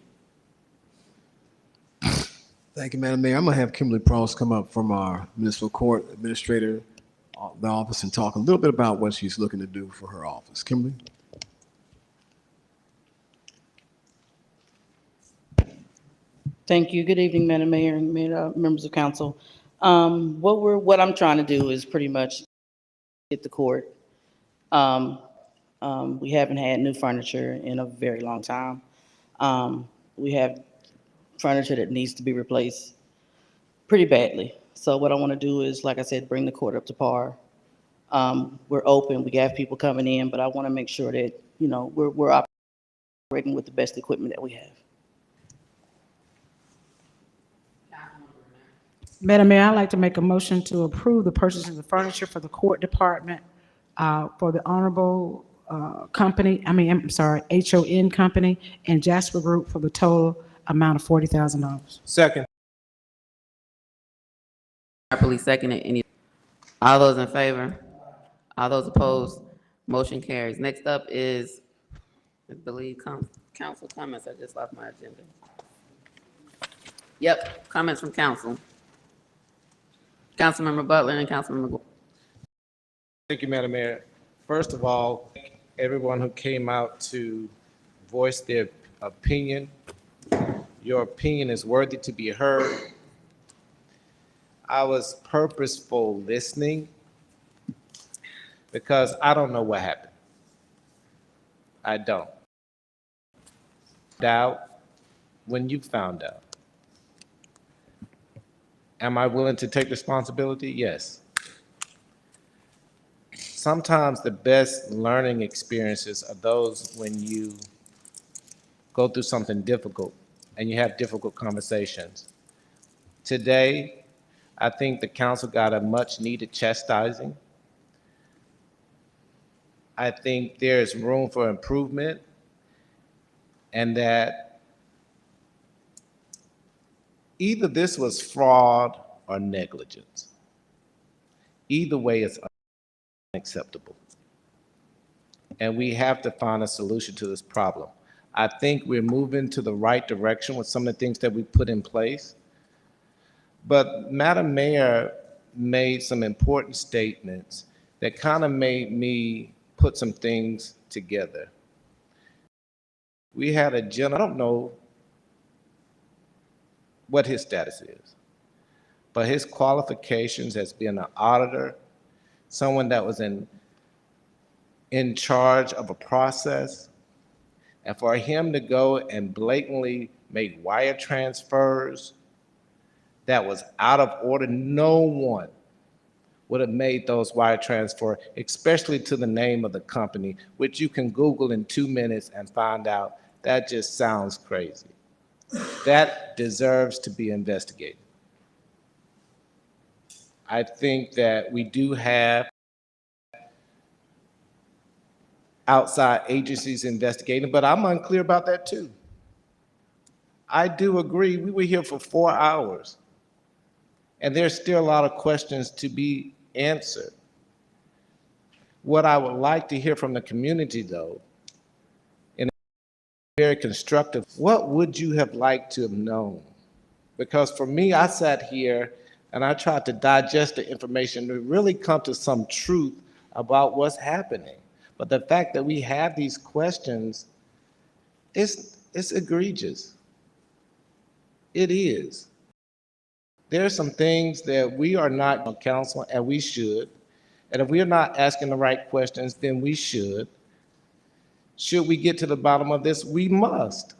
Thank you, Madam Mayor. I'm going to have Kimberly Pross come up from our municipal court administrator, the office, and talk a little bit about what she's looking to do for her office. Kimberly? Thank you. Good evening, Madam Mayor and members of council. What I'm trying to do is pretty much get the court. We haven't had new furniture in a very long time. We have furniture that needs to be replaced pretty badly. So what I want to do is, like I said, bring the court up to par. We're open, we have people coming in, but I want to make sure that, we're operating with the best equipment that we have. Madam Mayor, I'd like to make a motion to approve the purchase of the furniture for the court department for the Honorable Company, HON Company and Jasper Group for the total amount of $40,000. Second. Properly seconded. Any? All those in favor? All those opposed? Motion carries. Next up is, I believe, council comments. I just lost my agenda. Yep, comments from council. Councilmember Butler and Councilmember. Thank you, Madam Mayor. First of all, everyone who came out to voice their opinion. Your opinion is worthy to be heard. I was purposeful listening because I don't know what happened. I don't. out when you found out. Am I willing to take responsibility? Yes. Sometimes the best learning experiences are those when you go through something difficult and you have difficult conversations. Today, I think the council got a much needed chastising. I think there's room for improvement, and that either this was fraud or negligence. Either way, it's unacceptable. And we have to find a solution to this problem. I think we're moving to the right direction with some of the things that we put in place. But Madam Mayor made some important statements that kind of made me put some things together. We had a gentleman, I don't know what his status is, but his qualifications as being an auditor, someone that was in charge of a process, and for him to go and blatantly make wire transfers that was out of order, no one would have made those wire transfer, especially to the name of the company, which you can Google in 2 minutes and find out. That just sounds crazy. That deserves to be investigated. I think that we do have outside agencies investigating, but I'm unclear about that too. I do agree, we were here for 4 hours, and there's still a lot of questions to be answered. What I would like to hear from the community, though, in a very constructive, what would you have liked to have known? Because for me, I sat here and I tried to digest the information to really come to some truth about what's happening. But the fact that we have these questions, it's egregious. It is. There are some things that we are not on council, and we should. And if we are not asking the right questions, then we should. Should we get to the bottom of this? We must.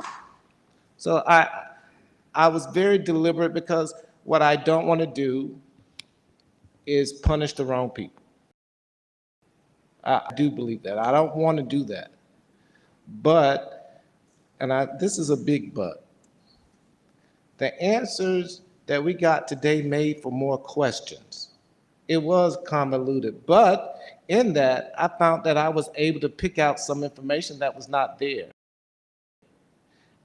So I was very deliberate, because what I don't want to do is punish the wrong people. I do believe that. I don't want to do that. But, and this is a big but, the answers that we got today made for more questions. It was convoluted, but in that, I found that I was able to pick out some information that was not there.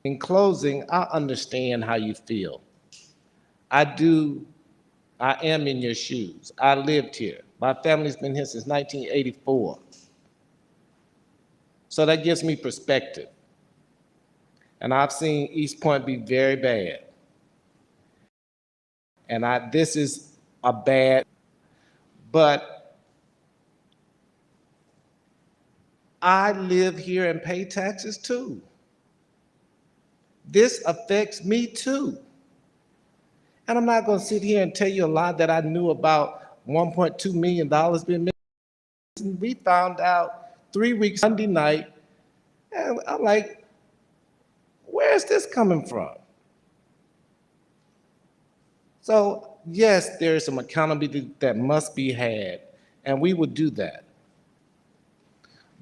In closing, I understand how you feel. I am in your shoes. I lived here. My family's been here since 1984. So that gives me perspective. And I've seen East Point be very bad. And this is a bad, but I live here and pay taxes too. This affects me too. And I'm not going to sit here and tell you a lot that I knew about $1.2 million being missing. We found out 3 weeks Sunday night, and I'm like, where's this coming from? So yes, there is some accountability that must be had, and we will do that.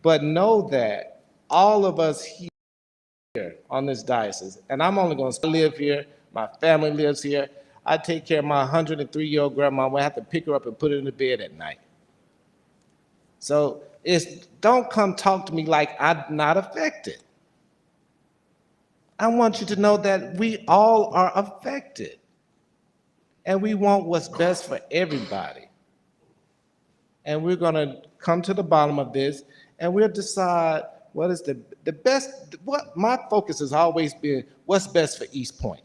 But know that all of us here on this diocese, and I'm only going to live here, my family lives here, I take care of my 103-year-old grandma. I have to pick her up and put her in the bed at night. So don't come talk to me like I'm not affected. I want you to know that we all are affected. And we want what's best for everybody. And we're going to come to the bottom of this, and we'll decide what is the best. What my focus has always been, what's best for East Point.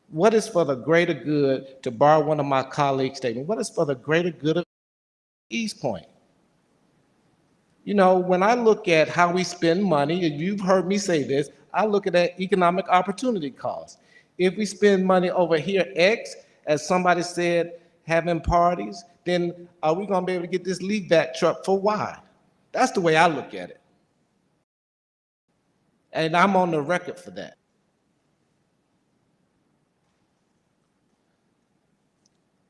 What is for the greater good, to borrow one of my colleagues' statements, what is for the greater good of East Point? You know, when I look at how we spend money, and you've heard me say this, I look at that economic opportunity cost. If we spend money over here, X, as somebody said, having parties, then are we going to be able to get this lead back truck for Y? That's the way I look at it. And I'm on the record for that.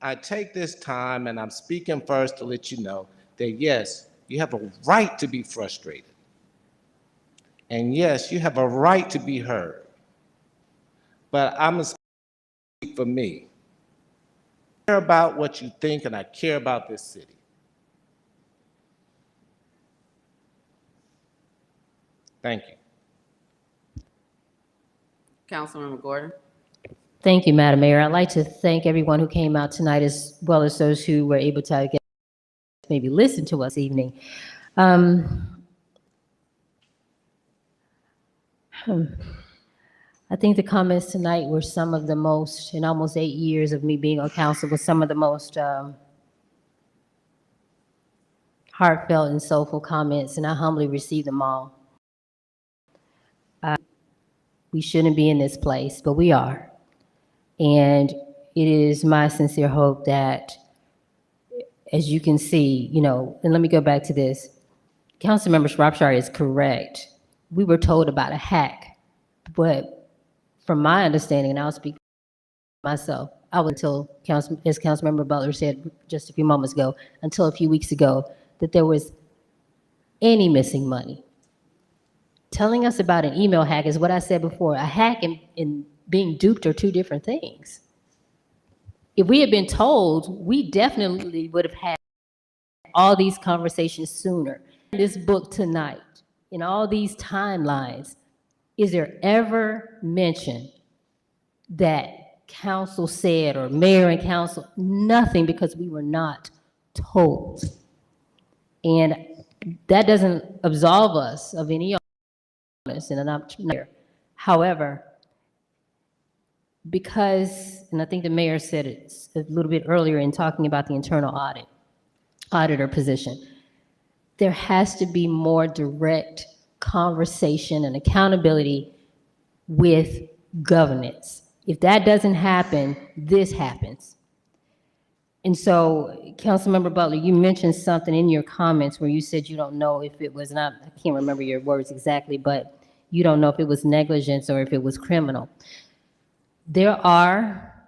I take this time, and I'm speaking first to let you know that yes, you have a right to be frustrated. And yes, you have a right to be heard. But I'm going to speak for me. I care about what you think, and I care about this city. Thank you. Councilmember Gordon. Thank you, Madam Mayor. I'd like to thank everyone who came out tonight, as well as those who were able to maybe listen to us this evening. I think the comments tonight were some of the most, in almost 8 years of me being on council, was some of the most heartfelt and soulful comments, and I humbly receive them all. We shouldn't be in this place, but we are. And it is my sincere hope that, as you can see, you know, and let me go back to this. Councilmember Shropshire is correct. We were told about a hack, but from my understanding, and I'll speak for myself, I was until, as Councilmember Butler said just a few moments ago, until a few weeks ago, that there was any missing money. Telling us about an email hack is what I said before. A hack and being duped are two different things. If we had been told, we definitely would have had all these conversations sooner. In this book tonight, in all these timelines, is there ever mention that council said, or mayor and council? Nothing, because we were not told. And that doesn't absolve us of any honest, and I'm here. However, because, and I think the mayor said it a little bit earlier in talking about the internal auditor position, there has to be more direct conversation and accountability with governance. If that doesn't happen, this happens. And so, Councilmember Butler, you mentioned something in your comments where you said you don't know if it was not, I can't remember your words exactly, but you don't know if it was negligence or if it was criminal. There are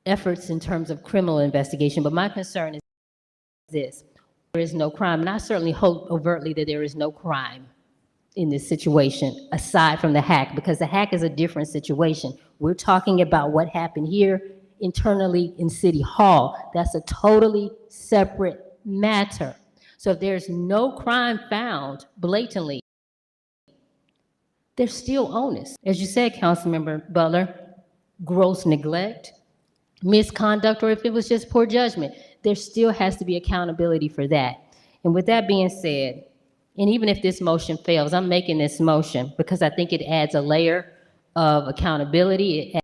efforts in terms of criminal investigation, but my concern is this: there is no crime, and I certainly hope overtly that there is no crime in this situation, aside from the hack, because the hack is a different situation. We're talking about what happened here internally in City Hall. That's a totally separate matter. So if there's no crime found blatantly, there's still onus. As you said, Councilmember Butler, gross neglect, misconduct, or if it was just poor judgment, there still has to be accountability for that. And with that being said, and even if this motion fails, I'm making this motion because I think it adds a layer of accountability. It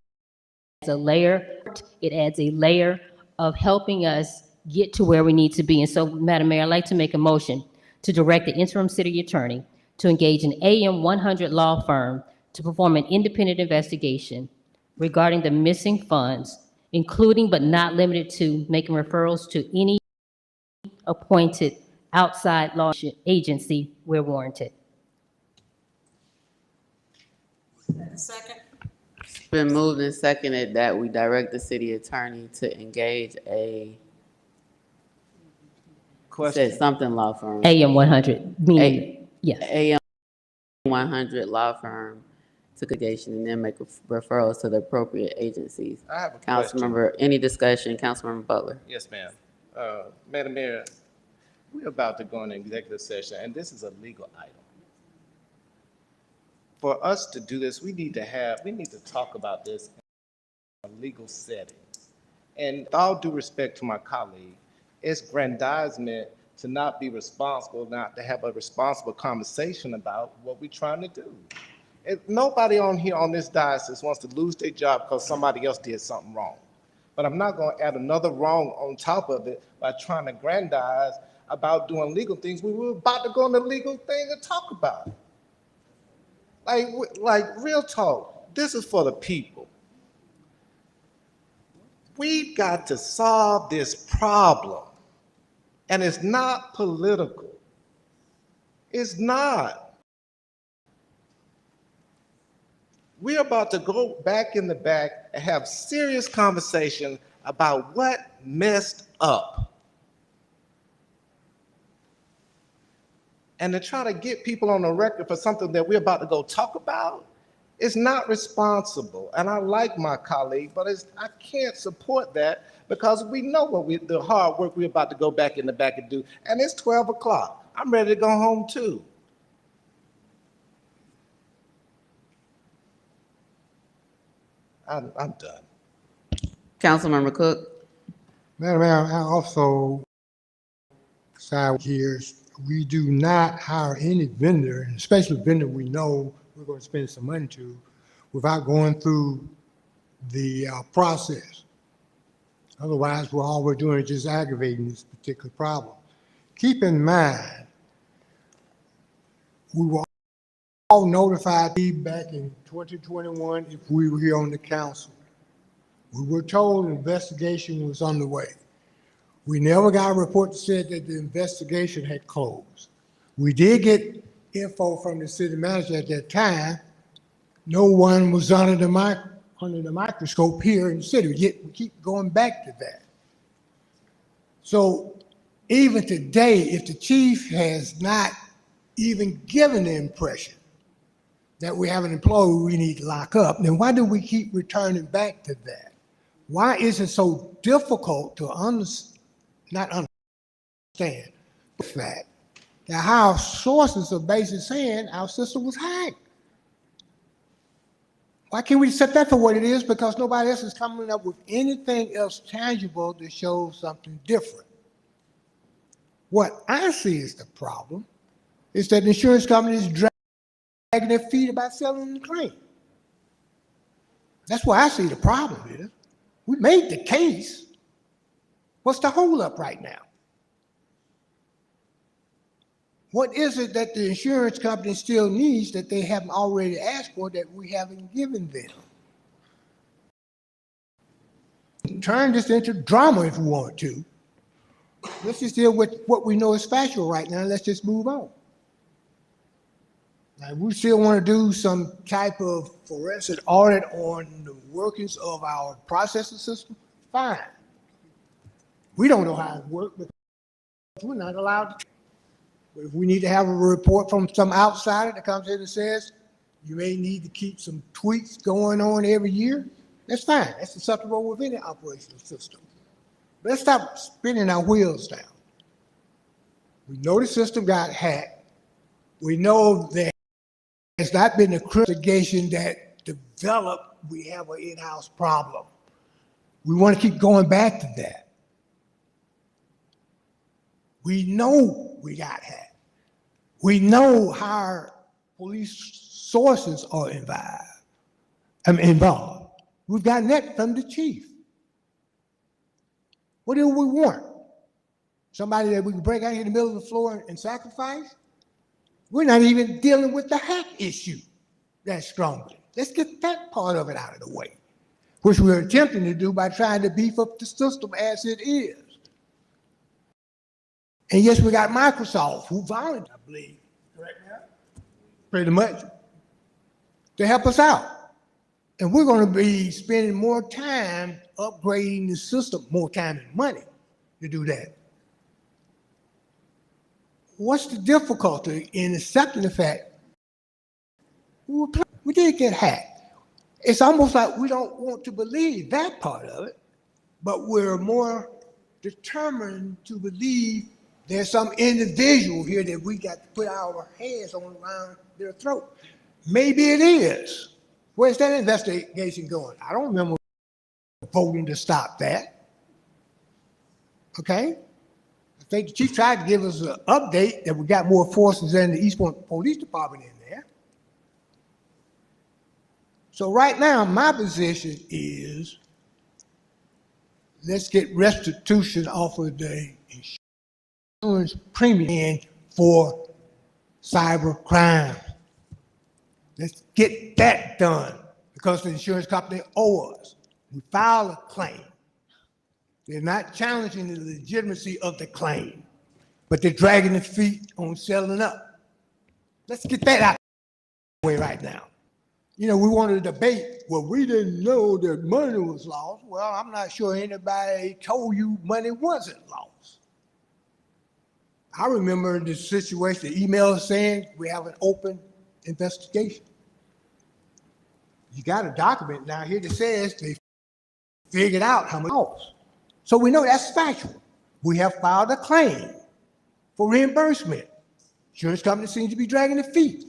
adds a layer of helping us get to where we need to be. And so, Madam Mayor, I'd like to make a motion to direct the interim city attorney to engage an AM 100 law firm to perform an independent investigation regarding the missing funds, including but not limited to making referrals to any appointed outside law agency where warranted. Second. It's been moved and seconded that we direct the city attorney to engage a, said something law firm. AM 100, meaning, yes. AM 100 law firm to litigation and then make referrals to the appropriate agencies. I have a question. Councilmember, any discussion? Councilmember Butler. Yes, ma'am. Madam Mayor, we're about to go into executive session, and this is a legal item. For us to do this, we need to talk about this in a legal setting. And with all due respect to my colleague, it's grandizement to not be responsible, not to have a responsible conversation about what we're trying to do. Nobody on here on this diocese wants to lose their job because somebody else did something wrong. But I'm not going to add another wrong on top of it by trying to grandize about doing legal things. We were about to go on the legal thing and talk about it. Like real talk, this is for the people. We've got to solve this problem. And it's not political. It's not. We're about to go back in the back and have serious conversation about what messed up. And to try to get people on the record for something that we're about to go talk about is not responsible. And I like my colleague, but I can't support that because we know the hard work we're about to go back in the back and do. And it's 12 o'clock. I'm ready to go home too. I'm done. Councilmember Cook. Madam Mayor, I also side here, we do not hire any vendor, and especially a vendor we know we're going to spend some money to, without going through the process. Otherwise, all we're doing is just aggravating this particular problem. Keep in mind, we were all notified back in 2021 if we were here on the council. We were told an investigation was underway. We never got a report that said that the investigation had closed. We did get info from the city manager at that time. No one was under the microscope here in the city, yet we keep going back to that. So even today, if the chief has not even given the impression that we have an employee we need to lock up, then why do we keep returning back to that? Why is it so difficult to not understand the fact that our sources are basically saying our system was hacked? Why can't we accept that for what it is? Because nobody else is coming up with anything else tangible that shows something different. What I see as the problem is that insurance companies dragging their feet about selling the claim. That's where I see the problem is. We made the case. What's the holdup right now? What is it that the insurance company still needs that they haven't already asked for that we haven't given them? Turn this into drama if we want to. Let's just deal with what we know is factual right now. Let's just move on. Now, we still want to do some type of forensic audit on the workings of our processing system. Fine. We don't know how it works because we're not allowed to. But if we need to have a report from some outsider that comes in and says, you may need to keep some tweaks going on every year, that's fine. That's acceptable with any operational system. But let's stop spinning our wheels down. We know the system got hacked. We know that it's not been a investigation that developed, we have an in-house problem. We want to keep going back to that. We know we got hacked. We know how our police sources are involved. We've gotten that from the chief. What do we want? Somebody that we can break out here in the middle of the floor and sacrifice? We're not even dealing with the hack issue that strongly. Let's get that part of it out of the way, which we're attempting to do by trying to beef up the system as it is. And yes, we got Microsoft, who volunteered, I believe, correct now? Pretty much, to help us out. And we're going to be spending more time upgrading the system, more time and money to do that. What's the difficulty in accepting the fact we did get hacked? It's almost like we don't want to believe that part of it, but we're more determined to believe there's some individual here that we got to put our hands on around their throat. Maybe it is. Where's that investigation going? I don't remember voting to stop that. Okay? I think the chief tried to give us an update that we got more forces than the East Point Police Department in there. So right now, my position is let's get restitution off of the insurance premium for cyber crime. Let's get that done because the insurance company owes us. We file a claim. They're not challenging the legitimacy of the claim, but they're dragging their feet on selling up. Let's get that out of the way right now. we wanted to debate, well, we didn't know that money was lost. Well, I'm not sure anybody told you money wasn't lost. I remember the situation, the email saying we have an open investigation. You got a document now here that says they figured out how much lost. So we know that's factual. We have filed a claim for reimbursement. Insurance company seems to be dragging their feet.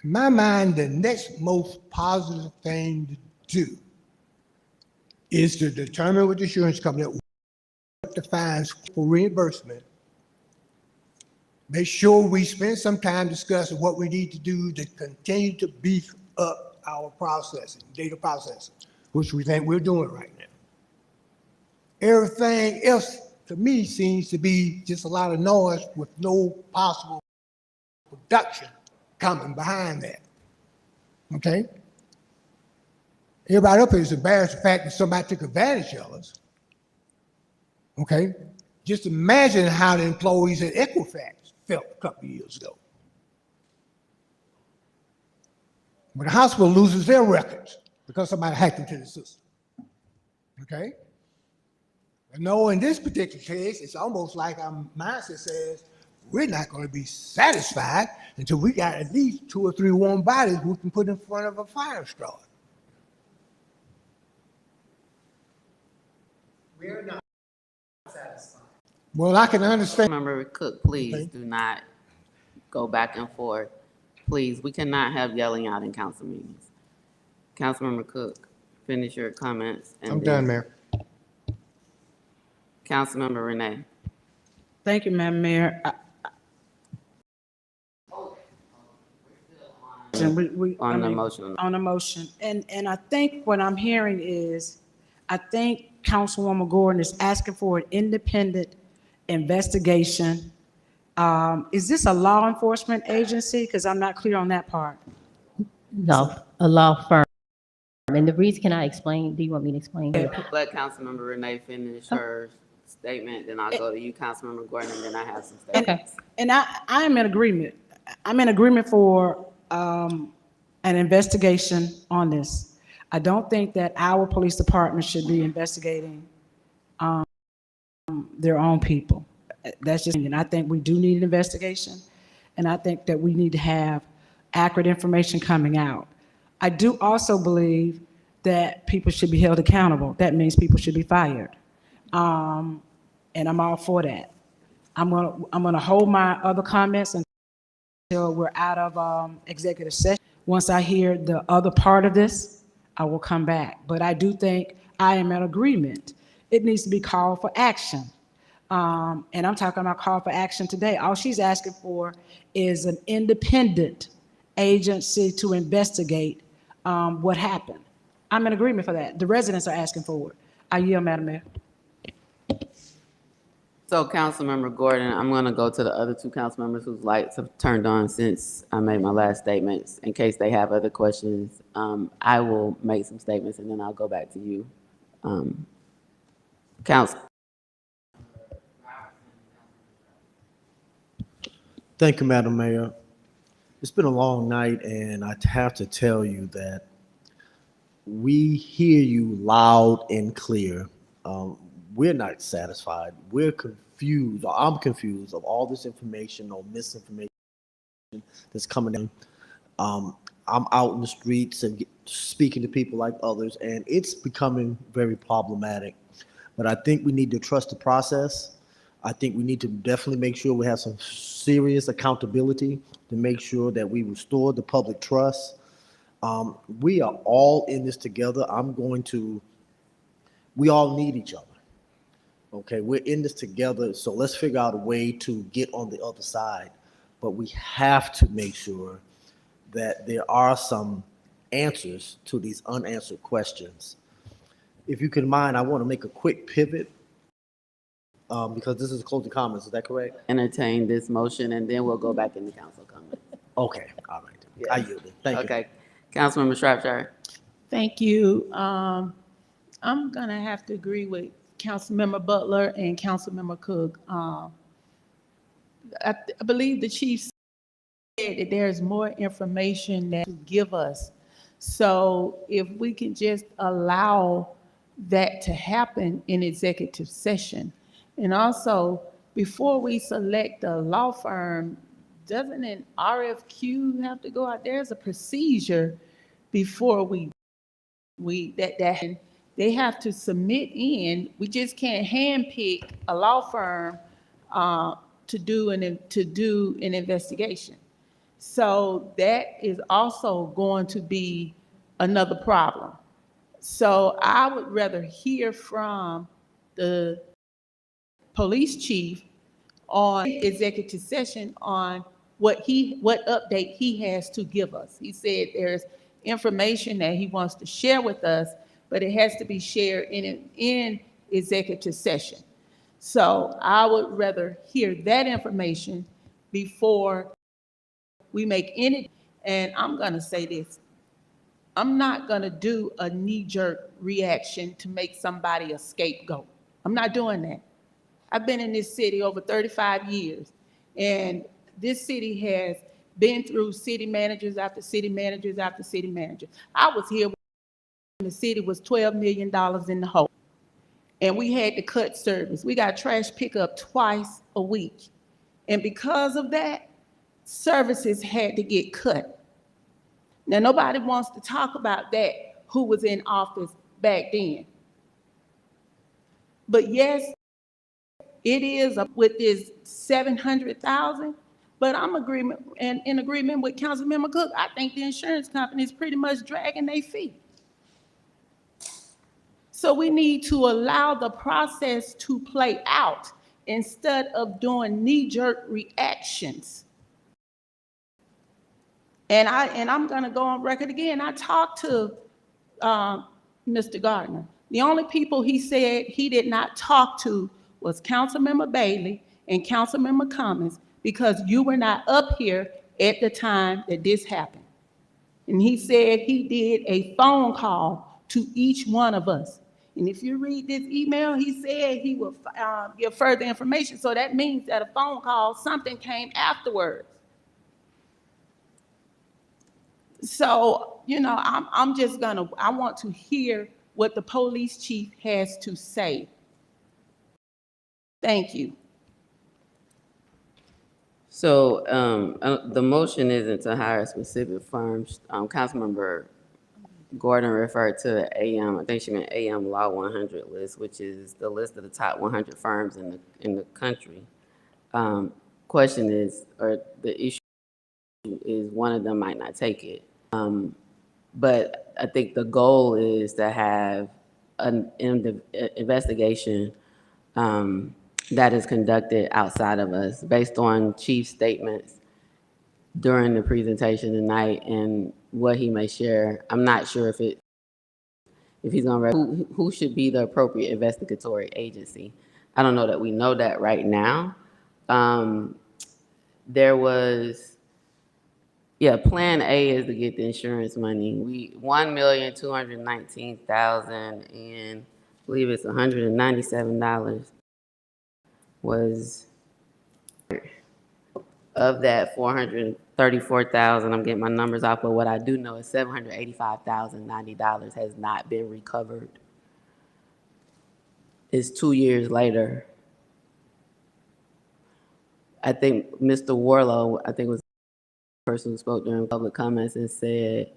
In my mind, the next most positive thing to do is to determine with the insurance company what the fines for reimbursement. Make sure we spend some time discussing what we need to do to continue to beef up our processing, data processing, which we think we're doing right now. Everything else, to me, seems to be just a lot of noise with no possible production coming behind that. Okay? Everybody up here is embarrassed the fact that somebody took advantage of us. Okay? Just imagine how the employees at Equifax felt a couple of years ago. When the hospital loses their records because somebody hacked into the system. Okay? I know in this particular case, it's almost like our mindset says, we're not going to be satisfied until we got at least 2 or 3 warm bodies we can put in front of a fire starter. We're not satisfied. Well, I can understand. Member Cook, please do not go back and forth. Please, we cannot have yelling out in council meetings. Councilmember Cook, finish your comments. And I'm then done, Mayor. Councilmember Renee. Thank you, Madam Mayor. And On the motion. On the motion. And I think what I'm hearing is, I think Councilwoman Gordon is asking for an independent investigation. Is this a law enforcement agency? Because I'm not clear on that part. No, a law firm. And the reason, can I explain? Do you want me to explain? Let Councilmember Renee finish her statement, then I'll go to you, Councilmember Gordon, and then I have some statements. And I am in agreement. I'm in agreement for an investigation on this. I don't think that our police department should be investigating their own people. That's just, and I think we do need an investigation, and I think that we need to have accurate information coming out. I do also believe that people should be held accountable. That means people should be fired. And I'm all for that. I'm gonna hold my other comments until we're out of executive session. Once I hear the other part of this, I will come back. But I do think I am in agreement. It needs to be called for action. And I'm talking about call for action today. All she's asking for is an independent agency to investigate what happened. I'm in agreement for that. The residents are asking for it. I yield, Madam Mayor. So Councilmember Gordon, I'm gonna go to the other 2 council members whose lights have turned on since I made my last statements, in case they have other questions. I will make some statements and then I'll go back to you. Council. Thank you, Madam Mayor. It's been a long night, and I have to tell you that we hear you loud and clear. We're not satisfied. We're confused, or I'm confused of all this information or misinformation that's coming in. I'm out in the streets and speaking to people like others, and it's becoming very problematic. But I think we need to trust the process. I think we need to definitely make sure we have some serious accountability to make sure that we restore the public trust. We are all in this together. We all need each other. Okay, we're in this together, so let's figure out a way to get on the other side. But we have to make sure that there are some answers to these unanswered questions. If you can mind, I want to make a quick pivot because this is closing comments. Is that correct? Entertain this motion and then we'll go back into council comments. Okay, all right. Yeah. I yield it. Thank you. Okay, Councilmember Shropshire. Thank you. I'm gonna have to agree with Councilmember Butler and Councilmember Cook. I believe the chief said said that there's more information that to give us. So if we can just allow that to happen in executive session. And also, before we select a law firm, doesn't an RFQ have to go out? There's a procedure before they have to submit in. We just can't handpick a law firm to do an investigation. So that is also going to be another problem. So I would rather hear from the police chief on executive session on what update he has to give us. He said there's information that he wants to share with us, but it has to be shared in executive session. So I would rather hear that information before we make any, and I'm gonna say this, I'm not gonna do a knee-jerk reaction to make somebody a scapegoat. I'm not doing that. I've been in this city over 35 years, and this city has been through city managers after city managers after city managers. I was here when the city was $12 million in the hole, and we had to cut service. We got trash pickup twice a week, and because of that, services had to get cut. Now, nobody wants to talk about that, who was in office back then. But yes, it is with this 700,000, but I'm in agreement with Councilmember Cook. I think the insurance company is pretty much dragging their feet. So we need to allow the process to play out instead of doing knee-jerk reactions. And I'm gonna go on record again. I talked to Mr. Gardner. The only people he said he did not talk to was Councilmember Bailey and Councilmember Cummings, because you were not up here at the time that this happened. And he said he did a phone call to each one of us. And if you read this email, he said he will give further information. So that means that a phone call, something came afterwards. So, you know, I want to hear what the police chief has to say. Thank you. So the motion isn't to hire specific firms. Councilmember Gordon referred to the AM, I think she meant AM Law 100 list, which is the list of the top 100 firms in the country. Question is, or the issue is, one of them might not take it. But I think the goal is to have an investigation that is conducted outside of us based on chief's statements during the presentation tonight and what he may share. I'm not sure if he's gonna, who should be the appropriate investigatory agency. I don't know that we know that right now. There was, plan A is to get the insurance money. $1,219,000 and I believe it's $197 was of that. 434,000, I'm getting my numbers off, but what I do know is $785,090 has not been recovered. It's 2 years later. I think Mr. Warlow, I think was the person who spoke during public comments and said,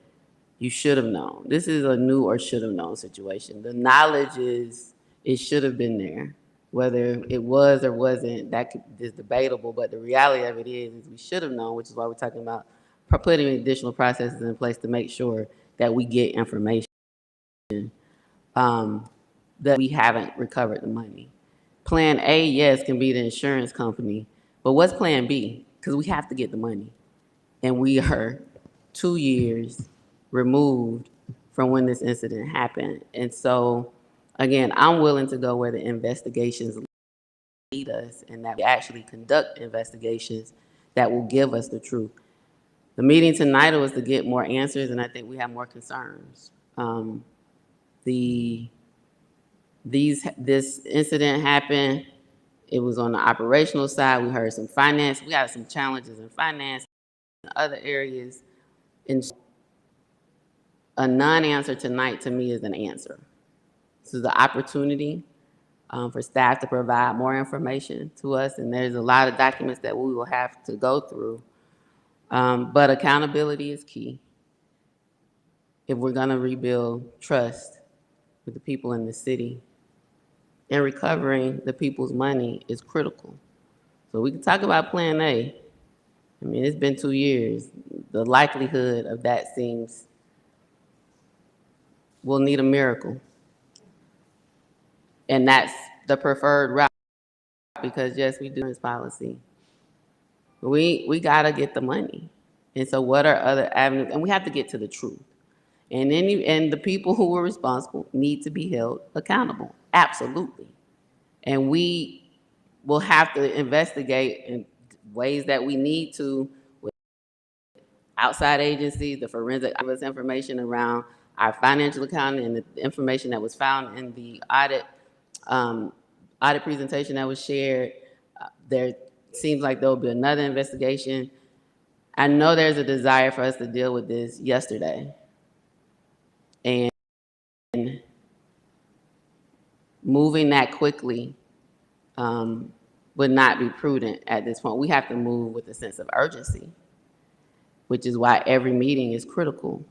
you should have known. This is a new or should have known situation. The knowledge is, it should have been there. Whether it was or wasn't, that is debatable, but the reality of it is we should have known, which is why we're talking about putting additional processes in place to make sure that we get information that we haven't recovered the money. Plan A, yes, can be the insurance company, but what's plan B? Because we have to get the money. And we are 2 years removed from when this incident happened. And so, again, I'm willing to go where the investigations lead us and that we actually conduct investigations that will give us the truth. The meeting tonight was to get more answers, and I think we have more concerns. This incident happened. It was on the operational side. We heard some finance. We got some challenges in finance. other areas. And a non-answer tonight to me is an answer. This is the opportunity for staff to provide more information to us, and there's a lot of documents that we will have to go through. But accountability is key if we're gonna rebuild trust with the people in the city. And recovering the people's money is critical. So we can talk about Plan A. I mean, it's been 2 years. The likelihood of that seems we'll need a miracle. And that's the preferred route, because yes, we do this policy. We gotta get the money. And so what are other avenues? And we have to get to the truth. And the people who were responsible need to be held accountable, absolutely. And we will have to investigate in ways that we need to with outside agencies, the forensic give us information around our financial accounting and the information that was found in the audit presentation that was shared. There seems like there will be another investigation. I know there's a desire for us to deal with this yesterday. And moving that quickly would not be prudent at this point. We have to move with a sense of urgency, which is why every meeting is critical.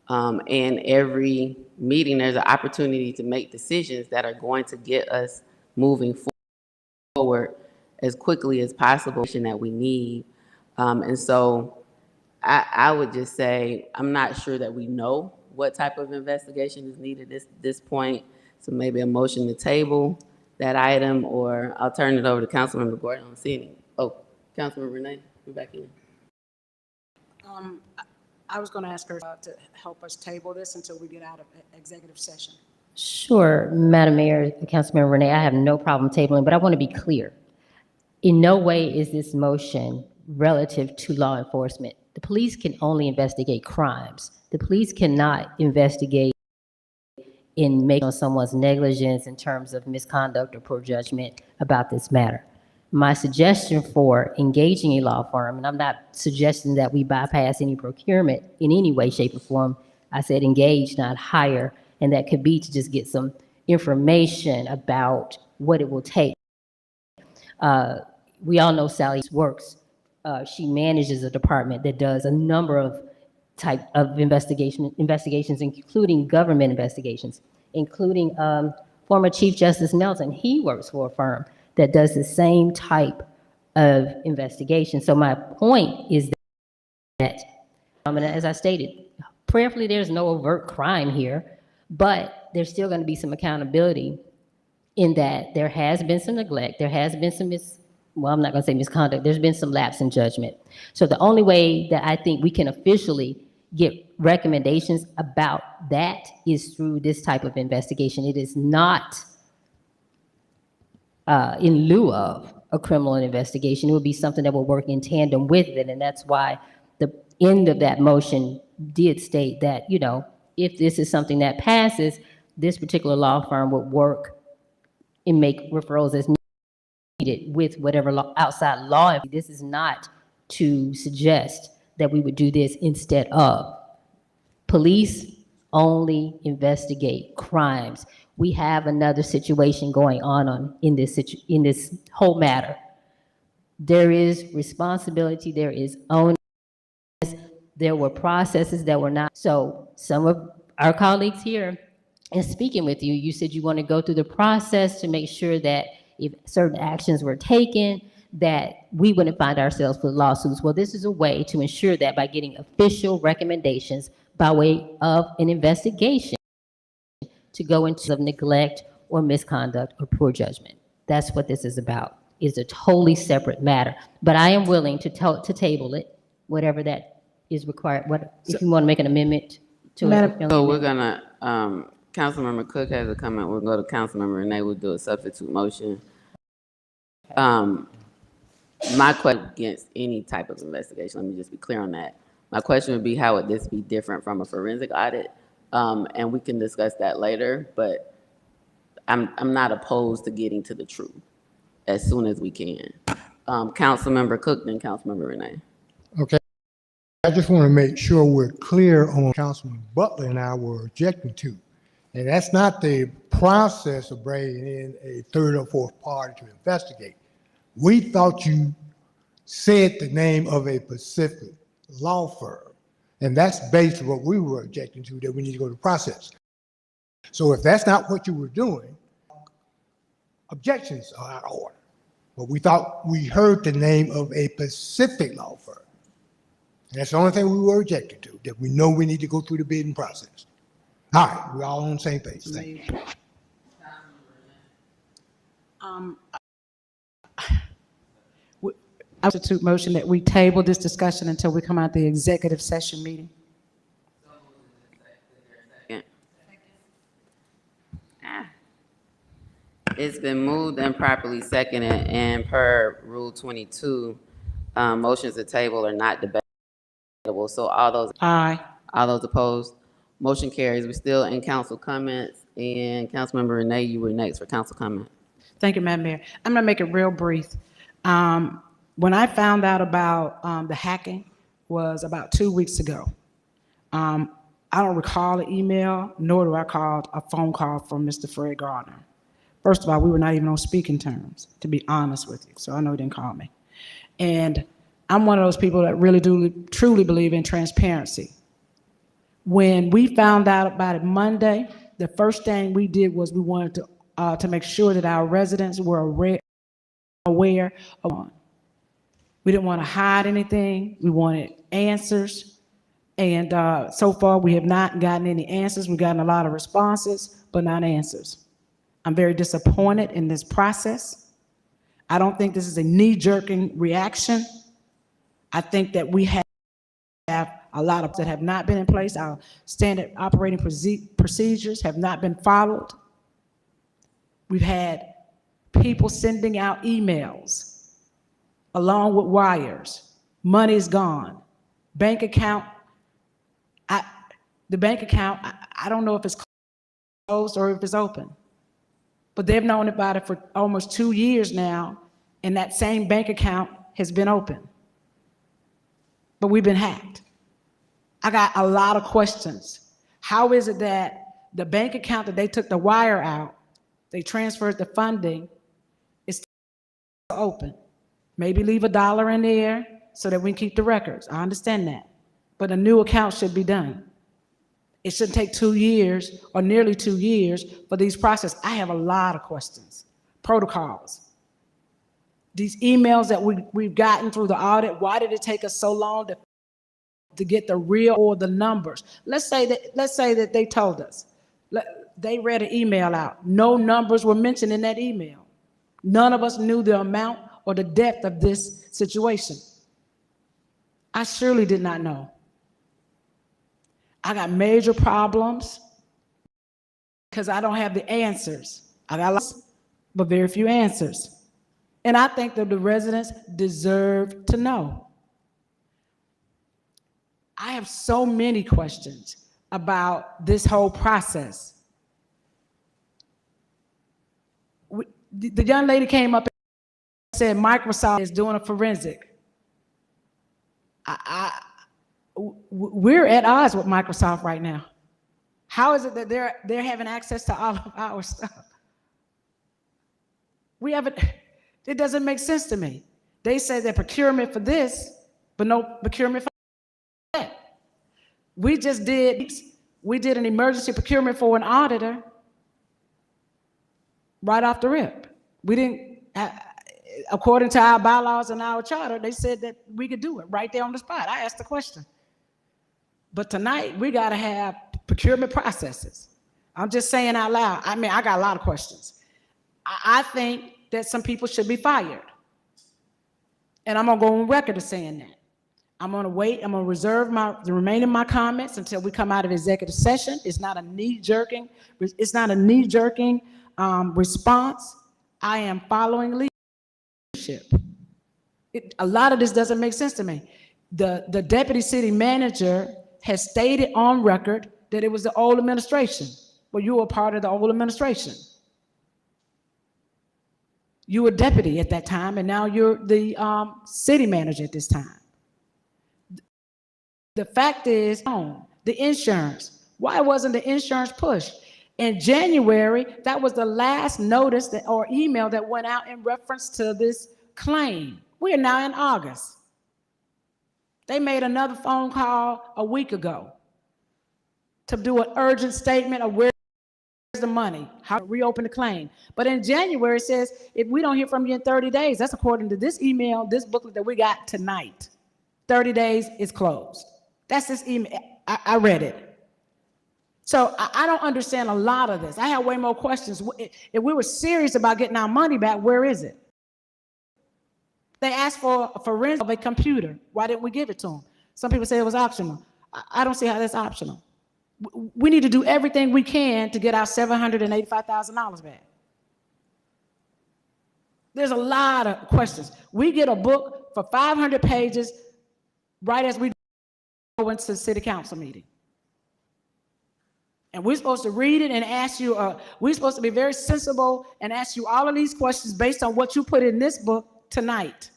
And every meeting, there's an opportunity to make decisions that are going to get us moving forward as quickly as possible that we need. And so I would just say, I'm not sure that we know what type of investigation is needed at this point. So maybe a motion to table that item, or I'll turn it over to Councilmember Gordon. I don't see any. Oh, Councilmember Renee, you're back in. I was going to ask her to help us table this until we get out of executive session. Sure, Madam Mayor, Councilmember Renee, I have no problem tabling, but I want to be clear. In no way is this motion relative to law enforcement. The police can only investigate crimes. The police cannot investigate in making someone's negligence in terms of misconduct or poor judgment about this matter. My suggestion for engaging a law firm, and I'm not suggesting that we bypass any procurement in any way, shape, or form. I said engage, not hire, and that could be to just get some information about what it will take. We all know Sally works. She manages a department that does a number of type of investigations, including government investigations, including former Chief Justice Melton. He works for a firm that does the same type of investigation. So my point is that, and as I stated, prayerfully, there's no overt crime here, but there's still going to be some accountability in that there has been some neglect, there has been some I'm not going to say misconduct, there's been some lapse in judgment. So the only way that I think we can officially get recommendations about that is through this type of investigation. It is not in lieu of a criminal investigation. It would be something that will work in tandem with it, and that's why the end of that motion did state that, you know, if this is something that passes, this particular law firm would work and make referrals as needed with whatever outside law. This is not to suggest that we would do this instead of. Police only investigate crimes. We have another situation going on in this whole matter. There is responsibility, there is onus. There were processes that were not. So some of our colleagues here, in speaking with you, you said you want to go through the process to make sure that if certain actions were taken, that we wouldn't find ourselves with lawsuits. Well, this is a way to ensure that by getting official recommendations by way of an investigation to go into neglect or misconduct or poor judgment. That's what this is about. It's a totally separate matter. But I am willing to table it, whatever that is required. If you want to make an amendment to it. So we're gonna, Councilmember Cook has a comment. We'll go to Councilmember Renee. We'll do a substitute motion. My question against any type of investigation, let me just be clear on that. My question would be, how would this be different from a forensic audit? And we can discuss that later, but I'm not opposed to getting to the truth as soon as we can. Councilmember Cook, then Councilmember Renee. Okay. I just want to make sure we're clear on Councilman Butler and I were objecting to. And that's not the process of bringing in a third or fourth party to investigate. We thought you said the name of a specific law firm. And that's basically what we were objecting to, that we need to go to process. So if that's not what you were doing, objections are out of order. But we thought we heard the name of a specific law firm. And that's the only thing we were objecting to, that we know we need to go through the bidding process. All right, we're all on the same page. Thank you. I substitute motion that we table this discussion until we come out the executive session meeting. It's been moved and properly seconded, and per Rule 22, motions to table are not debatable. So all those opposed, motion carries. We're still in council comments, and Councilmember Renee, you were next for council comment. Thank you, Madam Mayor. I'm going to make it real brief. When I found out about the hacking was about 2 weeks ago. I don't recall an email, nor do I recall a phone call from Mr. Fred Gardner. First of all, we were not even on speaking terms, to be honest with you, so I know he didn't call me. And I'm one of those people that really do truly believe in transparency. When we found out about it Monday, the first thing we did was we wanted to make sure that our residents were aware of it. We didn't want to hide anything. We wanted answers. And so far, we have not gotten any answers. We've gotten a lot of responses, but not answers. I'm very disappointed in this process. I don't think this is a knee-jerking reaction. I think that we have a lot of that have not been in place. Our standard operating procedures have not been followed. We've had people sending out emails along with wires. Money's gone. Bank account, I don't know if it's closed or if it's open. But they've known about it for almost 2 years now, and that same bank account has been open. But we've been hacked. I got a lot of questions. How is it that the bank account that they took the wire out, they transferred the funding, is still open? Maybe leave $1 in there so that we can keep the records. I understand that. But a new account should be done. It shouldn't take 2 years or nearly 2 years for these processes. I have a lot of questions. Protocols. These emails that we've gotten through the audit, why did it take us so long to get the real or the numbers? Let's say that they told us. They read an email out. No numbers were mentioned in that email. None of us knew the amount or the depth of this situation. I surely did not know. I got major problems because I don't have the answers. I got lots, but very few answers. And I think that the residents deserve to know. I have so many questions about this whole process. The young lady came up and said Microsoft is doing a forensic. We're at odds with Microsoft right now. How is it that they're having access to all of our stuff? It doesn't make sense to me. They say that procurement for this, but no procurement for that. We did an emergency procurement for an auditor right off the rip. We didn't, according to our bylaws and our charter, they said that we could do it right there on the spot. I asked the question. But tonight, we got to have procurement processes. I'm just saying out loud. I mean, I got a lot of questions. I think that some people should be fired. And I'm going to go on record as saying that. I'm going to wait. I'm going to reserve the remaining of my comments until we come out of executive session. It's not a knee-jerking response. I am following leadership. A lot of this doesn't make sense to me. The deputy city manager has stated on record that it was the old administration. Well, you were part of the old administration. You were deputy at that time, and now you're the city manager at this time. The fact is, the insurance. Why wasn't the insurance pushed? In January, that was the last notice that, or email that went out in reference to this claim. We are now in August. They made another phone call a week ago to do an urgent statement of where's the money, how to reopen the claim. But in January, it says, if we don't hear from you in 30 days, that's according to this email, this booklet that we got tonight. 30 days is closed. That's this email. I read it. So I don't understand a lot of this. I have way more questions. If we were serious about getting our money back, where is it? They asked for a forensic of a computer. Why didn't we give it to them? Some people say it was optional. I don't see how that's optional. We need to do everything we can to get our $785,000 back. There's a lot of questions. We get a book for 500 pages right as we go into the city council meeting. And we're supposed to read it and ask you, we're supposed to be very sensible and ask you all of these questions based on what you put in this book tonight.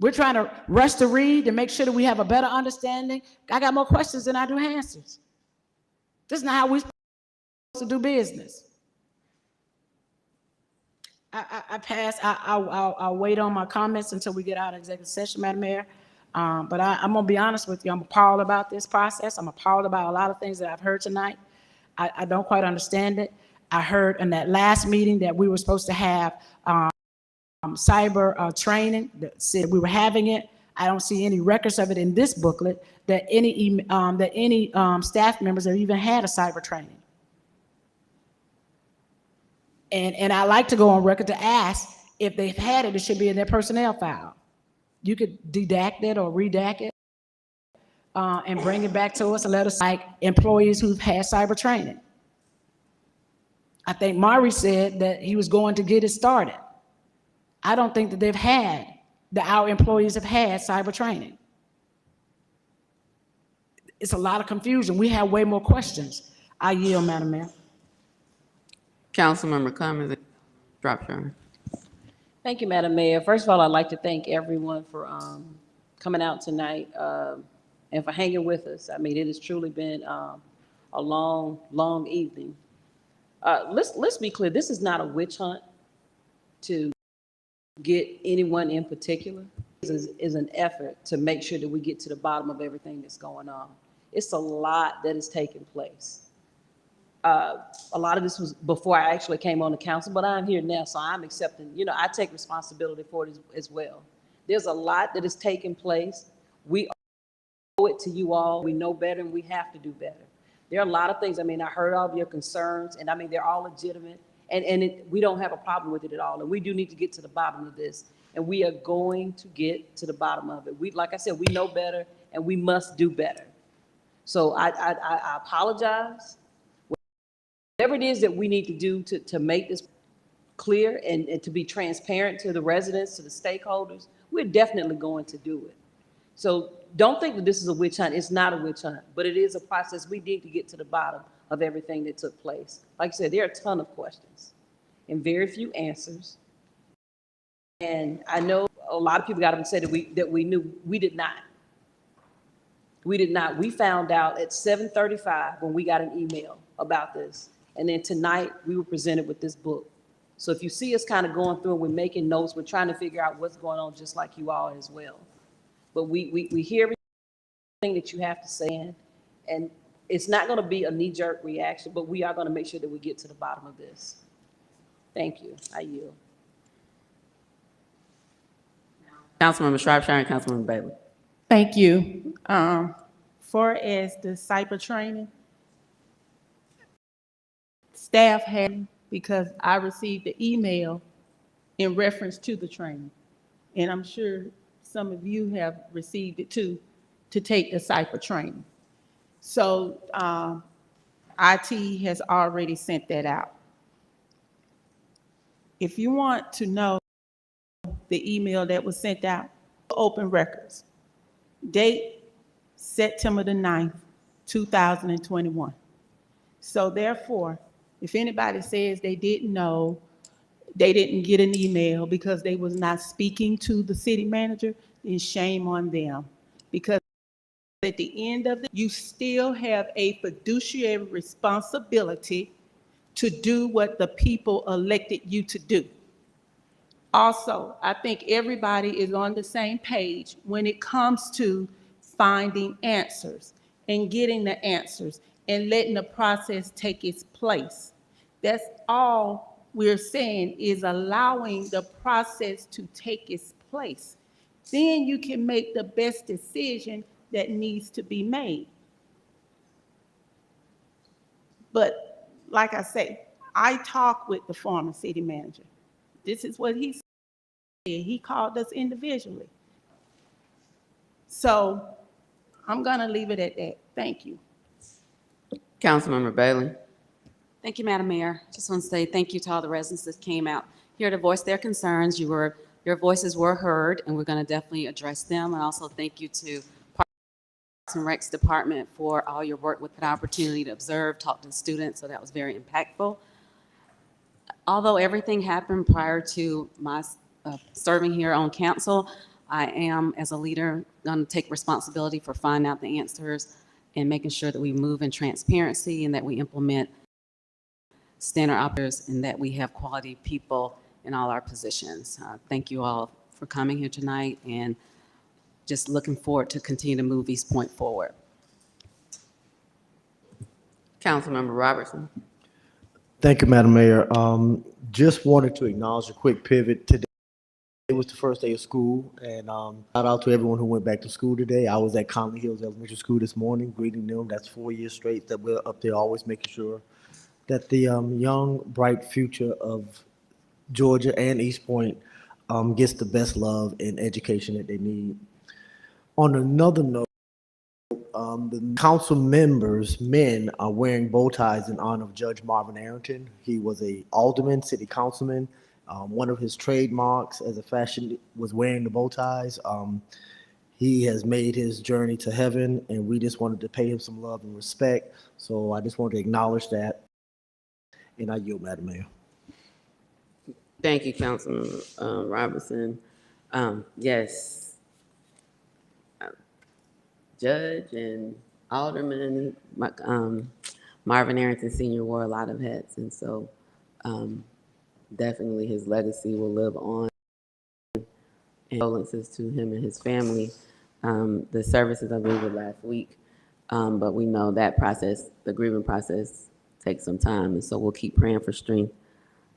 We're trying to rush to read to make sure that we have a better understanding. I got more questions than I do answers. This is not how we're supposed to do business. I pass. I'll wait on my comments until we get out of executive session, Madam Mayor. But I'm going to be honest with you. I'm appalled about this process. I'm appalled about a lot of things that I've heard tonight. I don't quite understand it. I heard in that last meeting that we were supposed to have cyber training, that said we were having it. I don't see any records of it in this booklet that any staff members have even had a cyber training. And I like to go on record to ask if they've had it, it should be in their personnel file. You could dedact it or redact it and bring it back to us and let us like employees who've had cyber training. I think Mari said that he was going to get it started. I don't think that our employees have had cyber training. It's a lot of confusion. We have way more questions. I yield, Madam Mayor. Councilmember Cummings, Shropshire. Thank you, Madam Mayor. First of all, I'd like to thank everyone for coming out tonight and for hanging with us. I mean, it has truly been a long, long evening. Let's be clear. This is not a witch hunt to get anyone in particular. This is an effort to make sure that we get to the bottom of everything that's going on. It's a lot that is taking place. A lot of this was before I actually came on the council, but I'm here now, so I'm accepting, I take responsibility for it as well. There's a lot that is taking place. We owe it to you all. We know better and we have to do better. There are a lot of things. I mean, I heard all of your concerns, and I mean, they're all legitimate, and we don't have a problem with it at all. And we do need to get to the bottom of this, and we are going to get to the bottom of it. Like I said, we know better, and we must do better. So I apologize. Whatever it is that we need to do to make this clear and to be transparent to the residents, to the stakeholders, we're definitely going to do it. So don't think that this is a witch hunt. It's not a witch hunt, but it is a process. We need to get to the bottom of everything that took place. Like I said, there are a ton of questions and very few answers. And I know a lot of people got up and said that we knew. We did not. We did not. We found out at 7:35 when we got an email about this. And then tonight we were presented with this book. So if you see us kind of going through and we're making notes, we're trying to figure out what's going on just like you all as well. But we hear everything that you have to say, and it's not going to be a knee-jerk reaction, but we are going to make sure that we get to the bottom of this. Thank you. I yield. Councilmember Shropshire and Councilmember Bailey. Thank you. Far as the cyber training, staff had, because I received the email in reference to the training. And I'm sure some of you have received it too, to take the cyber training. So IT has already sent that out. If you want to know the email that was sent out, open records. Date, September the 9th, 2021. So therefore, if anybody says they didn't know, they didn't get an email because they was not speaking to the city manager, then shame on them. Because at the end of you still have a fiduciary responsibility to do what the people elected you to do. Also, I think everybody is on the same page when it comes to finding answers and getting the answers and letting the process take its place. That's all we're saying, is allowing the process to take its place. Then you can make the best decision that needs to be made. But like I say, I talked with the former city manager. This is what he said. He called us individually. So I'm going to leave it at that. Thank you. Councilmember Bailey. Thank you, Madam Mayor. Just want to say thank you to all the residents that came out here to voice their concerns. Your voices were heard, and we're going to definitely address them. And also thank you to Parks and Recs Department for all your work with the opportunity to observe, talk to the students. So that was very impactful. Although everything happened prior to my serving here on council, I am, as a leader, going to take responsibility for finding out the answers and making sure that we move in transparency and that we implement standard operators and that we have quality people in all our positions. Thank you all for coming here tonight, and just looking forward to continue to move East Point forward. Councilmember Robertson. Thank you, Madam Mayor. Just wanted to acknowledge a quick pivot today. It was the first day of school, and shout out to everyone who went back to school today. I was at Conley Hills Elementary School this morning, greeting them. That's 4 years straight that we're up there always making sure that the young, bright future of Georgia and East Point gets the best love and education that they need. On another note, the council members, men, are wearing bow ties in honor of Judge Marvin Arrington. He was a alderman, city councilman. One of his trademarks as a fashion was wearing the bow ties. He has made his journey to heaven, and we just wanted to pay him some love and respect. So I just wanted to acknowledge that. And I yield, Madam Mayor. Thank you, Councilman Robinson. Yes, Judge and Alderman Marvin Arrington Sr. wore a lot of hats, and so definitely his legacy will live on. And condolences to him and his family. The services, I believe, were last week, but we know that process, the grieving process, takes some time, and so we'll keep praying for strength,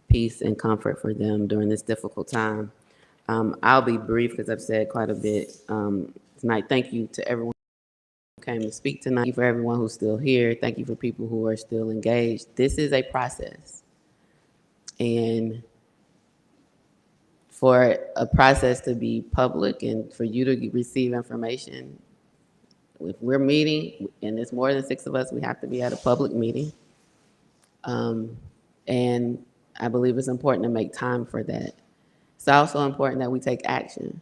peace, and comfort for them during this difficult time. I'll be brief because I've said quite a bit tonight. Thank you to everyone who came to speak tonight. Thank you for everyone who's still here. Thank you for people who are still engaged. This is a process, and for a process to be public and for you to receive information, if we're meeting and there's more than 6 of us, we have to be at a public meeting. And I believe it's important to make time for that. It's also important that we take action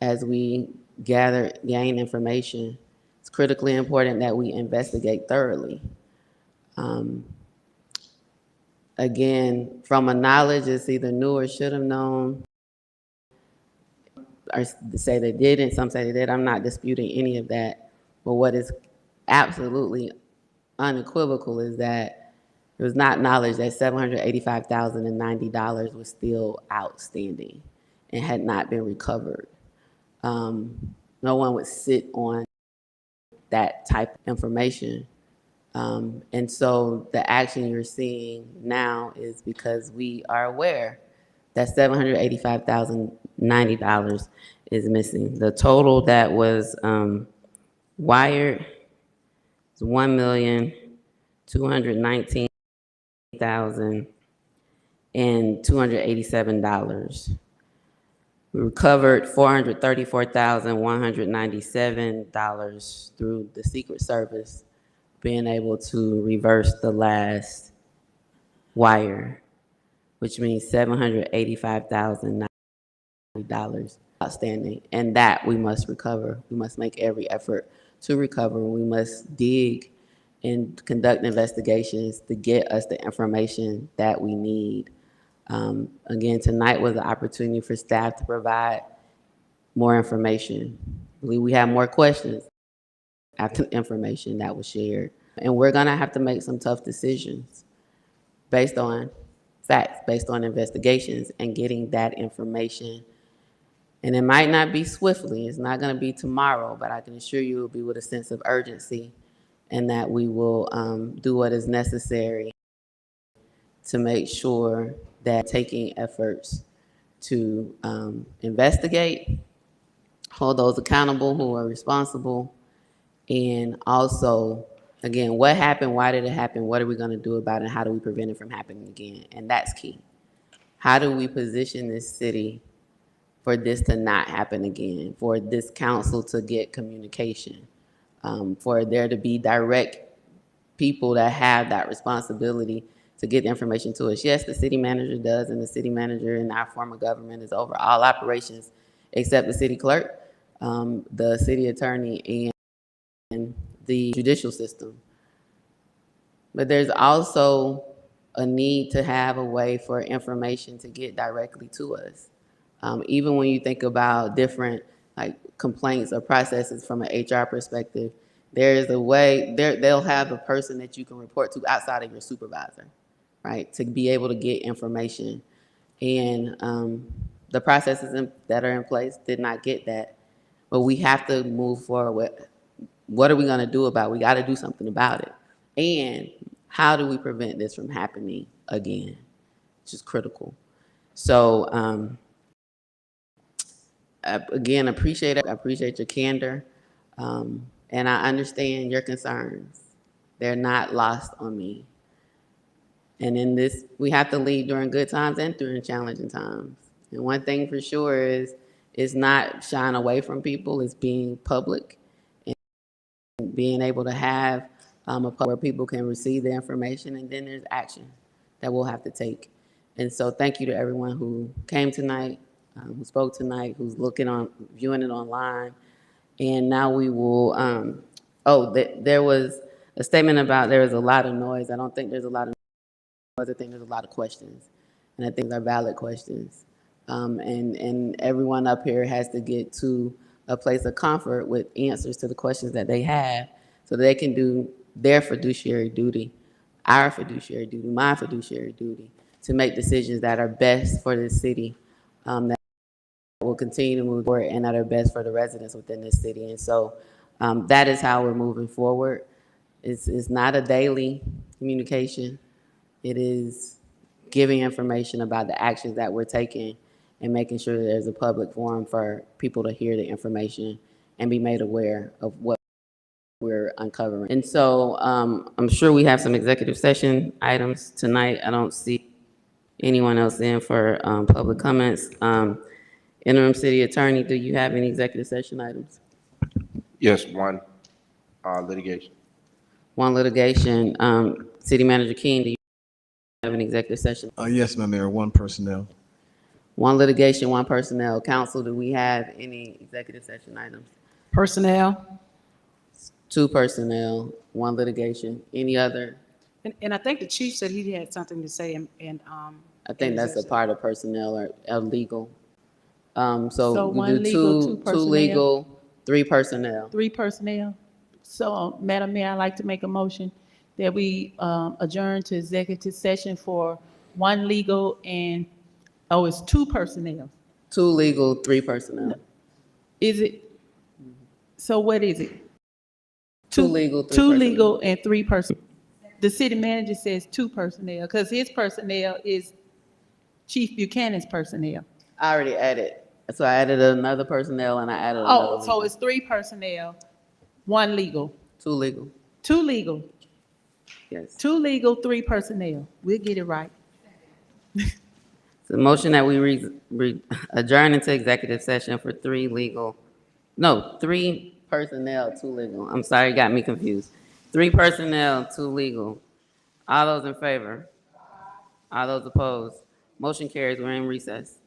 as we gain information. It's critically important that we investigate thoroughly. Again, from a knowledge, it's either knew or should have known, or say they didn't, some say they did. I'm not disputing any of that. But what is absolutely unequivocal is that it was not knowledge that $785,090 was still outstanding and had not been recovered. No one would sit on that type of information. And so the action you're seeing now is because we are aware that $785,090 is missing. The total that was wired is $1,219,287. We recovered $434,197 through the Secret Service being able to reverse the last wire, which means $785,090 outstanding. And that we must recover. We must make every effort to recover. We must dig and conduct investigations to get us the information that we need. Again, tonight was an opportunity for staff to provide more information. I believe we have more questions information that was shared. And we're gonna have to make some tough decisions based on facts, based on investigations and getting that information. And it might not be swiftly, it's not gonna be tomorrow, but I can assure you it will be with a sense of urgency and that we will do what is necessary to make sure that taking efforts to investigate, hold those accountable who are responsible, and also, again, what happened, why did it happen, what are we gonna do about it, and how do we prevent it from happening again? And that's key. How do we position this city for this to not happen again, for this council to get communication, for there to be direct people that have that responsibility to get the information to us? Yes, the city manager does, and the city manager in our form of government is over all operations except the city clerk, the city attorney, and the judicial system. But there's also a need to have a way for information to get directly to us. Even when you think about different like complaints or processes from an HR perspective, there is a way, they'll have a person that you can report to outside of your supervisor, right? To be able to get information. And the processes that are in place did not get that. But we have to move forward with what are we gonna do about it? We gotta do something about it. And how do we prevent this from happening again? Which is critical. So again, I appreciate your candor. And I understand your concerns. They're not lost on me. And in this, we have to lead during good times and during challenging times. And one thing for sure is not shying away from people, it's being public and being able to have a public where people can receive the information, and then there's action that we'll have to take. And so thank you to everyone who came tonight, who spoke tonight, who's viewing it online. And now we will, there was a statement about there is a lot of noise. I don't think there's a lot of noise. I think there's a lot of questions. And I think they're valid questions. And everyone up here has to get to a place of comfort with answers to the questions that they have so that they can do their fiduciary duty, our fiduciary duty, my fiduciary duty, to make decisions that are best for this city, that will continue to move forward and that are best for the residents within this city. And so that is how we're moving forward. It's not a daily communication. It is giving information about the actions that we're taking and making sure that there's a public forum for people to hear the information and be made aware of what we're uncovering. And so I'm sure we have some executive session items tonight. I don't see anyone else in for public comments. Interim City Attorney, do you have any executive session items? Yes, one, litigation. One litigation. City Manager King, do you have an executive session? Yes, Madam Mayor, one personnel. One litigation, one personnel. Council, do we have any executive session items? Personnel. Two personnel, one litigation. Any other? And I think the chief said he had something to say and I think that's a part of personnel or legal. So So we one do legal, two two personnel. legal, three personnel. 3 personnel. So, Madam Mayor, I'd like to make a motion that we adjourn to executive session for 1 legal and, it's 2 personnel. Two legal, three personnel. Is it? So what is it? Two legal, three 2 personnel. legal and 3 personnel. The city manager says 2 personnel, because his personnel is Chief Buchanan's personnel. I already added. So I added another personnel and I added another Oh, so legal. it's 3 personnel, 1 legal, Two legal, 2 legal, yes. 2 legal, 3 personnel. We'll get it right. The motion that we adjourn into executive session for 3 personnel, 2 legal. I'm sorry, you got me confused. 3 personnel, 2 legal. All those in favor? All those opposed? Motion carries. We're in recess.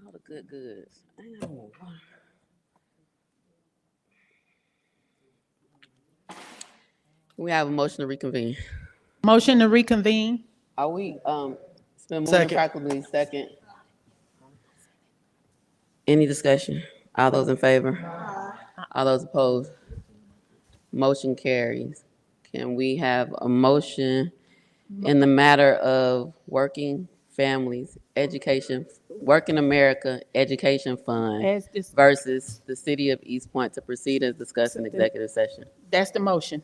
All the good goods. Ow. We have a motion to reconvene. Motion to reconvene. Are we, it's been moved and Second. properly second. Any discussion? All those in favor? All those opposed? Motion carries. Can we have a motion in the matter of working families, education, Working America Education Fund As this, versus the City of East Point to proceed as discussed in executive session? that's the motion.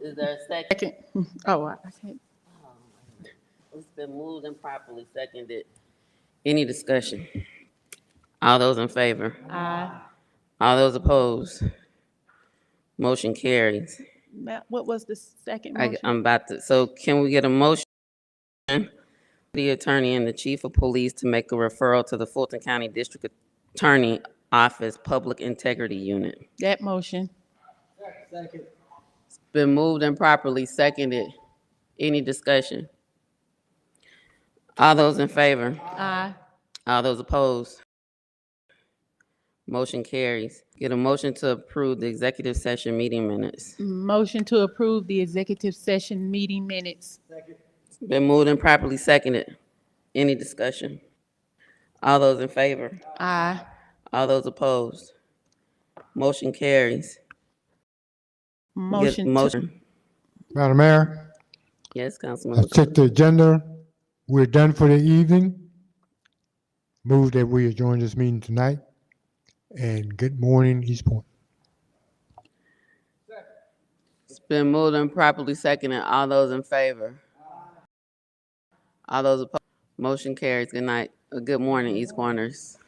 Is there a second? Second. Oh, I can't. It's been moved and properly seconded. Any discussion? All those in favor? Aye. All those opposed? Motion carries. What was the second I, motion? I'm about to, so can we get a motion? The attorney and the chief of police to make a referral to the Fulton County District Attorney Office Public Integrity Unit. That motion. It's been moved and properly seconded. Any discussion? All those in favor? Aye. All those opposed? Motion carries. Get a motion to approve the executive session meeting minutes. Motion to approve the executive session meeting minutes. Been moved and properly seconded. Any discussion? All those in favor? Aye. All those opposed? Motion carries. Motion to, Motion. Madam Mayor, Yes, I Councilman. checked the agenda. We're done for the evening. Move that we adjourn this meeting tonight. And good morning, East Point. It's been moved and properly seconded. All those in favor? All those opposed? Motion carries. Good night. Good morning, East Pointers.